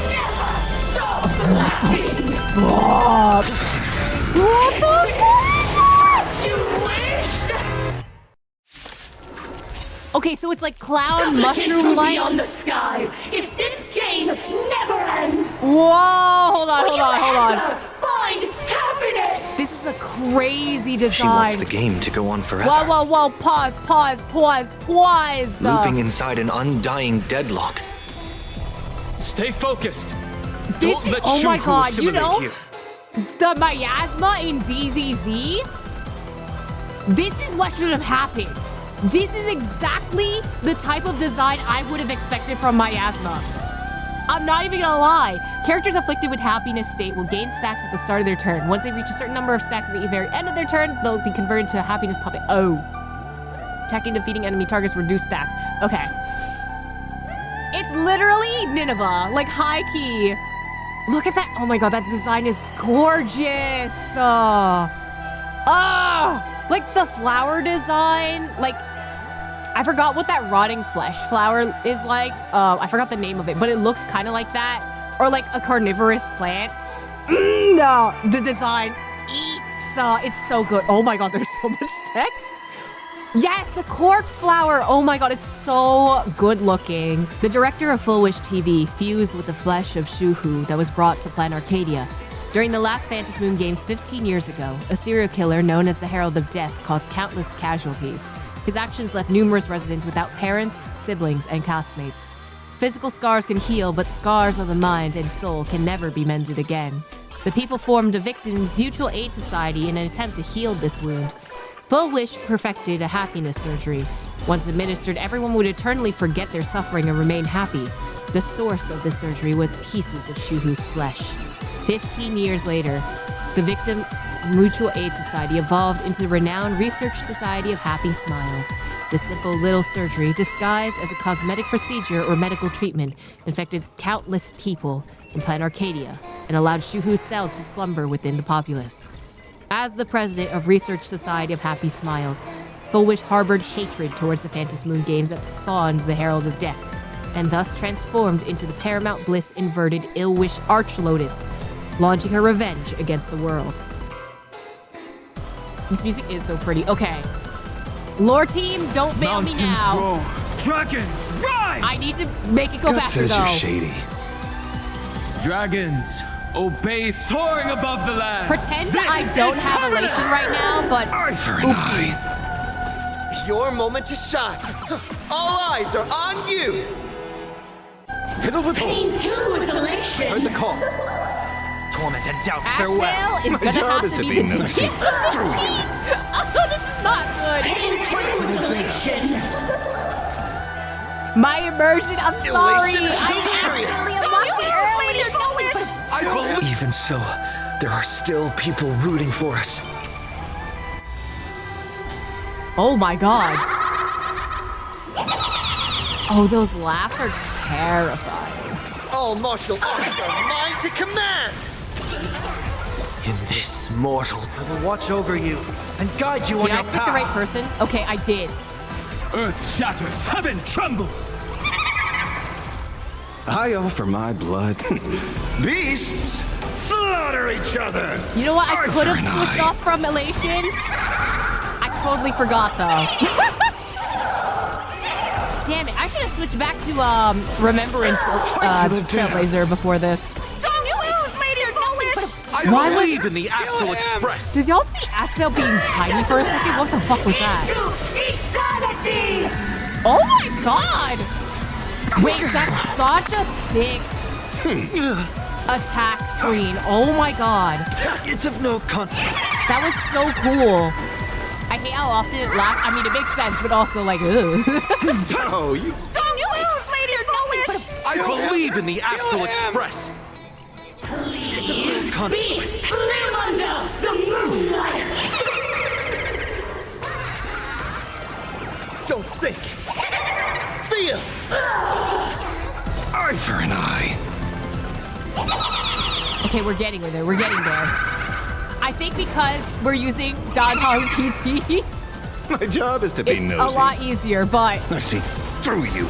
never stop laughing! What the fuck? As you wished! Okay, so it's like clown Supplicants mushroom from light. beyond the sky, if this game never ends, Whoa, hold on. find happiness! This is a crazy design. She wants the game to go on forever. Whoa, pause. Looping inside an undying deadlock. Stay focused. This Don't is, let oh my Shuhu god, you assimilate know, you. the miasma in ZZZ, this is what should have happened. This is exactly the type of design I would have expected from miasma. I'm not even gonna lie. Characters afflicted with happiness state will gain stacks at the start of their turn. Once they reach a certain number of stacks at the very end of their turn, they'll be converted to a happiness puppet. Oh. Attacking defeating enemy targets reduce stacks. Okay. It's literally Nineveh, like high key. Look at that. Oh my god, that design is gorgeous. Like the flower design, like I forgot what that rotting flesh flower is like. I forgot the name of it, but it looks kind of like that. Or like a carnivorous plant. No, the design eats. It's so good. Oh my god, there's so much text. Yes, the corpse flower. Oh my god, it's so good looking. The director of Full Wish TV fused with the flesh of Shuhu that was brought to Planarcadia. During the last Phantom Moon games 15 years ago, a serial killer known as the Herald of Death caused countless casualties. His actions left numerous residents without parents, siblings, and castmates. Physical scars can heal, but scars of the mind and soul can never be mended again. The people formed a Victims Mutual Aid Society in an attempt to heal this wound. Full Wish perfected a happiness surgery. Once administered, everyone would eternally forget their suffering and remain happy. The source of the surgery was pieces of Shuhu's flesh. 15 years later, The Victims Mutual Aid Society evolved into the renowned Research Society of Happy Smiles. This simple little surgery, disguised as a cosmetic procedure or medical treatment, infected countless people in Planarcadia and allowed Shuhu's cells to slumber within the populace. As the president of Research Society of Happy Smiles, Fullwish harbored hatred towards the Phantom Moon games that spawned the Herald of Death, and thus transformed into the Paramount Bliss inverted ill-wish Archlotus, launching her revenge against the world. This music is so pretty. Okay. Lore team, don't fail me now. Roll. Dragons, rise! I need to make it go God faster says though. you're shady. Dragons, obey, soaring above the land. Pretend that I don't have elation right now, but Eye for an oopsie. eye. Your moment to shine. All eyes are on you. Fiddle with Pain too with elation. Heard the call. Torment and doubt, farewell. Asheville is My gonna job have is to to be be the nosy. defense of this team. Oh, this is not good. Pain too with elation. My immersion, I'm sorry. Elation is I hilarious. accidentally unlocked it early. I believe. Even so, there are still people rooting for us. Oh my god. Oh, those laughs are terrifying. All martial arts are mine to command. In this mortal, I will watch over you and guide you on Did I your pick path. the right person? Okay, I did. Earth shatters, heaven trembles. I offer my blood. Beasts, slaughter each other! You know what? I Eye could for have an switched eye. off from elation. I totally forgot though. Damn it! I should have switched back to Remembrance Trailblazer before this. Don't lose, Lady Foolish. I Why was- believe in the Astral Express. Did y'all see Asheville being tiny for a second? What the fuck was that? To eternity. Oh my god! Wait, that's such a sick attack screen. Oh my god. It's of no consequence. That was so cool. I hate how often it lasts. I mean, it makes sense, but also like, ugh. Oh, you. Don't lose, Lady Foolish. I believe in the Astral Express. Please be live under the moonlight. Don't think. Feel. Eye for an eye. Okay, we're getting there. We're getting there. I think because we're using Don Hong PT, My job is to be it's nosy. a lot easier, but I see through you.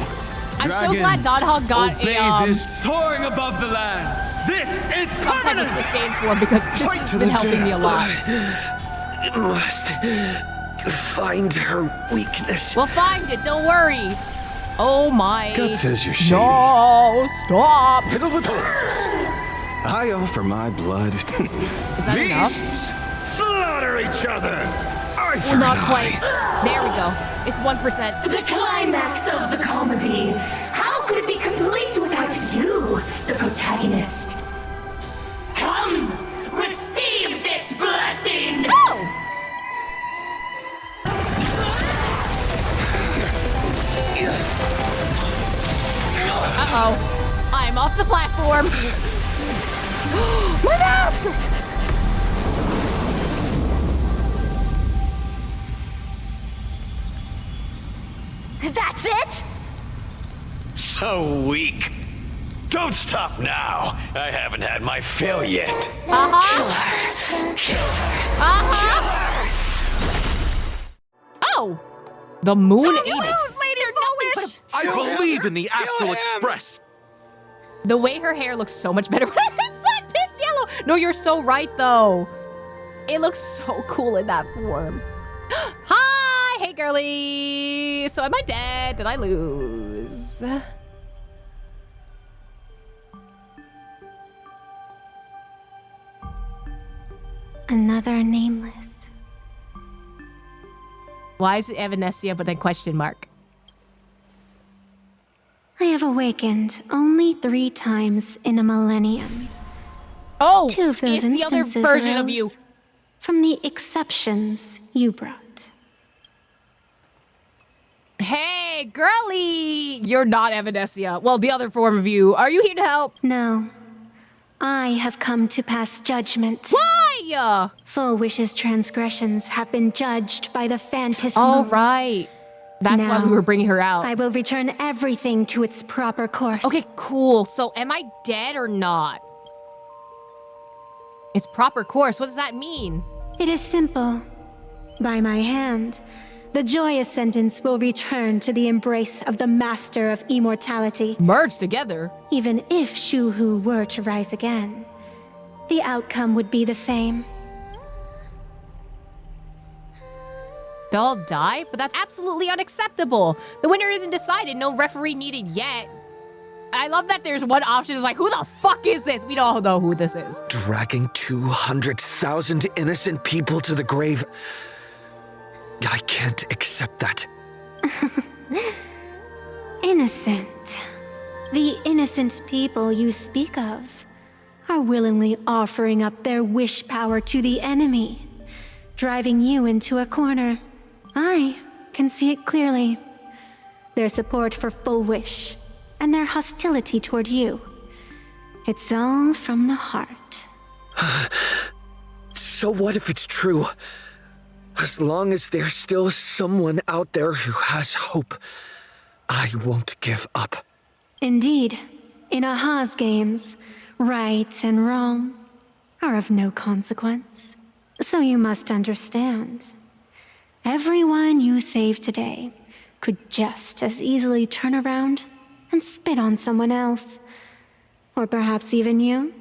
I'm so glad Don Hong got obey a this, soaring above the lands. This is some type of permanent. sustain form because this Fight has to been the helping me a death. lot. Must find her weakness. We'll find it, don't worry. Oh my. God says you're shady. No, stop. Fiddle with horse. I offer my blood. Is that enough? Beasts, slaughter each other! Eye for Well, an not eye. quite. There we go. It's 1%. The climax of the comedy. How could it be complete without you, the protagonist? Come, receive this blessing. Oh! Uh-oh. I'm off the platform. My mask! That's it? So weak. Don't stop now. I haven't had my fill yet. Uh-huh. Uh-huh. Oh! The moon ate it. I believe in the Astral Express. The way her hair looks so much better. It's that piss yellow. No, you're so right, though. It looks so cool in that form. Hi! Hey, girly! So am I dead? Did I lose? Another nameless. Why is it Evanescia but then question mark? I have awakened only 3 times in a millennium. Oh! 2 of those it's the other instances version of arose you. from the exceptions you brought. Hey, girly! You're not Evanescia. Well, the other form of you. Are you here to help? No. I have come to pass judgment. Why? Planarcadia! Full Wish's transgressions have been judged by the Phantasm. Oh, right. That's why we were bringing her out. I will return everything to its proper course. Okay, cool. So am I dead or not? Its proper course, what does that mean? It is simple. By my hand, the joyous sentence will return to the embrace of the Master of Immortality. Merge together? Even if Shuhu were to rise again, the outcome would be the same. They'll all die? But that's absolutely unacceptable. The winner isn't decided. No referee needed yet. I love that there's one option is like, who the fuck is this? We don't know who this is. Dragging 200,000 innocent people to the grave. I can't accept that. Innocent. The innocent people you speak of are willingly offering up their wish power to the enemy, driving you into a corner. I can see it clearly. Their support for Full Wish and their hostility toward you. It's all from the heart. So what if it's true? As long as there's still someone out there who has hope, I won't give up. Indeed, in Aha's games, right and wrong are of no consequence. So you must understand. Everyone you save today could just as easily turn around and spit on someone else. Or perhaps even you,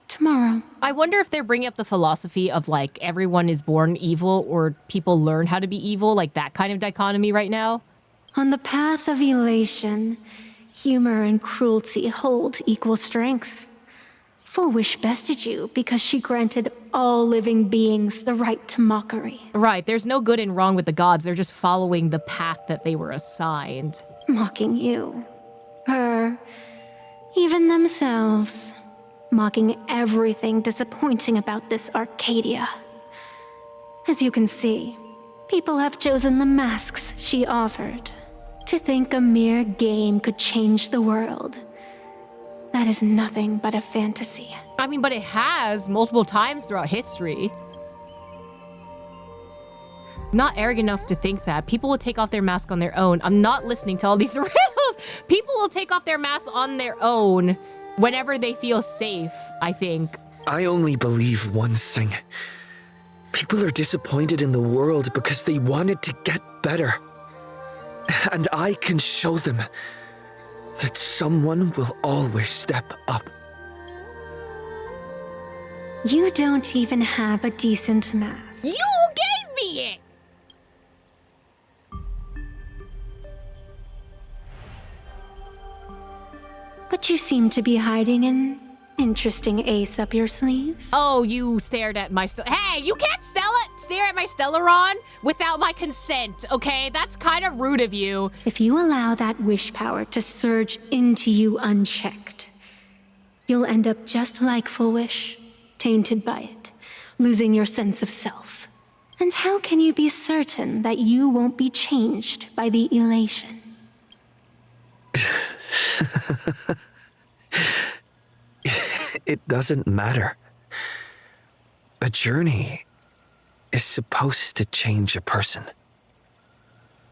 tomorrow. I wonder if they're bringing up the philosophy of like everyone is born evil or people learn how to be evil, like that kind of dichotomy right now. On the path of elation, humor and cruelty hold equal strength. Full Wish bested you because she granted all living beings the right to mockery. Right, there's no good and wrong with the gods. They're just following the path that they were assigned. Mocking you, her, even themselves. Mocking everything disappointing about this Arcadia. As you can see, people have chosen the masks she offered. To think a mere game could change the world. That is nothing but a fantasy. I mean, but it has multiple times throughout history. Not arrogant enough to think that. People will take off their mask on their own. I'm not listening to all these riddles. People will take off their masks on their own whenever they feel safe, I think. I only believe one thing. People are disappointed in the world because they wanted to get better. And I can show them that someone will always step up. You don't even have a decent mask. You gave me it! But you seem to be hiding an interesting ace up your sleeve. Oh, you stared at my Hey, you can't stare at my Stellaron without my consent, okay? That's kind of rude of you. If you allow that wish power to surge into you unchecked, you'll end up just like Full Wish, tainted by it, losing your sense of self. And how can you be certain that you won't be changed by the elation? It doesn't matter. A journey is supposed to change a person.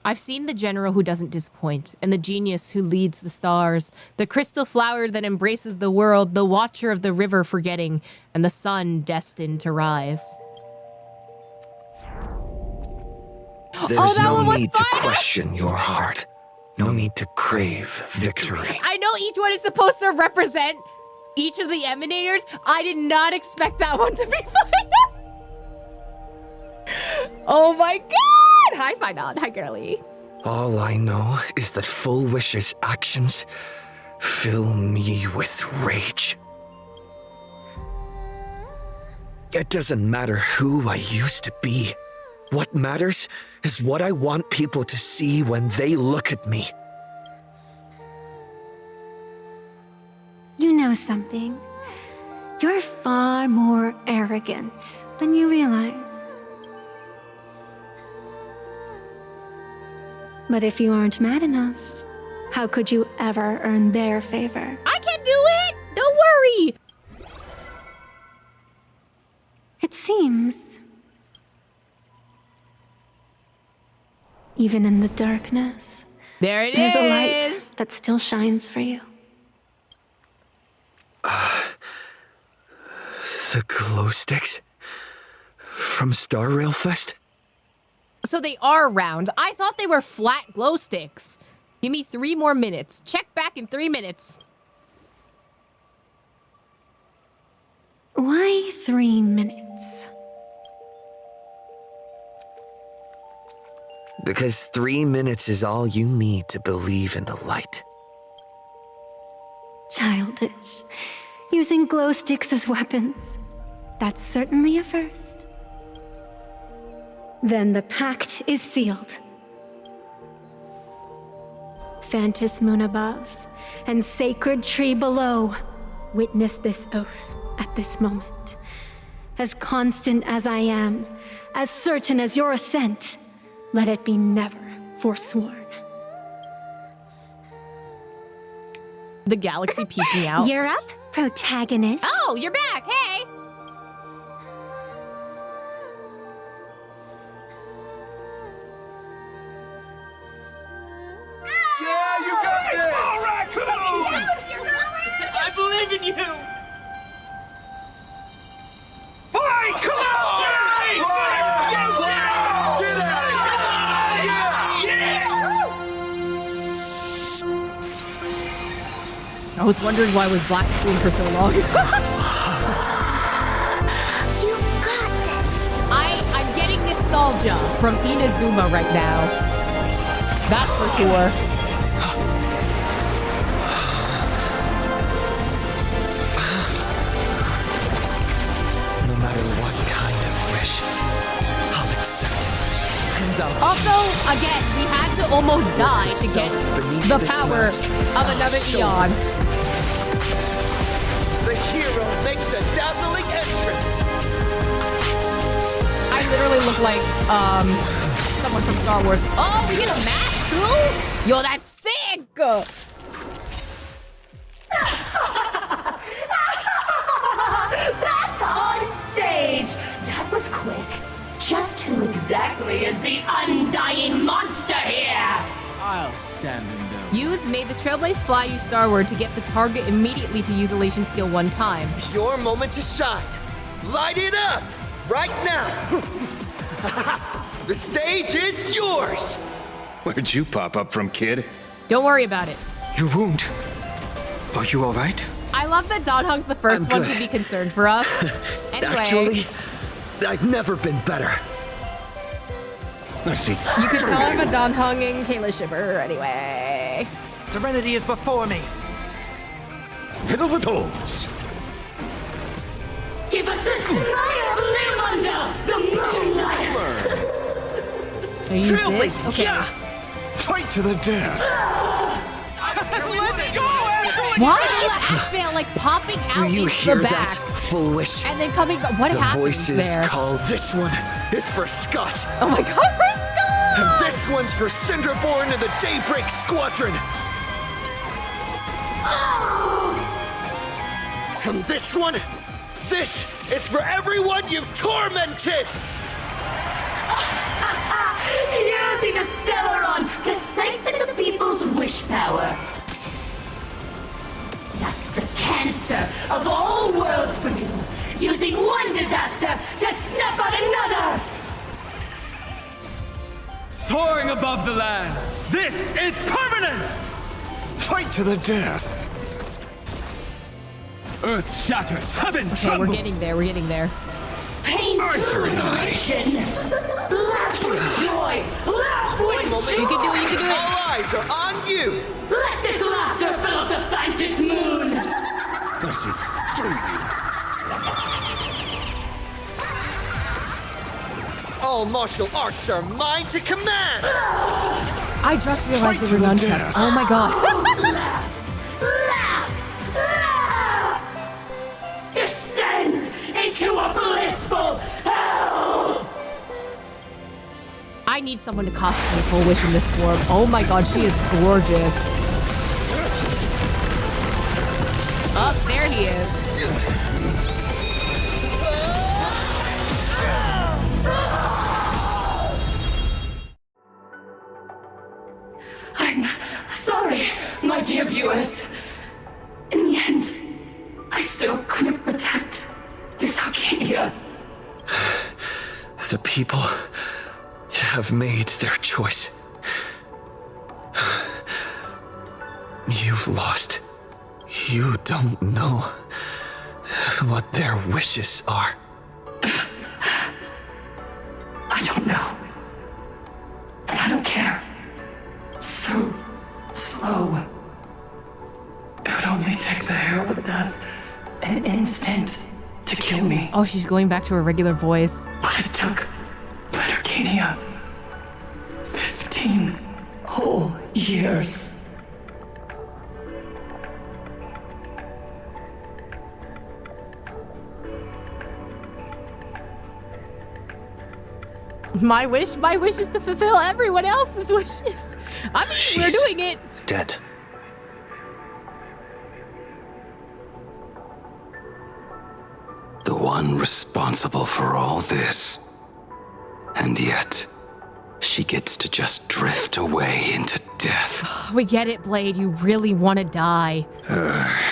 I've seen the general who doesn't disappoint, and the genius who leads the stars, the crystal flower that embraces the world, the watcher of the river forgetting, and the sun destined to rise. There's no need to question your heart. No need to crave victory. I know each one is supposed to represent each of the emanators. I did not expect that one to be final. Oh my god! Hi, Final. Hi, girly. All I know is that Full Wish's actions fill me with rage. It doesn't matter who I used to be. What matters is what I want people to see when they look at me. You know something? You're far more arrogant than you realize. But if you aren't mad enough, how could you ever earn their favor? I can do it! Don't worry! It seems, even in the darkness, there's a light that still shines for you. The glow sticks? From Star Rail Fest? So they are round. I thought they were flat glow sticks. Give me 3 more minutes. Check back in 3 minutes. Why 3 minutes? Because 3 minutes is all you need to believe in the light. Childish. Using glow sticks as weapons. That's certainly a first. Then the pact is sealed. Phantom moon above and sacred tree below, witness this oath at this moment. As constant as I am, as certain as your ascent, let it be never forsworn. The galaxy peeking out. You're up, protagonist. Oh, you're back. Hey. Yeah, you got this! All right, I believe in you! Fine, come on! I was wondering why I was black screen for so long. You got this. I'm getting nostalgia from Inazuma right now. That's for sure. No matter what kind of wish, I'll accept it. And I'll Also, again, we had to almost die to get the power of another Eon. The hero makes a dazzling entrance. I literally look like someone from Star Wars. Oh, we get a mask too? Yo, that's sick! Back on stage! That was quick. Just who exactly is the undying monster here? I'll stand in there. Use May the Trailblaze Fly You Starward to get the target immediately to use Elation skill 1 time. Your moment to shine. Light it up! Right now! The stage is yours! Where'd you pop up from, kid? Don't worry about it. Your wound. Are you alright? I love that Don Hung's the first one to be concerned for us. Anyway. Actually, I've never been better. Let's see. You can tell I'm a Don Hung and Kayla shipper anyway. Serenity is before me. Riddle with holes. Give us a smile! Live under the moonlight! Trailblaze, Okay. yeah! Fight to the death. Let's go, everyone! Why is Ashvale like popping out Do you into hear the that, back full wish? and then coming back? What The happens voices there? call this one is for Scott. Oh my god, we're Scott! And this one's for Cinderborn and the Daybreak Squadron. And this one, this is for everyone you've tormented. Using the Stellaron to siphon the people's wish power. That's the cancer of all worlds for you. Using one disaster to snuff out another. Soaring above the lands. This is permanence! Fight to the death. Earth shatters, heaven Okay, trembles. we're getting there, we're getting there. Pain to liberation. Laugh with joy. Laugh with joy. You can do it, you can do it. All eyes are on you. Let this laughter fill up the Phantom moon. Let's see. All martial arts are mine to command. I just realized they were nunchucks. Oh my god. Descend into a blissful hell! I need someone to cosplay Full Wish in this form. Oh my god, she is gorgeous. Oh, there he is. The people have made their choice. You've lost. You don't know what their wishes are. I don't know. And I don't care. So slow. It would only take the herald of death an instant to kill me. Oh, she's going back to her regular voice. But it took Planarcadia 15 whole years. My wish is to fulfill everyone else's wishes. I mean, we're doing it. Dead. The one responsible for all this. And yet, she gets to just drift away into death. We get it, Blade. You really want to die.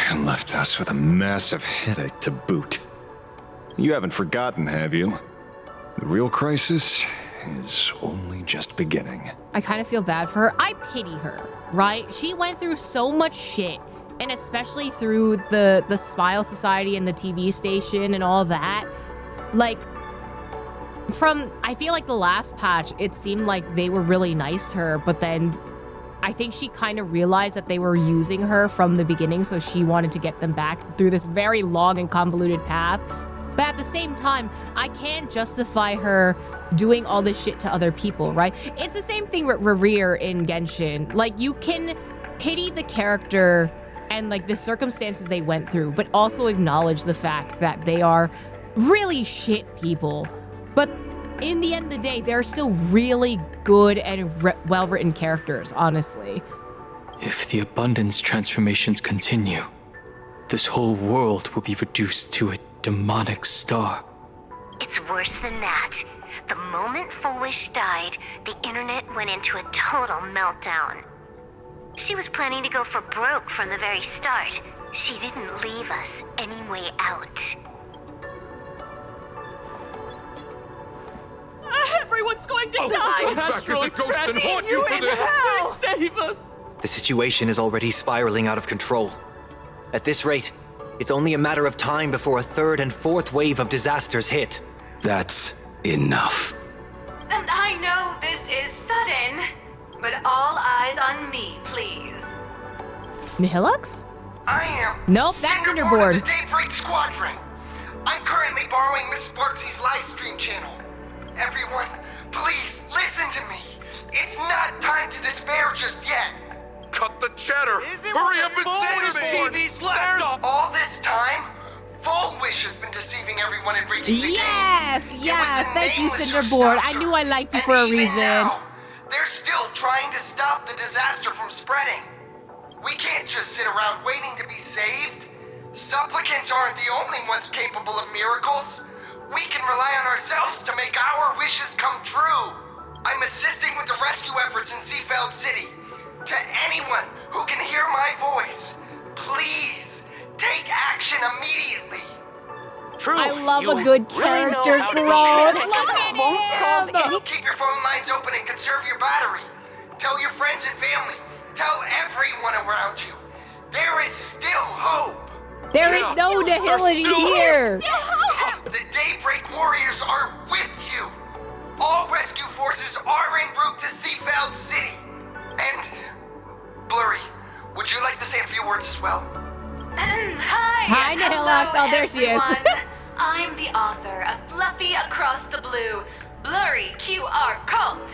And left us with a massive headache to boot. You haven't forgotten, have you? The real crisis is only just beginning. I kind of feel bad for her. I pity her, right? She went through so much shit, and especially through the Smile Society and the TV station and all that. Like, I feel like the last patch, it seemed like they were really nice to her, but then I think she kind of realized that they were using her from the beginning, so she wanted to get them back through this very long and convoluted path. But at the same time, I can't justify her doing all this shit to other people, right? It's the same thing with Rerir in Genshin. Like, you can pity the character and, like, the circumstances they went through, but also acknowledge the fact that they are really shit people. But in the end of the day, they're still really good and well-written characters, honestly. If the abundance transformations continue, this whole world will be reduced to a demonic star. It's worse than that. The moment Fullwish died, the internet went into a total meltdown. She was planning to go for broke from the very start. She didn't leave us any way out. Everyone's going to die! Come back as a ghost and haunt you for this! Please save us! The situation is already spiraling out of control. At this rate, it's only a matter of time before a third and fourth wave of disasters hit. That's enough. And I know this is sudden, but all eyes on me, please. Nihilux? I am. Nope, that's Cinderboard. Of the Daybreak Squadron. I'm currently borrowing Miss Sparksy's live stream channel. Everyone, please listen to me. It's not time to despair just yet. Cut the chatter! Hurry up and say it! There's all this time, Fullwish has been deceiving everyone and rigging the Yes, game. yes, thank you, Nameless who Cinderboard. stopped I her. knew I liked you And for a even reason. now, they're still trying to stop the disaster from spreading. We can't just sit around waiting to be saved. Supplicants aren't the only ones capable of miracles. We can rely on ourselves to make our wishes come true. I'm assisting with the rescue efforts in Seafeld City. To anyone who can hear my voice, please take action immediately. True. I love a good character growth. Look at him! Keep your phone lines open and conserve your battery. Tell your friends and family. Tell everyone around you. There is still hope. There is no nihility here. The Daybreak Warriors are with you. All rescue forces are en route to Seafeld City. And, Blurry, would you like to say a few words as well? Hi, Nihilux. Oh, there she is. I'm the author of Fluffy Across the Blue, Blurry QR Cult.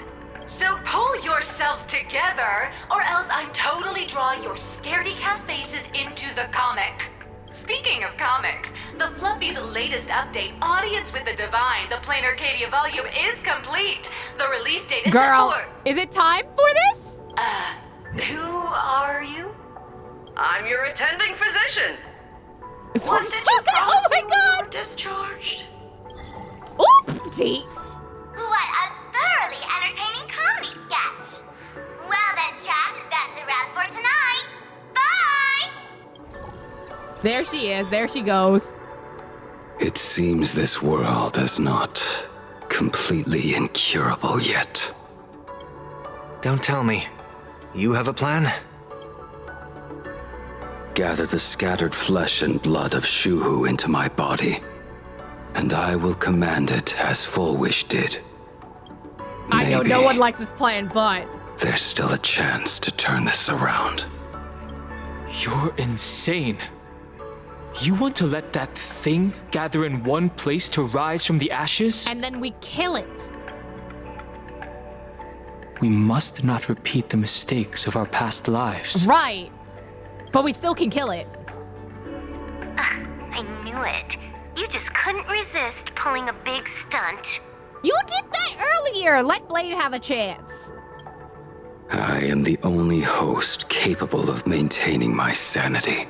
So pull yourselves together, or else I'm totally drawing your scaredy cat faces into the comic. Speaking of comics, the Fluffy's latest update, Audience with the Divine, the Planarcadia volume, is complete. The release date is Girl, set for... is it time for this? Who are you? I'm your attending physician. What did you promise Oh my me God! when you were discharged? Oopsie. What a thoroughly entertaining comedy sketch. Well then, Jack, that's a wrap for tonight. Bye! There she is. There she goes. It seems this world has not completely incurable yet. Don't tell me. You have a plan? Gather the scattered flesh and blood of Shuhu into my body, and I will command it as Full Wish did. I know Maybe no one likes this plan, but there's still a chance to turn this around. You're insane. You want to let that thing gather in one place to rise from the ashes? and then we kill it. We must not repeat the mistakes of our past lives. Right. But we still can kill it. I knew it. You just couldn't resist pulling a big stunt. You did that earlier. Let Blade have a chance. I am the only host capable of maintaining my sanity.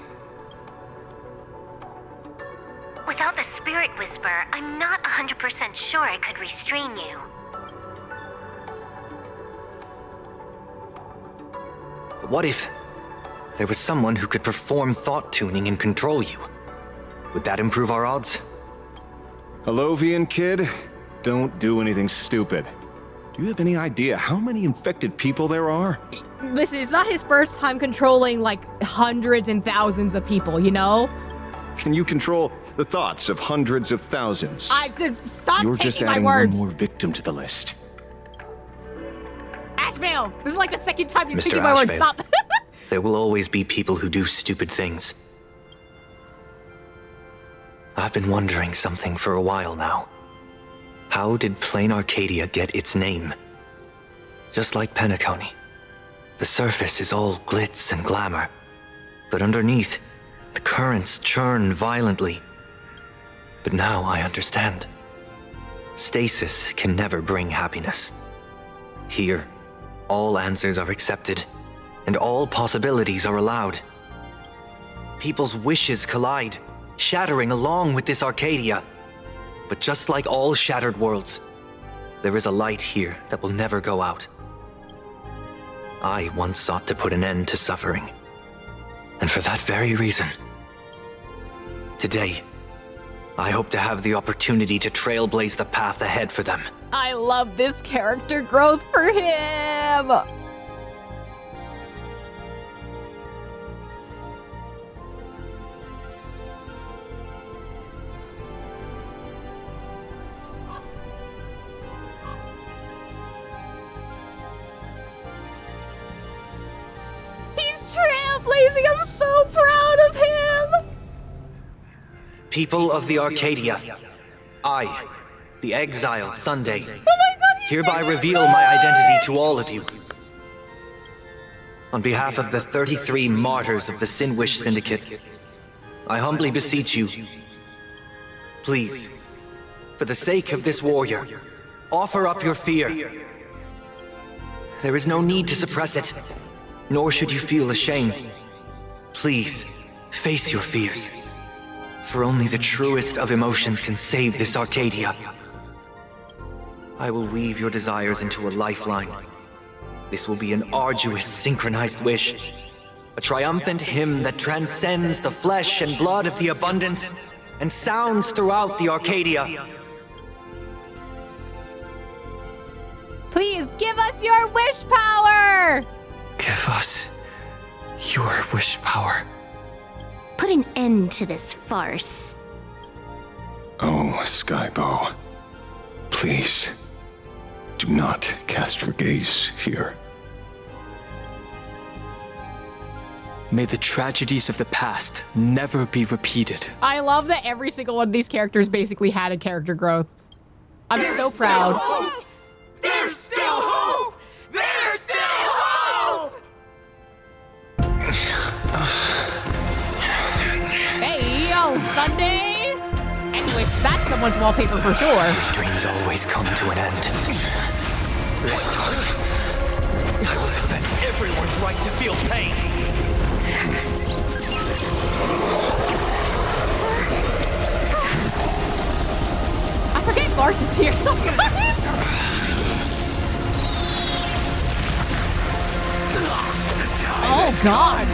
Without the Spirit Whisper, I'm not 100% sure I could restrain you. But what if there was someone who could perform thought tuning and control you? Would that improve our odds? Hellovian kid, don't do anything stupid. Do you have any idea how many infected people there are? Listen, it's not his first time controlling like hundreds and thousands of people, you know? Can you control the thoughts of hundreds of thousands? Stop You're taking just my adding words. one more victim to the list. Ashvale, this is like the second time you've Mr. taken my words. Ashvale. Stop. There will always be people who do stupid things. I've been wondering something for a while now. How did Planarcadia get its name? Just like Penacony, the surface is all glitz and glamour, but underneath, the currents churn violently. But now I understand. Stasis can never bring happiness. Here, all answers are accepted, and all possibilities are allowed. People's wishes collide, shattering along with this Arcadia. But just like all shattered worlds, there is a light here that will never go out. I once sought to put an end to suffering. And for that very reason, today, I hope to have the opportunity to trailblaze the path ahead for them. I love this character growth for him. He's trailblazing. I'm so proud of him. People of the Arcadia, I, the Exile Sunday, hereby reveal my identity to all of you. On behalf of the 33 martyrs of the Sinwish Syndicate, I humbly beseech you, please, for the sake of this warrior, offer up your fear. There is no need to suppress it, nor should you feel ashamed. Please, face your fears. For only the truest of emotions can save this Arcadia. I will weave your desires into a lifeline. This will be an arduous, synchronized wish. A triumphant hymn that transcends the flesh and blood of the abundance and sounds throughout the Arcadia. Please give us your wish power. Give us your wish power. Put an end to this farce. Oh, Skybow. Please, do not cast your gaze here. May the tragedies of the past never be repeated. I love that every single one of these characters basically had a character growth. I'm so proud. There's still hope! There's still hope! Hey, yo, Sunday! Anyways, that's someone's wallpaper for sure. Dreams always come to an end. This time, I will defend everyone's right to feel pain. I forget Marsh is here sometimes. Oh, God.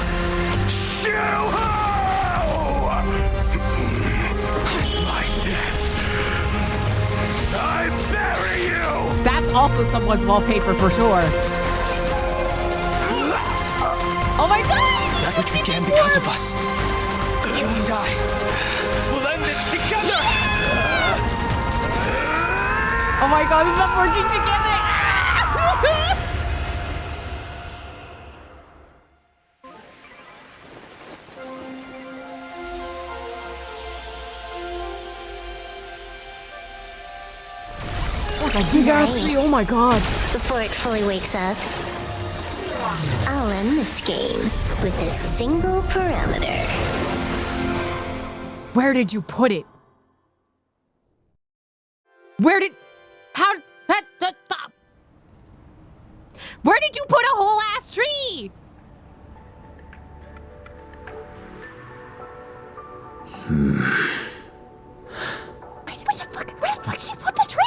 My death! I bury also someone's wallpaper for sure. Oh my god! That which began because of us. You and I will end this together! Oh my god, we're not working together! Big ass tree, oh my god. Before it fully wakes up, I'll end this game with a single parameter. Where did you put it? Where did you put a whole ass tree? Where the fuck did you put the tree?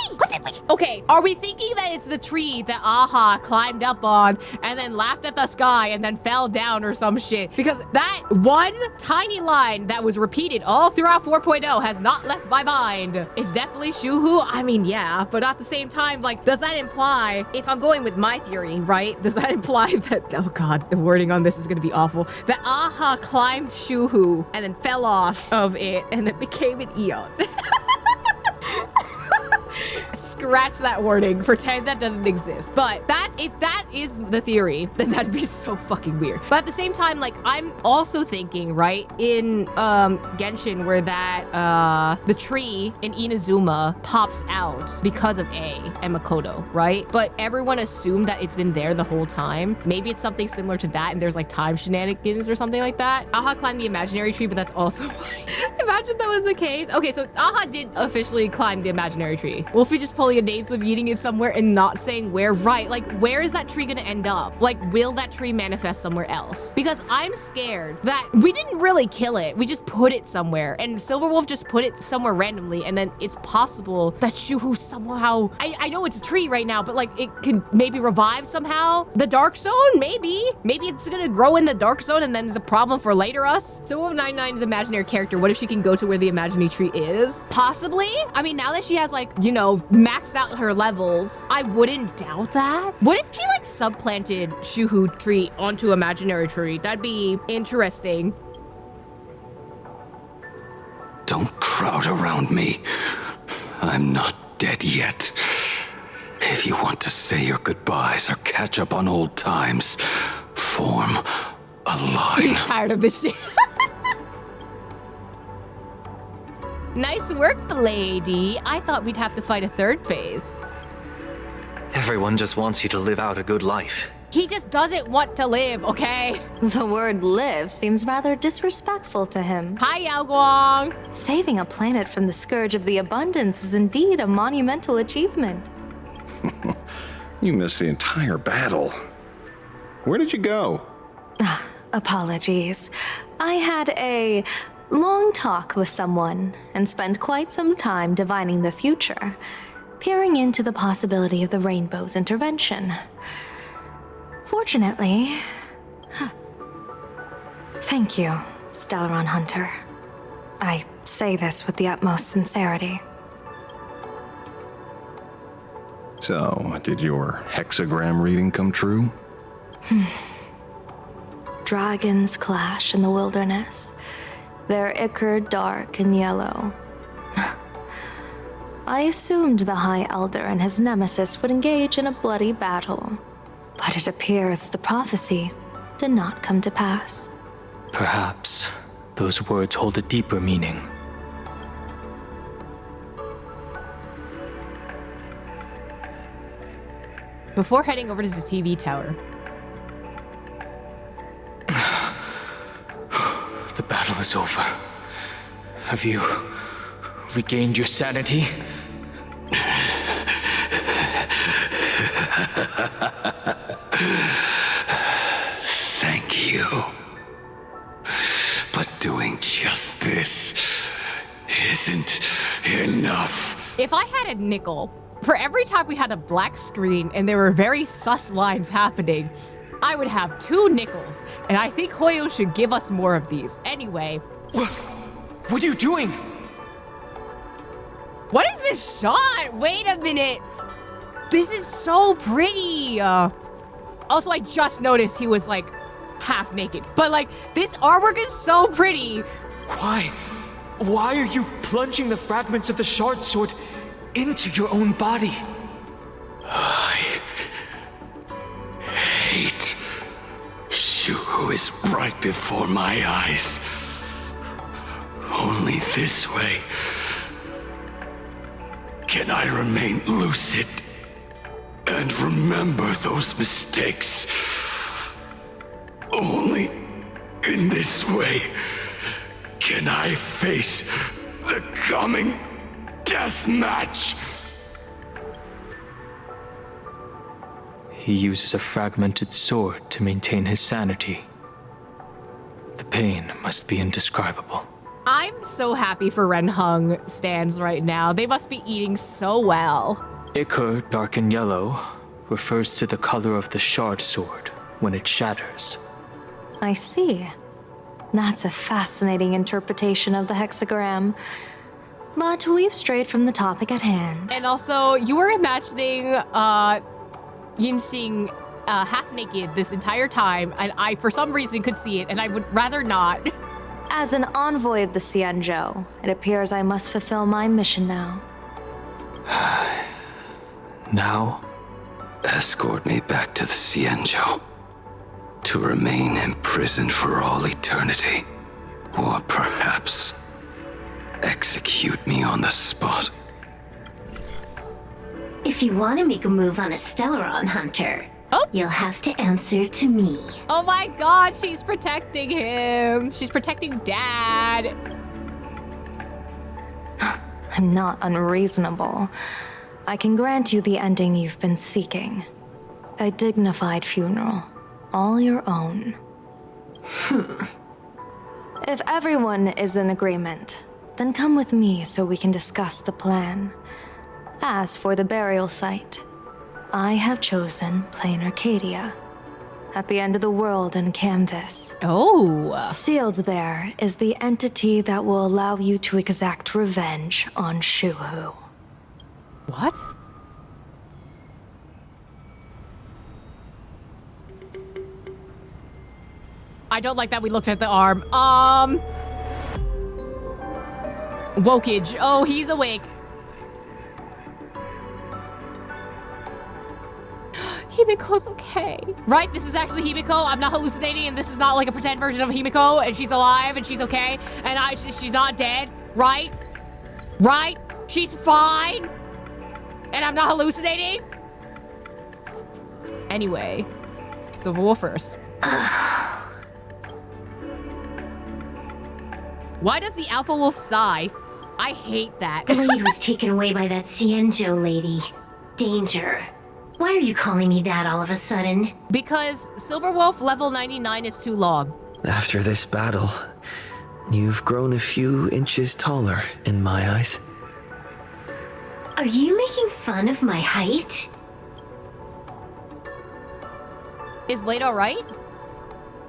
Okay, are we thinking that it's the tree that Aha climbed up on and then laughed at the sky and then fell down or some shit? Because that one tiny line that was repeated all throughout 4.0 has not left my mind. It's definitely Shuhu. I mean, yeah, but at the same time, like, does that imply, if I'm going with my theory, right? Does that imply that, oh god, the wording on this is gonna be awful, that Aha climbed Shuhu and then fell off of it and then became an Eon? Scratch that wording. Pretend that doesn't exist. But if that is the theory, then that'd be so fucking weird. But at the same time, like, I'm also thinking, right, in Genshin, where that the tree in Inazuma pops out because of A and Makoto, right? But everyone assumed that it's been there the whole time. Maybe it's something similar to that, and there's like time shenanigans or something like that. Aha climbed the imaginary tree, but that's also funny. Imagine that was the case. Okay, so Aha did officially climb the imaginary tree. Wolfie just pulling a dates of eating it somewhere and not saying where, right? Like, where is that tree gonna end up? Like, will that tree manifest somewhere else? Because I'm scared that we didn't really kill it. We just put it somewhere, and Silverwolf just put it somewhere randomly, and then it's possible that Shuhu somehow, I know it's a tree right now, but like, it could maybe revive somehow. The Dark Zone, maybe it's gonna grow in the Dark Zone, and then there's a problem for later us. Silverwolf 99's imaginary character, what if she can go to where the imaginary tree is? Possibly. I mean, now that she has, like, you know, maxed out her levels, I wouldn't doubt that. What if she, like, supplanted Shuhu tree onto imaginary tree? That'd be interesting. Don't crowd around me. I'm not dead yet. If you want to say your goodbyes or catch up on old times, form a line. He's tired of this shit. Nice work, lady. I thought we'd have to fight a third phase. Everyone just wants you to live out a good life. He just doesn't want to live, okay? The word live seems rather disrespectful to him. Hi, Yao Guang. Saving a planet from the scourge of the abundance is indeed a monumental achievement. You missed the entire battle. Where did you go? Apologies. I had a long talk with someone and spent quite some time divining the future, peering into the possibility of the Rainbow's intervention. Fortunately... Thank you, Stellaron Hunter. I say this with the utmost sincerity. So, did your hexagram reading come true? Dragons clash in the wilderness, their ichor dark and yellow. I assumed the High Elder and his nemesis would engage in a bloody battle, but it appears the prophecy did not come to pass. Perhaps those words hold a deeper meaning. Before heading over to the TV tower. The battle is over. Have you regained your sanity? Thank you. But doing just this isn't enough. If I had a nickel for every time we had a black screen and there were very sus lines happening, I would have 2 nickels, and I think Hoyo should give us more of these. Anyway. What are you doing? What is this shot? Wait a minute. This is so pretty. Also, I just noticed he was like half naked, but like this artwork is so pretty. Why? Why are you plunging the fragments of the shard sword into your own body? I hate Shuhu is right before my eyes. Only this way can I remain lucid and remember those mistakes. Only in this way can I face the coming death match. He uses a fragmented sword to maintain his sanity. The pain must be indescribable. I'm so happy for Renhung stands right now. They must be eating so well. Ichor, dark and yellow, refers to the color of the shard sword when it shatters. I see. That's a fascinating interpretation of the hexagram. But we've strayed from the topic at hand. And also, you were imagining Yinxing half naked this entire time, and I, for some reason, could see it, and I would rather not. As an envoy of the Xianzhou, it appears I must fulfill my mission now. Now? Escort me back to the Xianzhou. To remain imprisoned for all eternity. Or perhaps execute me on the spot. If you want to make a move on a Stellaron hunter, you'll have to answer to me. Oh my god, she's protecting him. She's protecting Dad. I'm not unreasonable. I can grant you the ending you've been seeking. A dignified funeral, all your own. If everyone is in agreement, then come with me so we can discuss the plan. As for the burial site, I have chosen Planarcadia, at the end of the world in Canvas. Oh. Sealed there is the entity that will allow you to exact revenge on Shuhu. What? I don't like that we looked at the arm. Wokage. Oh, he's awake. Himiko's okay. Right? This is actually Himiko. I'm not hallucinating, and this is not like a pretend version of Himiko, and she's alive, and she's okay, and she's not dead. Right? Right? She's fine. And I'm not hallucinating? Anyway. Silver Wolf first. Why does the Alpha Wolf sigh? I hate that. Blade was taken away by that Xianzhou lady. Danger. Why are you calling me that all of a sudden? Because Silver Wolf level 99 is too long. After this battle, you've grown a few inches taller in my eyes. Are you making fun of my height? Is Blade alright?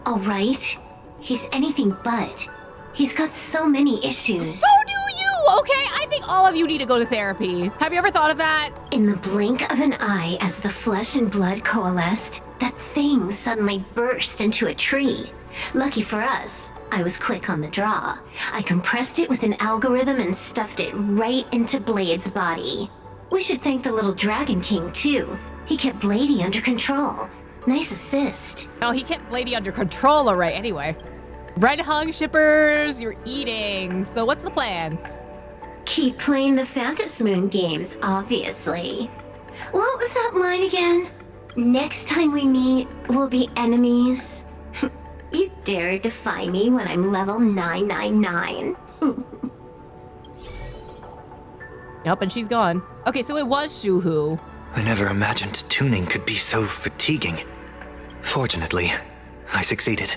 Alright? He's anything but. He's got so many issues. So do you, okay? I think all of you need to go to therapy. Have you ever thought of that? In the blink of an eye, as the flesh and blood coalesced, that thing suddenly burst into a tree. Lucky for us, I was quick on the draw. I compressed it with an algorithm and stuffed it right into Blade's body. We should thank the little Dragon King, too. He kept Bladey under control. Nice assist. Oh, he kept Bladey under control, alright, anyway. Renhung shippers, you're eating. So what's the plan? Keep playing the Phantom Moon games, obviously. What was that line again? Next time we meet, we'll be enemies. You dare defy me when I'm level 999. Yep, and she's gone. Okay, so it was Shuhu. I never imagined tuning could be so fatiguing. Fortunately, I succeeded.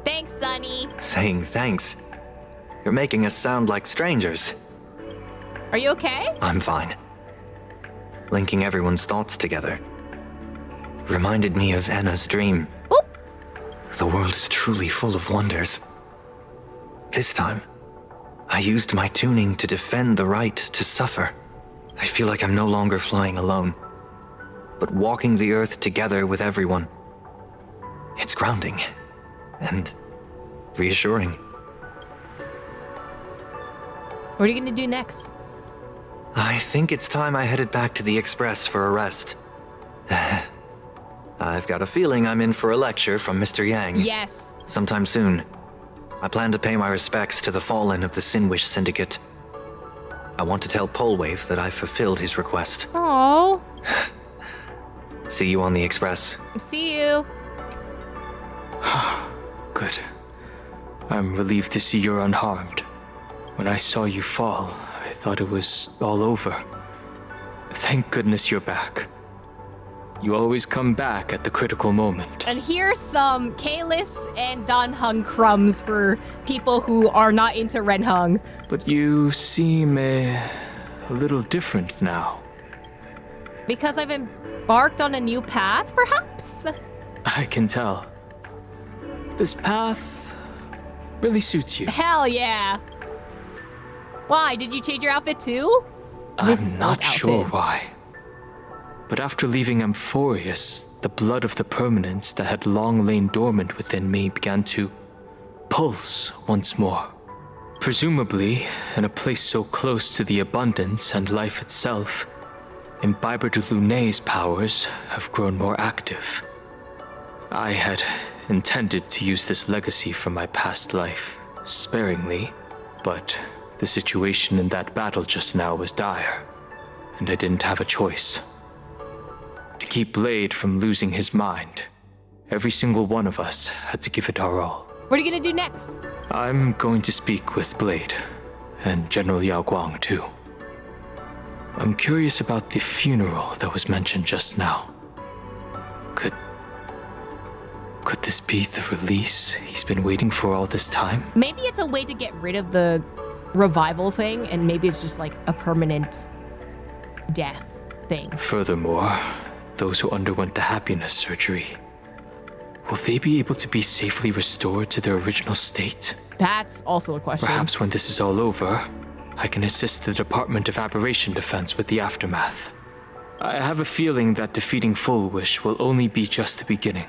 Thanks, Sonny. Saying thanks. You're making us sound like strangers. Are you okay? I'm fine. Linking everyone's thoughts together reminded me of Anna's dream. Oop. The world is truly full of wonders. This time, I used my tuning to defend the right to suffer. I feel like I'm no longer flying alone, but walking the earth together with everyone. It's grounding and reassuring. What are you gonna do next? I think it's time I headed back to the Express for a rest. I've got a feeling I'm in for a lecture from Mr. Yang. Yes. Sometime soon. I plan to pay my respects to the fallen of the Sinwish Syndicate. I want to tell Polwave that I've fulfilled his request. Oh. See you on the Express. See you. Good. I'm relieved to see you're unharmed. When I saw you fall, I thought it was all over. Thank goodness you're back. You always come back at the critical moment. And here's some Kalis and Danhung crumbs for people who are not into Renhung. But you seem a little different now. Because I've embarked on a new path, perhaps? I can tell. This path really suits you. Hell yeah. Why, did you change your outfit too? I'm not sure why. But after leaving Amphorius, the blood of the permanence that had long lain dormant within me began to pulse once more. Presumably, in a place so close to the abundance and life itself, Imbiber de Lunay's powers have grown more active. I had intended to use this legacy from my past life sparingly, but the situation in that battle just now was dire, and I didn't have a choice. To keep Blade from losing his mind, every single one of us had to give it our all. What are you gonna do next? I'm going to speak with Blade, and General Yao Guang too. I'm curious about the funeral that was mentioned just now. Could this be the release he's been waiting for all this time? Maybe it's a way to get rid of the revival thing, and maybe it's just like a permanent death thing. Furthermore, those who underwent the happiness surgery, will they be able to be safely restored to their original state? That's also a question. Perhaps when this is all over, I can assist the Department of Aberration Defense with the aftermath. I have a feeling that defeating Full Wish will only be just the beginning.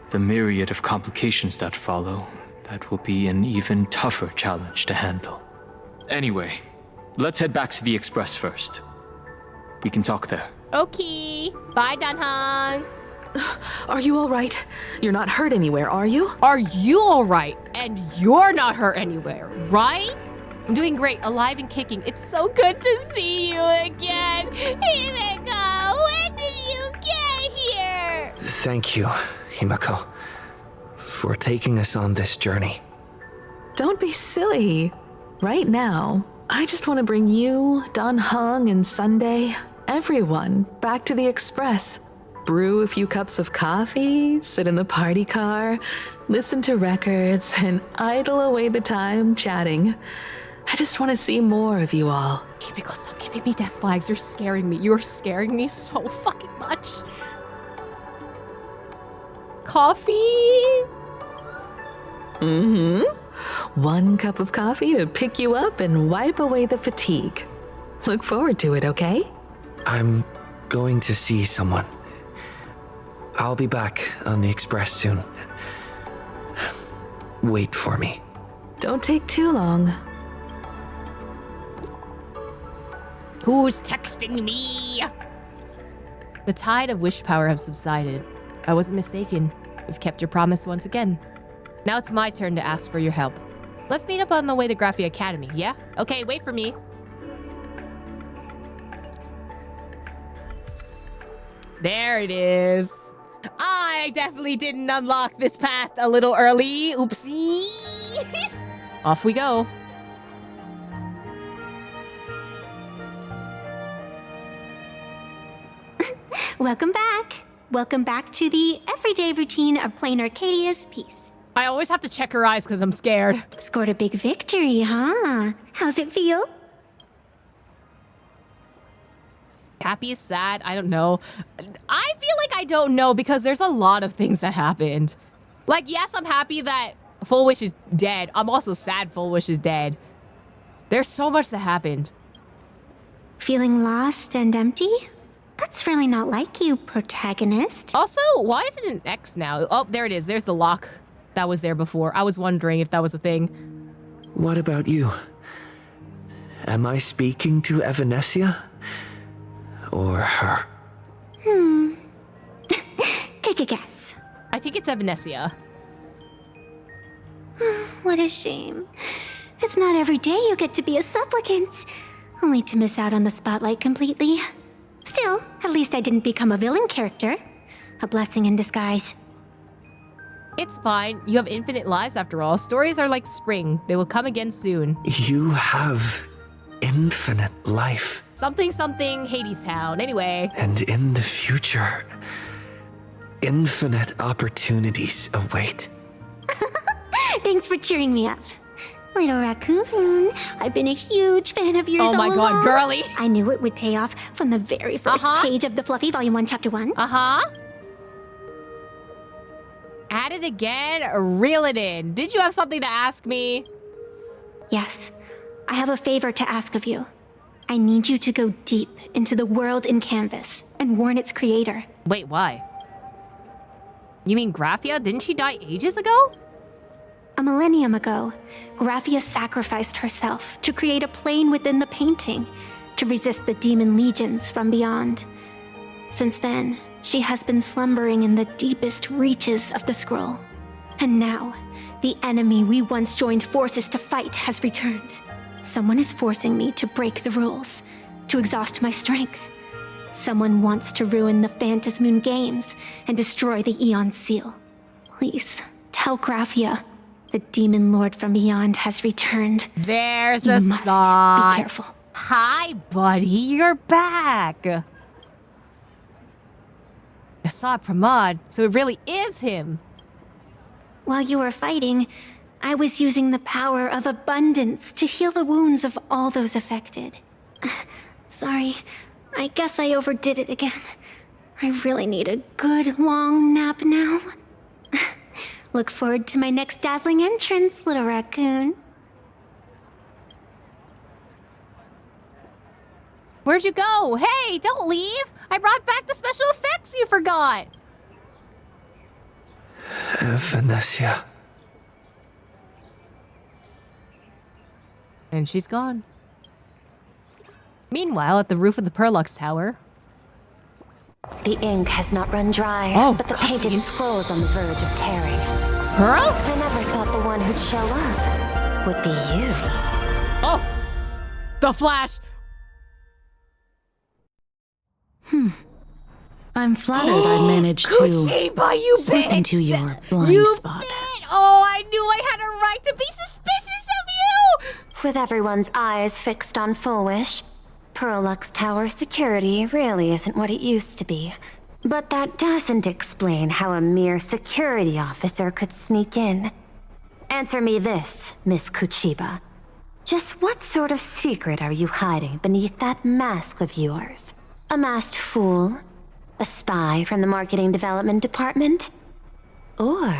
The myriad of complications that follow, that will be an even tougher challenge to handle. Anyway, let's head back to the Express first. We can talk there. Okay. Bye, Danhang. Are you all right? You're not hurt anywhere, are you? Are you all right? And you're not hurt anywhere, right? I'm doing great, alive and kicking. It's so good to see you again. Himeko, when did you get here? Thank you, Himeko, for taking us on this journey. Don't be silly. Right now, I just want to bring you, Danhung, and Sunday, everyone, back to the Express. Brew a few cups of coffee, sit in the party car, listen to records, and idle away the time chatting. I just want to see more of you all. Himeko, stop giving me death flags. You're scaring me. You're scaring me so fucking much. Coffee? Mm-hmm. 1 cup of coffee to pick you up and wipe away the fatigue. Look forward to it, okay? I'm going to see someone. I'll be back on the Express soon. Wait for me. Don't take too long. Who's texting me? The tide of wish power has subsided. I wasn't mistaken. You've kept your promise once again. Now it's my turn to ask for your help. Let's meet up on the way to Graphia Academy, yeah? Okay, wait for me. There it is. I definitely didn't unlock this path a little early. Oopsies. Off we go. Welcome back. Welcome back to the everyday routine of Planarcadia's piece. I always have to check her eyes because I'm scared. Scored a big victory, huh? How's it feel? Happy, sad, I don't know. I feel like I don't know because there's a lot of things that happened. Like, yes, I'm happy that Full Wish is dead. I'm also sad Full Wish is dead. There's so much that happened. Feeling lost and empty? That's really not like you, protagonist. Also, why is it an X now? Oh, there it is. There's the lock that was there before. I was wondering if that was a thing. What about you? Am I speaking to Evanescia? Or her? Take a guess. I think it's Evanescia. What a shame. It's not every day you get to be a supplicant, only to miss out on the spotlight completely. Still, at least I didn't become a villain character. A blessing in disguise. It's fine. You have infinite lives after all. Stories are like spring. They will come again soon. You have infinite life. Something, Hades Town. Anyway. And in the future, infinite opportunities await. Thanks for cheering me up. Little raccoon, I've been a huge fan of yours all along. Oh my god, girly! I knew it would pay off from the very first page of the Fluffy Volume 1, Chapter 1. At it again? Reel it in. Did you have something to ask me? Yes. I have a favor to ask of you. I need you to go deep into the world in Canvas and warn its creator. Wait, why? You mean Graphia? Didn't she die ages ago? A millennium ago, Graphia sacrificed herself to create a plane within the painting, to resist the demon legions from beyond. Since then, she has been slumbering in the deepest reaches of the scroll. And now, the enemy we once joined forces to fight has returned. Someone is forcing me to break the rules, to exhaust my strength. Someone wants to ruin the Phantasmoon games and destroy the Eon Seal. Please, tell Graphia. The demon lord from beyond has returned. There's you a must sign. Be careful. Hi, buddy. You're back. I saw Pramod, so it really is him. While you were fighting, I was using the power of abundance to heal the wounds of all those affected. Sorry, I guess I overdid it again. I really need a good long nap now. Look forward to my next dazzling entrance, little raccoon. Where'd you go? Hey, don't leave! I brought back the special effects you forgot! Evanescia. And she's gone. Meanwhile, at the roof of the Perlux Tower... The ink has not run dry, but the painted scroll is on the verge of tearing. Pearl? I never thought the one who'd show up would be you. Oh! The Flash! I'm flattered I managed to Kuchiba, you slip bitch! into your blind you spot. Bit. Oh, I knew I had a right to be suspicious of you! With everyone's eyes fixed on Full Wish, Perlux Tower security really isn't what it used to be. But that doesn't explain how a mere security officer could sneak in. Answer me this, Miss Kuchiba. Just what sort of secret are you hiding beneath that mask of yours? A masked fool? A spy from the marketing development department? Or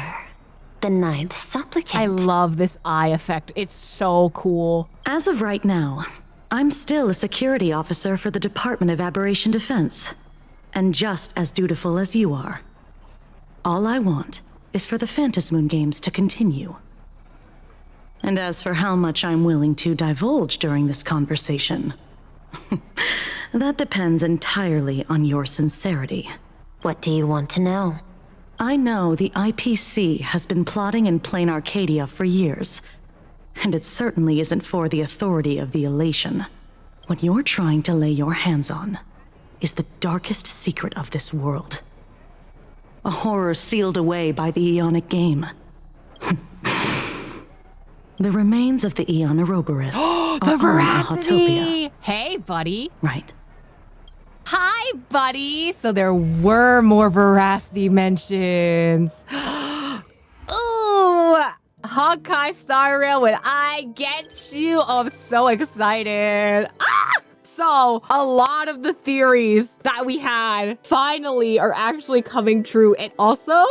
the ninth supplicant? I love this eye effect. It's so cool. As of right now, I'm still a security officer for the Department of Aberration Defense, and just as dutiful as you are. All I want is for the Phantasmoon games to continue. And as for how much I'm willing to divulge during this conversation, that depends entirely on your sincerity. What do you want to know? I know the IPC has been plotting in Planarcadia for years, and it certainly isn't for the authority of the Elation. What you're trying to lay your hands on is the darkest secret of this world. A horror sealed away by the Eonic game. The remains of the Eon Ouroboros The are veracity! Hey, buddy. Right. Hi, buddy! So there were more veracity mentions. Ooh! Honkai Star Rail when I get you. Oh, I'm so excited. So, a lot of the theories that we had finally are actually coming true. And also,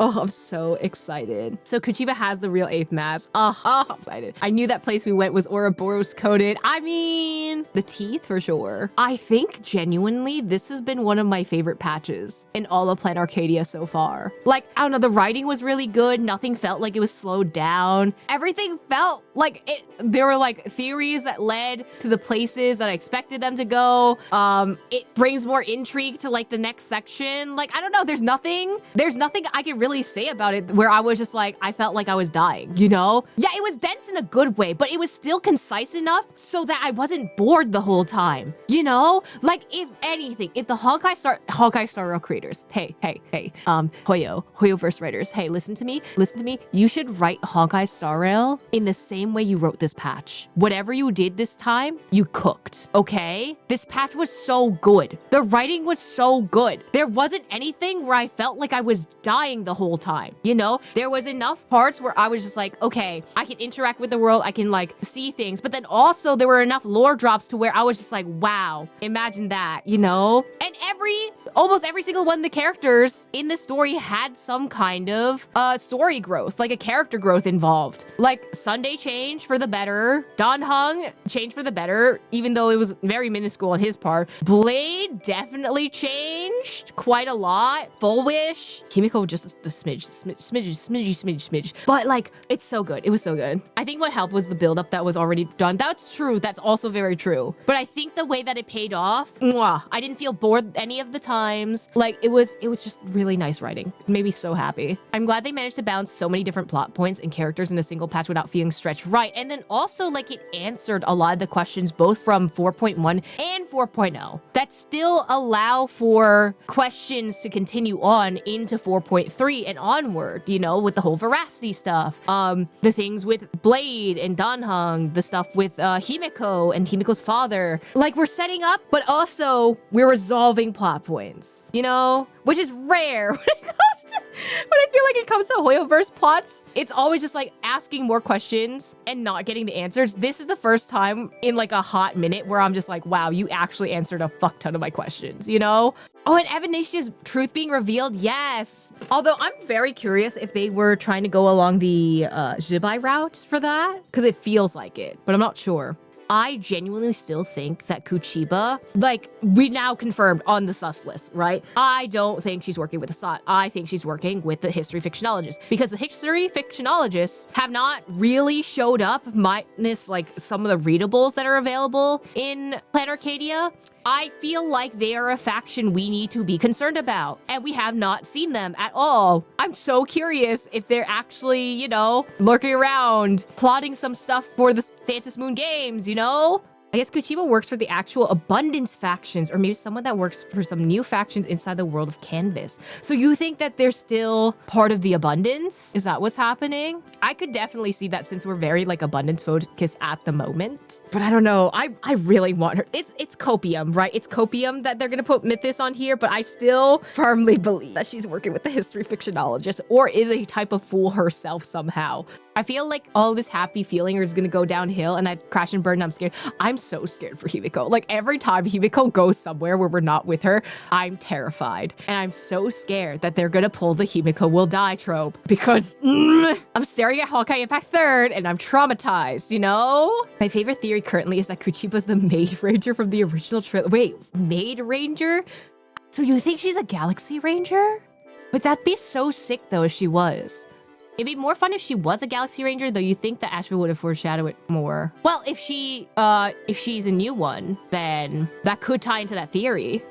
Oh, I'm so excited. So Kuchiba has the real 8th mask. Oh, I'm excited. I knew that place we went was Ouroboros coded. I mean, the teeth for sure. I think genuinely this has been one of my favorite patches in all of Planarcadia so far. Like, I don't know, the writing was really good. Nothing felt like it was slowed down. Everything felt like it. There were like theories that led to the places that I expected them to go. It brings more intrigue to like the next section. Like, I don't know, there's nothing I can really say about it where I was just like, I felt like I was dying, you know? Yeah, it was dense in a good way, but it was still concise enough so that I wasn't bored the whole time, you know? Like, if anything, if the Honkai Star Rail creators, hey, Hoyoverse writers, hey, listen to me, you should write Honkai Star Rail in the same way you wrote this patch. Whatever you did this time, you cooked, okay? This patch was so good. The writing was so good. There wasn't anything where I felt like I was dying the whole time, you know? There was enough parts where I was just like, okay, I can interact with the world, I can like see things, but then also there were enough lore drops to where I was just like, wow, imagine that, you know? And almost every single one of the characters in the story had some kind of story growth, like a character growth involved. Like Sunday changed for the better, Dan Heng changed for the better, even though it was very minuscule on his part. Blade definitely changed quite a lot. Full Wish, Kimiko just a smidge. But like, it's so good. It was so good. I think what helped was the buildup that was already done. That's true. That's also very true. But I think the way that it paid off, I didn't feel bored any of the times. Like, it was just really nice writing. It made me so happy. I'm glad they managed to balance so many different plot points and characters in a single patch without feeling stretched right. And then also, like, it answered a lot of the questions both from 4.1 and 4.0 that still allow for questions to continue on into 4.3 and onward, you know, with the whole veracity stuff. The things with Blade and Dan Heng, the stuff with Himiko and Himiko's father. Like, we're setting up, but also we're resolving plot points, you know? Which is rare when I feel like it comes to Hoyoverse plots. It's always just like asking more questions and not getting the answers. This is the first time in like a hot minute where I'm just like, wow, you actually answered a fuck ton of my questions, you know? Oh, and Evanessia's truth being revealed, yes. Although I'm very curious if they were trying to go along the Jibai route for that, because it feels like it, but I'm not sure. I genuinely still think that Kuchiba, like, we now confirmed on the sus list, right? I don't think she's working with the SOT. I think she's working with the history fictionologists, because the history fictionologists have not really showed up, minus like some of the readables that are available in Planarcadia. I feel like they are a faction we need to be concerned about, and we have not seen them at all. I'm so curious if they're actually, you know, lurking around, plotting some stuff for the Phantom Moon games, you know? I guess Kuchiba works for the actual Abundance factions, or maybe someone that works for some new factions inside the world of Canvas. So you think that they're still part of the Abundance? Is that what's happening? I could definitely see that, since we're very like Abundance focused at the moment. But I don't know. I really want her. It's Copium, right? It's Copium that they're gonna put Mythos on here, but I still firmly believe that she's working with the history fictionologist, or is a type of fool herself somehow. I feel like all this happy feeling is gonna go downhill and I crash and burn and I'm scared. I'm so scared for Himiko. Like, every time Himiko goes somewhere where we're not with her, I'm terrified. And I'm so scared that they're gonna pull the Himiko will die trope, because I'm staring at Honkai Impact 3rd and I'm traumatized, you know? My favorite theory currently is that Kuchiba's the Maid Ranger from the original trailer. Wait, Maid Ranger? So you think she's a Galaxy Ranger? But that'd be so sick though if she was. It'd be more fun if she was a Galaxy Ranger, though you think that Asheville would have foreshadowed it more. Well, if she's a new one, then that could tie into that theory.